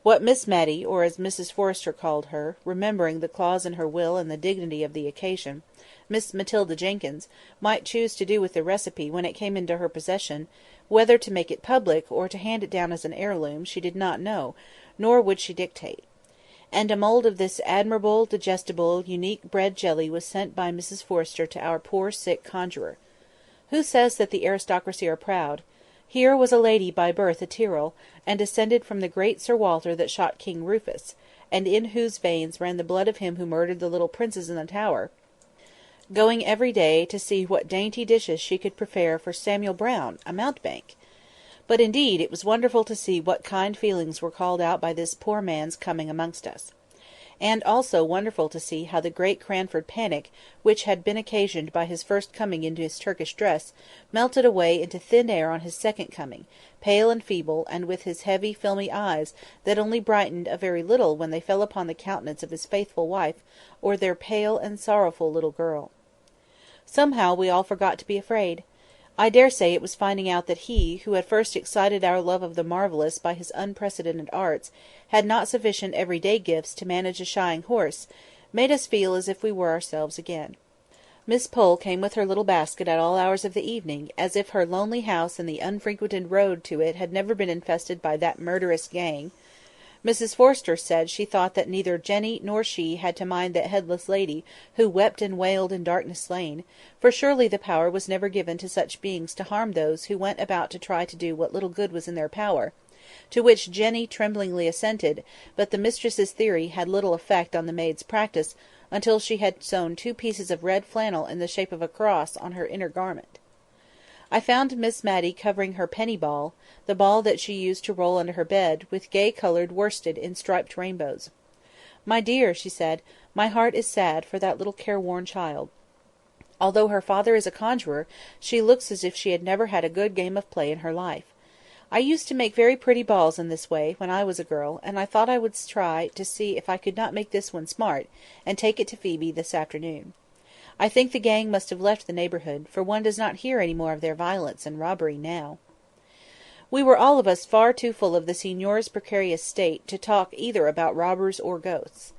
Speaker 1: What Miss Matty, or as Mrs Forrester called her, remembering the clause in her will and the dignity of the occasion, Miss Matilda Jenkyns, might choose to do with the recipe when it came into her possession, whether to make it public, or to hand it down as an heirloom, she did not know, nor would she dictate. And a mould of this admirable, digestible, unique bread jelly was sent by Mrs Forrester to our poor sick conjuror. Who says that the aristocracy are proud? Here was a lady by birth a Tyrrell, and descended from the great Sir Walter that shot King Rufus, and in whose veins ran the blood of him who murdered the little princes in the Tower, going every day to see what dainty dishes she could prepare for Samuel Brown, a mountebank. But indeed it was wonderful to see what kind feelings were called out by this poor man's coming amongst us. And also wonderful to see how the great Cranford panic, which had been occasioned by his first coming into his Turkish dress, melted away into thin air on his second coming, pale and feeble, and with his heavy filmy eyes, that only brightened a very little when they fell upon the countenance of his faithful wife, or their pale and sorrowful little girl. Somehow we all forgot to be afraid. I dare say it was finding out that he, who had first excited our love of the marvellous by his unprecedented arts, had not sufficient everyday gifts to manage a shying horse, made us feel as if we were ourselves again. Miss Pole came with her little basket at all hours of the evening, as if her lonely house and the unfrequented road to it had never been infested by that murderous gang. Mrs Forrester said she thought that neither Jenny nor she had to mind that headless lady who wept and wailed in Darkness Lane, for surely the power was never given to such beings to harm those who went about to try to do what little good was in their power, to which Jenny tremblingly assented, but the mistress's theory had little effect on the maid's practice until she had sewn 2 pieces of red flannel in the shape of a cross on her inner garment. I found Miss Matty covering her penny ball, the ball that she used to roll under her bed, with gay-coloured worsted in striped rainbows. "My dear," she said, "my heart is sad for that little careworn child. Although her father is a conjuror, she looks as if she had never had a good game of play in her life. I used to make very pretty balls in this way, when I was a girl, and I thought I would try to see if I could not make this one smart, and take it to Phoebe this afternoon. I think the gang must have left the neighbourhood, for one does not hear any more of their violence and robbery now." We were all of us far too full of the Signor's precarious state to talk either about robbers or ghosts.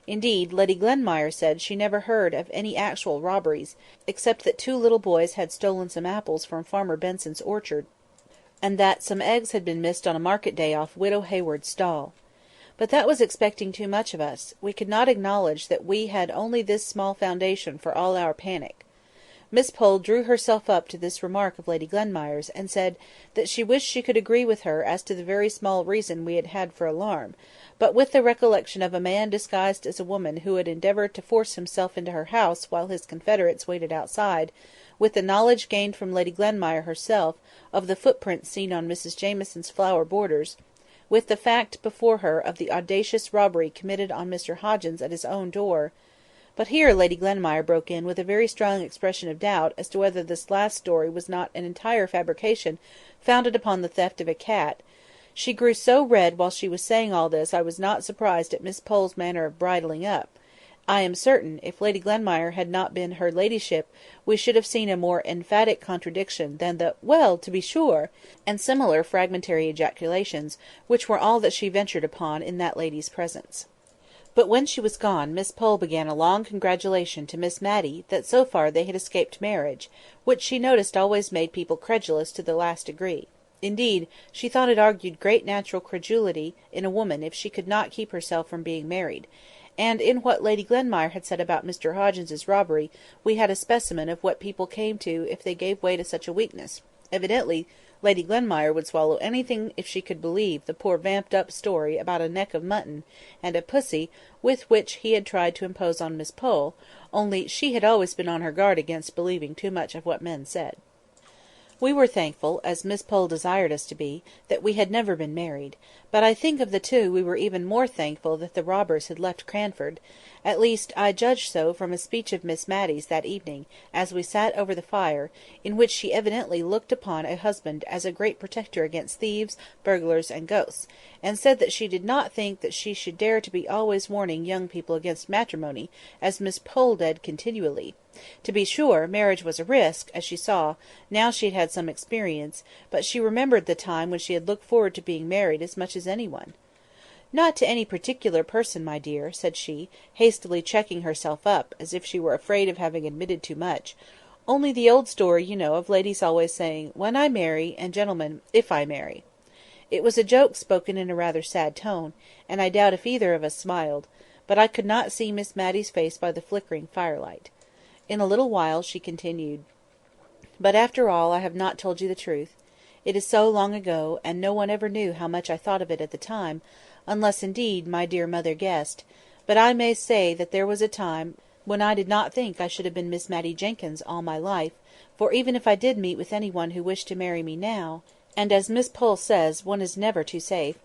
Speaker 1: Indeed, Lady Glenmire said she never heard of any actual robberies, except that 2 little boys had stolen some apples from Farmer Benson's orchard, and that some eggs had been missed on a market day off Widow Hayward's stall. But that was expecting too much of us. We could not acknowledge that we had only this small foundation for all our panic. Miss Pole drew herself up to this remark of Lady Glenmire's, and said that she wished she could agree with her as to the very small reason we had had for alarm, but with the recollection of a man disguised as a woman who had endeavoured to force himself into her house while his confederates waited outside, with the knowledge gained from Lady Glenmire herself of the footprints seen on Mrs Jamieson's flower borders, with the fact before her of the audacious robbery committed on Mr Hoggins at his own door. But here Lady Glenmire broke in with a very strong expression of doubt as to whether this last story was not an entire fabrication founded upon the theft of a cat. She grew so red while she was saying all this I was not surprised at Miss Pole's manner of bridling up. I am certain, if Lady Glenmire had not been her ladyship, we should have seen a more emphatic contradiction than the "Well, to be sure!" and similar fragmentary ejaculations, which were all that she ventured upon in that lady's presence. But when she was gone, Miss Pole began a long congratulation to Miss Matty that so far they had escaped marriage, which she noticed always made people credulous to the last degree. Indeed, she thought it argued great natural credulity in a woman if she could not keep herself from being married, and in what Lady Glenmire had said about Mr Hoggins's robbery we had a specimen of what people came to if they gave way to such a weakness. Evidently Lady Glenmire would swallow anything if she could believe the poor vamped-up story about a neck of mutton and a pussy with which he had tried to impose on Miss Pole, only she had always been on her guard against believing too much of what men said. We were thankful, as Miss Pole desired us to be, that we had never been married; but I think of the two we were even more thankful that the robbers had left Cranford; at least I judged so from a speech of Miss Matty's that evening, as we sat over the fire, in which she evidently looked upon a husband as a great protector against thieves, burglars, and ghosts, and said that she did not think that she should dare to be always warning young people against matrimony, as Miss Pole did continually. To be sure, marriage was a risk, as she saw, now she had had some experience, but she remembered the time when she had looked forward to being married as much as any one. "Not to any particular person, my dear," said she, hastily checking herself up, as if she were afraid of having admitted too much; "only the old story, you know, of ladies always saying, 'When I marry,' and gentlemen, 'If I marry.'" It was a joke spoken in a rather sad tone, and I doubt if either of us smiled; but I could not see Miss Matty's face by the flickering firelight. In a little while she continued, "But after all I have not told you the truth. It is so long ago, and no one ever knew how much I thought of it at the time, unless indeed my dear mother guessed; but I may say that there was a time when I did not think I should have been Miss Matty Jenkyns all my life, for even if I did meet with any one who wished to marry me now, and as Miss Pole says, one is never too safe,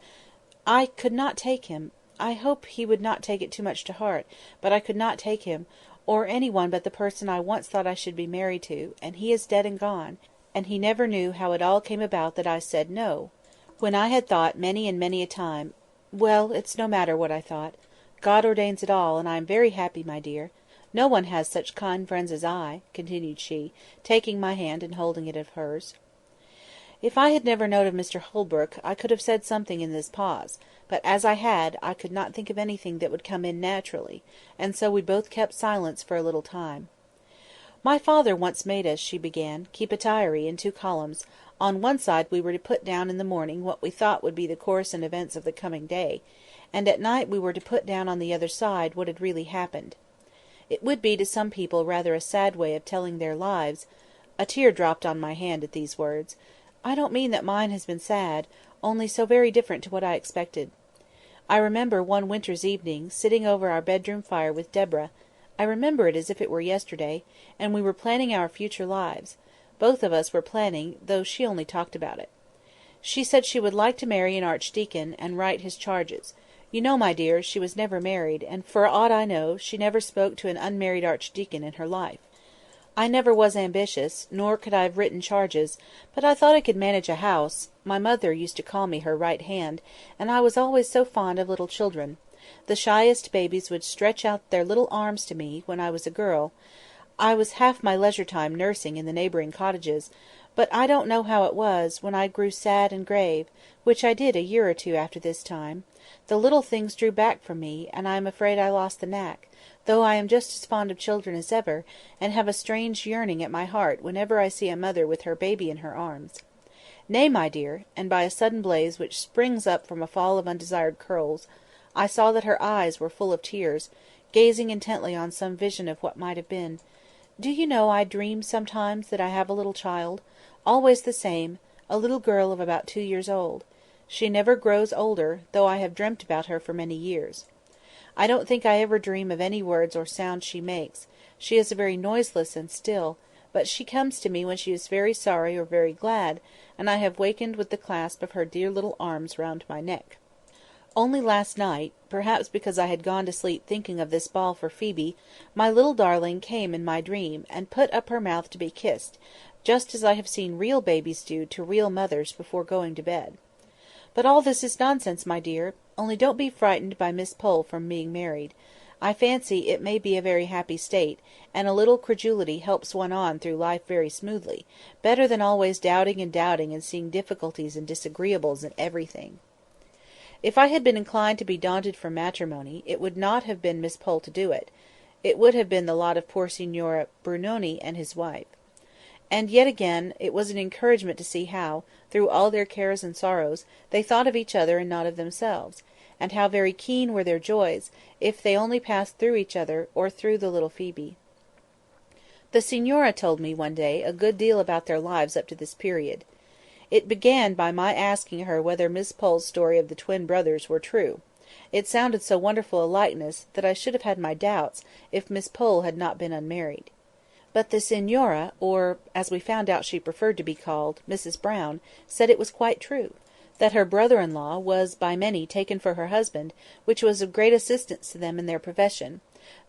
Speaker 1: I could not take him. I hope he would not take it too much to heart, but I could not take him, or any one but the person I once thought I should be married to, and he is dead and gone, and he never knew how it all came about that I said no, when I had thought many and many a time— Well, it's no matter what I thought. God ordains it all, and I am very happy, my dear. No one has such kind friends as I," continued she, taking my hand and holding it of hers. If I had never known of Mr Holbrook, I could have said something in this pause; but as I had, I could not think of anything that would come in naturally, and so we both kept silence for a little time. "My father once made us," she began, "keep a diary, in 2 columns. On one side we were to put down in the morning what we thought would be the course and events of the coming day, and at night we were to put down on the other side what had really happened. It would be to some people rather a sad way of telling their lives—" A tear dropped on my hand at these words. "I don't mean that mine has been sad, only so very different to what I expected. I remember one winter's evening, sitting over our bedroom fire with Deborah— I remember it as if it were yesterday, and we were planning our future lives. Both of us were planning, though she only talked about it. She said she would like to marry an archdeacon, and write his charges. You know, my dear, she was never married, and for aught I know, she never spoke to an unmarried archdeacon in her life. I never was ambitious, nor could I have written charges, but I thought I could manage a house. My mother used to call me her right hand, and I was always so fond of little children. The shyest babies would stretch out their little arms to me, when I was a girl. I was half my leisure time nursing in the neighbouring cottages; but I don't know how it was, when I grew sad and grave, which I did a year or two after this time, the little things drew back from me, and I am afraid I lost the knack, though I am just as fond of children as ever, and have a strange yearning at my heart whenever I see a mother with her baby in her arms. Nay, my dear," and by a sudden blaze which springs up from a fall of undesired curls, I saw that her eyes were full of tears, gazing intently on some vision of what might have been, "do you know I dream sometimes that I have a little child, always the same, a little girl of about 2 years old. She never grows older, though I have dreamt about her for many years. I don't think I ever dream of any words or sounds she makes; she is very noiseless and still, but she comes to me when she is very sorry or very glad, and I have wakened with the clasp of her dear little arms round my neck. Only last night, perhaps because I had gone to sleep thinking of this ball for Phoebe, my little darling came in my dream, and put up her mouth to be kissed, just as I have seen real babies do to real mothers before going to bed. But all this is nonsense, my dear, only don't be frightened by Miss Pole from being married. I fancy it may be a very happy state, and a little credulity helps one on through life very smoothly, better than always doubting and seeing difficulties and disagreeables in everything. If I had been inclined to be daunted from matrimony, it would not have been Miss Pole to do it. It would have been the lot of poor Signor Brunoni and his wife. And yet again it was an encouragement to see how, through all their cares and sorrows, they thought of each other and not of themselves, and how very keen were their joys, if they only passed through each other, or through the little Phoebe. The Signora told me, one day, a good deal about their lives up to this period. It began by my asking her whether Miss Pole's story of the twin brothers were true. It sounded so wonderful a likeness, that I should have had my doubts, if Miss Pole had not been unmarried. But the Signora, or, as we found out she preferred to be called, Mrs Brown, said it was quite true; that her brother-in-law was by many taken for her husband, which was of great assistance to them in their profession;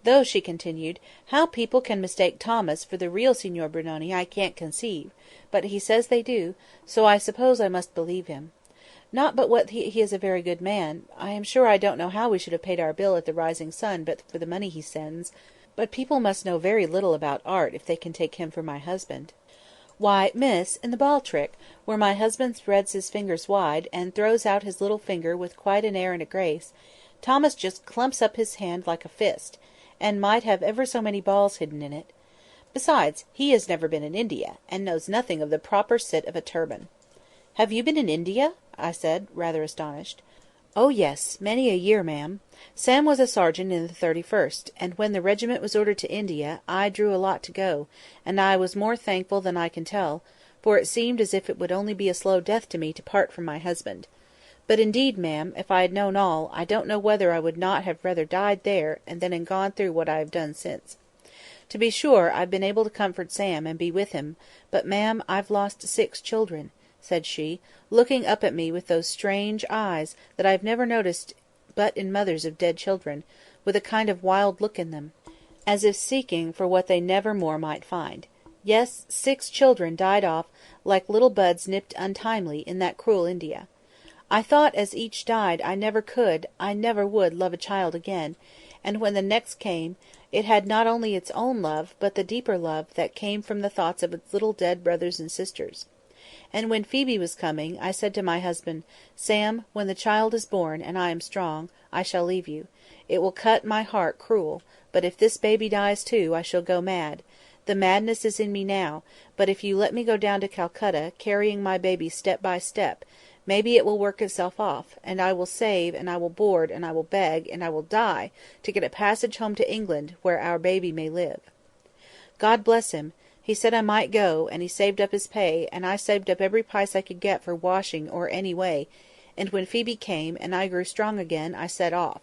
Speaker 1: though, she continued, how people can mistake Thomas for the real Signor Brunoni I can't conceive, but he says they do, so I suppose I must believe him. Not but what he is a very good man. I am sure I don't know how we should have paid our bill at the Rising Sun but for the money he sends; but people must know very little about art if they can take him for my husband. Why, miss, in the ball trick, where my husband spreads his fingers wide, and throws out his little finger with quite an air and a grace, Thomas just clumps up his hand like a fist, and might have ever so many balls hidden in it. Besides, he has never been in India, and knows nothing of the proper sit of a turban. "Have you been in India?" I said, rather astonished. "Oh yes, many a year, ma'am. Sam was a sergeant in the 31st, and when the regiment was ordered to India, I drew a lot to go, and I was more thankful than I can tell, for it seemed as if it would only be a slow death to me to part from my husband. But indeed, ma'am, if I had known all, I don't know whether I would not have rather died there than gone through what I have done since. To be sure, I've been able to comfort Sam, and be with him, but, ma'am, I've lost 6 children," said she, looking up at me with those strange eyes that I have never noticed but in mothers of dead children, with a kind of wild look in them, as if seeking for what they never more might find. Yes, 6 children died off, like little buds nipped untimely, in that cruel India. I thought as each died I never could, I never would love a child again; and when the next came, it had not only its own love, but the deeper love that came from the thoughts of its little dead brothers and sisters. And when Phoebe was coming, I said to my husband, "Sam, when the child is born, and I am strong, I shall leave you. It will cut my heart cruel, but if this baby dies too, I shall go mad. The madness is in me now, but if you let me go down to Calcutta, carrying my baby step by step, maybe it will work itself off, and I will save, and I will board, and I will beg, and I will die, to get a passage home to England, where our baby may live." God bless him! He said I might go, and he saved up his pay, and I saved up every pice I could get for washing or any way, and when Phoebe came, and I grew strong again, I set off.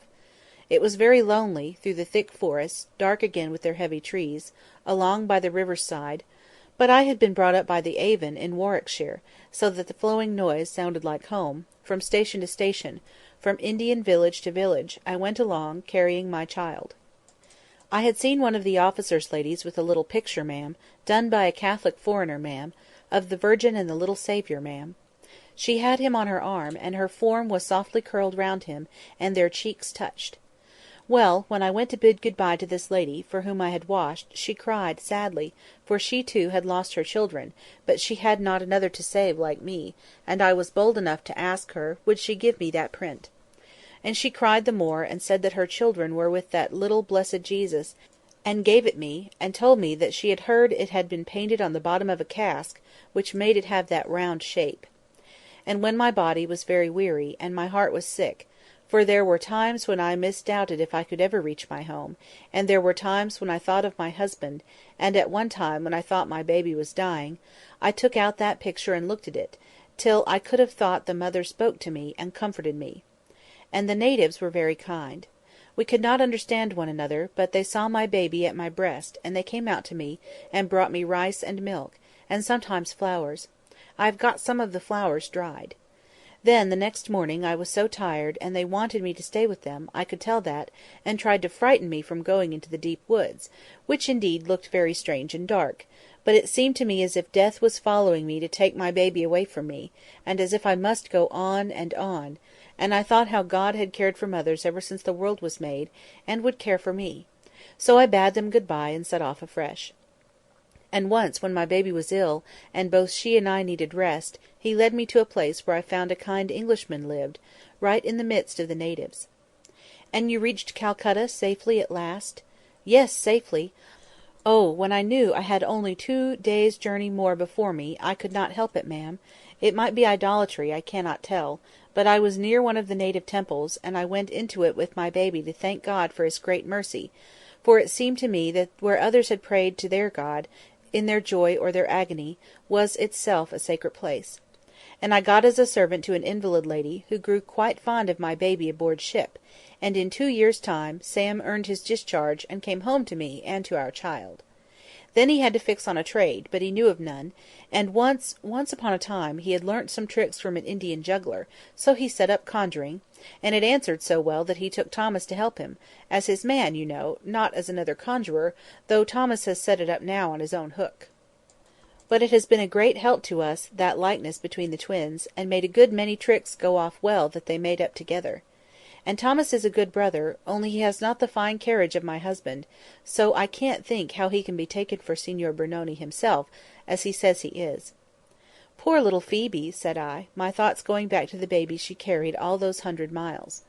Speaker 1: It was very lonely, through the thick forests, dark again with their heavy trees, along by the river's side; but I had been brought up by the Avon, in Warwickshire, so that the flowing noise sounded like home; from station to station, from Indian village to village, I went along, carrying my child. I had seen one of the officers' ladies with a little picture, ma'am, done by a Catholic foreigner, ma'am, of the Virgin and the little Saviour, ma'am. She had him on her arm, and her form was softly curled round him, and their cheeks touched. Well, when I went to bid good-bye to this lady, for whom I had washed, she cried sadly, for she too had lost her children, but she had not another to save like me, and I was bold enough to ask her would she give me that print. And she cried the more, and said that her children were with that little blessed Jesus, and gave it me, and told me that she had heard it had been painted on the bottom of a cask, which made it have that round shape. And when my body was very weary, and my heart was sick, for there were times when I misdoubted if I could ever reach my home, and there were times when I thought of my husband, and at one time when I thought my baby was dying, I took out that picture and looked at it, till I could have thought the mother spoke to me, and comforted me. And the natives were very kind. We could not understand one another, but they saw my baby at my breast, and they came out to me, and brought me rice and milk, and sometimes flowers. I have got some of the flowers dried. Then the next morning I was so tired, and they wanted me to stay with them, I could tell that, and tried to frighten me from going into the deep woods, which indeed looked very strange and dark; but it seemed to me as if death was following me to take my baby away from me, and as if I must go on, and I thought how God had cared for mothers ever since the world was made, and would care for me. So I bade them good-bye, and set off afresh. And once, when my baby was ill, and both she and I needed rest, he led me to a place where I found a kind Englishman lived, right in the midst of the natives. "And you reached Calcutta safely at last?" "Yes, safely. Oh, when I knew I had only 2 days' journey more before me, I could not help it, ma'am. It might be idolatry, I cannot tell, but I was near one of the native temples, and I went into it with my baby to thank God for his great mercy, for it seemed to me that where others had prayed to their God, in their joy or their agony, was itself a sacred place. and I got as a servant to an invalid lady, who grew quite fond of my baby aboard ship, and in 2 years' time Sam earned his discharge and came home to me and to our child. Then he had to fix on a trade, but he knew of none, and once upon a time he had learnt some tricks from an Indian juggler, so he set up conjuring, and it answered so well that he took Thomas to help him, as his man, you know, not as another conjurer, though Thomas has set it up now on his own hook. But it has been a great help to us, that likeness between the twins, and made a good many tricks go off well that they made up together. And Thomas is a good brother, only he has not the fine carriage of my husband, so I can't think how he can be taken for Signor Brunoni himself, as he says he is. Poor little Phoebe, said I, my thoughts going back to the baby she carried all those 100 miles.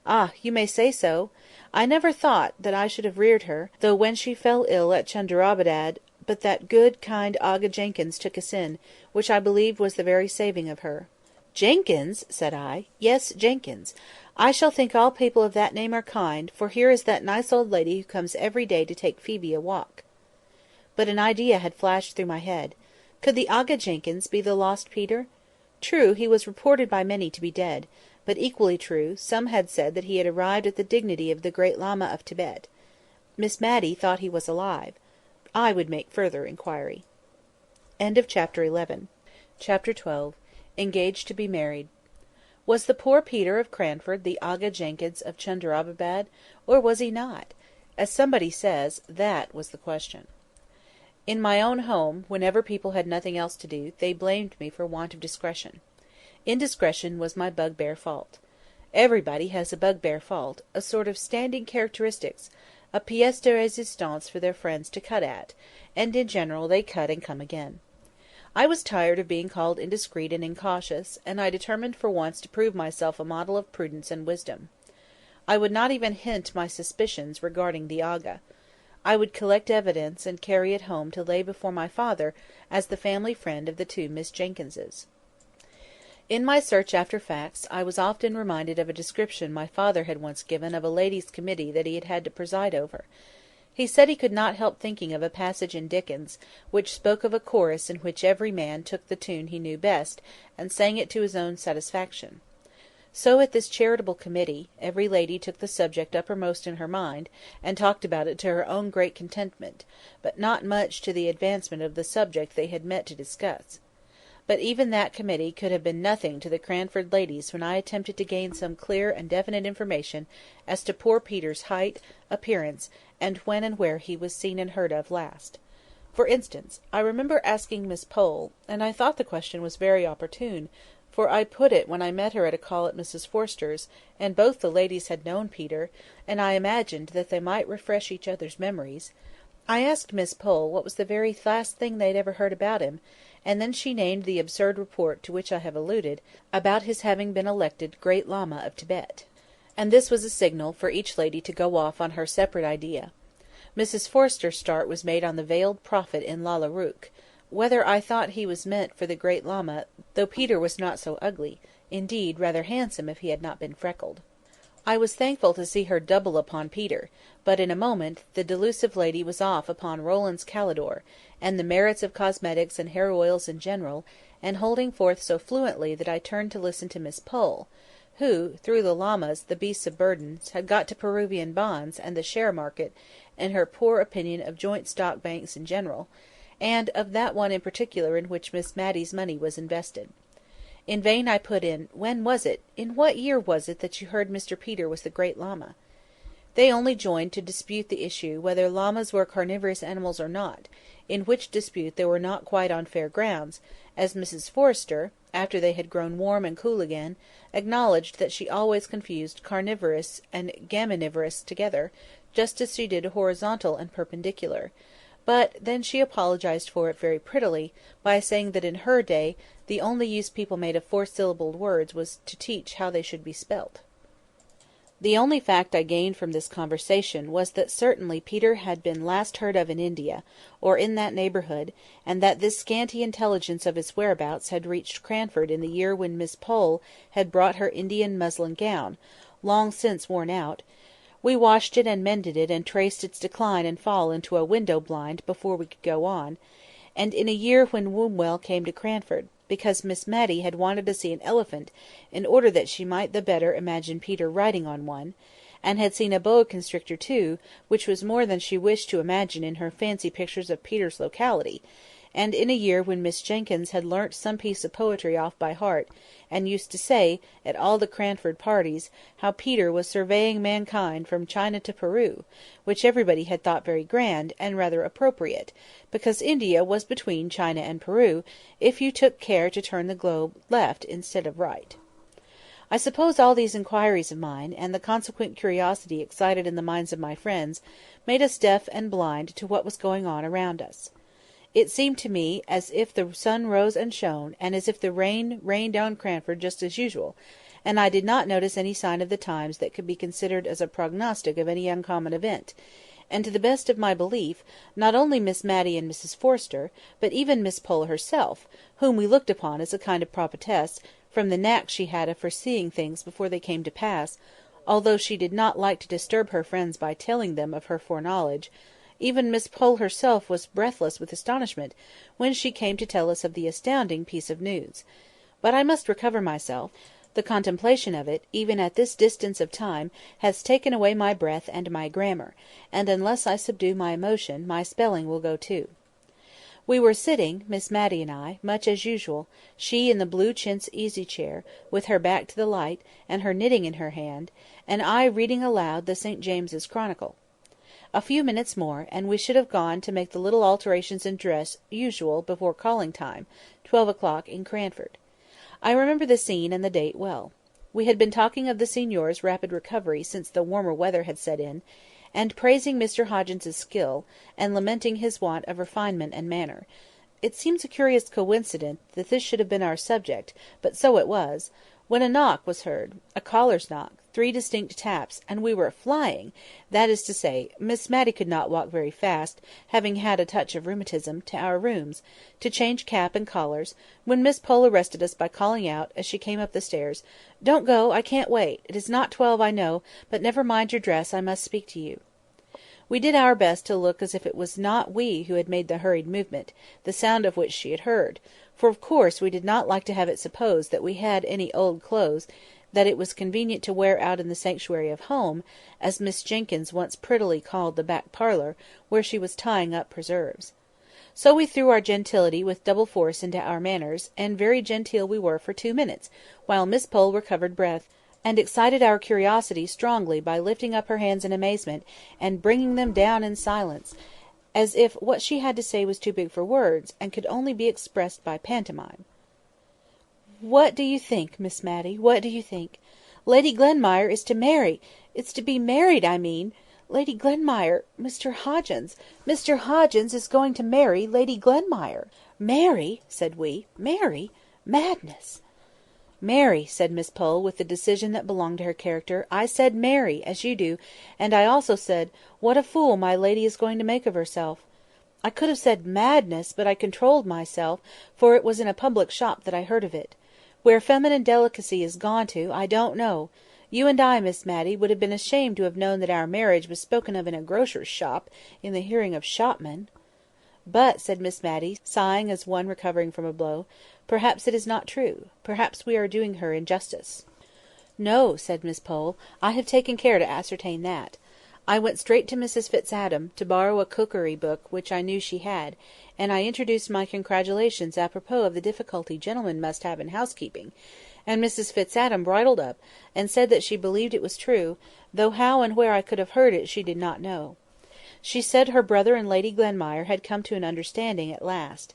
Speaker 1: Ah, you may say so. I never thought that I should have reared her, though when she fell ill at Chunderabaddad, but that good, kind Aga Jenkyns took us in, which I believe was the very saving of her. Jenkyns, said I. Yes, Jenkyns. I shall think all people of that name are kind, for here is that nice old lady who comes every day to take Phoebe a walk. But an idea had flashed through my head. Could the Aga Jenkyns be the lost Peter? True, he was reported by many to be dead, but equally true, some had said that he had arrived at the dignity of the great Lama of Tibet. Miss Matty thought he was alive. I would make further inquiry. Chapter 12. Engaged to be married. Was the poor Peter of Cranford the Aga Jenkyns of Chunderabaddad, or was he not? As somebody says, that was the question. In my own home, whenever people had nothing else to do, they blamed me for want of discretion. Indiscretion was my bugbear fault. Everybody has a bugbear fault, a sort of standing characteristics, a pièce de résistance for their friends to cut at, and in general they cut and come again. I was tired of being called indiscreet and incautious, and I determined for once to prove myself a model of prudence and wisdom. I would not even hint my suspicions regarding the Aga. I would collect evidence and carry it home to lay before my father as the family friend of the two Miss Jenkinses. In my search after facts, I was often reminded of a description my father had once given of a ladies' committee that he had had to preside over. He said he could not help thinking of a passage in Dickens, which spoke of a chorus in which every man took the tune he knew best, and sang it to his own satisfaction. So at this charitable committee, every lady took the subject uppermost in her mind, and talked about it to her own great contentment, but not much to the advancement of the subject they had met to discuss. But even that committee could have been nothing to the Cranford ladies when I attempted to gain some clear and definite information as to poor Peter's height, appearance, and when and where he was seen and heard of last. For instance, I remember asking Miss Pole, and I thought the question was very opportune, for I put it when I met her at a call at Mrs. Forster's, and both the ladies had known Peter, and I imagined that they might refresh each other's memories. I asked Miss Pole what was the very last thing they'd ever heard about him, and then she named the absurd report to which I have alluded, about his having been elected Great Lama of Tibet. And this was a signal for each lady to go off on her separate idea. Mrs. Forster's start was made on the veiled prophet in Lalla Rookh, whether I thought he was meant for the Great Lama, though Peter was not so ugly, indeed rather handsome if he had not been freckled. I was thankful to see her double upon Peter, but in a moment the delusive lady was off upon Roland's Calidore, and the merits of cosmetics and hair oils in general, and holding forth so fluently that I turned to listen to Miss Pole, who, through the llamas, the beasts of burden, had got to Peruvian bonds and the share market, and her poor opinion of joint stock banks in general, and of that one in particular in which Miss Matty's money was invested. In vain I put in, when was it, in what year was it that you heard Mr. Peter was the Great Lama? They only joined to dispute the issue whether llamas were carnivorous animals or not, in which dispute they were not quite on fair grounds, as Mrs. Forster, after they had grown warm and cool again, acknowledged that she always confused carnivorous and graminivorous together, just as she did horizontal and perpendicular. But then she apologized for it very prettily, by saying that in her day the only use people made of four-syllabled words was to teach how they should be spelt. The only fact I gained from this conversation was that certainly Peter had been last heard of in India, or in that neighbourhood, and that this scanty intelligence of his whereabouts had reached Cranford in the year when Miss Pole had brought her Indian muslin gown, long since worn out. We washed it and mended it and traced its decline and fall into a window blind before we could go on, and in a year when Wombwell came to Cranford, because Miss Matty had wanted to see an elephant in order that she might the better imagine Peter riding on one, and had seen a boa constrictor too, which was more than she wished to imagine in her fancy pictures of Peter's locality, and in a year when Miss Jenkyns had learnt some piece of poetry off by heart, and used to say, at all the Cranford parties, how Peter was surveying mankind from China to Peru, which everybody had thought very grand, and rather appropriate, because India was between China and Peru, if you took care to turn the globe left instead of right. I suppose all these inquiries of mine, and the consequent curiosity excited in the minds of my friends, made us deaf and blind to what was going on around us. It seemed to me as if the sun rose and shone, and as if the rain rained on Cranford just as usual, and I did not notice any sign of the times that could be considered as a prognostic of any uncommon event; and to the best of my belief, not only Miss Matty and Mrs Forrester, but even Miss Pole herself, whom we looked upon as a kind of prophetess, from the knack she had of foreseeing things before they came to pass, although she did not like to disturb her friends by telling them of her foreknowledge, even Miss Pole herself was breathless with astonishment when she came to tell us of the astounding piece of news. But I must recover myself. The contemplation of it, even at this distance of time, has taken away my breath and my grammar, and unless I subdue my emotion, my spelling will go too. We were sitting, Miss Matty and I, much as usual, she in the blue chintz easy-chair, with her back to the light, and her knitting in her hand, and I reading aloud the St James's Chronicle. A few minutes more, and we should have gone to make the little alterations in dress usual before calling time, 12 o'clock in Cranford. I remember the scene and the date well. We had been talking of the Signor's rapid recovery since the warmer weather had set in, and praising Mr Hoggins's skill, and lamenting his want of refinement and manner. It seems a curious coincidence that this should have been our subject, but so it was, when a knock was heard, a caller's knock, 3 distinct taps, and we were flying, that is to say, Miss Matty could not walk very fast, having had a touch of rheumatism, to our rooms, to change cap and collars, when Miss Pole arrested us by calling out, as she came up the stairs, "Don't go, I can't wait. It is not 12, I know, but never mind your dress, I must speak to you." We did our best to look as if it was not we who had made the hurried movement, the sound of which she had heard, for of course we did not like to have it supposed that we had any old clothes that it was convenient to wear out in the sanctuary of home, as Miss Jenkyns once prettily called the back parlour, where she was tying up preserves. So we threw our gentility with double force into our manners, and very genteel we were for 2 minutes, while Miss Pole recovered breath, and excited our curiosity strongly by lifting up her hands in amazement, and bringing them down in silence, as if what she had to say was too big for words, and could only be expressed by pantomime. "What do you think, Miss Matty? What do you think? Lady Glenmire is to marry! It's to be married, I mean! Lady Glenmire, Mr Hoggins is going to marry Lady Glenmire!" "Marry!" said we. "Marry! Madness!" "Marry," said Miss Pole, with the decision that belonged to her character. "I said marry, as you do, and I also said, what a fool my lady is going to make of herself. I could have said madness, but I controlled myself, for it was in a public shop that I heard of it. Where feminine delicacy is gone to, I don't know. You and I, Miss Matty, would have been ashamed to have known that our marriage was spoken of in a grocer's shop, in the hearing of shopmen." "But," said Miss Matty, sighing as one recovering from a blow, "perhaps it is not true. Perhaps we are doing her injustice." "No," said Miss Pole, "I have taken care to ascertain that. I went straight to Mrs Fitzadam, to borrow a cookery book which I knew she had, and I introduced my congratulations apropos of the difficulty gentlemen must have in housekeeping, and Mrs Fitzadam bridled up, and said that she believed it was true, though how and where I could have heard it she did not know. She said her brother and Lady Glenmire had come to an understanding at last.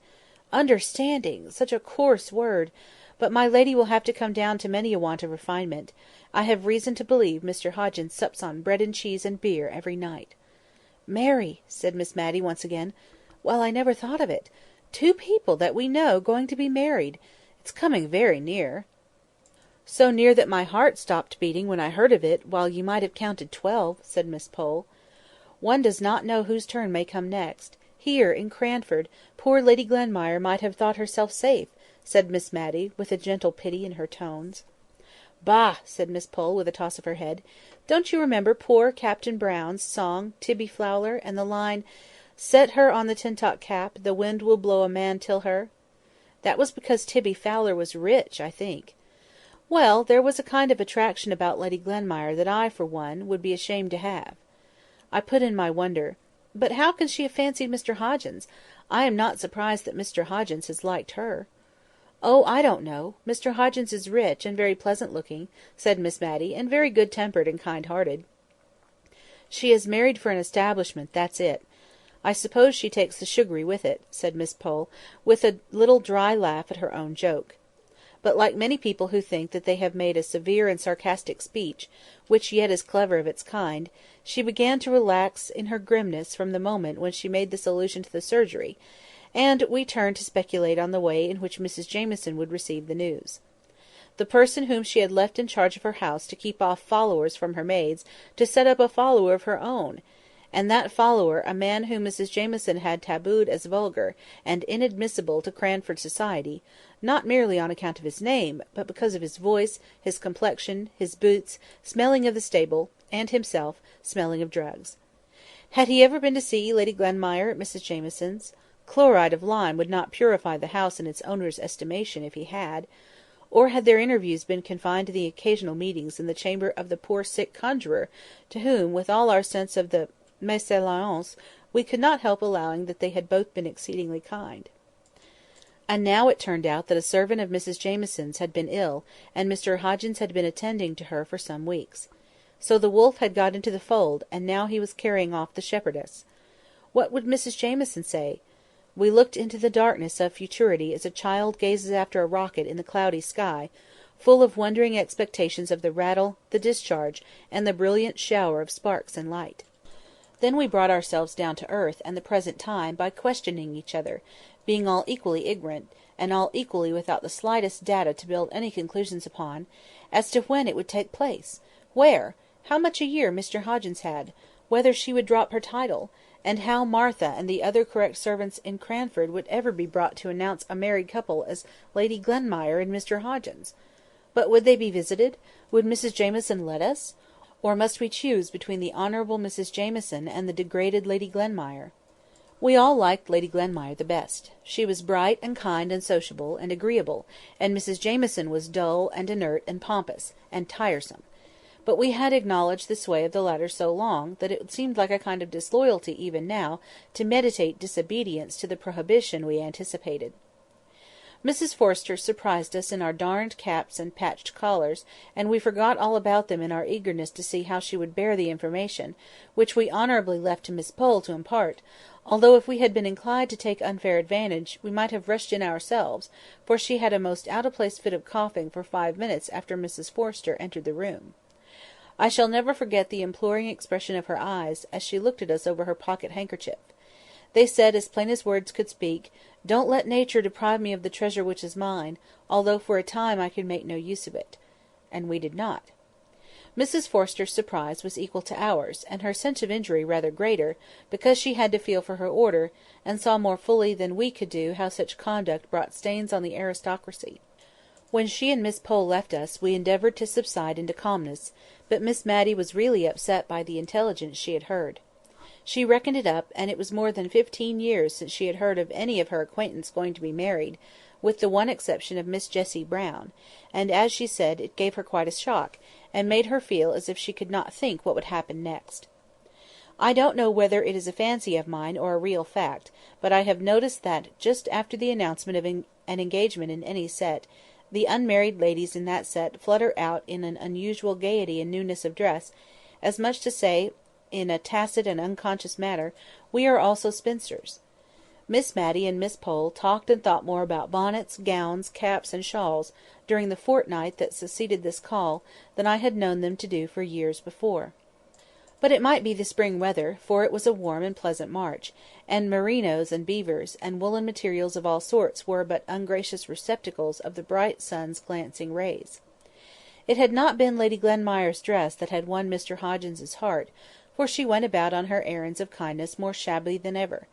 Speaker 1: Understanding! Such a coarse word! But my lady will have to come down to many a want of refinement. I have reason to believe Mr Hoggins sups on bread and cheese and beer every night." "Marry!" said Miss Matty once again. "Well, I never thought of it. 2 people that we know going to be married! It's coming very near." "So near that my heart stopped beating when I heard of it, while you might have counted 12," said Miss Pole. "One does not know whose turn may come next. Here, in Cranford, poor Lady Glenmire might have thought herself safe," said Miss Matty, with a gentle pity in her tones. "Bah!" said Miss Pole, with a toss of her head. "Don't you remember poor Captain Brown's song, Tibby Fowler, and the line, 'Set her on the Tintock cap, the wind will blow a man till her'?" That was because Tibby Fowler was rich, I think. Well, there was a kind of attraction about Lady Glenmire that I, for one, would be ashamed to have. I put in my wonder. But how can she have fancied Mr Hoggins? I am not surprised that Mr Hoggins has liked her. "Oh, I don't know. Mr Hoggins is rich, and very pleasant-looking," said Miss Matty, "and very good-tempered and kind-hearted." "She has married for an establishment, that's it. I suppose she takes the sugary with it," said Miss Pole, with a little dry laugh at her own joke. But like many people who think that they have made a severe and sarcastic speech, which yet is clever of its kind, she began to relax in her grimness from the moment when she made this allusion to the surgery, and we turned to speculate on the way in which Mrs Jamieson would receive the news. The person whom she had left in charge of her house to keep off followers from her maids, to set up a follower of her own! And that follower a man whom Mrs Jamieson had tabooed as vulgar, and inadmissible to Cranford society, not merely on account of his name, but because of his voice, his complexion, his boots, smelling of the stable, and himself, smelling of drugs. Had he ever been to see Lady Glenmire at Mrs Jamieson's? Chloride of lime would not purify the house in its owner's estimation if he had. Or had their interviews been confined to the occasional meetings in the chamber of the poor sick conjuror, to whom, with all our sense of the mésalliance, we could not help allowing that they had both been exceedingly kind? And now it turned out that a servant of Mrs Jamieson's had been ill, and Mr Hoggins had been attending to her for some weeks. So the wolf had got into the fold, and now he was carrying off the shepherdess. What would Mrs Jamieson say? We looked into the darkness of futurity as a child gazes after a rocket in the cloudy sky, full of wondering expectations of the rattle, the discharge, and the brilliant shower of sparks and light. Then we brought ourselves down to earth and the present time by questioning each other, being all equally ignorant, and all equally without the slightest data to build any conclusions upon, as to when it would take place, where, how much a year Mr Hoggins had, whether she would drop her title, and how Martha and the other correct servants in Cranford would ever be brought to announce a married couple as Lady Glenmire and Mr Hoggins. But would they be visited? Would Mrs Jamieson let us? Or must we choose between the honourable Mrs Jamieson and the degraded Lady Glenmire? We all liked Lady Glenmire the best. She was bright, and kind, and sociable, and agreeable, and Mrs Jamieson was dull, and inert, and pompous, and tiresome. But we had acknowledged the sway of the latter so long, that it seemed like a kind of disloyalty even now to meditate disobedience to the prohibition we anticipated. Mrs Forrester surprised us in our darned caps and patched collars, and we forgot all about them in our eagerness to see how she would bear the information, which we honourably left to Miss Pole to impart, although if we had been inclined to take unfair advantage, we might have rushed in ourselves, for she had a most out-of-place fit of coughing for 5 minutes after Mrs Forrester entered the room. I shall never forget the imploring expression of her eyes, as she looked at us over her pocket-handkerchief. They said, as plain as words could speak, "Don't let nature deprive me of the treasure which is mine, although for a time I can make no use of it." And we did not. Mrs Forrester's surprise was equal to ours, and her sense of injury rather greater, because she had to feel for her order, and saw more fully than we could do how such conduct brought stains on the aristocracy. When she and Miss Pole left us, we endeavoured to subside into calmness, but Miss Matty was really upset by the intelligence she had heard. She reckoned it up, and it was more than 15 years since she had heard of any of her acquaintance going to be married, with the one exception of Miss Jessie Brown, and, as she said, it gave her quite a shock, and made her feel as if she could not think what would happen next. I don't know whether it is a fancy of mine or a real fact, but I have noticed that, just after the announcement of an engagement in any set, the unmarried ladies in that set flutter out in an unusual gaiety and newness of dress, as much to say, in a tacit and unconscious manner, we are also spinsters. Miss Matty and Miss Pole talked and thought more about bonnets, gowns, caps, and shawls, during the fortnight that succeeded this call, than I had known them to do for years before. But it might be the spring weather, for it was a warm and pleasant March, and merinos and beavers, and woollen materials of all sorts were but ungracious receptacles of the bright sun's glancing rays. It had not been Lady Glenmire's dress that had won Mr Hoggins's heart, for she went about on her errands of kindness more shabby than ever.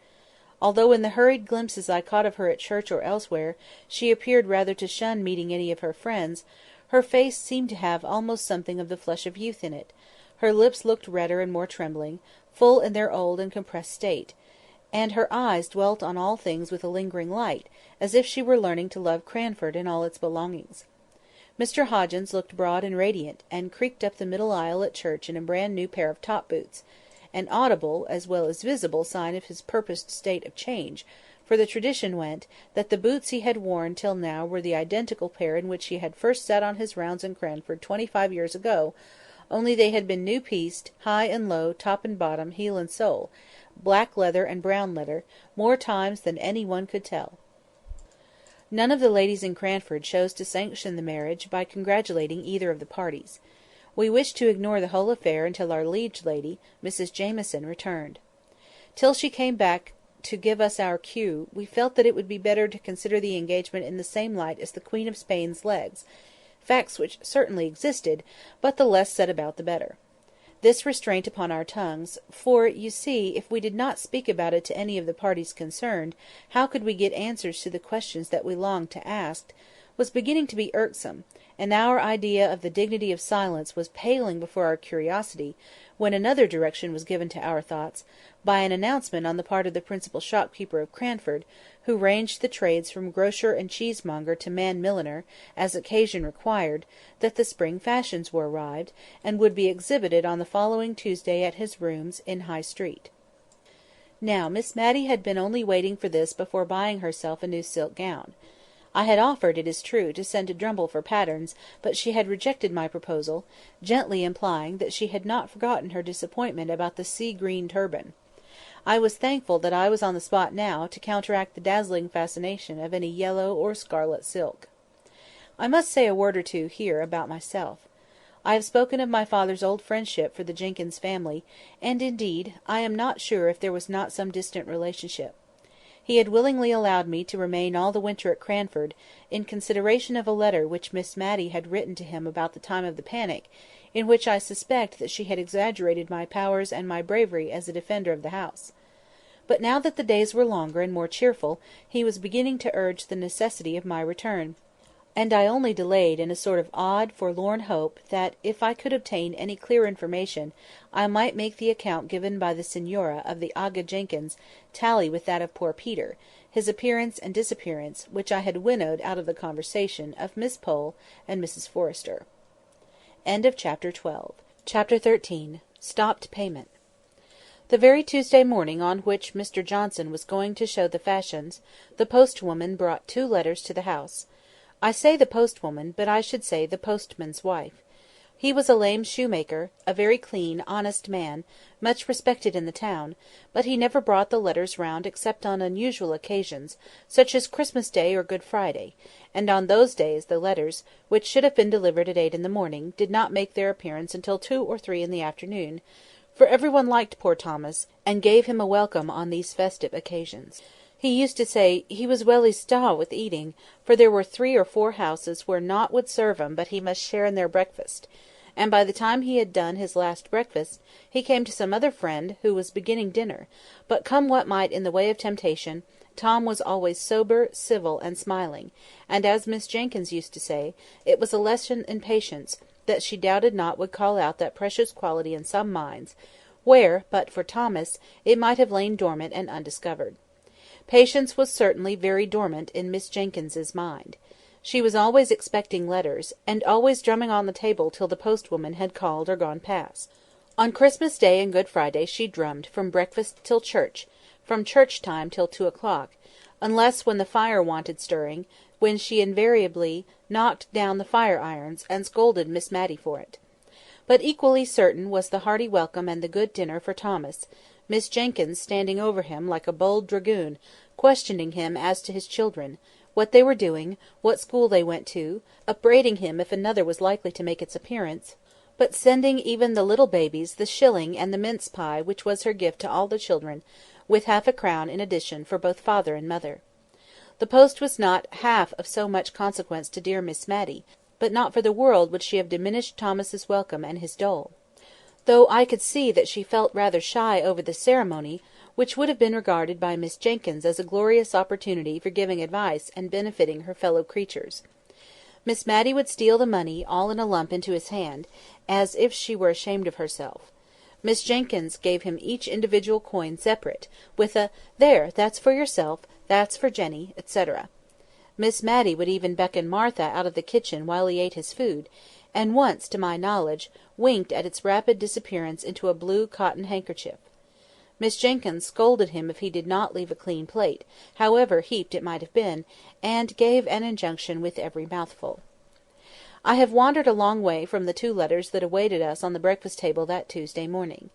Speaker 1: Although in the hurried glimpses I caught of her at church or elsewhere, she appeared rather to shun meeting any of her friends, her face seemed to have almost something of the flush of youth in it, her lips looked redder and more trembling, full in their old and compressed state, and her eyes dwelt on all things with a lingering light, as if she were learning to love Cranford and all its belongings. Mr Hoggins looked broad and radiant, and creaked up the middle aisle at church in a brand-new pair of top-boots, an audible as well as visible sign of his purposed state of change, for the tradition went, that the boots he had worn till now were the identical pair in which he had first sat on his rounds in Cranford 25 years ago, only they had been new-pieced, high and low, top and bottom, heel and sole, black leather and brown leather, more times than any one could tell. None of the ladies in Cranford chose to sanction the marriage by congratulating either of the parties. We wished to ignore the whole affair until our liege lady, Mrs Jamieson, returned. Till she came back to give us our cue, we felt that it would be better to consider the engagement in the same light as the Queen of Spain's legs, facts which certainly existed, but the less said about the better. This restraint upon our tongues, for, you see, if we did not speak about it to any of the parties concerned, how could we get answers to the questions that we longed to ask, was beginning to be irksome, and our idea of the dignity of silence was paling before our curiosity, when another direction was given to our thoughts, by an announcement on the part of the principal shopkeeper of Cranford, who ranged the trades from grocer and cheesemonger to man-milliner, as occasion required, that the spring fashions were arrived, and would be exhibited on the following Tuesday at his rooms in High Street. Now Miss Matty had been only waiting for this before buying herself a new silk gown. I had offered, it is true, to send to Drumble for patterns, but she had rejected my proposal, gently implying that she had not forgotten her disappointment about the sea-green turban. I was thankful that I was on the spot now, to counteract the dazzling fascination of any yellow or scarlet silk. I must say a word or two here about myself. I have spoken of my father's old friendship for the Jenkyns family, and, indeed, I am not sure if there was not some distant relationship. He had willingly allowed me to remain all the winter at Cranford, in consideration of a letter which Miss Matty had written to him about the time of the panic, in which I suspect that she had exaggerated my powers and my bravery as a defender of the house. But now that the days were longer and more cheerful, he was beginning to urge the necessity of my return, and I only delayed in a sort of odd, forlorn hope that, if I could obtain any clear information, I might make the account given by the Signora of the Aga Jenkyns tally with that of poor Peter, his appearance and disappearance, which I had winnowed out of the conversation of Miss Pole and Mrs Forrester. Chapter 13. Stopped payment. The very Tuesday morning on which Mr Johnson was going to show the fashions, the postwoman brought 2 letters to the house. I say the postwoman, but I should say the postman's wife. He was a lame shoemaker, a very clean, honest man, much respected in the town, but he never brought the letters round except on unusual occasions, such as Christmas Day or Good Friday, and on those days the letters, which should have been delivered at 8 in the morning, did not make their appearance until 2 or 3 in the afternoon, for every one liked poor Thomas, and gave him a welcome on these festive occasions. He used to say he was welly sta' with eating, for there were 3 or 4 houses where nought would serve him but he must share in their breakfast; and by the time he had done his last breakfast, he came to some other friend who was beginning dinner; but come what might in the way of temptation, Tom was always sober, civil, and smiling, and, as Miss Jenkyns used to say, it was a lesson in patience, that she doubted not would call out that precious quality in some minds, where, but for Thomas, it might have lain dormant and undiscovered. Patience was certainly very dormant in Miss Jenkyns's mind. She was always expecting letters, and always drumming on the table till the postwoman had called or gone past. On Christmas Day and Good Friday she drummed from breakfast till church, from church time till 2 o'clock, unless when the fire wanted stirring, when she invariably knocked down the fire-irons, and scolded Miss Matty for it. But equally certain was the hearty welcome and the good dinner for Thomas, Miss Jenkyns standing over him like a bold dragoon, questioning him as to his children, what they were doing, what school they went to, upbraiding him if another was likely to make its appearance, but sending even the little babies the shilling and the mince-pie which was her gift to all the children, with half a crown in addition for both father and mother. The post was not half of so much consequence to dear Miss Matty, but not for the world would she have diminished Thomas's welcome and his dole; though I could see that she felt rather shy over the ceremony, which would have been regarded by Miss Jenkyns as a glorious opportunity for giving advice and benefiting her fellow creatures. Miss Matty would steal the money all in a lump into his hand, as if she were ashamed of herself. Miss Jenkyns gave him each individual coin separate, with a "There, that's for yourself, that's for Jenny," etc. Miss Matty would even beckon Martha out of the kitchen while he ate his food, and once, to my knowledge, winked at its rapid disappearance into a blue cotton handkerchief. Miss Jenkyns scolded him if he did not leave a clean plate, however heaped it might have been, and gave an injunction with every mouthful. I have wandered a long way from the two letters that awaited us on the breakfast table that Tuesday morning.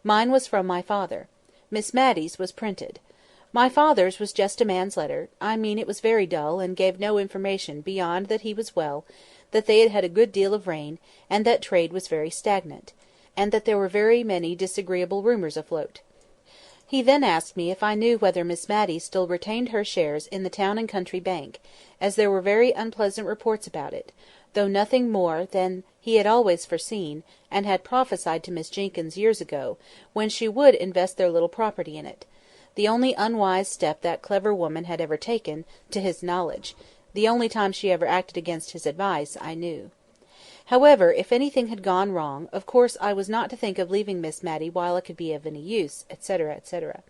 Speaker 1: Mine was from my father. Miss Matty's was printed. My father's was just a man's letter; I mean it was very dull, and gave no information beyond that he was well, that they had had a good deal of rain, and that trade was very stagnant, and that there were very many disagreeable rumours afloat. He then asked me if I knew whether Miss Matty still retained her shares in the Town and Country Bank, as there were very unpleasant reports about it, though nothing more than he had always foreseen, and had prophesied to Miss Jenkyns years ago, when she would invest their little property in it; the only unwise step that clever woman had ever taken, to his knowledge; the only time she ever acted against his advice, I knew. However, if anything had gone wrong, of course I was not to think of leaving Miss Matty while it could be of any use, etc., etc.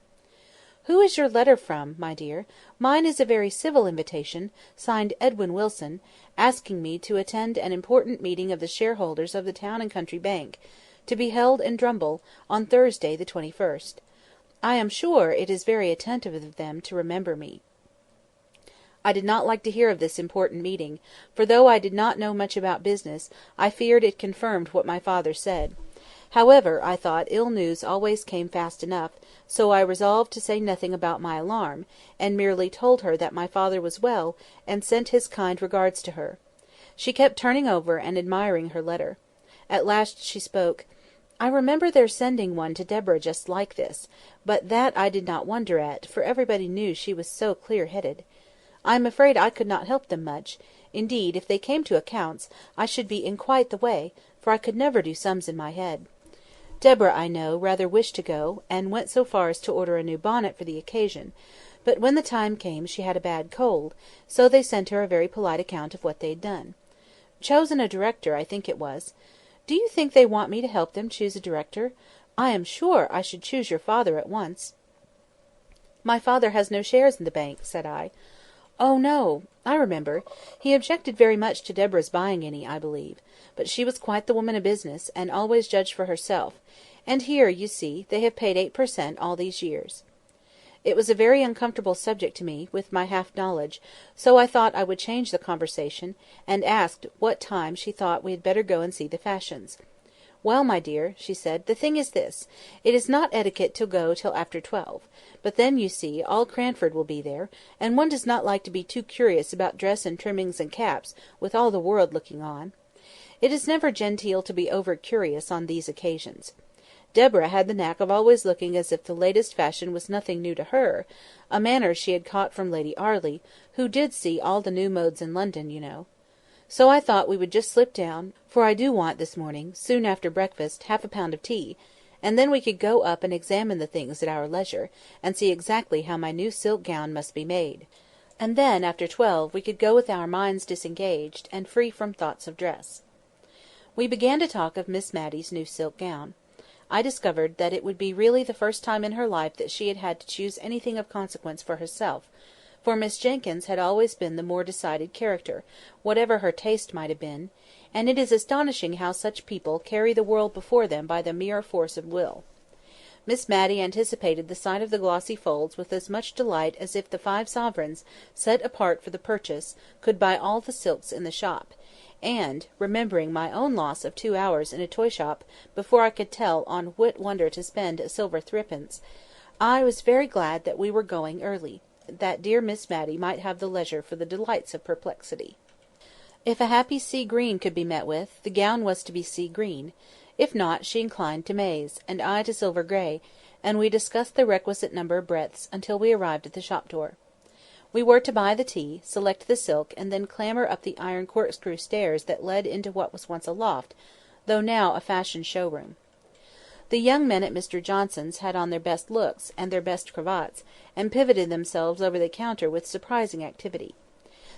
Speaker 1: Who is your letter from, my dear? Mine is a very civil invitation, signed Edwin Wilson, asking me to attend an important meeting of the shareholders of the Town and Country Bank, to be held in Drumble, on Thursday the 21st. I am sure it is very attentive of them to remember me. I did not like to hear of this important meeting, for though I did not know much about business, I feared it confirmed what my father said. However, I thought ill news always came fast enough, so I resolved to say nothing about my alarm, and merely told her that my father was well, and sent his kind regards to her. She kept turning over and admiring her letter. At last she spoke. "I remember their sending one to Deborah just like this, but that I did not wonder at, for everybody knew she was so clear-headed. I am afraid I could not help them much; indeed, if they came to accounts, I should be in quite the way, for I could never do sums in my head. Deborah, I know, rather wished to go, and went so far as to order a new bonnet for the occasion; but when the time came she had a bad cold, so they sent her a very polite account of what they had done. Chosen a director, I think it was. Do you think they want me to help them choose a director? I am sure I should choose your father at once." "My father has no shares in the bank," said I. "Oh, no! I remember. He objected very much to Deborah's buying any, I believe; but she was quite the woman of business, and always judged for herself; and here, you see, they have paid 8% all these years." It was a very uncomfortable subject to me, with my half-knowledge, so I thought I would change the conversation, and asked what time she thought we had better go and see the fashions. "Well, my dear," she said, "the thing is this: it is not etiquette to go till after 12; but then, you see, all Cranford will be there, and one does not like to be too curious about dress and trimmings and caps, with all the world looking on. It is never genteel to be over-curious on these occasions. Deborah had the knack of always looking as if the latest fashion was nothing new to her, a manner she had caught from Lady Arley, who did see all the new modes in London, you know. So I thought we would just slip down, for I do want this morning, soon after breakfast, half a pound of tea, and then we could go up and examine the things at our leisure, and see exactly how my new silk gown must be made. And then, after 12, we could go with our minds disengaged, and free from thoughts of dress." We began to talk of Miss Matty's new silk gown. I discovered that it would be really the first time in her life that she had had to choose anything of consequence for herself, for Miss Jenkyns had always been the more decided character, whatever her taste might have been, and it is astonishing how such people carry the world before them by the mere force of will. Miss Matty anticipated the sight of the glossy folds with as much delight as if the 5 sovereigns, set apart for the purchase, could buy all the silks in the shop; and, remembering my own loss of 2 hours in a toy-shop before I could tell on what wonder to spend a silver threepence, I was very glad that we were going early, that dear Miss Matty might have the leisure for the delights of perplexity. If a happy sea green could be met with, the gown was to be sea green; if not, she inclined to maize, and I to silver grey, and we discussed the requisite number of breadths until we arrived at the shop-door. We were to buy the tea, select the silk, and then clamber up the iron corkscrew stairs that led into what was once a loft, though now a fashion show-room. The young men at Mr Johnson's had on their best looks, and their best cravats, and pivoted themselves over the counter with surprising activity.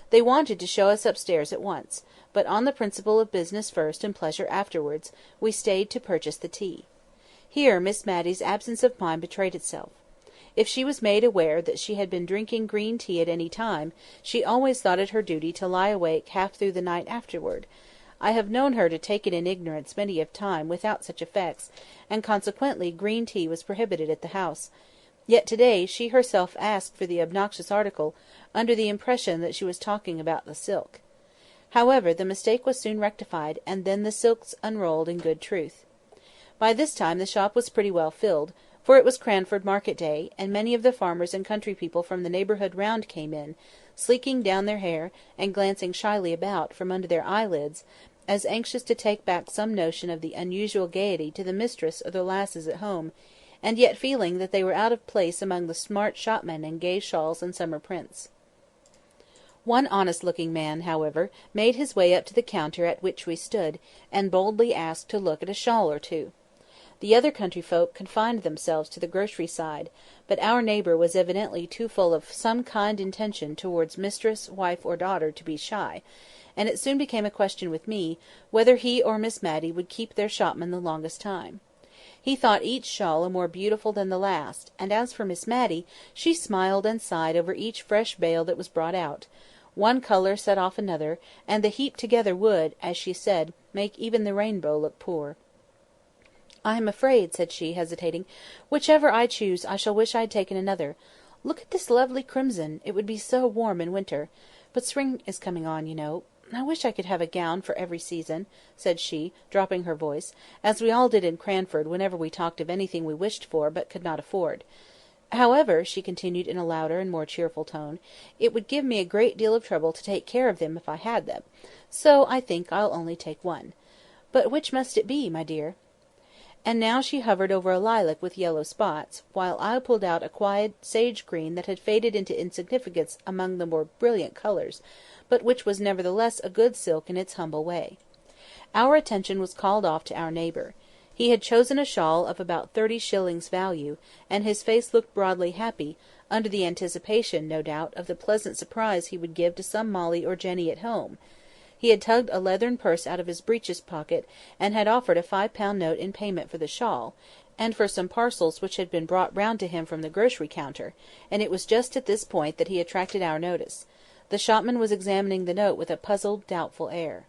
Speaker 1: They wanted to show us upstairs at once, but on the principle of business first and pleasure afterwards, we stayed to purchase the tea. Here Miss Matty's absence of mind betrayed itself. If she was made aware that she had been drinking green tea at any time, she always thought it her duty to lie awake half through the night afterward. I have known her to take it in ignorance many a time without such effects, and consequently green tea was prohibited at the house. Yet to-day she herself asked for the obnoxious article, under the impression that she was talking about the silk. However, the mistake was soon rectified, and then the silks unrolled in good truth. By this time the shop was pretty well filled, for it was Cranford market day, and many of the farmers and country people from the neighbourhood round came in, sleeking down their hair, and glancing shyly about, from under their eyelids, as anxious to take back some notion of the unusual gaiety to the mistress or the lasses at home, and yet feeling that they were out of place among the smart shopmen in gay shawls and summer prints. One honest-looking man, however, made his way up to the counter at which we stood, and boldly asked to look at a shawl or two. The other country folk confined themselves to the grocery side, but our neighbour was evidently too full of some kind intention towards mistress, wife, or daughter to be shy, and it soon became a question with me, whether he or Miss Matty would keep their shopman the longest time. He thought each shawl more beautiful than the last, and as for Miss Matty, she smiled and sighed over each fresh bale that was brought out. One colour set off another, and the heap together would, as she said, make even the rainbow look poor. "I am afraid," said she, hesitating, "whichever I choose, I shall wish I had taken another. Look at this lovely crimson; it would be so warm in winter. But spring is coming on, you know. I wish I could have a gown for every season," said she, dropping her voice, as we all did in Cranford whenever we talked of anything we wished for but could not afford. "However," she continued in a louder and more cheerful tone, "it would give me a great deal of trouble to take care of them if I had them, so I think I'll only take one. But which must it be, my dear?" And now she hovered over a lilac with yellow spots, while I pulled out a quiet sage green that had faded into insignificance among the more brilliant colours, but which was nevertheless a good silk in its humble way. Our attention was called off to our neighbour. He had chosen a shawl of about 30 shillings value, and his face looked broadly happy, under the anticipation, no doubt, of the pleasant surprise he would give to some Molly or Jenny at home. He had tugged a leathern purse out of his breeches pocket, and had offered a £5 note in payment for the shawl, and for some parcels which had been brought round to him from the grocery counter, and it was just at this point that he attracted our notice. The shopman was examining the note with a puzzled, doubtful air.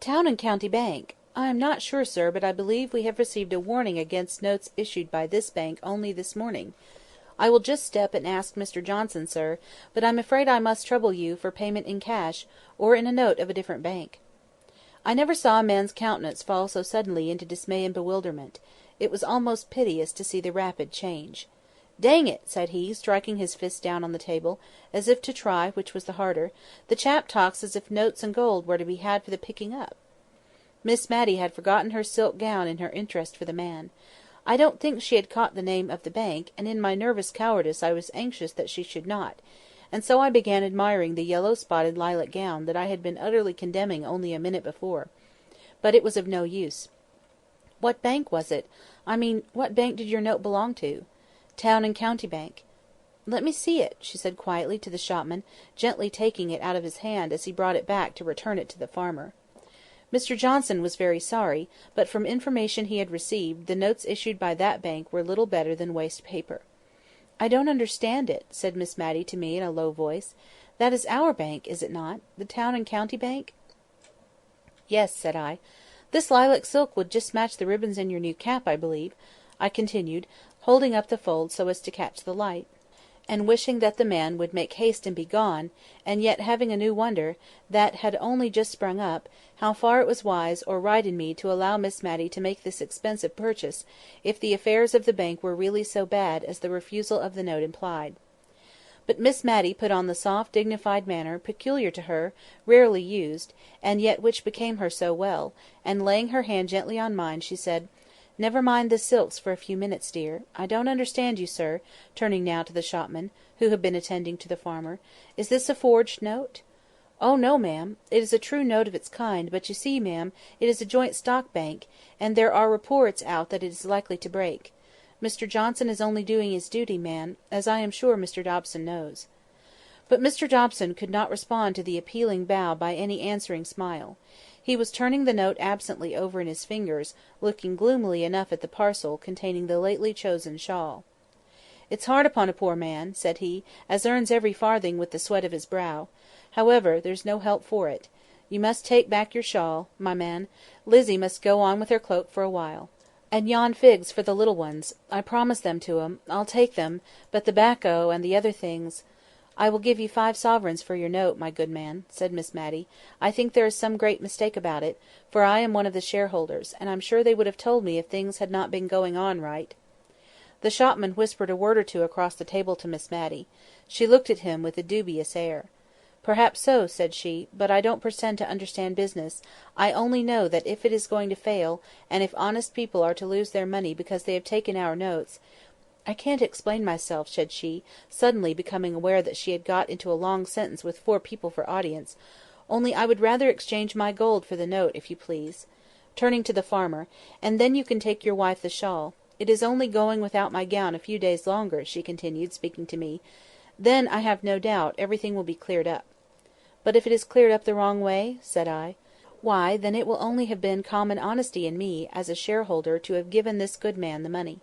Speaker 1: "Town and County Bank. I am not sure, sir, but I believe we have received a warning against notes issued by this bank only this morning. I will just step and ask Mr Johnson, sir, but I'm afraid I must trouble you for payment in cash, or in a note of a different bank." I never saw a man's countenance fall so suddenly into dismay and bewilderment. It was almost piteous to see the rapid change. "Dang it!" said he, striking his fist down on the table, as if to try which was the harder, "the chap talks as if notes and gold were to be had for the picking up." Miss Matty had forgotten her silk gown in her interest for the man. I don't think she had caught the name of the bank, and in my nervous cowardice I was anxious that she should not, and so I began admiring the yellow-spotted lilac gown that I had been utterly condemning only a minute before. But it was of no use. "What bank was it? I mean, what bank did your note belong to?" "Town and County Bank." "Let me see it," she said quietly to the shopman, gently taking it out of his hand as he brought it back to return it to the farmer. Mr Johnson was very sorry, but from information he had received, the notes issued by that bank were little better than waste paper. "I don't understand it," said Miss Matty to me in a low voice. "That is our bank, is it not? The Town and County Bank?" "Yes," said I. "This lilac silk would just match the ribbons in your new cap, I believe," I continued, holding up the folds so as to catch the light, and wishing that the man would make haste and be gone, and yet having a new wonder, that had only just sprung up, how far it was wise or right in me to allow Miss Matty to make this expensive purchase, if the affairs of the bank were really so bad as the refusal of the note implied. But Miss Matty put on the soft dignified manner peculiar to her, rarely used, and yet which became her so well, and laying her hand gently on mine, she said, "Never mind the silks for a few minutes, dear. I don't understand you, sir," turning now to the shopman, who had been attending to the farmer. "Is this a forged note?" "Oh no, ma'am. It is a true note of its kind, but you see, ma'am, it is a joint stock bank, and there are reports out that it is likely to break. Mr Johnson is only doing his duty, ma'am, as I am sure Mr Dobson knows." But Mr Dobson could not respond to the appealing bow by any answering smile. He was turning the note absently over in his fingers, looking gloomily enough at the parcel containing the lately chosen shawl. "It's hard upon a poor man," said he, "as earns every farthing with the sweat of his brow. However, there's no help for it. You must take back your shawl, my man. Lizzie must go on with her cloak for a while. And yon figs for the little ones. I promised them to 'em. I'll take them, but the bacco and the other things—" "I will give you 5 sovereigns for your note, my good man," said Miss Matty. "I think there is some great mistake about it, for I am one of the shareholders, and I'm sure they would have told me if things had not been going on right." The shopman whispered a word or two across the table to Miss Matty. She looked at him with a dubious air. "Perhaps so," said she, "but I don't pretend to understand business. I only know that if it is going to fail, and if honest people are to lose their money because they have taken our notes— I can't explain myself," said she, suddenly becoming aware that she had got into a long sentence with 4 people for audience, "only I would rather exchange my gold for the note, if you please," turning to the farmer, "and then you can take your wife the shawl. It is only going without my gown a few days longer," she continued, speaking to me. "Then, I have no doubt, everything will be cleared up." "But if it is cleared up the wrong way?" said I. "Why, then it will only have been common honesty in me, as a shareholder, to have given this good man the money.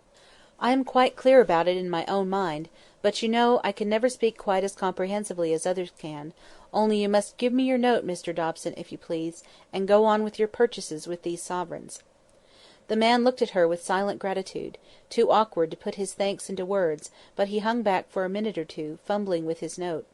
Speaker 1: I am quite clear about it in my own mind, but you know I can never speak quite as comprehensively as others can; only you must give me your note, Mr Dobson, if you please, and go on with your purchases with these sovereigns." The man looked at her with silent gratitude, too awkward to put his thanks into words, but he hung back for a minute or two, fumbling with his note.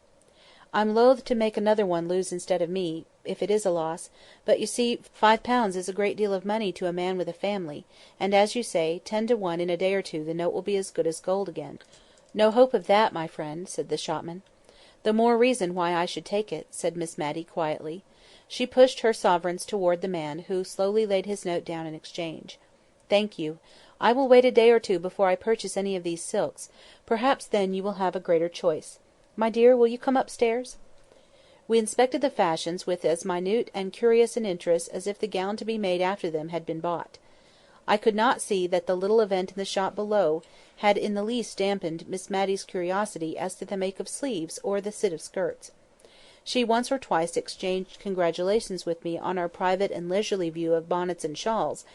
Speaker 1: "I'm loath to make another one lose instead of me, if it is a loss; but you see, £5 is a great deal of money to a man with a family, and, as you say, 10 to 1 in a day or two the note will be as good as gold again." "No hope of that, my friend," said the shopman. "The more reason why I should take it," said Miss Matty quietly. She pushed her sovereigns towards the man, who slowly laid his note down in exchange. "Thank you. I will wait a day or two before I purchase any of these silks; perhaps then you will have a greater choice. My dear, will you come upstairs?" We inspected the fashions with as minute and curious an interest as if the gown to be made after them had been bought. I could not see that the little event in the shop below had in the least dampened Miss Matty's curiosity as to the make of sleeves or the sit of skirts. She once or twice exchanged congratulations with me on our private and leisurely view of bonnets and shawls,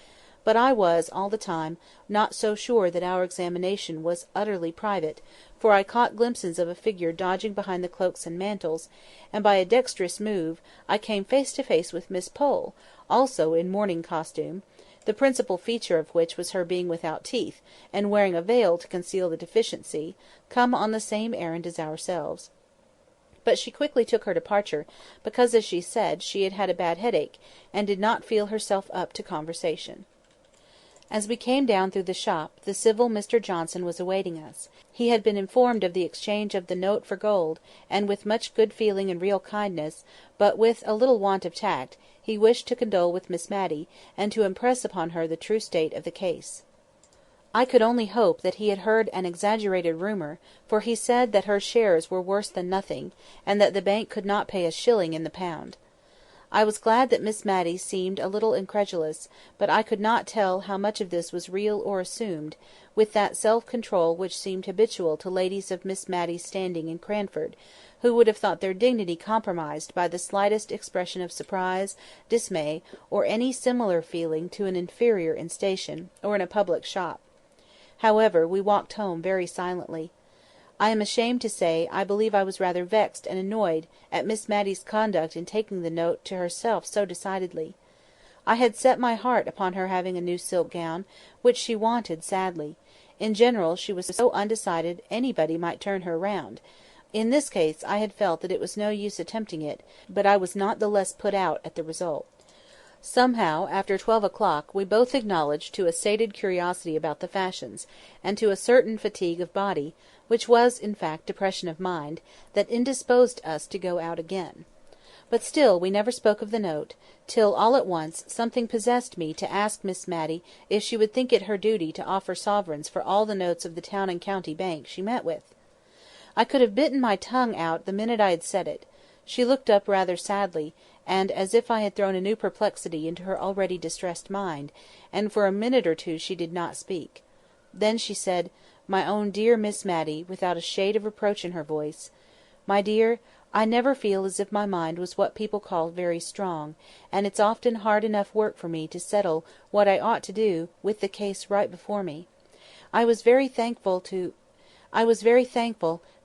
Speaker 1: but I was, all the time, not so sure that our examination was utterly private, for I caught glimpses of a figure dodging behind the cloaks and mantles, and by a dexterous move I came face to face with Miss Pole, also in morning costume, the principal feature of which was her being without teeth, and wearing a veil to conceal the deficiency, come on the same errand as ourselves. But she quickly took her departure, because, as she said, she had had a bad headache, and did not feel herself up to conversation. As we came down through the shop, the civil Mr Johnson was awaiting us. He had been informed of the exchange of the note for gold, and with much good feeling and real kindness, but with a little want of tact, he wished to condole with Miss Matty, and to impress upon her the true state of the case. I could only hope that he had heard an exaggerated rumour, for he said that her shares were worse than nothing, and that the bank could not pay a shilling in the pound. I was glad that Miss Matty seemed a little incredulous, but I could not tell how much of this was real or assumed, with that self-control which seemed habitual to ladies of Miss Matty's standing in Cranford, who would have thought their dignity compromised by the slightest expression of surprise, dismay, or any similar feeling to an inferior in station, or in a public shop. However, we walked home very silently. I am ashamed to say, I believe I was rather vexed and annoyed at Miss Matty's conduct in taking the note to herself so decidedly. I had set my heart upon her having a new silk gown, which she wanted sadly. In general, she was so undecided anybody might turn her round. In this case I had felt that it was no use attempting it, but I was not the less put out at the result. Somehow, after 12 o'clock, we both acknowledged to a sated curiosity about the fashions, and to a certain fatigue of body, which was, in fact, depression of mind, that indisposed us to go out again. But still we never spoke of the note, till all at once something possessed me to ask Miss Matty if she would think it her duty to offer sovereigns for all the notes of the town and county bank she met with. I could have bitten my tongue out the minute I had said it. She looked up rather sadly, and as if I had thrown a new perplexity into her already distressed mind, and for a minute or two she did not speak. Then she said, "My own dear Miss Matty," without a shade of reproach in her voice, "My dear, I never feel as if my mind was what people call very strong, and it's often hard enough work for me to settle what I ought to do, with the case right before me. I was very thankful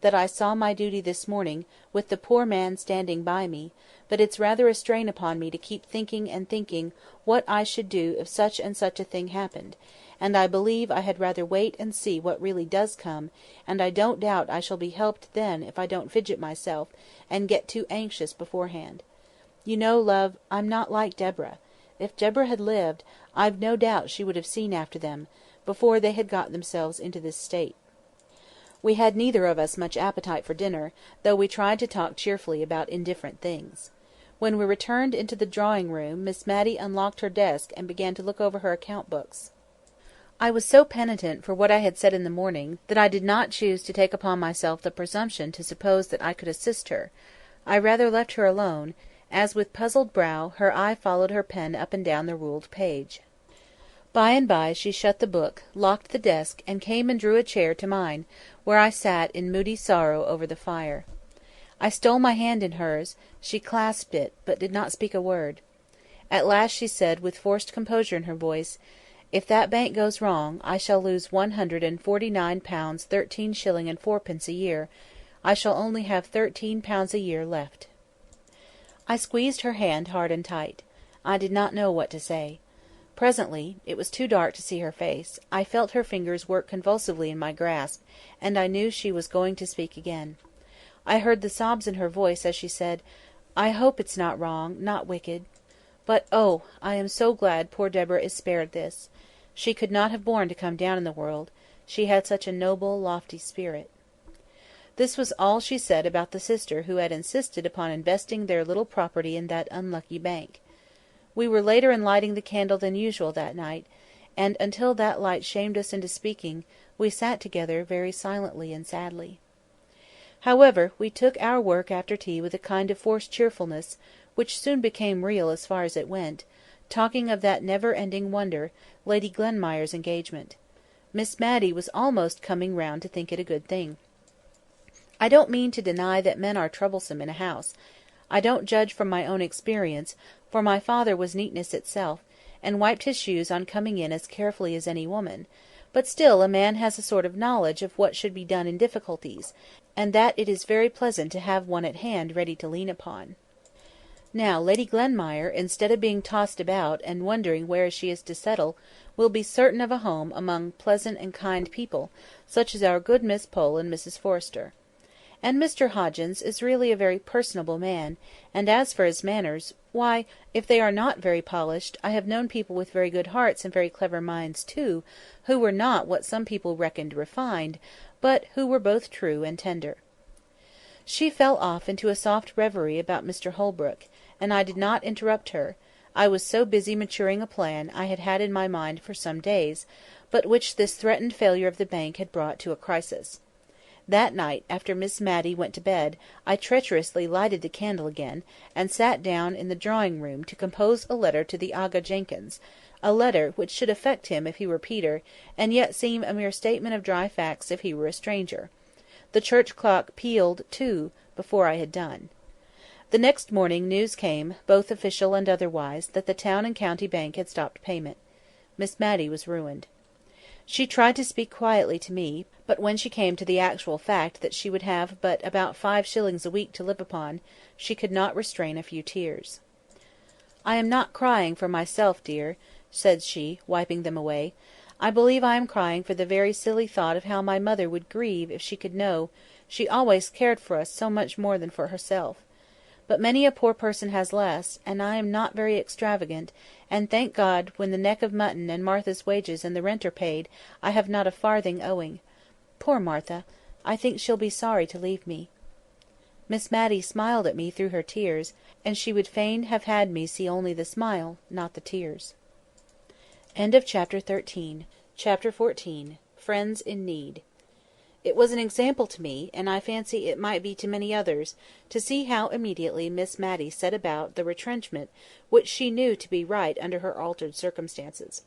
Speaker 1: that I saw my duty this morning, with the poor man standing by me, but it's rather a strain upon me to keep thinking and thinking what I should do if such and such a thing happened, and I believe I had rather wait and see what really does come, and I don't doubt I shall be helped then if I don't fidget myself, and get too anxious beforehand. You know, love, I'm not like Deborah. If Deborah had lived, I've no doubt she would have seen after them, before they had got themselves into this state. We had neither of us much appetite for dinner, though we tried to talk cheerfully about indifferent things. When we returned into the drawing-room, Miss Matty unlocked her desk and began to look over her account-books. I was so penitent for what I had said in the morning, that I did not choose to take upon myself the presumption to suppose that I could assist her. I rather left her alone, as with puzzled brow her eye followed her pen up and down the ruled page. By and by she shut the book, locked the desk, and came and drew a chair to mine, where I sat in moody sorrow over the fire. I stole my hand in hers; she clasped it, but did not speak a word. At last she said, with forced composure in her voice, "If that bank goes wrong, I shall lose £149 13 shillings and 4 pence a year. I shall only have £13 a year left." I squeezed her hand hard and tight. I did not know what to say. Presently, it was too dark to see her face, I felt her fingers work convulsively in my grasp, and I knew she was going to speak again. I heard the sobs in her voice as she said, "I hope it's not wrong, not wicked. But, oh, I am so glad poor Deborah is spared this. She could not have borne to come down in the world. She had such a noble, lofty spirit." This was all she said about the sister who had insisted upon investing their little property in that unlucky bank. We were later in lighting the candle than usual that night, and until that light shamed us into speaking, we sat together very silently and sadly. However, we took our work after tea with a kind of forced cheerfulness, which soon became real as far as it went, talking of that never-ending wonder, Lady Glenmire's engagement. Miss Matty was almost coming round to think it a good thing. I don't mean to deny that men are troublesome in a house. I don't judge from my own experience, for my father was neatness itself, and wiped his shoes on coming in as carefully as any woman; but still a man has a sort of knowledge of what should be done in difficulties, and that it is very pleasant to have one at hand ready to lean upon. Now Lady Glenmire, instead of being tossed about, and wondering where she is to settle, will be certain of a home among pleasant and kind people, such as our good Miss Pole and Mrs Forrester. And Mr Hoggins is really a very personable man, and as for his manners, why, if they are not very polished, I have known people with very good hearts and very clever minds too, who were not what some people reckoned refined, but who were both true and tender. She fell off into a soft reverie about Mr Holbrook, and I did not interrupt her. I was so busy maturing a plan I had had in my mind for some days, but which this threatened failure of the bank had brought to a crisis. That night, after Miss Matty went to bed, I treacherously lighted the candle again, and sat down in the drawing-room to compose a letter to the Aga Jenkyns, a letter which should affect him if he were Peter, and yet seem a mere statement of dry facts if he were a stranger. The church clock pealed 2 before I had done. The next morning news came, both official and otherwise, that the Town and County Bank had stopped payment. Miss Matty was ruined. She tried to speak quietly to me, but when she came to the actual fact that she would have but about 5 shillings a week to live upon, she could not restrain a few tears. "I am not crying for myself, dear," said she, wiping them away. "I believe I am crying for the very silly thought of how my mother would grieve if she could know she always cared for us so much more than for herself. But many a poor person has less, and I am not very extravagant, and, thank God, when the neck of mutton and Martha's wages and the rent are paid, I have not a farthing owing. Poor Martha! I think she'll be sorry to leave me." Miss Matty smiled at me through her tears, and she would fain have had me see only the smile, not the tears. Chapter 14. Friends in Need. It was an example to me, and I fancy it might be to many others, to see how immediately Miss Matty set about the retrenchment which she knew to be right under her altered circumstances.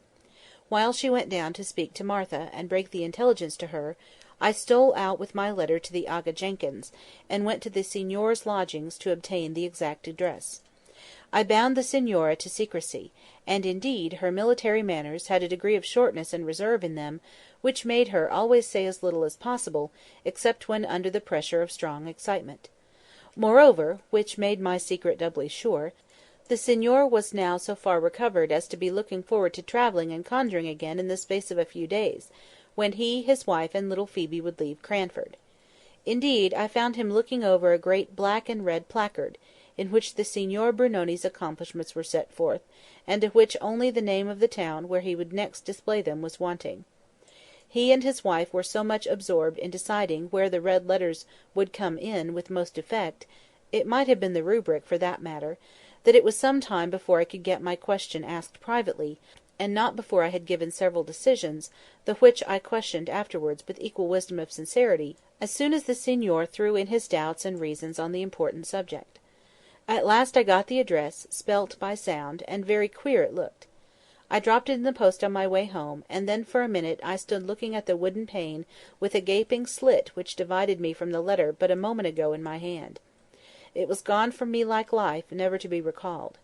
Speaker 1: While she went down to speak to Martha, and break the intelligence to her, I stole out with my letter to the Aga Jenkyns, and went to the Signor's lodgings to obtain the exact address. I bound the Signora to secrecy, and, indeed, her military manners had a degree of shortness and reserve in them which made her always say as little as possible, except when under the pressure of strong excitement. Moreover, which made my secret doubly sure, the Signor was now so far recovered as to be looking forward to travelling and conjuring again in the space of a few days, when he, his wife, and little Phoebe would leave Cranford. Indeed, I found him looking over a great black and red placard, in which the Signor Brunoni's accomplishments were set forth, and to which only the name of the town where he would next display them was wanting. He and his wife were so much absorbed in deciding where the red letters would come in with most effect (it might have been the rubric, for that matter), that it was some time before I could get my question asked privately, and not before I had given several decisions, the which I questioned afterwards with equal wisdom of sincerity, as soon as the Signor threw in his doubts and reasons on the important subject. At last I got the address, spelt by sound, and very queer it looked. I dropped it in the post on my way home, and then for a minute I stood looking at the wooden pane with a gaping slit which divided me from the letter but a moment ago in my hand. It was gone from me like life, never to be recalled.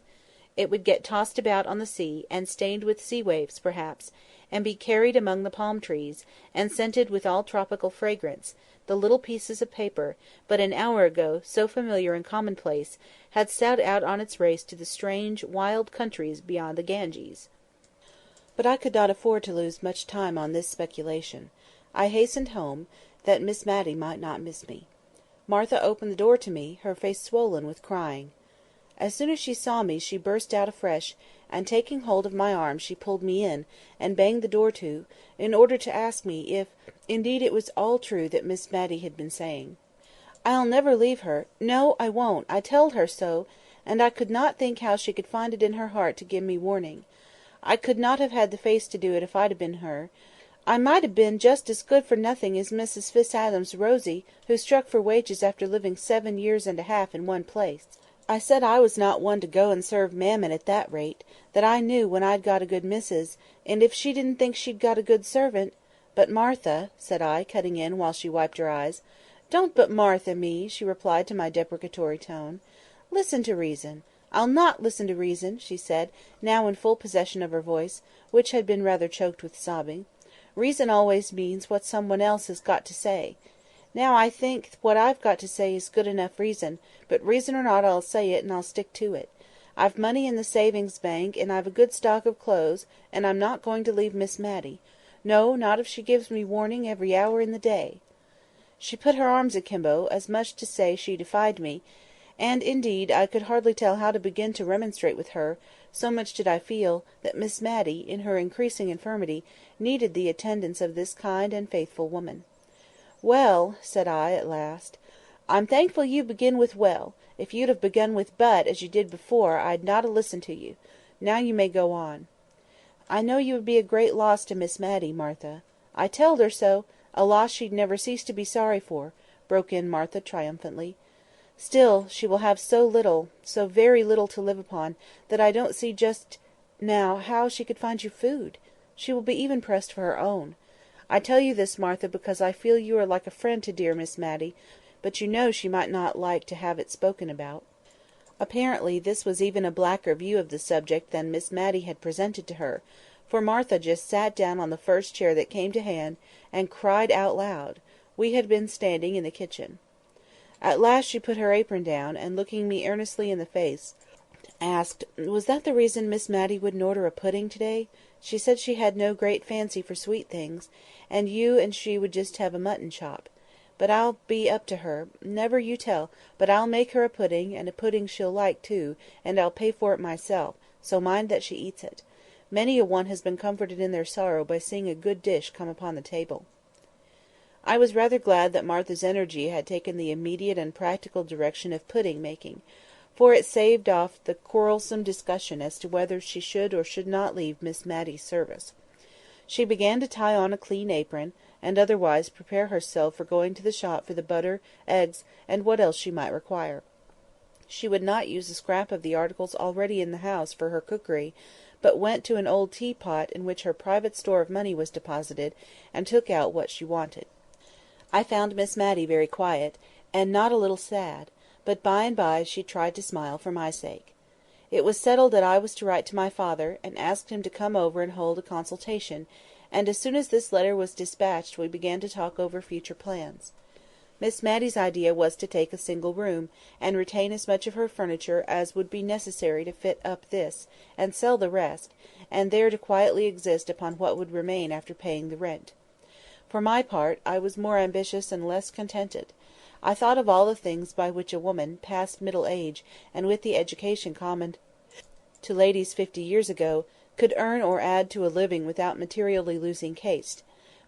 Speaker 1: It would get tossed about on the sea, and stained with sea waves, perhaps, and be carried among the palm trees, and scented with all tropical fragrance, the little pieces of paper, but an hour ago so familiar and commonplace, had set out on its race to the strange, wild countries beyond the Ganges. But I could not afford to lose much time on this speculation. I hastened home, that Miss Matty might not miss me. Martha opened the door to me, her face swollen with crying. As soon as she saw me she burst out afresh, and taking hold of my arm she pulled me in, and banged the door to, in order to ask me if indeed it was all true that Miss Matty had been saying. "I'll never leave her. No, I won't. I telled her so, and I could not think how she could find it in her heart to give me warning. I could not have had the face to do it if I'd have been her. I might have been just as good for nothing as Mrs Fitzadam's Rosie, who struck for wages after living 7 years and a half in one place. I said I was not one to go and serve Mammon at that rate, that I knew when I'd got a good missus, and if she didn't think she'd got a good servant— But Martha," said I, cutting in while she wiped her eyes. "Don't but Martha me," she replied to my deprecatory tone. "Listen to reason." "I'll not listen to reason," she said, now in full possession of her voice, which had been rather choked with sobbing. "Reason always means what some one else has got to say. Now I think what I've got to say is good enough reason, but reason or not I'll say it, and I'll stick to it. I've money in the savings bank, and I've a good stock of clothes, and I'm not going to leave Miss Matty. No, not if she gives me warning every hour in the day." She put her arms akimbo, as much to say she defied me, and, indeed, I could hardly tell how to begin to remonstrate with her, so much did I feel that Miss Matty, in her increasing infirmity, needed the attendance of this kind and faithful woman. "Well," said I, at last, "I'm thankful you begin with well. If you'd have begun with but, as you did before, I'd not ha' listened to you. Now you may go on." "I know you would be a great loss to Miss Matty, Martha." "I telled her so. A loss she'd never cease to be sorry for," broke in Martha triumphantly. "Still, she will have so little, so very little to live upon, that I don't see just now how she could find you food. She will be even pressed for her own. I tell you this, Martha, because I feel you are like a friend to dear Miss Matty, but you know she might not like to have it spoken about." Apparently this was even a blacker view of the subject than Miss Matty had presented to her, for Martha just sat down on the first chair that came to hand, and cried out loud. We had been standing in the kitchen. At last she put her apron down, and looking me earnestly in the face, asked, was that the reason Miss Matty wouldn't order a pudding to-day? She said she had no great fancy for sweet things, and you and she would just have a mutton chop. But I'll be up to her, never you tell, but I'll make her a pudding, and a pudding she'll like too, and I'll pay for it myself, so mind that she eats it. Many a one has been comforted in their sorrow by seeing a good dish come upon the table. I was rather glad that Martha's energy had taken the immediate and practical direction of pudding making, for it saved off the quarrelsome discussion as to whether she should or should not leave Miss Matty's service. She began to tie on a clean apron, and otherwise prepare herself for going to the shop for the butter, eggs, and what else she might require. She would not use a scrap of the articles already in the house for her cookery, but went to an old teapot in which her private store of money was deposited, and took out what she wanted. I found Miss Matty very quiet, and not a little sad, but by and by she tried to smile for my sake. It was settled that I was to write to my father, and ask him to come over and hold a consultation, and as soon as this letter was dispatched we began to talk over future plans. Miss Matty's idea was to take a single room, and retain as much of her furniture as would be necessary to fit up this, and sell the rest, and there to quietly exist upon what would remain after paying the rent. For my part, I was more ambitious and less contented. I thought of all the things by which a woman, past middle age, and with the education common to ladies 50 years ago, could earn or add to a living without materially losing caste.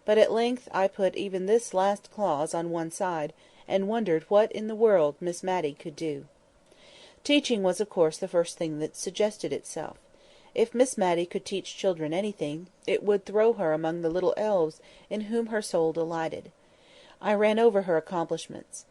Speaker 1: But at length I put even this last clause on one side, and wondered what in the world Miss Matty could do. Teaching was of course the first thing that suggested itself. If Miss Matty could teach children anything, it would throw her among the little elves in whom her soul delighted. I ran over her accomplishments.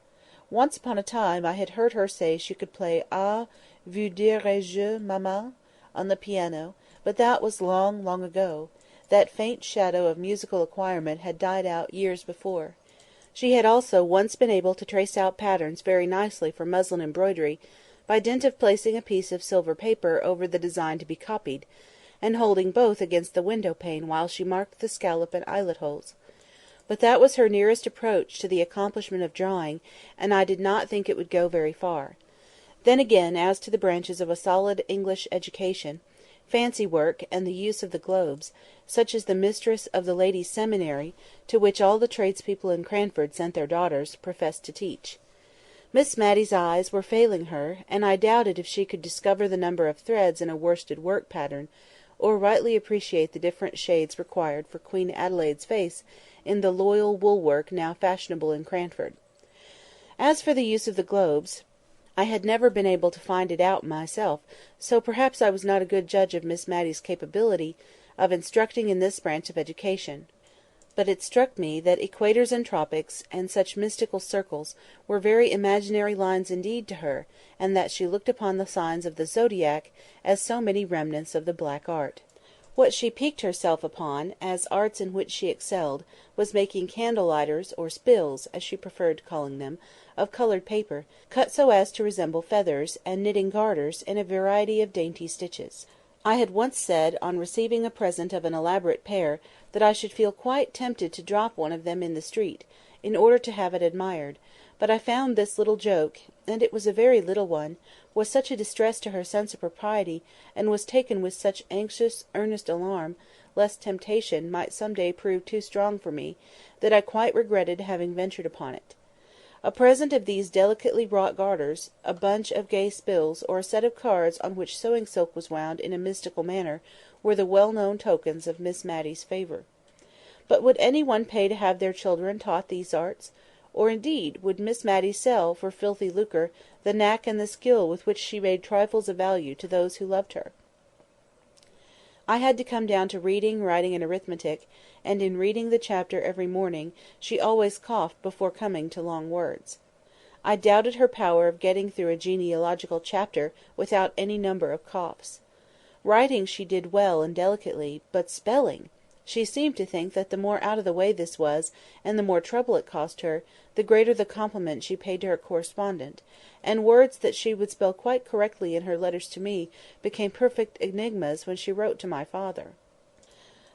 Speaker 1: Once upon a time I had heard her say she could play Ah, vous dirai-je, mamma, on the piano, but that was long, long ago. That faint shadow of musical acquirement had died out years before. She had also once been able to trace out patterns very nicely for muslin embroidery, by dint of placing a piece of silver paper over the design to be copied, and holding both against the window-pane while she marked the scallop and eyelet holes. But that was her nearest approach to the accomplishment of drawing, and I did not think it would go very far. Then again, as to the branches of a solid English education, fancy work, and the use of the globes, such as the mistress of the ladies' seminary, to which all the tradespeople in Cranford sent their daughters, professed to teach. Miss Matty's eyes were failing her, and I doubted if she could discover the number of threads in a worsted work pattern, or rightly appreciate the different shades required for Queen Adelaide's face in the loyal wool-work now fashionable in Cranford. As for the use of the globes, I had never been able to find it out myself, so perhaps I was not a good judge of Miss Matty's capability of instructing in this branch of education. But it struck me that equators and tropics, and such mystical circles, were very imaginary lines indeed to her, and that she looked upon the signs of the zodiac as so many remnants of the black art. What she piqued herself upon, as arts in which she excelled, was making candle-lighters, or spills, as she preferred calling them, of coloured paper, cut so as to resemble feathers, and knitting garters in a variety of dainty stitches. I had once said, on receiving a present of an elaborate pair, that I should feel quite tempted to drop one of them in the street, in order to have it admired, but I found this little joke, and it was a very little one, was such a distress to her sense of propriety, and was taken with such anxious, earnest alarm, lest temptation might some day prove too strong for me, that I quite regretted having ventured upon it. A present of these delicately wrought garters, a bunch of gay spills, or a set of cards on which sewing silk was wound in a mystical manner, were the well-known tokens of Miss Matty's favour. But would any one pay to have their children taught these arts? Or indeed would Miss Matty sell, for filthy lucre, the knack and the skill with which she made trifles of value to those who loved her? I had to come down to reading, writing, and arithmetic, and in reading the chapter every morning she always coughed before coming to long words. I doubted her power of getting through a genealogical chapter without any number of coughs. Writing she did well and delicately, but spelling! She seemed to think that the more out of the way this was, and the more trouble it cost her, the greater the compliment she paid to her correspondent, and words that she would spell quite correctly in her letters to me became perfect enigmas when she wrote to my father.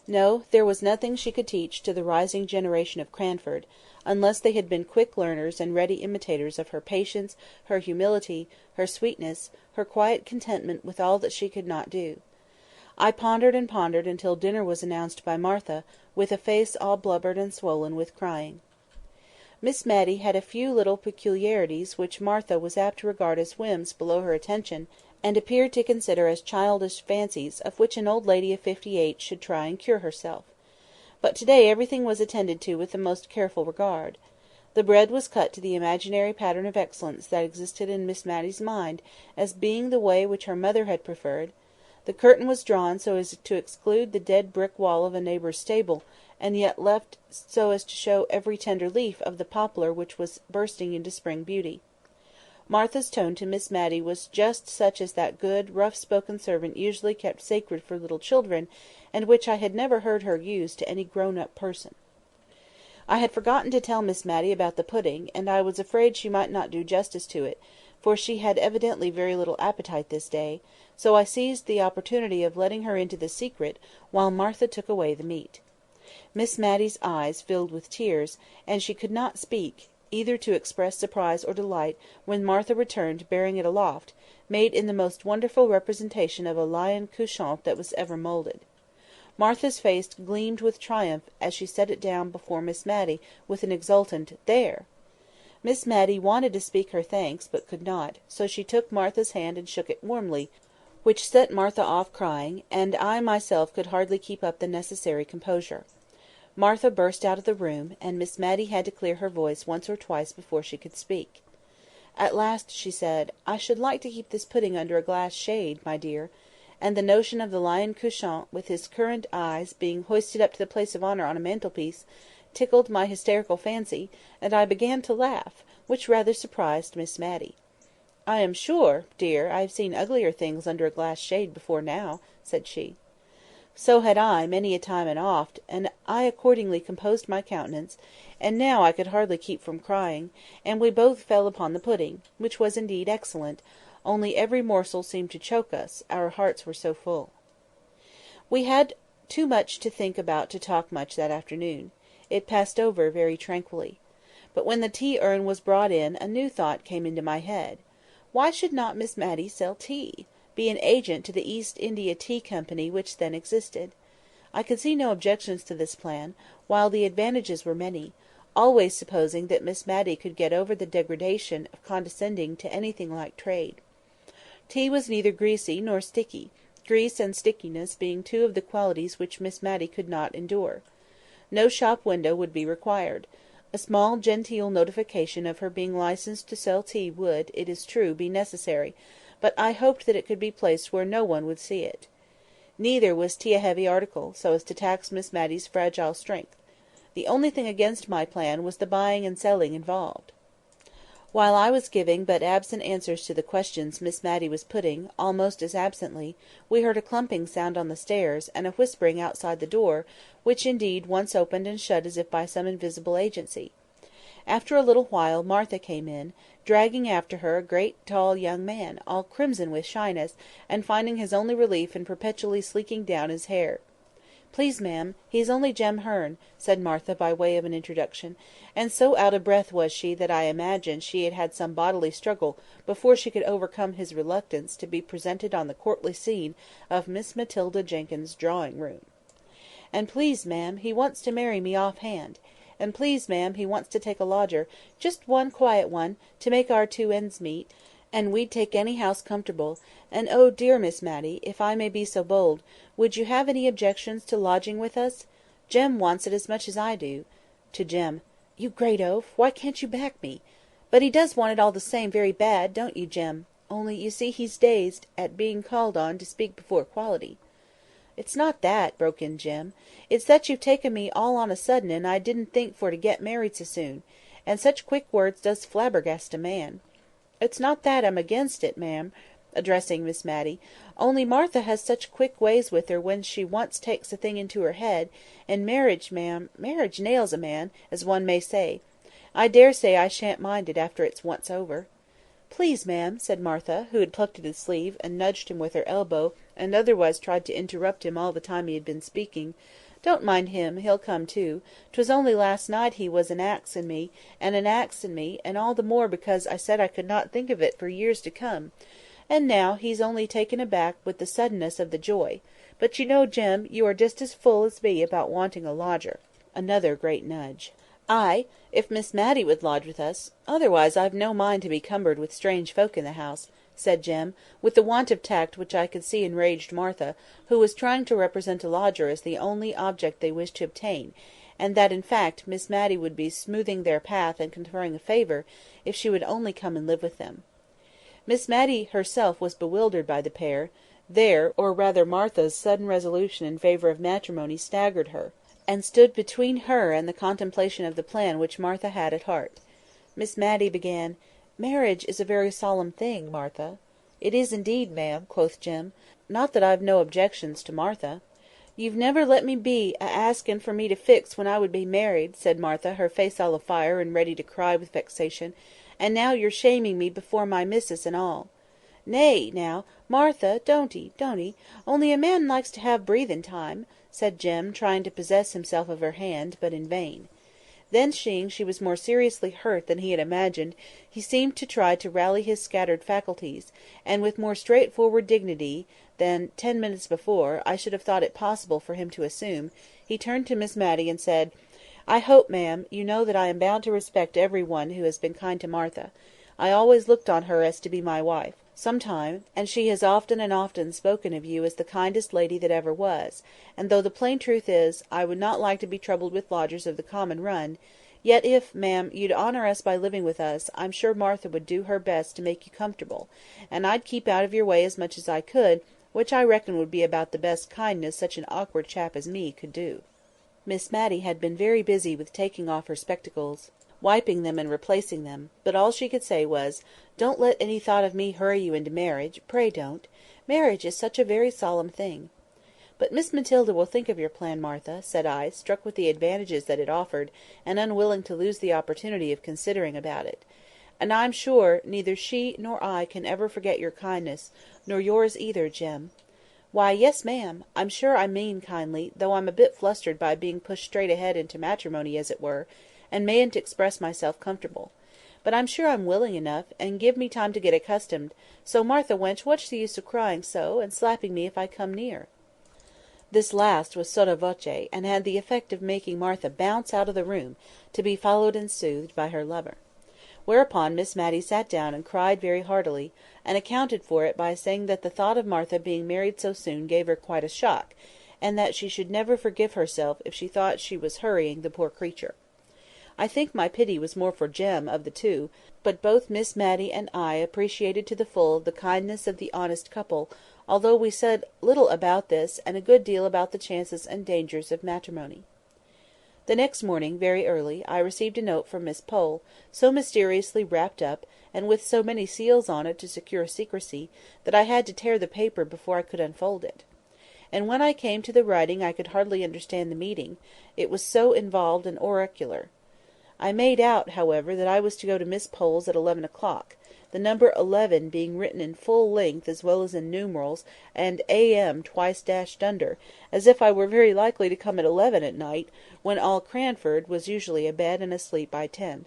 Speaker 1: No, there was nothing she could teach to the rising generation of Cranford, unless they had been quick learners and ready imitators of her patience, her humility, her sweetness, her quiet contentment with all that she could not do. I pondered and pondered until dinner was announced by Martha, with a face all blubbered and swollen with crying. Miss Matty had a few little peculiarities which Martha was apt to regard as whims below her attention, and appeared to consider as childish fancies of which an old lady of 58 should try and cure herself. But to-day everything was attended to with the most careful regard. The bread was cut to the imaginary pattern of excellence that existed in Miss Matty's mind as being the way which her mother had preferred. The curtain was drawn so as to exclude the dead brick wall of a neighbour's stable, and yet left so as to show every tender leaf of the poplar which was bursting into spring beauty. Martha's tone to Miss Matty was just such as that good, rough-spoken servant usually kept sacred for little children, and which I had never heard her use to any grown-up person. I had forgotten to tell Miss Matty about the pudding, and I was afraid she might not do justice to it, for she had evidently very little appetite this day, so I seized the opportunity of letting her into the secret while Martha took away the meat. Miss Matty's eyes filled with tears, and she could not speak, either to express surprise or delight, when Martha returned bearing it aloft, made in the most wonderful representation of a lion couchant that was ever moulded. Martha's face gleamed with triumph as she set it down before Miss Matty with an exultant "There!" Miss Matty wanted to speak her thanks, but could not, so she took Martha's hand and shook it warmly, which set Martha off crying, and I myself could hardly keep up the necessary composure. Martha burst out of the room, and Miss Matty had to clear her voice once or twice before she could speak. At last she said, "I should like to keep this pudding under a glass shade, my dear," and the notion of the lion couchant, with his currant eyes, being hoisted up to the place of honour on a mantelpiece, tickled my hysterical fancy, and I began to laugh, which rather surprised Miss Matty. "I am sure, dear, I have seen uglier things under a glass shade before now," said she. So had I, many a time and oft, and I accordingly composed my countenance, and now I could hardly keep from crying, and we both fell upon the pudding, which was indeed excellent, only every morsel seemed to choke us, our hearts were so full. We had too much to think about to talk much that afternoon. It passed over very tranquilly. But when the tea-urn was brought in, a new thought came into my head. Why should not Miss Matty sell tea? Be an agent to the East India Tea Company which then existed? I could see no objections to this plan, while the advantages were many, always supposing that Miss Matty could get over the degradation of condescending to anything like trade. Tea was neither greasy nor sticky, grease and stickiness being two of the qualities which Miss Matty could not endure. No shop window would be required. A small genteel notification of her being licensed to sell tea would, it is true, be necessary, but I hoped that it could be placed where no one would see it. Neither was tea a heavy article, so as to tax Miss Matty's fragile strength. The only thing against my plan was the buying and selling involved. While I was giving but absent answers to the questions Miss Matty was putting, almost as absently, we heard a clumping sound on the stairs, and a whispering outside the door, which indeed once opened and shut as if by some invisible agency. After a little while Martha came in, dragging after her a great tall young man, all crimson with shyness, and finding his only relief in perpetually sleeking down his hair. "Please, ma'am, he is only Jem Hearn," said Martha by way of an introduction; and so out of breath was she that I imagined she had had some bodily struggle before she could overcome his reluctance to be presented on the courtly scene of Miss Matilda Jenkyns' drawing-room. "And please, ma'am, he wants to marry me off-hand. And please, ma'am, he wants to take a lodger, just one quiet one, to make our two ends meet, and we'd take any house comfortable; and oh dear Miss Matty, if I may be so bold, would you have any objections to lodging with us? Jem wants it as much as I do." To Jem, "You great oaf, why can't you back me? But he does want it all the same very bad, don't you, Jem? Only, you see, he's dazed at being called on to speak before quality." "It's not that," broke in Jem. "It's that you've taken me all on a sudden, and I didn't think for to get married so soon. And such quick words does flabbergast a man. It's not that I'm against it, ma'am," addressing Miss Matty, "only Martha has such quick ways with her when she once takes a thing into her head; and marriage, ma'am, marriage nails a man, as one may say. I daresay I shan't mind it after it's once over." "Please, ma'am," said Martha, who had plucked at his sleeve, and nudged him with her elbow, and otherwise tried to interrupt him all the time he had been speaking, "don't mind him, he'll come too. 'Twas only last night he was an axing me, and all the more because I said I could not think of it for years to come; and now he's only taken aback with the suddenness of the joy. But you know, Jem, you are just as full as me about wanting a lodger." Another great nudge. "Ay, if Miss Matty would lodge with us; otherwise I've no mind to be cumbered with strange folk in the house," said Jem, with the want of tact which I could see enraged Martha, who was trying to represent a lodger as the only object they wished to obtain, and that in fact Miss Matty would be smoothing their path and conferring a favour, if she would only come and live with them. Miss Matty herself was bewildered by the pair; or rather Martha's sudden resolution in favour of matrimony staggered her, and stood between her and the contemplation of the plan which Martha had at heart. Miss Matty began, "Marriage is a very solemn thing, Martha." "It is indeed, ma'am," quoth Jem. "Not that I've no objections to Martha." "You've never let me be a-asking for me to fix when I would be married," said Martha, her face all afire and ready to cry with vexation, "and now you're shaming me before my missus and all." "Nay, now, Martha, don't 'ee, only a man likes to have breathing time," said Jem, trying to possess himself of her hand, but in vain. Then, seeing she was more seriously hurt than he had imagined, he seemed to try to rally his scattered faculties, and with more straightforward dignity than, 10 minutes before, I should have thought it possible for him to assume, he turned to Miss Matty and said— "I hope, ma'am, you know that I am bound to respect every one who has been kind to Martha. I always looked on her as to be my wife, sometime, and she has often and often spoken of you as the kindest lady that ever was; and though the plain truth is, I would not like to be troubled with lodgers of the common run, yet if, ma'am, you'd honour us by living with us, I'm sure Martha would do her best to make you comfortable, and I'd keep out of your way as much as I could, which I reckon would be about the best kindness such an awkward chap as me could do." Miss Matty had been very busy with taking off her spectacles, wiping them and replacing them, but all she could say was, "Don't let any thought of me hurry you into marriage, pray don't. Marriage is such a very solemn thing." "But Miss Matilda will think of your plan, Martha," said I, struck with the advantages that it offered, and unwilling to lose the opportunity of considering about it. "And I'm sure neither she nor I can ever forget your kindness, nor yours either, Jem." "Why, yes, ma'am. I'm sure I mean kindly, though I'm a bit flustered by being pushed straight ahead into matrimony, as it were, and mayn't express myself comfortable. But I'm sure I'm willing enough, and give me time to get accustomed; so, Martha, wench, what's the use of crying so, and slapping me if I come near?" This last was sotto voce, and had the effect of making Martha bounce out of the room, to be followed and soothed by her lover. Whereupon Miss Matty sat down and cried very heartily, and accounted for it by saying that the thought of Martha being married so soon gave her quite a shock, and that she should never forgive herself if she thought she was hurrying the poor creature. I think my pity was more for Jem of the two, but both Miss Matty and I appreciated to the full the kindness of the honest couple, although we said little about this, and a good deal about the chances and dangers of matrimony. The next morning, very early, I received a note from Miss Pole, so mysteriously wrapped up, and with so many seals on it to secure secrecy, that I had to tear the paper before I could unfold it. And when I came to the writing I could hardly understand the meaning, it was so involved and oracular. I made out, however, that I was to go to Miss Pole's at 11 o'clock, the number 11 being written in full length as well as in numerals, and A.M. twice dashed under, as if I were very likely to come at 11 at night, when all Cranford was usually abed and asleep by 10.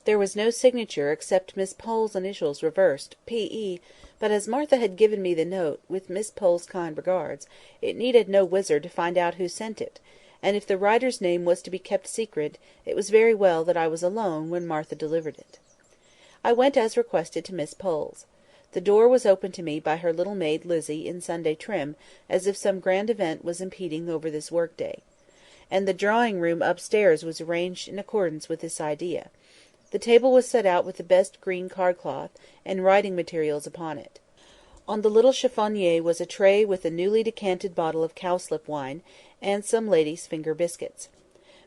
Speaker 1: There was no signature except Miss Pole's initials reversed, P.E., but as Martha had given me the note, with Miss Pole's kind regards, it needed no wizard to find out who sent it, and if the writer's name was to be kept secret, it was very well that I was alone when Martha delivered it. I went as requested to Miss Pole's. The door was opened to me by her little maid Lizzie in Sunday trim, as if some grand event was impending over this work-day. And the drawing-room upstairs was arranged in accordance with this idea. The table was set out with the best green card-cloth, and writing materials upon it. On the little chiffonier was a tray with a newly decanted bottle of cowslip wine, and some ladies' finger biscuits.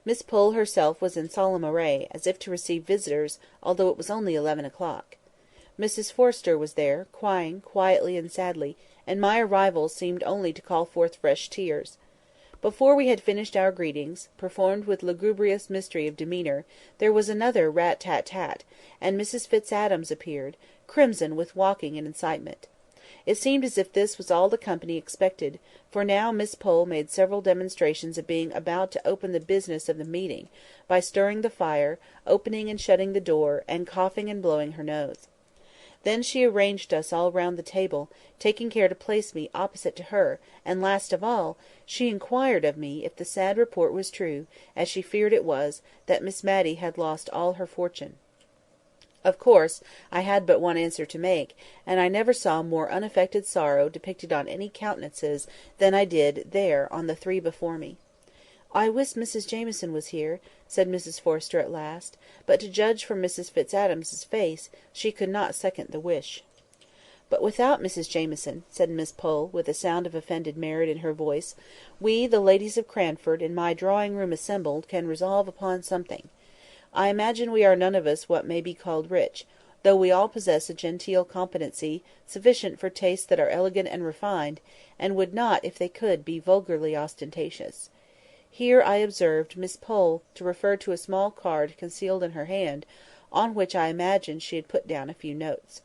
Speaker 1: Miss Pole herself was in solemn array, as if to receive visitors, although it was only 11 o'clock. Mrs Forrester was there, crying quietly and sadly, and my arrival seemed only to call forth fresh tears. Before we had finished our greetings, performed with lugubrious mystery of demeanour, there was another rat-tat-tat, and Mrs Fitz-Adams appeared, crimson with walking and excitement. It seemed as if this was all the company expected, for now Miss Pole made several demonstrations of being about to open the business of the meeting, by stirring the fire, opening and shutting the door, and coughing and blowing her nose. Then she arranged us all round the table, taking care to place me opposite to her, and last of all, she inquired of me if the sad report was true, as she feared it was, that Miss Matty had lost all her fortune. Of course, I had but one answer to make, and I never saw more unaffected sorrow depicted on any countenances than I did there on the three before me. "I wish Mrs Jamieson was here," said Mrs Forrester at last; but to judge from Mrs Fitz-Adams's face, she could not second the wish. "But without Mrs Jamieson," said Miss Pole, with a sound of offended merit in her voice, "we, the ladies of Cranford, in my drawing-room assembled, can resolve upon something. I imagine we are none of us what may be called rich, though we all possess a genteel competency sufficient for tastes that are elegant and refined, and would not, if they could, be vulgarly ostentatious. Here I observed Miss Pole to refer to a small card concealed in her hand, on which I imagined she had put down a few notes.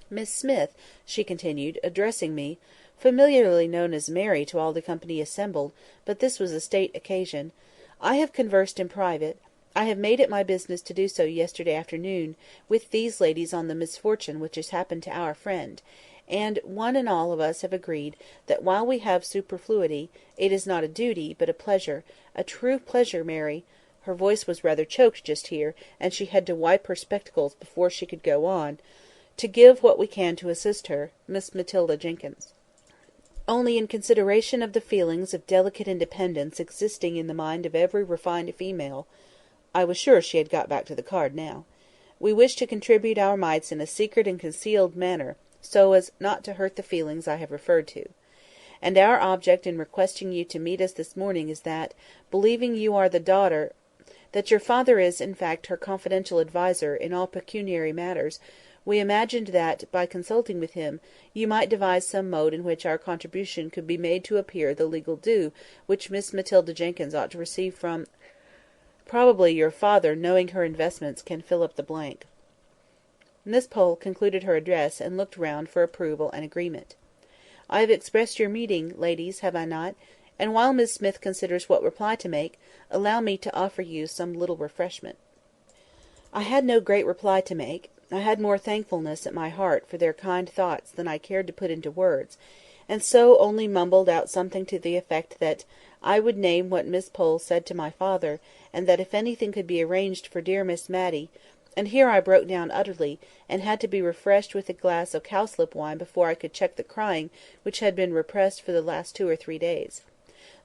Speaker 1: "Miss Smith," she continued, addressing me, familiarly known as Mary to all the company assembled, but this was a state occasion, "I have conversed in private, I have made it my business to do so yesterday afternoon, with these ladies on the misfortune which has happened to our friend, and one and all of us have agreed that while we have superfluity, it is not a duty, but a pleasure, a true pleasure, Mary," her voice was rather choked just here, and she had to wipe her spectacles before she could go on, "to give what we can to assist her, Miss Matilda Jenkyns. Only in consideration of the feelings of delicate independence existing in the mind of every refined female," I was sure she had got back to the card now, "we wish to contribute our mites in a secret and concealed manner, so as not to hurt the feelings I have referred to. And our object in requesting you to meet us this morning is that, believing you are the daughter, that your father is, in fact, her confidential adviser in all pecuniary matters, we imagined that, by consulting with him, you might devise some mode in which our contribution could be made to appear the legal due which Miss Matilda Jenkyns ought to receive from— Probably your father, knowing her investments, can fill up the blank." Miss Pole concluded her address, and looked round for approval and agreement. "I have expressed your meaning, ladies, have I not? And while Miss Smith considers what reply to make, allow me to offer you some little refreshment." I had no great reply to make. I had more thankfulness at my heart for their kind thoughts than I cared to put into words, and so only mumbled out something to the effect that I would name what Miss Pole said to my father, and that if anything could be arranged for dear Miss Matty— and here I broke down utterly, and had to be refreshed with a glass of cowslip wine before I could check the crying which had been repressed for the last 2 or 3 days.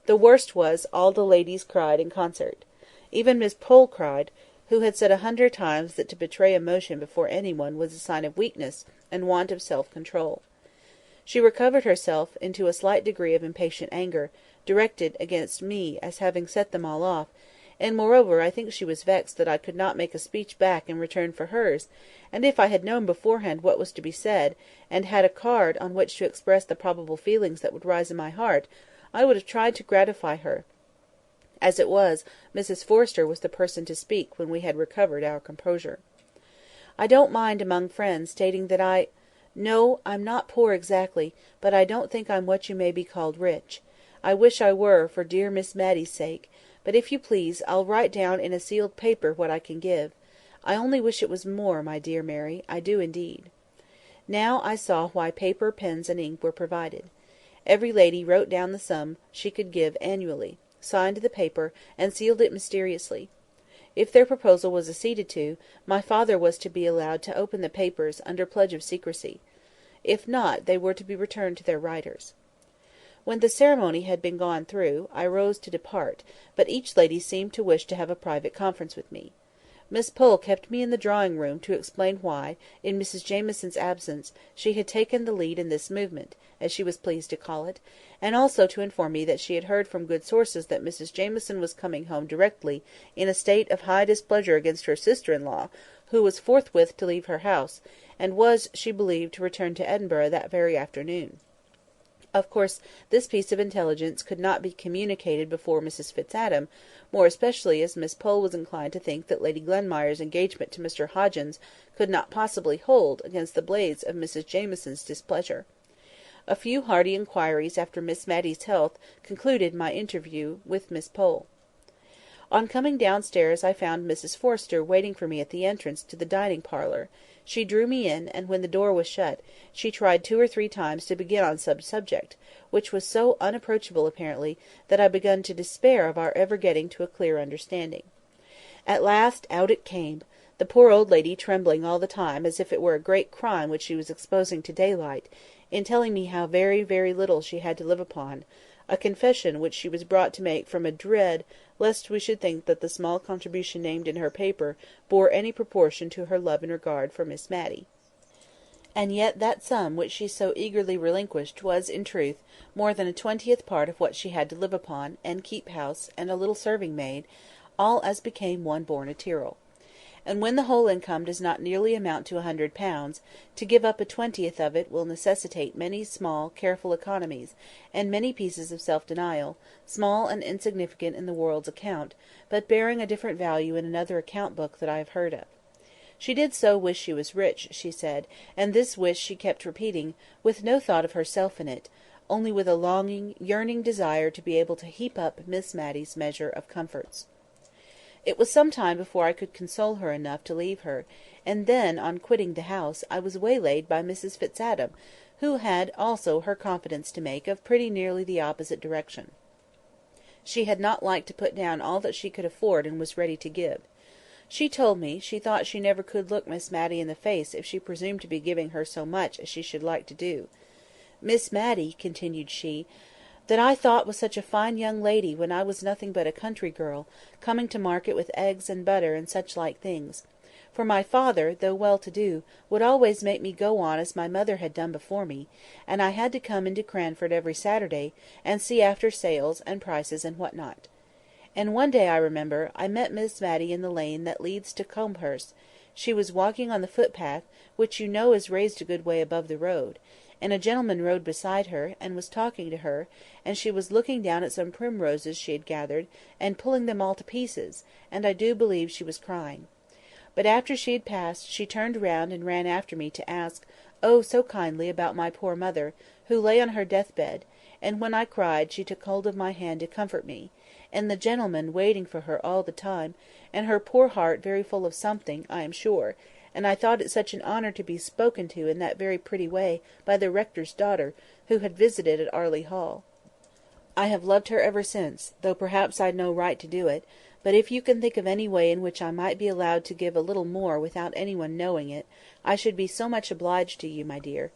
Speaker 1: The worst was, all the ladies cried in concert. Even Miss Pole cried, who had said 100 times that to betray emotion before any one was a sign of weakness and want of self-control. She recovered herself into a slight degree of impatient anger, directed against me as having set them all off, and moreover I think she was vexed that I could not make a speech back in return for hers, and if I had known beforehand what was to be said, and had a card on which to express the probable feelings that would rise in my heart, I would have tried to gratify her. As it was, Mrs Forrester was the person to speak when we had recovered our composure. "I don't mind, among friends, stating that No, I'm not poor exactly, but I don't think I'm what you may be called rich. I wish I were, for dear Miss Matty's sake; but if you please, I'll write down in a sealed paper what I can give. I only wish it was more, my dear Mary, I do indeed." Now I saw why paper, pens, and ink were provided. Every lady wrote down the sum she could give annually, signed the paper, and sealed it mysteriously. If their proposal was acceded to, my father was to be allowed to open the papers under pledge of secrecy. If not, they were to be returned to their writers. When the ceremony had been gone through, I rose to depart, but each lady seemed to wish to have a private conference with me. Miss Pole kept me in the drawing-room to explain why, in Mrs Jamieson's absence, she had taken the lead in this movement, as she was pleased to call it, and also to inform me that she had heard from good sources that Mrs Jamieson was coming home directly in a state of high displeasure against her sister-in-law, who was forthwith to leave her house, and was, she believed, to return to Edinburgh that very afternoon. Of course, this piece of intelligence could not be communicated before Mrs Fitz-Adam, more especially as Miss Pole was inclined to think that Lady Glenmire's engagement to Mr Hoggins could not possibly hold against the blaze of Mrs Jamieson's displeasure. A few hearty inquiries after Miss Matty's health concluded my interview with Miss Pole. On coming downstairs I found Mrs Forrester waiting for me at the entrance to the dining parlour. She drew me in, and when the door was shut, she tried 2 or 3 times to begin on some subject, which was so unapproachable apparently, that I began to despair of our ever getting to a clear understanding. At last out it came, the poor old lady trembling all the time as if it were a great crime which she was exposing to daylight, in telling me how very, very little she had to live upon, a confession which she was brought to make from a dread lest we should think that the small contribution named in her paper bore any proportion to her love and regard for Miss Matty. And yet that sum which she so eagerly relinquished was, in truth, more than a 20th part of what she had to live upon, and keep house, and a little serving maid, all as became one born a Tyrrell. and when the whole income does not nearly amount to £100, to give up a 20th of it will necessitate many small, careful economies, and many pieces of self-denial, small and insignificant in the world's account, but bearing a different value in another account-book that I have heard of. She did so wish she was rich, she said, and this wish she kept repeating, with no thought of herself in it, only with a longing, yearning desire to be able to heap up Miss Matty's measure of comforts. It was some time before I could console her enough to leave her, and then, on quitting the house, I was waylaid by Mrs Fitzadam, who had also her confidence to make of pretty nearly the opposite direction. She had not liked to put down all that she could afford and was ready to give. She told me she thought she never could look Miss Matty in the face if she presumed to be giving her so much as she should like to do. Miss Matty, continued she, that I thought was such a fine young lady when I was nothing but a country girl, coming to market with eggs and butter and such like things. For my father, though well-to-do, would always make me go on as my mother had done before me, and I had to come into Cranford every Saturday, and see after sales and prices and what not. And one day, I remember, I met Miss Matty in the lane that leads to Combehurst. She was walking on the footpath, which you know is raised a good way above the road, and a gentleman rode beside her, and was talking to her, and she was looking down at some primroses she had gathered, and pulling them all to pieces, and I do believe she was crying. But after she had passed, she turned round and ran after me to ask, oh, so kindly, about my poor mother, who lay on her death-bed, and when I cried she took hold of my hand to comfort me, and the gentleman waiting for her all the time, and her poor heart very full of something, I am sure, and I thought it such an honour to be spoken to in that very pretty way by the rector's daughter, who had visited at Arley Hall. I have loved her ever since, though perhaps I'd no right to do it, but if you can think of any way in which I might be allowed to give a little more without any one knowing it, I should be so much obliged to you, my dear.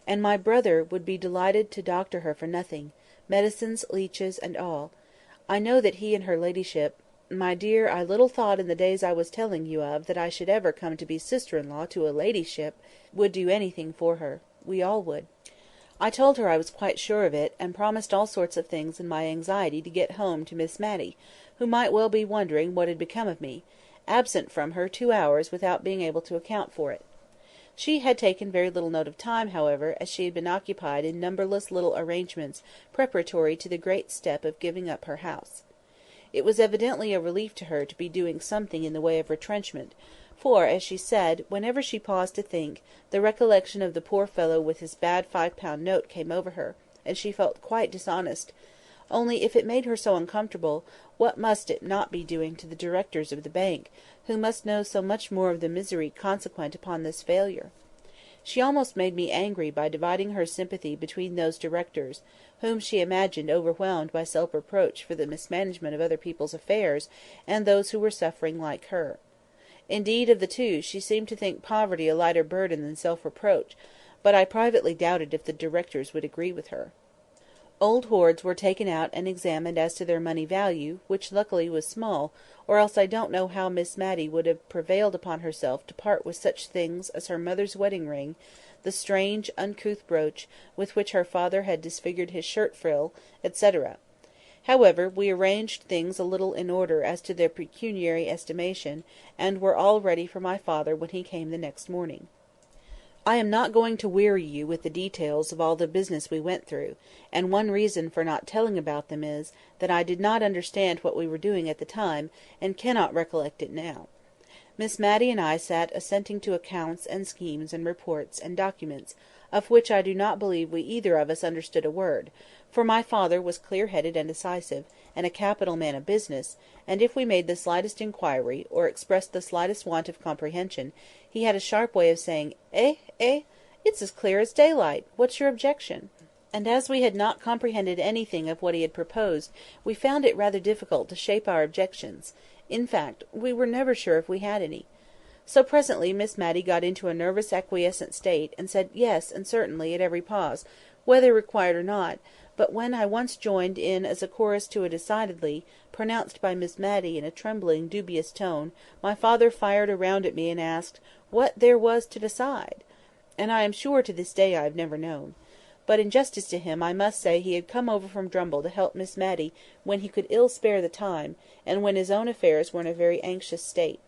Speaker 1: And my brother would be delighted to doctor her for nothing, medicines, leeches, and all. I know that he and her ladyship— My dear, I little thought in the days I was telling you of that I should ever come to be sister-in-law to a ladyship— would do anything for her. We all would. I told her I was quite sure of it, and promised all sorts of things in my anxiety to get home to Miss Matty, who might well be wondering what had become of me, absent from her 2 hours without being able to account for it. She had taken very little note of time, however, as she had been occupied in numberless little arrangements preparatory to the great step of giving up her house. It was evidently a relief to her to be doing something in the way of retrenchment, for, as she said, whenever she paused to think, the recollection of the poor fellow with his bad £5 note came over her, and she felt quite dishonest. Only, if it made her so uncomfortable, what must it not be doing to the directors of the bank, who must know so much more of the misery consequent upon this failure? She almost made me angry by dividing her sympathy between those directors, whom she imagined overwhelmed by self-reproach for the mismanagement of other people's affairs, and those who were suffering like her. Indeed, of the two, she seemed to think poverty a lighter burden than self-reproach, but I privately doubted if the directors would agree with her. Old hoards were taken out and examined as to their money value, which luckily was small, or else I don't know how Miss Matty would have prevailed upon herself to part with such things as her mother's wedding ring, the strange, uncouth brooch with which her father had disfigured his shirt-frill, etc. However, we arranged things a little in order as to their pecuniary estimation, and were all ready for my father when he came the next morning. I am not going to weary you with the details of all the business we went through, and one reason for not telling about them is, that I did not understand what we were doing at the time, and cannot recollect it now. Miss Matty and I sat assenting to accounts and schemes and reports and documents, of which I do not believe we either of us understood a word, for my father was clear-headed and decisive, and a capital man of business, and if we made the slightest inquiry, or expressed the slightest want of comprehension, he had a sharp way of saying, it's as clear as daylight. What's your objection? And as we had not comprehended anything of what he had proposed, we found it rather difficult to shape our objections. In fact, we were never sure if we had any. So presently Miss Matty got into a nervous acquiescent state, and said yes and certainly at every pause, whether required or not, but when I once joined in as a chorus to a decidedly, pronounced by Miss Matty in a trembling, dubious tone, my father fired around at me and asked, what there was to decide? And I am sure to this day I have never known. But in justice to him I must say he had come over from Drumble to help Miss Matty when he could ill spare the time, and when his own affairs were in a very anxious state.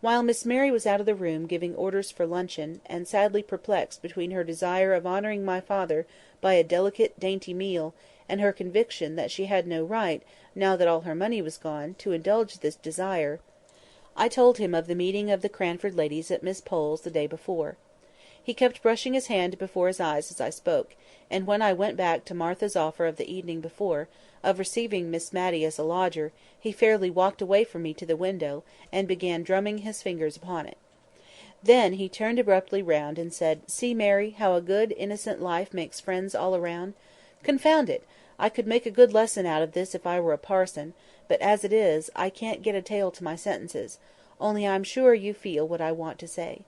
Speaker 1: While Miss Mary was out of the room giving orders for luncheon, and sadly perplexed between her desire of honouring my father by a delicate dainty meal, and her conviction that she had no right, now that all her money was gone, to indulge this desire, I told him of the meeting of the Cranford ladies at Miss Pole's the day before. He kept brushing his hand before his eyes as I spoke, and when I went back to Martha's offer of the evening before, of receiving Miss Matty as a lodger, he fairly walked away from me to the window, and began drumming his fingers upon it. Then he turned abruptly round, and said, "See, Mary, how a good, innocent life makes friends all round. Confound it! I could make a good lesson out of this if I were a parson; but as it is, I can't get a tail to my sentences, only I'm sure you feel what I want to say.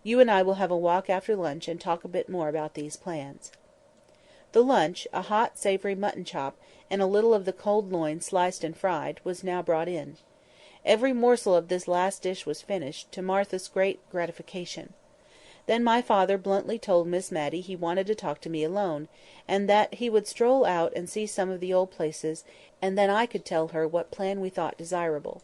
Speaker 1: You and I will have a walk after lunch, and talk a bit more about these plans." The lunch, a hot savoury mutton chop, and a little of the cold loin sliced and fried, was now brought in. Every morsel of this last dish was finished, to Martha's great gratification. Then my father bluntly told Miss Matty he wanted to talk to me alone, and that he would stroll out and see some of the old places, and then I could tell her what plan we thought desirable.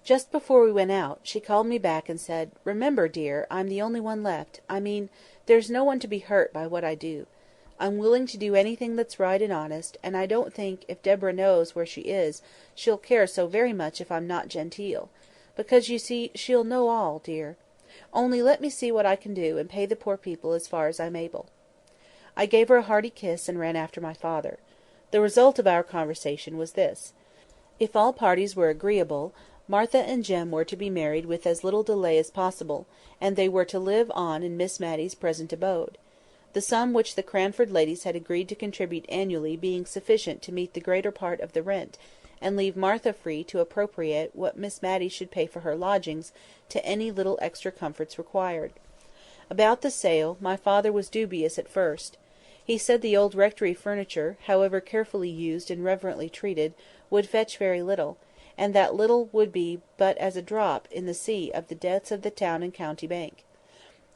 Speaker 1: Just before we went out, she called me back and said, "Remember, dear, I'm the only one left. I mean, there's no one to be hurt by what I do. I'm willing to do anything that's right and honest, and I don't think, if Deborah knows where she is, she'll care so very much if I'm not genteel; because, you see, she'll know all, dear. Only let me see what I can do, and pay the poor people as far as I'm able." I gave her a hearty kiss, and ran after my father. The result of our conversation was this. If all parties were agreeable, Martha and Jem were to be married with as little delay as possible, and they were to live on in Miss Matty's present abode; the sum which the Cranford ladies had agreed to contribute annually being sufficient to meet the greater part of the rent, and leave Martha free to appropriate what Miss Matty should pay for her lodgings to any little extra comforts required. About the sale, my father was dubious at first. He said the old rectory furniture, however carefully used and reverently treated, would fetch very little, and that little would be but as a drop in the sea of the debts of the town and county bank.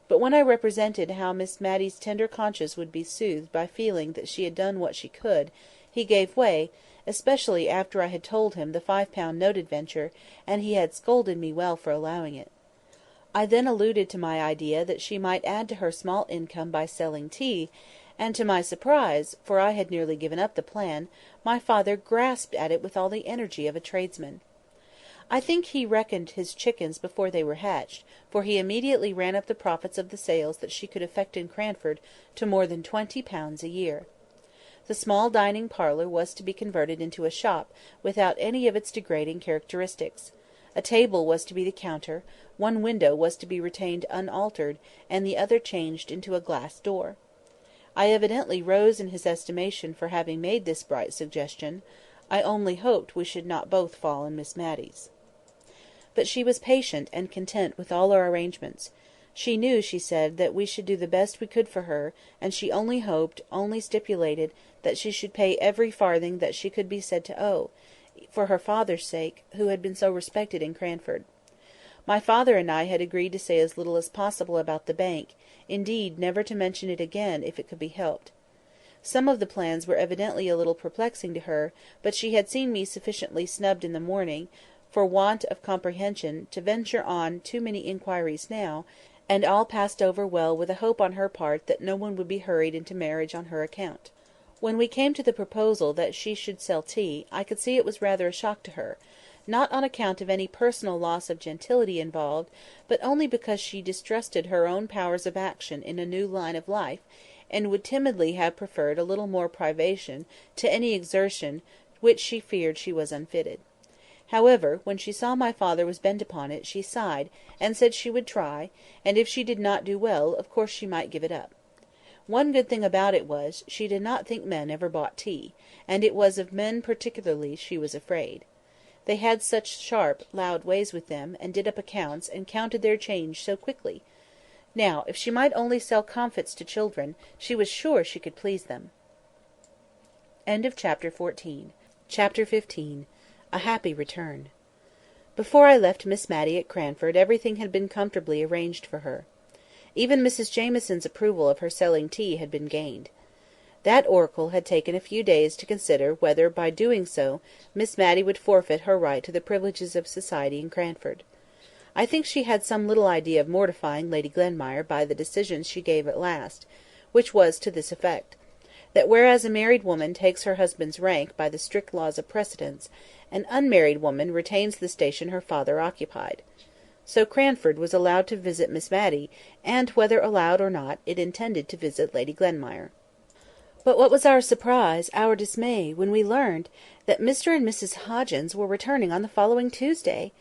Speaker 1: But when I represented how Miss Matty's tender conscience would be soothed by feeling that she had done what she could, he gave way, especially after I had told him the £5 note adventure, and he had scolded me well for allowing it. I then alluded to my idea that she might add to her small income by selling tea, and to my surprise, for I had nearly given up the plan, my father grasped at it with all the energy of a tradesman. I think he reckoned his chickens before they were hatched, for he immediately ran up the profits of the sales that she could effect in Cranford to more than £20 a year. The small dining parlour was to be converted into a shop, without any of its degrading characteristics. A table was to be the counter, one window was to be retained unaltered, and the other changed into a glass door. I evidently rose in his estimation for having made this bright suggestion. I only hoped we should not both fall in Miss Matty's. But she was patient and content with all our arrangements. She knew, she said, that we should do the best we could for her, and she only hoped, only stipulated, that she should pay every farthing that she could be said to owe, for her father's sake, who had been so respected in Cranford. My father and I had agreed to say as little as possible about the bank, indeed never to mention it again if it could be helped. Some of the plans were evidently a little perplexing to her, but she had seen me sufficiently snubbed in the morning, for want of comprehension, to venture on too many inquiries now, and all passed over well with a hope on her part that no one would be hurried into marriage on her account. When we came to the proposal that she should sell tea, I could see it was rather a shock to her, not on account of any personal loss of gentility involved, but only because she distrusted her own powers of action in a new line of life, and would timidly have preferred a little more privation to any exertion which she feared she was unfitted. However, when she saw my father was bent upon it, she sighed, and said she would try, and if she did not do well, of course she might give it up. One good thing about it was, she did not think men ever bought tea, and it was of men particularly she was afraid. They had such sharp, loud ways with them, and did up accounts, and counted their change so quickly. Now, if she might only sell comfits to children, she was sure she could please them. Chapter 15. A happy return. Before I left Miss Matty at Cranford everything had been comfortably arranged for her. Even Mrs Jamieson's approval of her selling tea had been gained. That oracle had taken a few days to consider whether by doing so Miss Matty would forfeit her right to the privileges of society in Cranford. I think she had some little idea of mortifying Lady Glenmire by the decision she gave at last, which was to this effect: that whereas a married woman takes her husband's rank by the strict laws of precedence, an unmarried woman retains the station her father occupied. So Cranford was allowed to visit Miss Matty, and, whether allowed or not, it intended to visit Lady Glenmire. But what was our surprise, our dismay, when we learned that Mr. and Mrs. Hoggins were returning on the following Tuesday!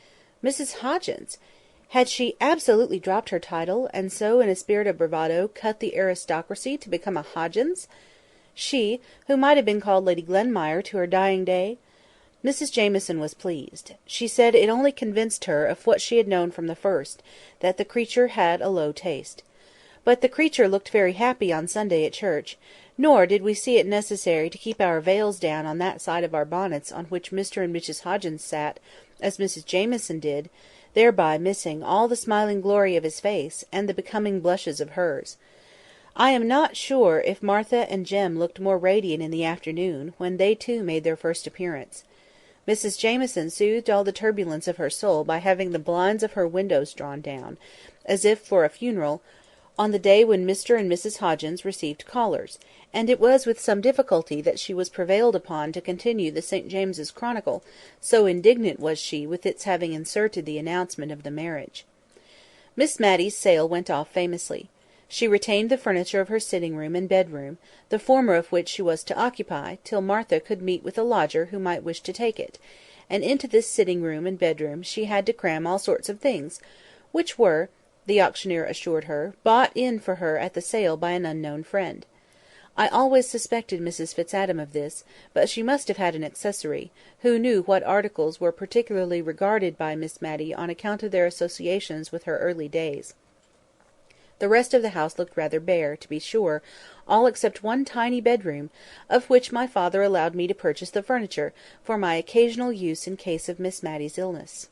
Speaker 1: Mrs. Hoggins! Had she absolutely dropped her title, and so, in a spirit of bravado, cut the aristocracy to become a Hoggins? She, who might have been called Lady Glenmire to her dying day? Mrs Jamieson was pleased. She said it only convinced her of what she had known from the first, that the creature had a low taste. But the creature looked very happy on Sunday at church, nor did we see it necessary to keep our veils down on that side of our bonnets on which Mr. and Mrs Hoggins sat, as Mrs Jamieson did, thereby missing all the smiling glory of his face, and the becoming blushes of hers. I am not sure if Martha and Jem looked more radiant in the afternoon, when they too made their first appearance. Mrs Jamieson soothed all the turbulence of her soul by having the blinds of her windows drawn down, as if for a funeral, on the day when Mr. and Mrs Hoggins received callers, and it was with some difficulty that she was prevailed upon to continue the St. James's Chronicle, so indignant was she with its having inserted the announcement of the marriage. Miss Matty's sale went off famously. She retained the furniture of her sitting-room and bedroom, the former of which she was to occupy, till Martha could meet with a lodger who might wish to take it, and into this sitting-room and bedroom she had to cram all sorts of things, which were, the auctioneer assured her, bought in for her at the sale by an unknown friend. I always suspected Mrs Fitzadim of this, but she must have had an accessory, who knew what articles were particularly regarded by Miss Matty on account of their associations with her early days. The rest of the house looked rather bare, to be sure, all except one tiny bedroom, of which my father allowed me to purchase the furniture, for my occasional use in case of Miss Matty's illness.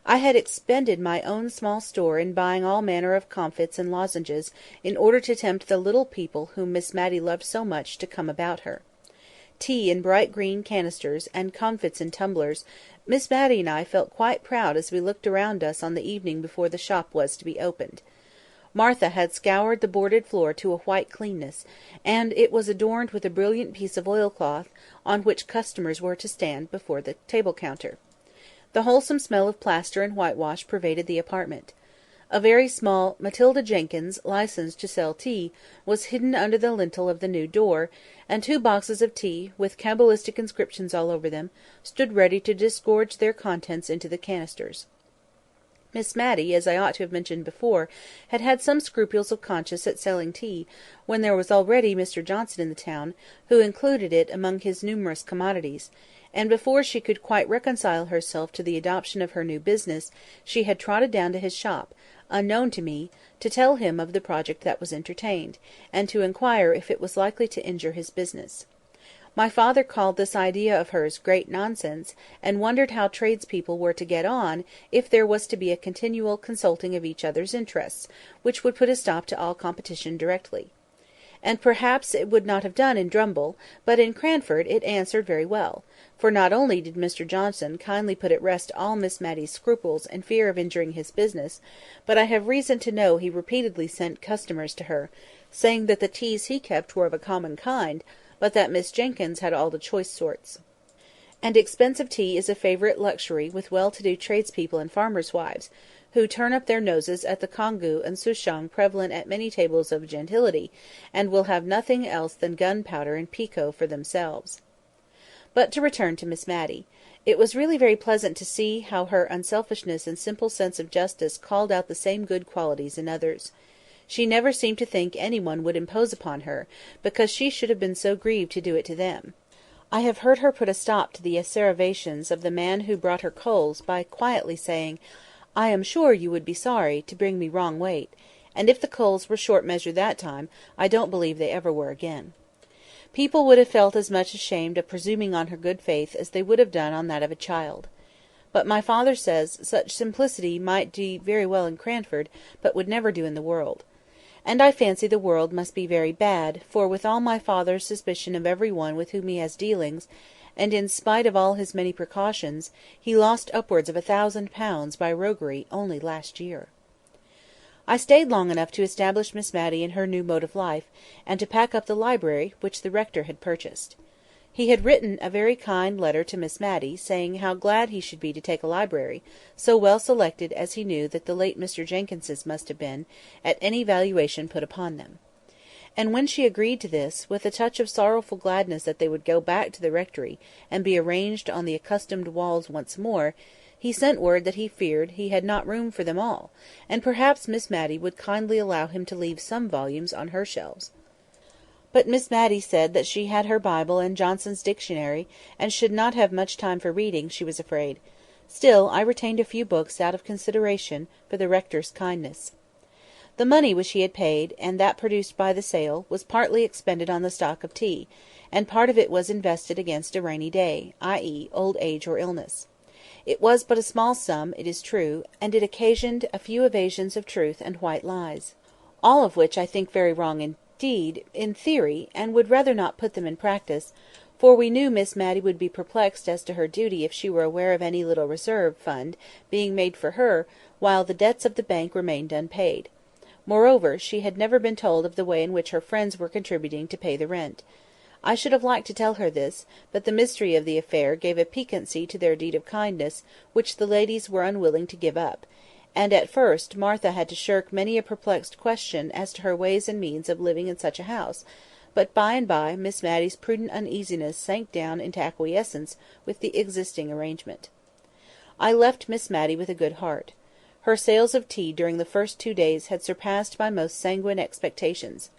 Speaker 1: I had expended my own small store in buying all manner of comfits and lozenges, in order to tempt the little people whom Miss Matty loved so much to come about her. Tea in bright green canisters, and comfits in tumblers, Miss Matty and I felt quite proud as we looked around us on the evening before the shop was to be opened. Martha had scoured the boarded floor to a white cleanness, and it was adorned with a brilliant piece of oilcloth, on which customers were to stand before the table-counter. The wholesome smell of plaster and whitewash pervaded the apartment. A very small Matilda Jenkyns, licensed to sell tea, was hidden under the lintel of the new door, and 2 boxes of tea, with cabalistic inscriptions all over them, stood ready to disgorge their contents into the canisters. Miss Matty, as I ought to have mentioned before, had had some scruples of conscience at selling tea, when there was already Mr Johnson in the town, who included it among his numerous commodities, and before she could quite reconcile herself to the adoption of her new business, she had trotted down to his shop, unknown to me, to tell him of the project that was entertained, and to inquire if it was likely to injure his business. My father called this idea of hers great nonsense, and wondered how tradespeople were to get on if there was to be a continual consulting of each other's interests, which would put a stop to all competition directly. And perhaps it would not have done in Drumble, but in Cranford it answered very well, for not only did Mr Johnson kindly put at rest all Miss Matty's scruples and fear of injuring his business, but I have reason to know he repeatedly sent customers to her, saying that the teas he kept were of a common kind, but that Miss Jenkyns had all the choice sorts. And expensive tea is a favourite luxury with well-to-do tradespeople and farmers' wives, who turn up their noses at the congu and souchong prevalent at many tables of gentility, and will have nothing else than gunpowder and pekoe for themselves. But to return to Miss Matty. It was really very pleasant to see how her unselfishness and simple sense of justice called out the same good qualities in others. She never seemed to think any one would impose upon her, because she should have been so grieved to do it to them. I have heard her put a stop to the asseverations of the man who brought her coals by quietly saying, "I am sure you would be sorry to bring me wrong weight," and if the coals were short measure that time, I don't believe they ever were again. People would have felt as much ashamed of presuming on her good faith as they would have done on that of a child. But my father says such simplicity might do very well in Cranford, but would never do in the world. And I fancy the world must be very bad, for with all my father's suspicion of every one with whom he has dealings, and in spite of all his many precautions, he lost upwards of £1,000 by roguery only last year. I stayed long enough to establish Miss Matty in her new mode of life, and to pack up the library which the rector had purchased. He had written a very kind letter to Miss Matty, saying how glad he should be to take a library, so well selected as he knew that the late Mr Jenkyns's must have been, at any valuation put upon them. And when she agreed to this, with a touch of sorrowful gladness that they would go back to the rectory, and be arranged on the accustomed walls once more, he sent word that he feared he had not room for them all, and perhaps Miss Matty would kindly allow him to leave some volumes on her shelves. But Miss Matty said that she had her Bible and Johnson's Dictionary, and should not have much time for reading, she was afraid. Still, I retained a few books out of consideration for the rector's kindness. The money which he had paid, and that produced by the sale, was partly expended on the stock of tea, and part of it was invested against a rainy day, i.e. old age or illness. It was but a small sum, it is true, and it occasioned a few evasions of truth and white lies. All of which I think very wrong indeed, in theory, and would rather not put them in practice, for we knew Miss Matty would be perplexed as to her duty if she were aware of any little reserve fund being made for her, while the debts of the bank remained unpaid. Moreover, she had never been told of the way in which her friends were contributing to pay the rent. I should have liked to tell her this, but the mystery of the affair gave a piquancy to their deed of kindness which the ladies were unwilling to give up, and at first Martha had to shirk many a perplexed question as to her ways and means of living in such a house, but by and by Miss Matty's prudent uneasiness sank down into acquiescence with the existing arrangement. I left Miss Matty with a good heart. Her sales of tea during the first 2 days had surpassed my most sanguine expectations.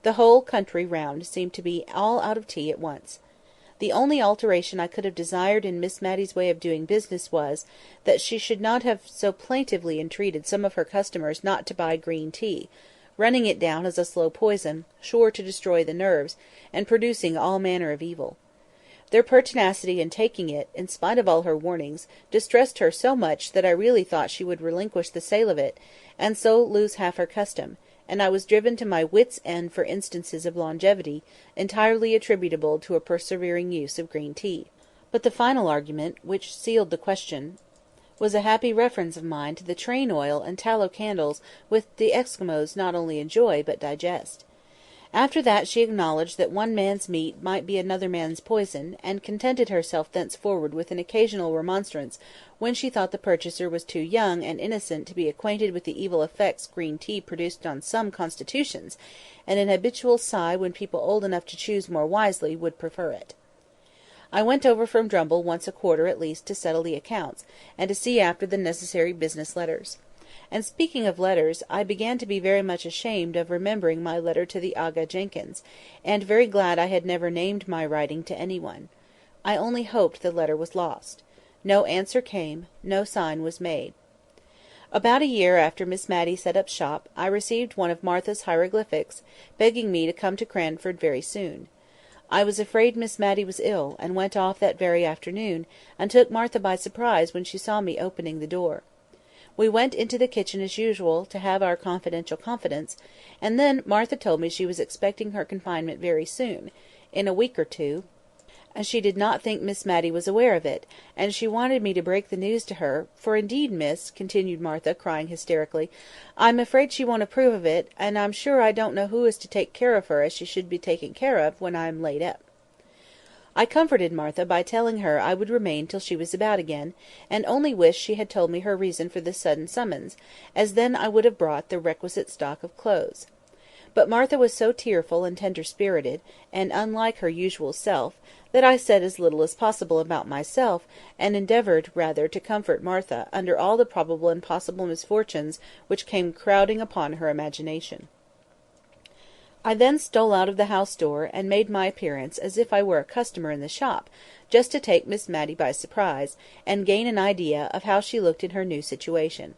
Speaker 1: The whole country round seemed to be all out of tea at once. The only alteration I could have desired in Miss Matty's way of doing business was, that she should not have so plaintively entreated some of her customers not to buy green tea, running it down as a slow poison, sure to destroy the nerves, and producing all manner of evil. Their pertinacity in taking it, in spite of all her warnings, distressed her so much that I really thought she would relinquish the sale of it, and so lose half her custom, and I was driven to my wits' end for instances of longevity, entirely attributable to a persevering use of green tea. But the final argument, which sealed the question, was a happy reference of mine to the train oil and tallow candles which the Eskimos not only enjoy but digest. After that she acknowledged that one man's meat might be another man's poison, and contented herself thenceforward with an occasional remonstrance when she thought the purchaser was too young and innocent to be acquainted with the evil effects green tea produced on some constitutions, and an habitual sigh when people old enough to choose more wisely would prefer it. I went over from Drumble once a quarter at least to settle the accounts, and to see after the necessary business letters. And speaking of letters, I began to be very much ashamed of remembering my letter to the Aga Jenkyns, and very glad I had never named my writing to any one. I only hoped the letter was lost. No answer came, no sign was made. About a year after Miss Matty set up shop, I received one of Martha's hieroglyphics, begging me to come to Cranford very soon. I was afraid Miss Matty was ill, and went off that very afternoon, and took Martha by surprise when she saw me opening the door. We went into the kitchen as usual, to have our confidential confidence, and then Martha told me she was expecting her confinement very soon, in a week or two, and she did not think Miss Matty was aware of it, and she wanted me to break the news to her, for indeed, miss, continued Martha, crying hysterically, I'm afraid she won't approve of it, and I'm sure I don't know who is to take care of her as she should be taken care of when I am laid up. I comforted Martha by telling her I would remain till she was about again, and only wished she had told me her reason for this sudden summons, as then I would have brought the requisite stock of clothes. But Martha was so tearful and tender-spirited, and unlike her usual self, that I said as little as possible about myself, and endeavoured rather to comfort Martha under all the probable and possible misfortunes which came crowding upon her imagination. I then stole out of the house door, and made my appearance as if I were a customer in the shop, just to take Miss Matty by surprise, and gain an idea of how she looked in her new situation.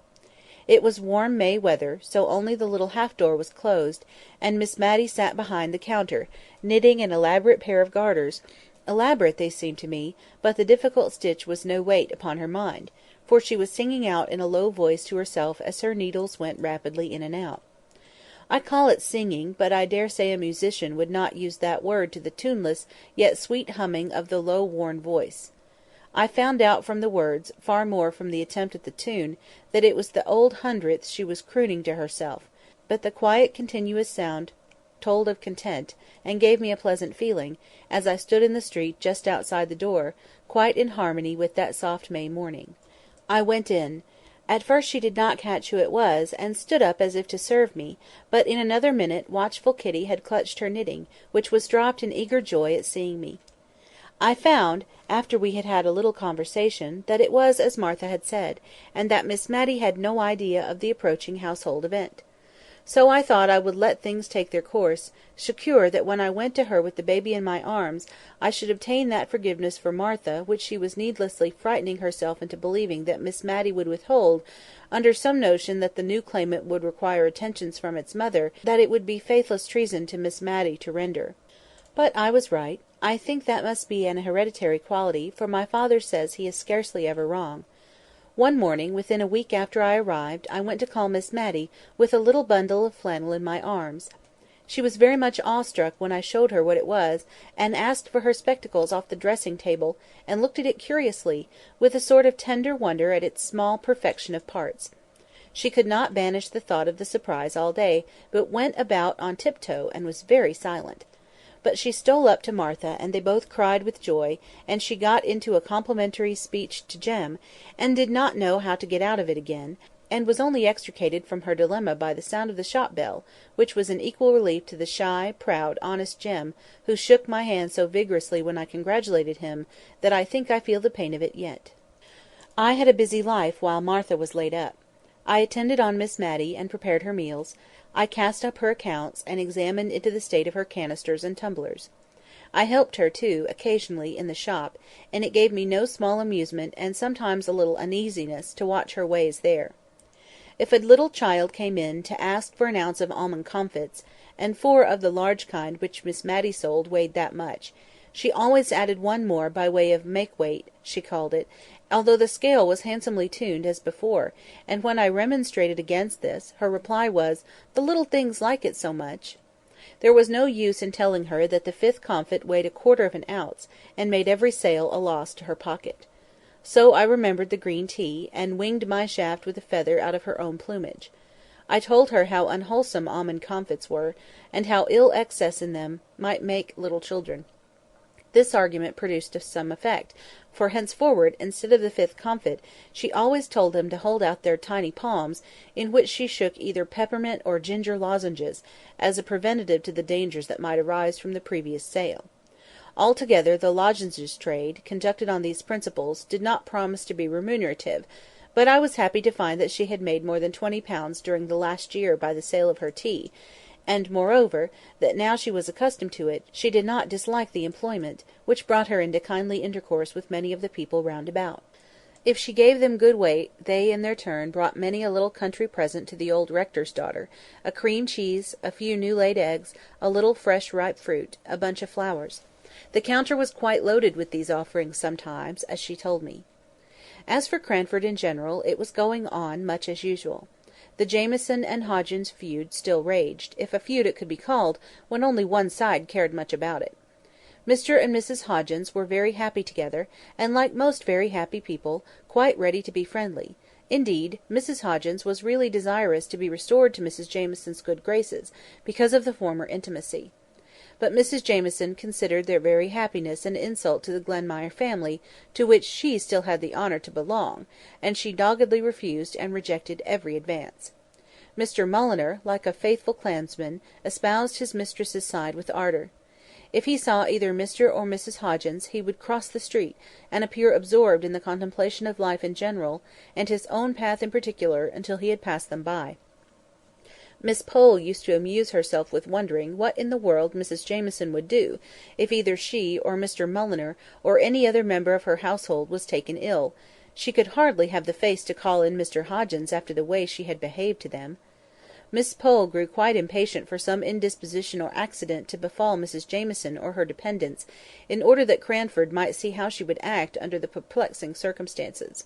Speaker 1: It was warm May weather, so only the little half-door was closed, and Miss Matty sat behind the counter, knitting an elaborate pair of garters. Elaborate they seemed to me, but the difficult stitch was no weight upon her mind, for she was singing out in a low voice to herself as her needles went rapidly in and out. I call it singing, but I dare say a musician would not use that word to the tuneless yet sweet humming of the low worn voice. I found out from the words, far more from the attempt at the tune, that it was the Old Hundredth she was crooning to herself; but the quiet continuous sound told of content, and gave me a pleasant feeling, as I stood in the street just outside the door, quite in harmony with that soft May morning. I went in. At first she did not catch who it was, and stood up as if to serve me, but in another minute watchful Kitty had clutched her knitting, which was dropped in eager joy at seeing me. I found, after we had had a little conversation, that it was as Martha had said, and that Miss Matty had no idea of the approaching household event. So I thought I would let things take their course, secure that when I went to her with the baby in my arms, I should obtain that forgiveness for Martha which she was needlessly frightening herself into believing that Miss Matty would withhold, under some notion that the new claimant would require attentions from its mother that it would be faithless treason to Miss Matty to render. But I was right. I think that must be an hereditary quality, for my father says he is scarcely ever wrong. One morning, within a week after I arrived, I went to call Miss Matty, with a little bundle of flannel in my arms. She was very much awestruck when I showed her what it was, and asked for her spectacles off the dressing-table, and looked at it curiously, with a sort of tender wonder at its small perfection of parts. She could not banish the thought of the surprise all day, but went about on tiptoe, and was very silent. But she stole up to Martha, and they both cried with joy, and she got into a complimentary speech to Jem, and did not know how to get out of it again, and was only extricated from her dilemma by the sound of the shop-bell, which was an equal relief to the shy, proud, honest Jem, who shook my hand so vigorously when I congratulated him, that I think I feel the pain of it yet. I had a busy life while Martha was laid up. I attended on Miss Matty, and prepared her meals. I cast up her accounts, and examined into the state of her canisters and tumblers. I helped her, too, occasionally, in the shop, and it gave me no small amusement and sometimes a little uneasiness to watch her ways there. If a little child came in to ask for an ounce of almond comfits, and 4 of the large kind which Miss Matty sold weighed that much, she always added one more by way of make-weight, she called it, although the scale was handsomely tuned as before, and when I remonstrated against this, her reply was, "The little things like it so much." There was no use in telling her that the 5th comfit weighed 1/4 of an ounce, and made every sale a loss to her pocket. So I remembered the green tea, and winged my shaft with a feather out of her own plumage. I told her how unwholesome almond comfits were, and how ill excess in them might make little children. This argument produced some effect, for henceforward, instead of the 5th comfit, she always told them to hold out their tiny palms, in which she shook either peppermint or ginger lozenges, as a preventive to the dangers that might arise from the previous sale. Altogether, the lozenges trade, conducted on these principles, did not promise to be remunerative, but I was happy to find that she had made more than £20 during the last year by the sale of her tea, and, moreover, that now she was accustomed to it, she did not dislike the employment, which brought her into kindly intercourse with many of the people round about. If she gave them good weight, they, in their turn, brought many a little country present to the old rector's daughter, a cream cheese, a few new-laid eggs, a little fresh ripe fruit, a bunch of flowers. The counter was quite loaded with these offerings sometimes, as she told me. As for Cranford in general, it was going on much as usual. The Jamieson and Hoggins feud still raged, if a feud it could be called, when only one side cared much about it. Mr and Mrs Hoggins were very happy together, and, like most very happy people, quite ready to be friendly. Indeed, Mrs Hoggins was really desirous to be restored to Mrs Jamieson's good graces, because of the former intimacy. But Mrs Jamieson considered their very happiness an insult to the Glenmire family, to which she still had the honour to belong, and she doggedly refused and rejected every advance. Mr Mulliner, like a faithful clansman, espoused his mistress's side with ardour. If he saw either Mr or Mrs Hoggins, he would cross the street, and appear absorbed in the contemplation of life in general, and his own path in particular, until he had passed them by. Miss Pole used to amuse herself with wondering what in the world Mrs Jamieson would do, if either she, or Mr Mulliner, or any other member of her household was taken ill. She could hardly have the face to call in Mr Hoggins after the way she had behaved to them. Miss Pole grew quite impatient for some indisposition or accident to befall Mrs Jamieson or her dependents, in order that Cranford might see how she would act under the perplexing circumstances.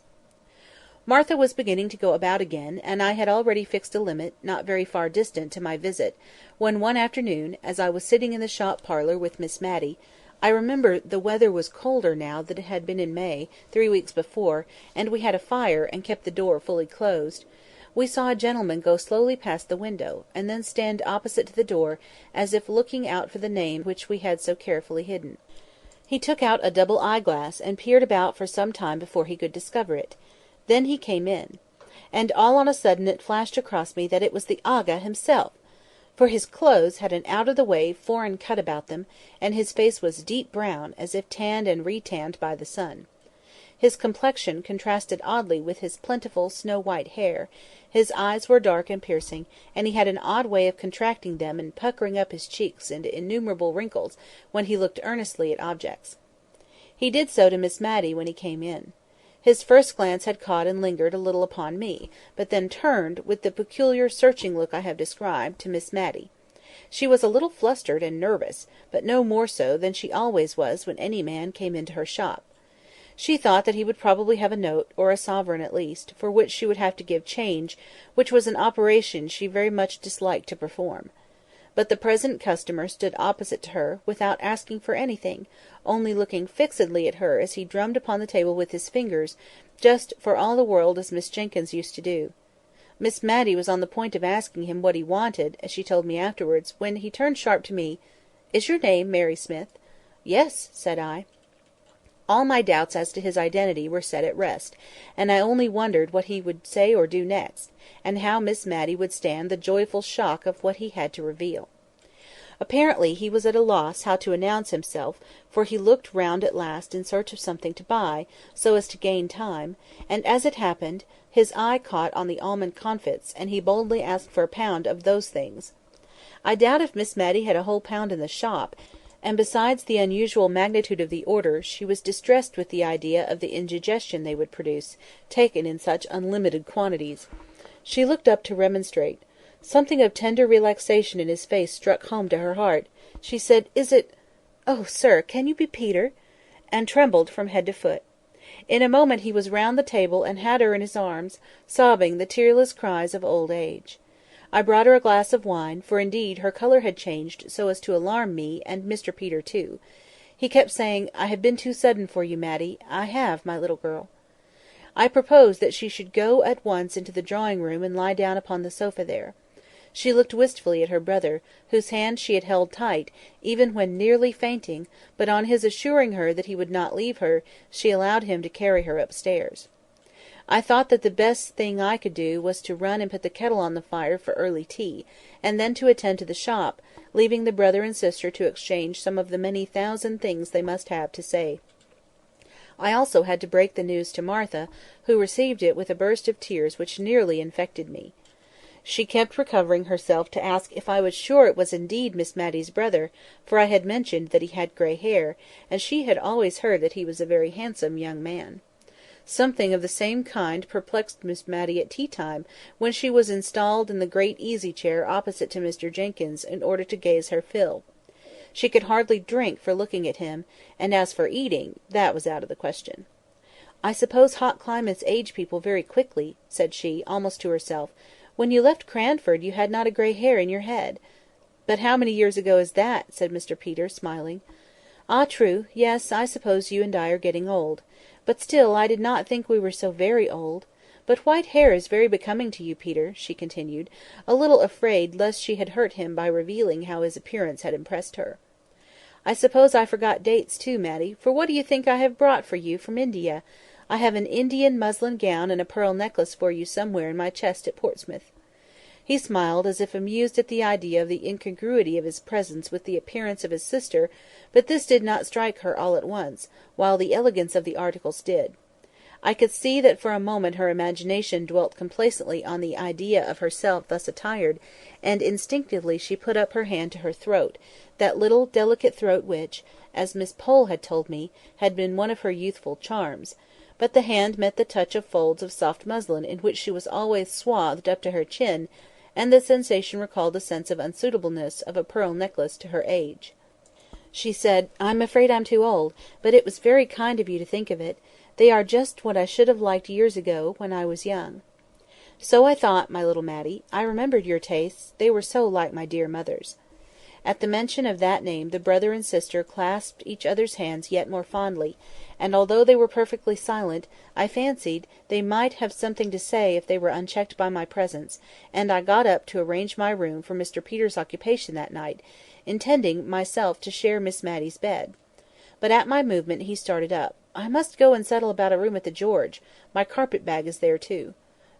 Speaker 1: Martha was beginning to go about again, and I had already fixed a limit, not very far distant, to my visit, when one afternoon, as I was sitting in the shop parlour with Miss Matty—I remember the weather was colder now than it had been in May, 3 weeks before, and we had a fire, and kept the door fully closed—we saw a gentleman go slowly past the window, and then stand opposite to the door, as if looking out for the name which we had so carefully hidden. He took out a double eye-glass, and peered about for some time before he could discover it. Then he came in. And all on a sudden it flashed across me that it was the Aga himself! For his clothes had an out-of-the-way foreign cut about them, and his face was deep brown, as if tanned and re-tanned by the sun. His complexion contrasted oddly with his plentiful snow-white hair, his eyes were dark and piercing, and he had an odd way of contracting them and puckering up his cheeks into innumerable wrinkles when he looked earnestly at objects. He did so to Miss Matty when he came in. His first glance had caught and lingered a little upon me, but then turned, with the peculiar searching look I have described, to Miss Matty. She was a little flustered and nervous, but no more so than she always was when any man came into her shop. She thought that he would probably have a note, or a sovereign at least, for which she would have to give change, which was an operation she very much disliked to perform. But the present customer stood opposite to her, without asking for anything, only looking fixedly at her as he drummed upon the table with his fingers, just for all the world as Miss Jenkyns used to do. Miss Matty was on the point of asking him what he wanted, as she told me afterwards, when he turned sharp to me. "Is your name Mary Smith?" "Yes," said I. All my doubts as to his identity were set at rest, and I only wondered what he would say or do next, and how Miss Matty would stand the joyful shock of what he had to reveal. Apparently he was at a loss how to announce himself, for he looked round at last in search of something to buy, so as to gain time, and, as it happened, his eye caught on the almond comfits, and he boldly asked for a pound of those things. I doubt if Miss Matty had a whole pound in the shop, and besides the unusual magnitude of the order, she was distressed with the idea of the indigestion they would produce, taken in such unlimited quantities. She looked up to remonstrate. Something of tender relaxation in his face struck home to her heart. She said, "Is it—oh, sir, can you be Peter?" and trembled from head to foot. In a moment he was round the table and had her in his arms, sobbing the tearless cries of old age. I brought her a glass of wine, for indeed her colour had changed so as to alarm me and Mr Peter too. He kept saying, "I have been too sudden for you, Matty. I have, my little girl." I proposed that she should go at once into the drawing-room and lie down upon the sofa there. She looked wistfully at her brother, whose hand she had held tight, even when nearly fainting, but on his assuring her that he would not leave her, she allowed him to carry her upstairs. I thought that the best thing I could do was to run and put the kettle on the fire for early tea, and then to attend to the shop, leaving the brother and sister to exchange some of the many thousand things they must have to say. I also had to break the news to Martha, who received it with a burst of tears which nearly infected me. She kept recovering herself to ask if I was sure it was indeed Miss Matty's brother, for I had mentioned that he had grey hair, and she had always heard that he was a very handsome young man. Something of the same kind perplexed Miss Matty at tea-time, when she was installed in the great easy-chair opposite to Mr Jenkyns in order to gaze her fill. She could hardly drink for looking at him, and as for eating, that was out of the question. "I suppose hot climates age people very quickly," said she, almost to herself. "When you left Cranford you had not a grey hair in your head." "But how many years ago is that?" said Mr Peter, smiling. "Ah, true. Yes, I suppose you and I are getting old. But still I did not think we were so very old. But white hair is very becoming to you, Peter," she continued, a little afraid lest she had hurt him by revealing how his appearance had impressed her. "I suppose I forgot dates too, Matty, for what do you think I have brought for you from India? I have an Indian muslin gown and a pearl necklace for you somewhere in my chest at Portsmouth." He smiled, as if amused at the idea of the incongruity of his presence with the appearance of his sister, but this did not strike her all at once, while the elegance of the articles did. I could see that for a moment her imagination dwelt complacently on the idea of herself thus attired, and instinctively she put up her hand to her throat, that little delicate throat which, as Miss Pole had told me, had been one of her youthful charms; but the hand met the touch of folds of soft muslin in which she was always swathed up to her chin, and the sensation recalled a sense of unsuitableness of a pearl necklace to her age. She said, "I'm afraid I'm too old, but it was very kind of you to think of it. They are just what I should have liked years ago, when I was young." "So I thought, my little Matty. I remembered your tastes, they were so like my dear mother's." At the mention of that name the brother and sister clasped each other's hands yet more fondly, and although they were perfectly silent, I fancied they might have something to say if they were unchecked by my presence, and I got up to arrange my room for Mr Peter's occupation that night, intending myself to share Miss Matty's bed. But at my movement he started up. "I must go and settle about a room at the George. My carpet-bag is there too."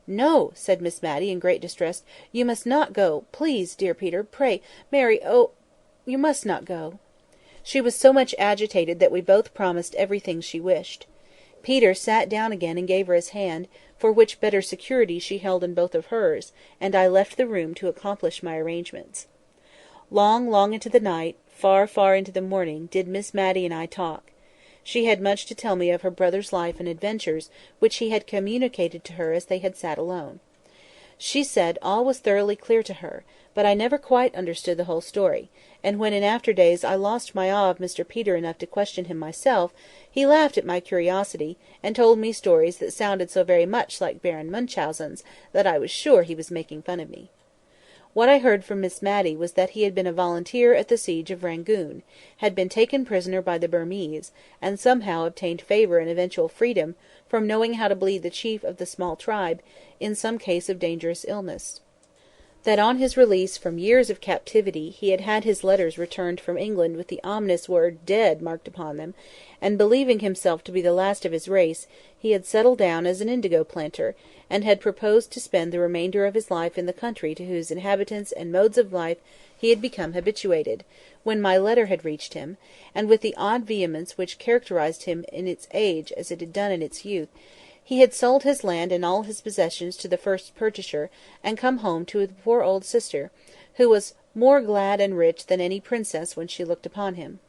Speaker 1: "No," said Miss Matty, in great distress. "You must not go. Please, dear Peter, pray, Mary—oh! you must not go." She was so much agitated that we both promised everything she wished. Peter sat down again and gave her his hand, for which better security she held in both of hers, and I left the room to accomplish my arrangements. Long, long into the night, far, far into the morning, did Miss Matty and I talk. She had much to tell me of her brother's life and adventures, which he had communicated to her as they had sat alone. She said all was thoroughly clear to her, but I never quite understood the whole story; and when in after days I lost my awe of Mr Peter enough to question him myself, he laughed at my curiosity, and told me stories that sounded so very much like Baron Munchausen's that I was sure he was making fun of me. What I heard from Miss Matty was that he had been a volunteer at the siege of Rangoon, had been taken prisoner by the Burmese, and somehow obtained favour and eventual freedom from knowing how to bleed the chief of the small tribe in some case of dangerous illness; that on his release from years of captivity he had had his letters returned from England with the ominous word "dead" marked upon them, and believing himself to be the last of his race, he had settled down as an indigo planter, and had proposed to spend the remainder of his life in the country to whose inhabitants and modes of life he had become habituated, when my letter had reached him, and with the odd vehemence which characterized him in its age as it had done in its youth, he had sold his land and all his possessions to the first purchaser, and come home to the poor old sister, who was more glad and rich than any princess when she looked upon him.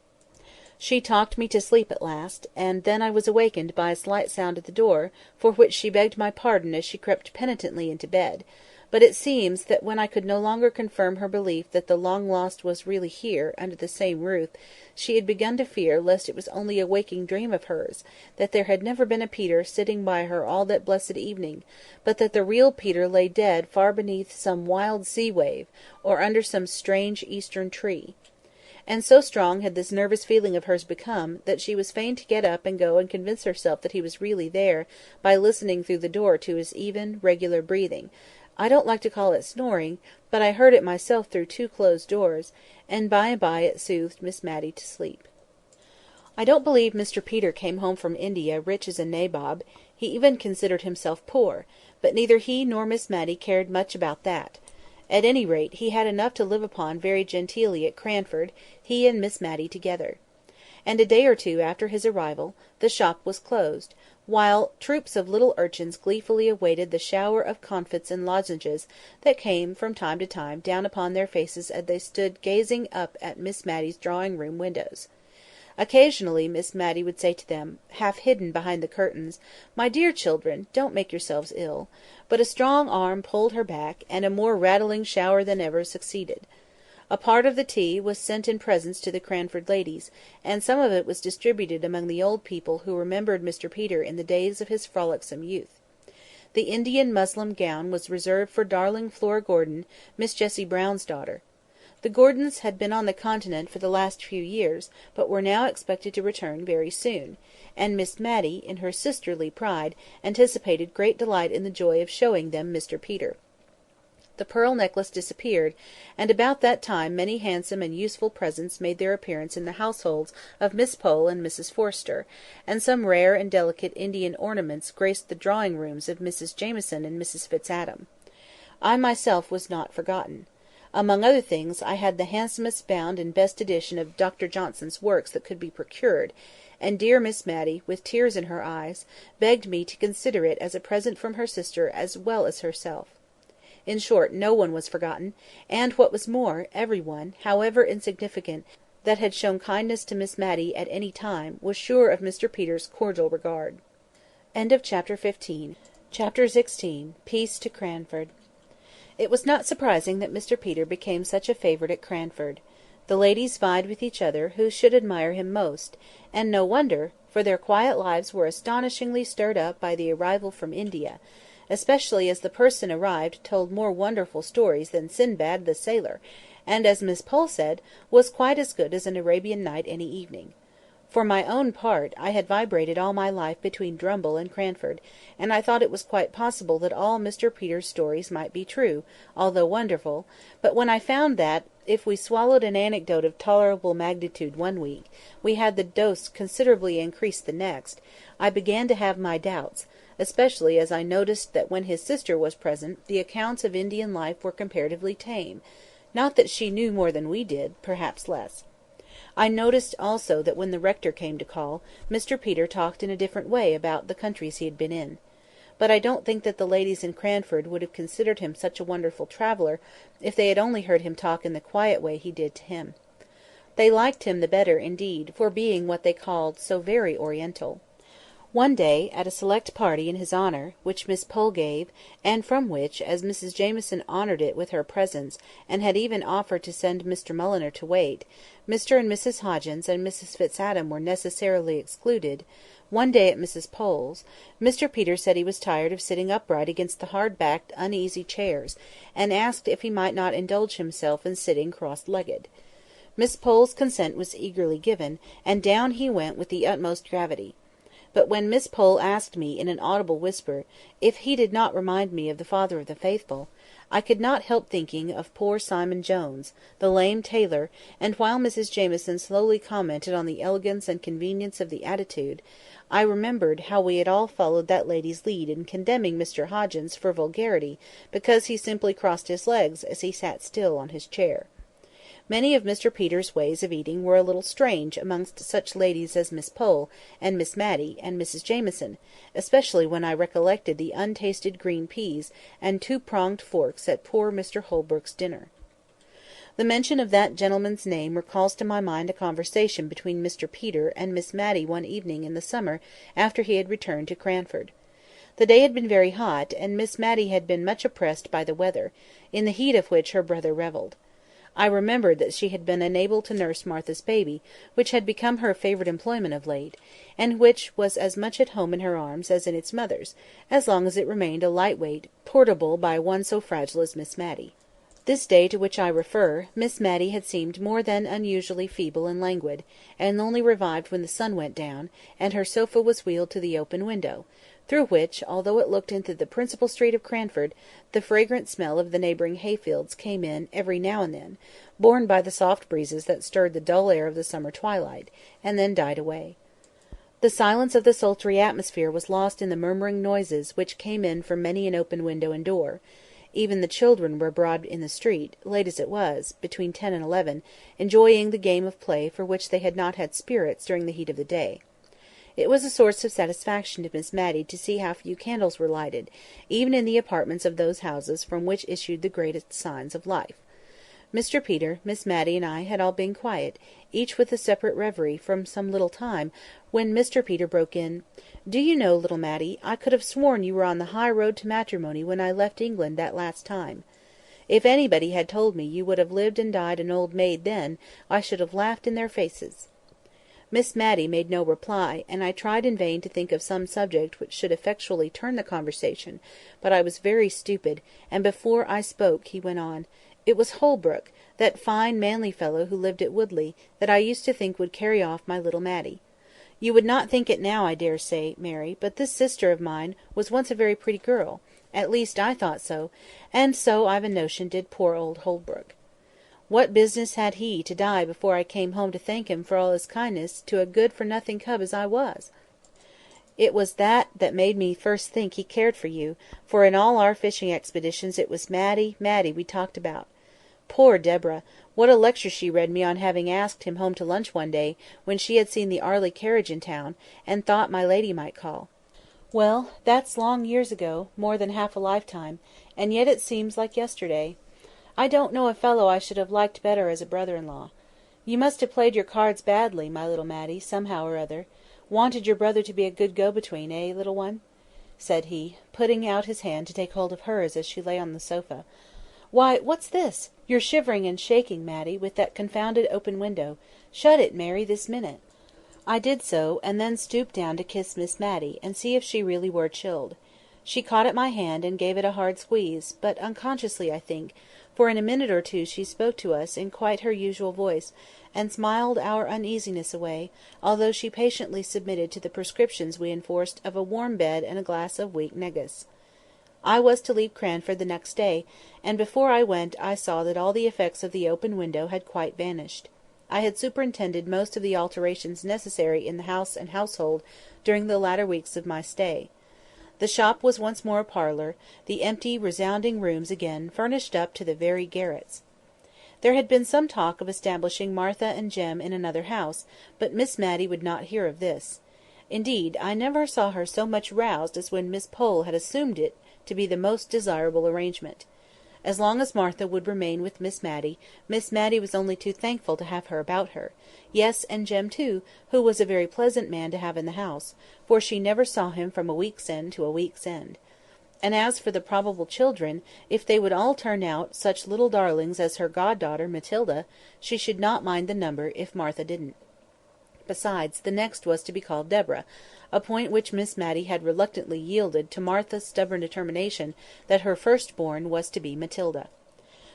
Speaker 1: She talked me to sleep at last, and then I was awakened by a slight sound at the door, for which she begged my pardon as she crept penitently into bed; but it seems that when I could no longer confirm her belief that the long-lost was really here, under the same roof, she had begun to fear lest it was only a waking dream of hers, that there had never been a Peter sitting by her all that blessed evening, but that the real Peter lay dead far beneath some wild sea-wave, or under some strange eastern tree. And so strong had this nervous feeling of hers become, that she was fain to get up and go and convince herself that he was really there, by listening through the door to his even, regular breathing. I don't like to call it snoring, but I heard it myself through two closed doors, and by it soothed Miss Matty to sleep. I don't believe Mr Peter came home from India rich as a nabob; he even considered himself poor, but neither he nor Miss Matty cared much about that. At any rate, he had enough to live upon very genteelly at Cranford, he and Miss Matty together. And a day or two after his arrival, the shop was closed, while troops of little urchins gleefully awaited the shower of comfits and lozenges that came from time to time down upon their faces as they stood gazing up at Miss Matty's drawing-room windows. Occasionally Miss Matty would say to them, half hidden behind the curtains, "My dear children, don't make yourselves ill," but a strong arm pulled her back, and a more rattling shower than ever succeeded. A part of the tea was sent in presents to the Cranford ladies, and some of it was distributed among the old people who remembered Mr Peter in the days of his frolicsome youth. The Indian muslin gown was reserved for darling Flora Gordon, Miss Jessie Brown's daughter. The Gordons had been on the Continent for the last few years, but were now expected to return very soon; and Miss Matty, in her sisterly pride, anticipated great delight in the joy of showing them Mr Peter. The pearl necklace disappeared, and about that time many handsome and useful presents made their appearance in the households of Miss Pole and Mrs Forrester, and some rare and delicate Indian ornaments graced the drawing-rooms of Mrs Jamieson and Mrs Fitzadam. I myself was not forgotten. Among other things, I had the handsomest bound and best edition of Dr Johnson's works that could be procured, and dear Miss Matty, with tears in her eyes, begged me to consider it as a present from her sister as well as herself. In short, no one was forgotten, and, what was more, every one, however insignificant, that had shown kindness to Miss Matty at any time, was sure of Mr Peter's cordial regard. Chapter 16. Peace to Cranford. It was not surprising that Mr Peter became such a favourite at Cranford. The ladies vied with each other who should admire him most, and no wonder, for their quiet lives were astonishingly stirred up by the arrival from India, especially as the person arrived told more wonderful stories than Sinbad the Sailor, and, as Miss Pole said, was quite as good as an Arabian Night any evening. For my own part, I had vibrated all my life between Drumble and Cranford, and I thought it was quite possible that all Mr Peter's stories might be true, although wonderful; but when I found that, if we swallowed an anecdote of tolerable magnitude one week, we had the dose considerably increased the next, I began to have my doubts, especially as I noticed that when his sister was present the accounts of Indian life were comparatively tame; not that she knew more than we did, perhaps less. I noticed also that when the rector came to call, Mr Peter talked in a different way about the countries he had been in. But I don't think that the ladies in Cranford would have considered him such a wonderful traveller if they had only heard him talk in the quiet way he did to him. They liked him the better, indeed, for being what they called so very oriental. One day, at a select party in his honour, which Miss Pole gave, and from which, as Mrs Jamieson honoured it with her presence, and had even offered to send Mr Mulliner to wait, Mr and Mrs Hoggins and Mrs Fitzadam were necessarily excluded. One day at Mrs Pole's, Mr Peter said he was tired of sitting upright against the hard-backed, uneasy chairs, and asked if he might not indulge himself in sitting cross-legged. Miss Pole's consent was eagerly given, and down he went with the utmost gravity. But when Miss Pole asked me in an audible whisper, if he did not remind me of the Father of the Faithful, I could not help thinking of poor Simon Jones, the lame tailor, and while Mrs Jamieson slowly commented on the elegance and convenience of the attitude, I remembered how we had all followed that lady's lead in condemning Mr Hoggins for vulgarity, because he simply crossed his legs as he sat still on his chair. Many of Mr Peter's ways of eating were a little strange amongst such ladies as Miss Pole, and Miss Matty, and Mrs Jamieson, especially when I recollected the untasted green peas and two-pronged forks at poor Mr Holbrook's dinner. The mention of that gentleman's name recalls to my mind a conversation between Mr Peter and Miss Matty one evening in the summer after he had returned to Cranford. The day had been very hot, and Miss Matty had been much oppressed by the weather, in the heat of which her brother revelled. I remembered that she had been unable to nurse Martha's baby, which had become her favourite employment of late, and which was as much at home in her arms as in its mother's, as long as it remained a light weight, portable by one so fragile as Miss Matty. This day to which I refer, Miss Matty had seemed more than unusually feeble and languid, and only revived when the sun went down, and her sofa was wheeled to the open window, through which, although it looked into the principal street of Cranford, the fragrant smell of the neighbouring hayfields came in every now and then, borne by the soft breezes that stirred the dull air of the summer twilight, and then died away. The silence of the sultry atmosphere was lost in the murmuring noises which came in from many an open window and door. Even the children were abroad in the street, late as it was, between 10 and 11, enjoying the game of play for which they had not had spirits during the heat of the day. It was a source of satisfaction to Miss Matty to see how few candles were lighted, even in the apartments of those houses from which issued the greatest signs of life. Mr Peter, Miss Matty, and I had all been quiet, each with a separate reverie, for some little time, when Mr Peter broke in, "Do you know, little Matty, I could have sworn you were on the high road to matrimony when I left England that last time. If anybody had told me you would have lived and died an old maid then, I should have laughed in their faces." Miss Matty made no reply, and I tried in vain to think of some subject which should effectually turn the conversation, but I was very stupid, and before I spoke he went on, "It was Holbrook, that fine manly fellow who lived at Woodley, that I used to think would carry off my little Matty. You would not think it now, I dare say, Mary, but this sister of mine was once a very pretty girl; at least I thought so, and so I've a notion did poor old Holbrook. What business had he to die before I came home to thank him for all his kindness to a good-for-nothing cub as I was? It was that made me first think he cared for you, for in all our fishing expeditions it was Matty, Matty we talked about. Poor Deborah! What a lecture she read me on having asked him home to lunch one day, when she had seen the Arley carriage in town, and thought my lady might call. Well, that's long years ago, more than half a lifetime, and yet it seems like yesterday. I don't know a fellow I should have liked better as a brother-in-law. You must have played your cards badly, my little Matty, somehow or other. Wanted your brother to be a good go-between, eh, little one?" said he, putting out his hand to take hold of hers as she lay on the sofa. Why, what's this? You're shivering and shaking, Matty, with that confounded open window. Shut it, Mary, this minute." I did so, and then stooped down to kiss Miss Matty, and see if she really were chilled. She caught at my hand, and gave it a hard squeeze, but unconsciously, I think, for in a minute or two she spoke to us in quite her usual voice, and smiled our uneasiness away, although she patiently submitted to the prescriptions we enforced of a warm bed and a glass of weak negus. I was to leave Cranford the next day, and before I went I saw that all the effects of the open window had quite vanished. I had superintended most of the alterations necessary in the house and household during the latter weeks of my stay. The shop was once more a parlour, the empty resounding rooms again furnished up to the very garrets. There had been some talk of establishing Martha and Jem in another house, but Miss Matty would not hear of this. Indeed, I never saw her so much roused as when Miss Pole had assumed it to be the most desirable arrangement. As long as Martha would remain with Miss Matty was only too thankful to have her about her; yes, and Jem too, who was a very pleasant man to have in the house, for she never saw him from a week's end to a week's end. And as for the probable children, if they would all turn out such little darlings as her goddaughter Matilda, she should not mind the number if Martha didn't. Besides, the next was to be called Deborah, a point which Miss Matty had reluctantly yielded to Martha's stubborn determination that her first-born was to be Matilda.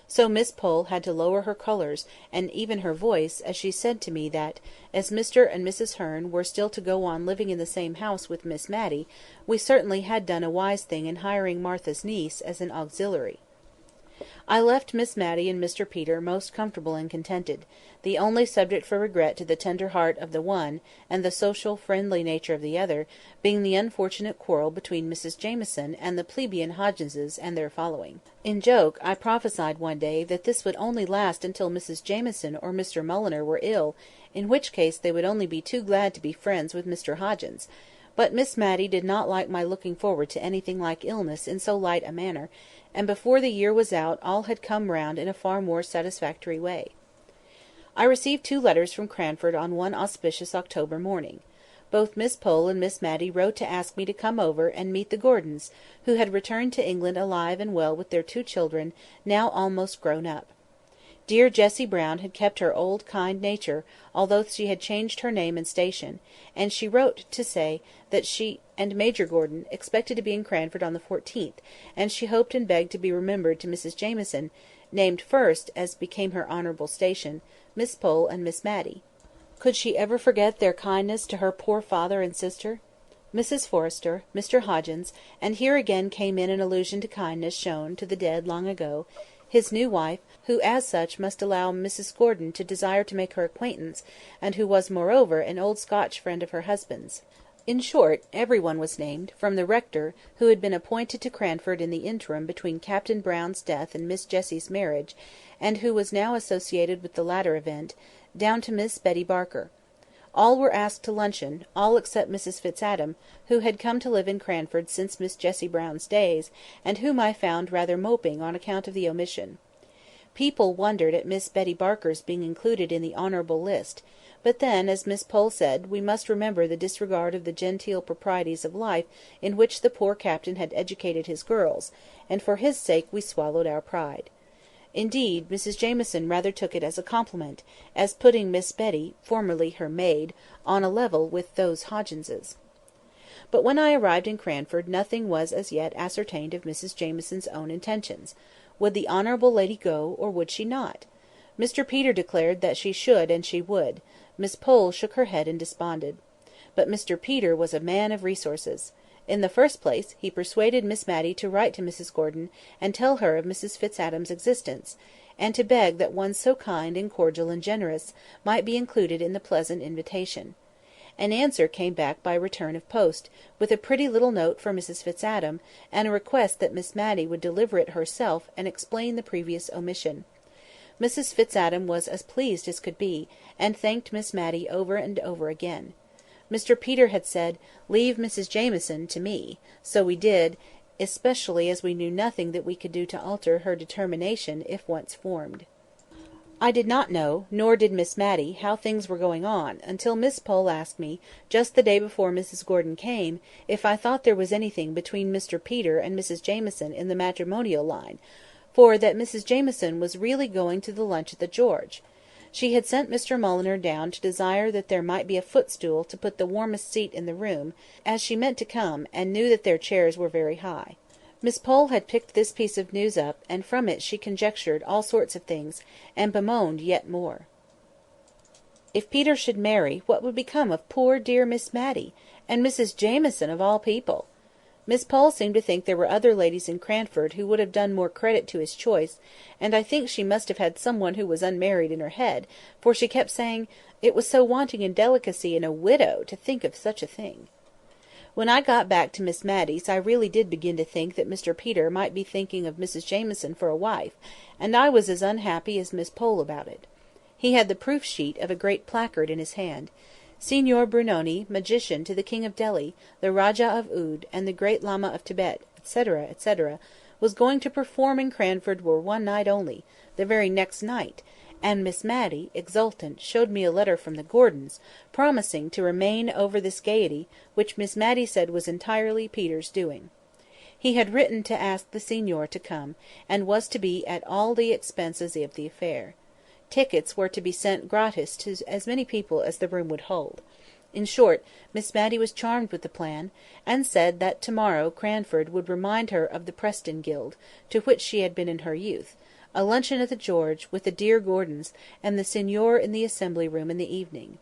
Speaker 1: So Miss Pole had to lower her colours, and even her voice, as she said to me that, as Mr. and Mrs. Hearn were still to go on living in the same house with Miss Matty, we certainly had done a wise thing in hiring Martha's niece as an auxiliary. I left Miss Matty and Mr. Peter most comfortable and contented, the only subject for regret to the tender heart of the one, and the social friendly nature of the other, being the unfortunate quarrel between Mrs Jamieson and the plebeian Hodginses and their following. In joke, I prophesied one day that this would only last until Mrs Jamieson or Mr Mulliner were ill, in which case they would only be too glad to be friends with Mr Hoggins; but Miss Matty did not like my looking forward to anything like illness in so light a manner, and before the year was out all had come round in a far more satisfactory way. I received 2 letters from Cranford on one auspicious October morning. Both Miss Pole and Miss Matty wrote to ask me to come over and meet the Gordons, who had returned to England alive and well with their 2 children, now almost grown up. Dear Jessie Brown had kept her old kind nature, although she had changed her name and station, and she wrote to say that she and Major Gordon expected to be in Cranford on the 14th, and she hoped and begged to be remembered to Mrs Jamieson, named first, as became her honourable station, Miss Pole and Miss Matty. Could she ever forget their kindness to her poor father and sister? Mrs Forrester, Mr Hoggins, and here again came in an allusion to kindness shown to the dead long ago, his new wife, who as such must allow Mrs Gordon to desire to make her acquaintance, and who was moreover an old Scotch friend of her husband's. In short, every one was named, from the rector, who had been appointed to Cranford in the interim between Captain Brown's death and Miss Jessie's marriage, and who was now associated with the latter event, down to Miss Betty Barker. All were asked to luncheon, all except Mrs Fitzadam, who had come to live in Cranford since Miss Jessie Brown's days, and whom I found rather moping on account of the omission. People wondered at Miss Betty Barker's being included in the honourable list; but then, as Miss Pole said, we must remember the disregard of the genteel proprieties of life in which the poor captain had educated his girls, and for his sake we swallowed our pride. Indeed, Mrs Jamieson rather took it as a compliment, as putting Miss Betty, formerly her maid, on a level with those Hogginses. But when I arrived in Cranford nothing was as yet ascertained of Mrs Jamieson's own intentions. Would the honourable lady go, or would she not? Mr Peter declared that she should and she would; Miss Pole shook her head and desponded. But Mr Peter was a man of resources. In the first place, he persuaded Miss Matty to write to Mrs Gordon, and tell her of Mrs Fitzadam's existence, and to beg that one so kind and cordial and generous might be included in the pleasant invitation. An answer came back by return of post, with a pretty little note for Mrs Fitzadam, and a request that Miss Matty would deliver it herself and explain the previous omission. Mrs Fitzadam was as pleased as could be, and thanked Miss Matty over and over again. Mr Peter had said, "Leave Mrs Jamieson to me," so we did, especially as we knew nothing that we could do to alter her determination if once formed. I did not know, nor did Miss Matty, how things were going on, until Miss Pole asked me, just the day before Mrs Gordon came, if I thought there was anything between Mr Peter and Mrs Jamieson in the matrimonial line, for that Mrs Jamieson was really going to the lunch at the George. She had sent Mr Mulliner down to desire that there might be a footstool to put the warmest seat in the room, as she meant to come, and knew that their chairs were very high. Miss Pole had picked this piece of news up, and from it she conjectured all sorts of things, and bemoaned yet more. If Peter should marry, what would become of poor dear Miss Matty, and Mrs Jamieson of all people? Miss Pole seemed to think there were other ladies in Cranford who would have done more credit to his choice, and I think she must have had some one who was unmarried in her head, for she kept saying, it was so wanting in delicacy in a widow to think of such a thing. When I got back to Miss Matty's, I really did begin to think that Mr Peter might be thinking of Mrs Jamieson for a wife, and I was as unhappy as Miss Pole about it. He had the proof sheet of a great placard in his hand. Signor Brunoni, magician to the King of Delhi, the Rajah of Oudh, and the Great Lama of Tibet, etc., etc., was going to perform in Cranford for one night only, the very next night, and Miss Matty, exultant, showed me a letter from the Gordons, promising to remain over this gaiety, which Miss Matty said was entirely Peter's doing. He had written to ask the Signor to come, and was to be at all the expenses of the affair. Tickets were to be sent gratis to as many people as the room would hold. In short, Miss Matty was charmed with the plan, and said that to-morrow Cranford would remind her of the Preston Guild, to which she had been in her youth, a luncheon at the George, with the dear Gordons, and the Signor in the assembly room in the evening.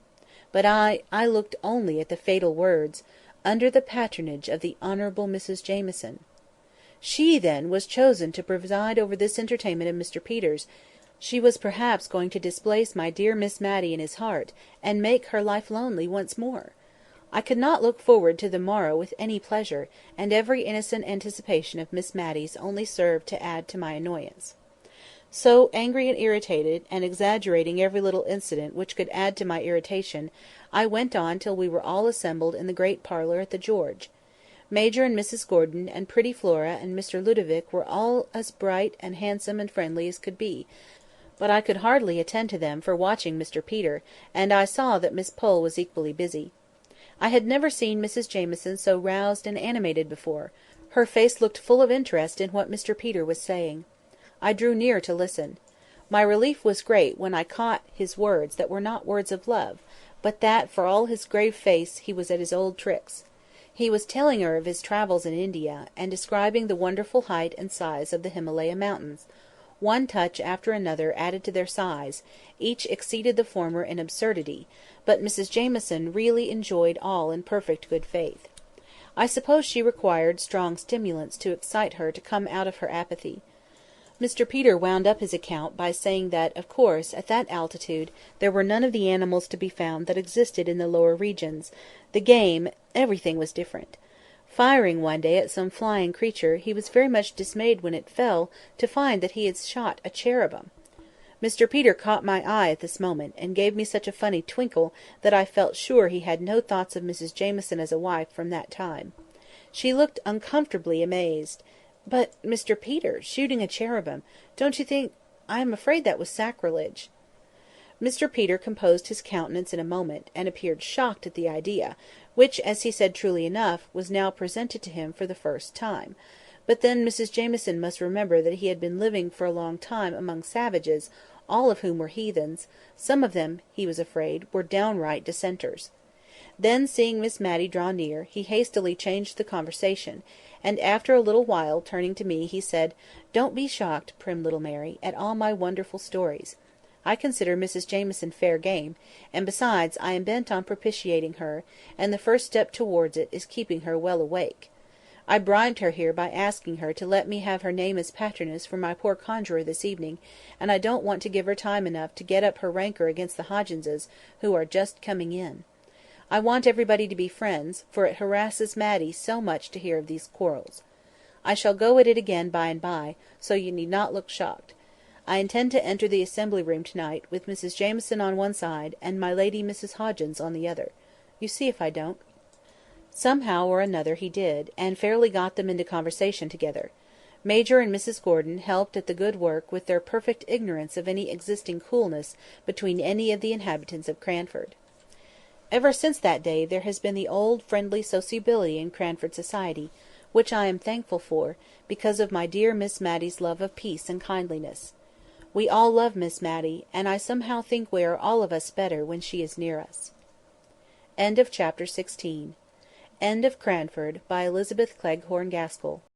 Speaker 1: But I looked only at the fatal words, under the patronage of the Honourable Mrs Jamieson. She, then, was chosen to preside over this entertainment of Mr Peter's. She was perhaps going to displace my dear Miss Matty in his heart, and make her life lonely once more. I could not look forward to the morrow with any pleasure, and every innocent anticipation of Miss Matty's only served to add to my annoyance. So, angry and irritated, and exaggerating every little incident which could add to my irritation, I went on till we were all assembled in the great parlour at the George. Major and Mrs Gordon, and pretty Flora, and Mr Ludovic were all as bright and handsome and friendly as could be, but I could hardly attend to them for watching Mr Peter, and I saw that Miss Pole was equally busy. I had never seen Mrs Jamieson so roused and animated before. Her face looked full of interest in what Mr Peter was saying. I drew near to listen. My relief was great when I caught his words that were not words of love, but that, for all his grave face, he was at his old tricks. He was telling her of his travels in India, and describing the wonderful height and size of the Himalaya mountains. One touch after another added to their size, each exceeded the former in absurdity, but Mrs Jamieson really enjoyed all in perfect good faith. I suppose she required strong stimulants to excite her to come out of her apathy. Mr Peter wound up his account by saying that, of course, at that altitude, there were none of the animals to be found that existed in the lower regions. The game, everything was different. Firing one day at some flying creature, he was very much dismayed when it fell, to find that he had shot a cherubim. Mr Peter caught my eye at this moment, and gave me such a funny twinkle, that I felt sure he had no thoughts of Mrs Jamieson as a wife from that time. She looked uncomfortably amazed. "But, Mr Peter, shooting a cherubim, don't you think— I am afraid that was sacrilege." Mr Peter composed his countenance in a moment, and appeared shocked at the idea, which, as he said truly enough, was now presented to him for the first time. But then Mrs Jamieson must remember that he had been living for a long time among savages, all of whom were heathens; some of them, he was afraid, were downright dissenters. Then, seeing Miss Matty draw near, he hastily changed the conversation, and after a little while, turning to me, he said, "Don't be shocked, prim little Mary, at all my wonderful stories. I consider Mrs Jamieson fair game, and besides I am bent on propitiating her, and the first step towards it is keeping her well awake. I bribed her here by asking her to let me have her name as patroness for my poor conjuror this evening, and I don't want to give her time enough to get up her rancour against the Hodginses, who are just coming in. I want everybody to be friends, for it harasses Matty so much to hear of these quarrels. I shall go at it again by and by, so you need not look shocked. I intend to enter the assembly room to-night, with Mrs Jamieson on one side, and my lady Mrs Hodgins on the other. You see if I don't." Somehow or another he did, and fairly got them into conversation together. Major and Mrs Gordon helped at the good work with their perfect ignorance of any existing coolness between any of the inhabitants of Cranford. Ever since that day there has been the old friendly sociability in Cranford society, which I am thankful for, because of my dear Miss Matty's love of peace and kindliness. We all love Miss Matty, and I somehow think we are all of us better when she is near us. End of Chapter 16. End of Cranford, by Elizabeth Cleghorn Gaskell.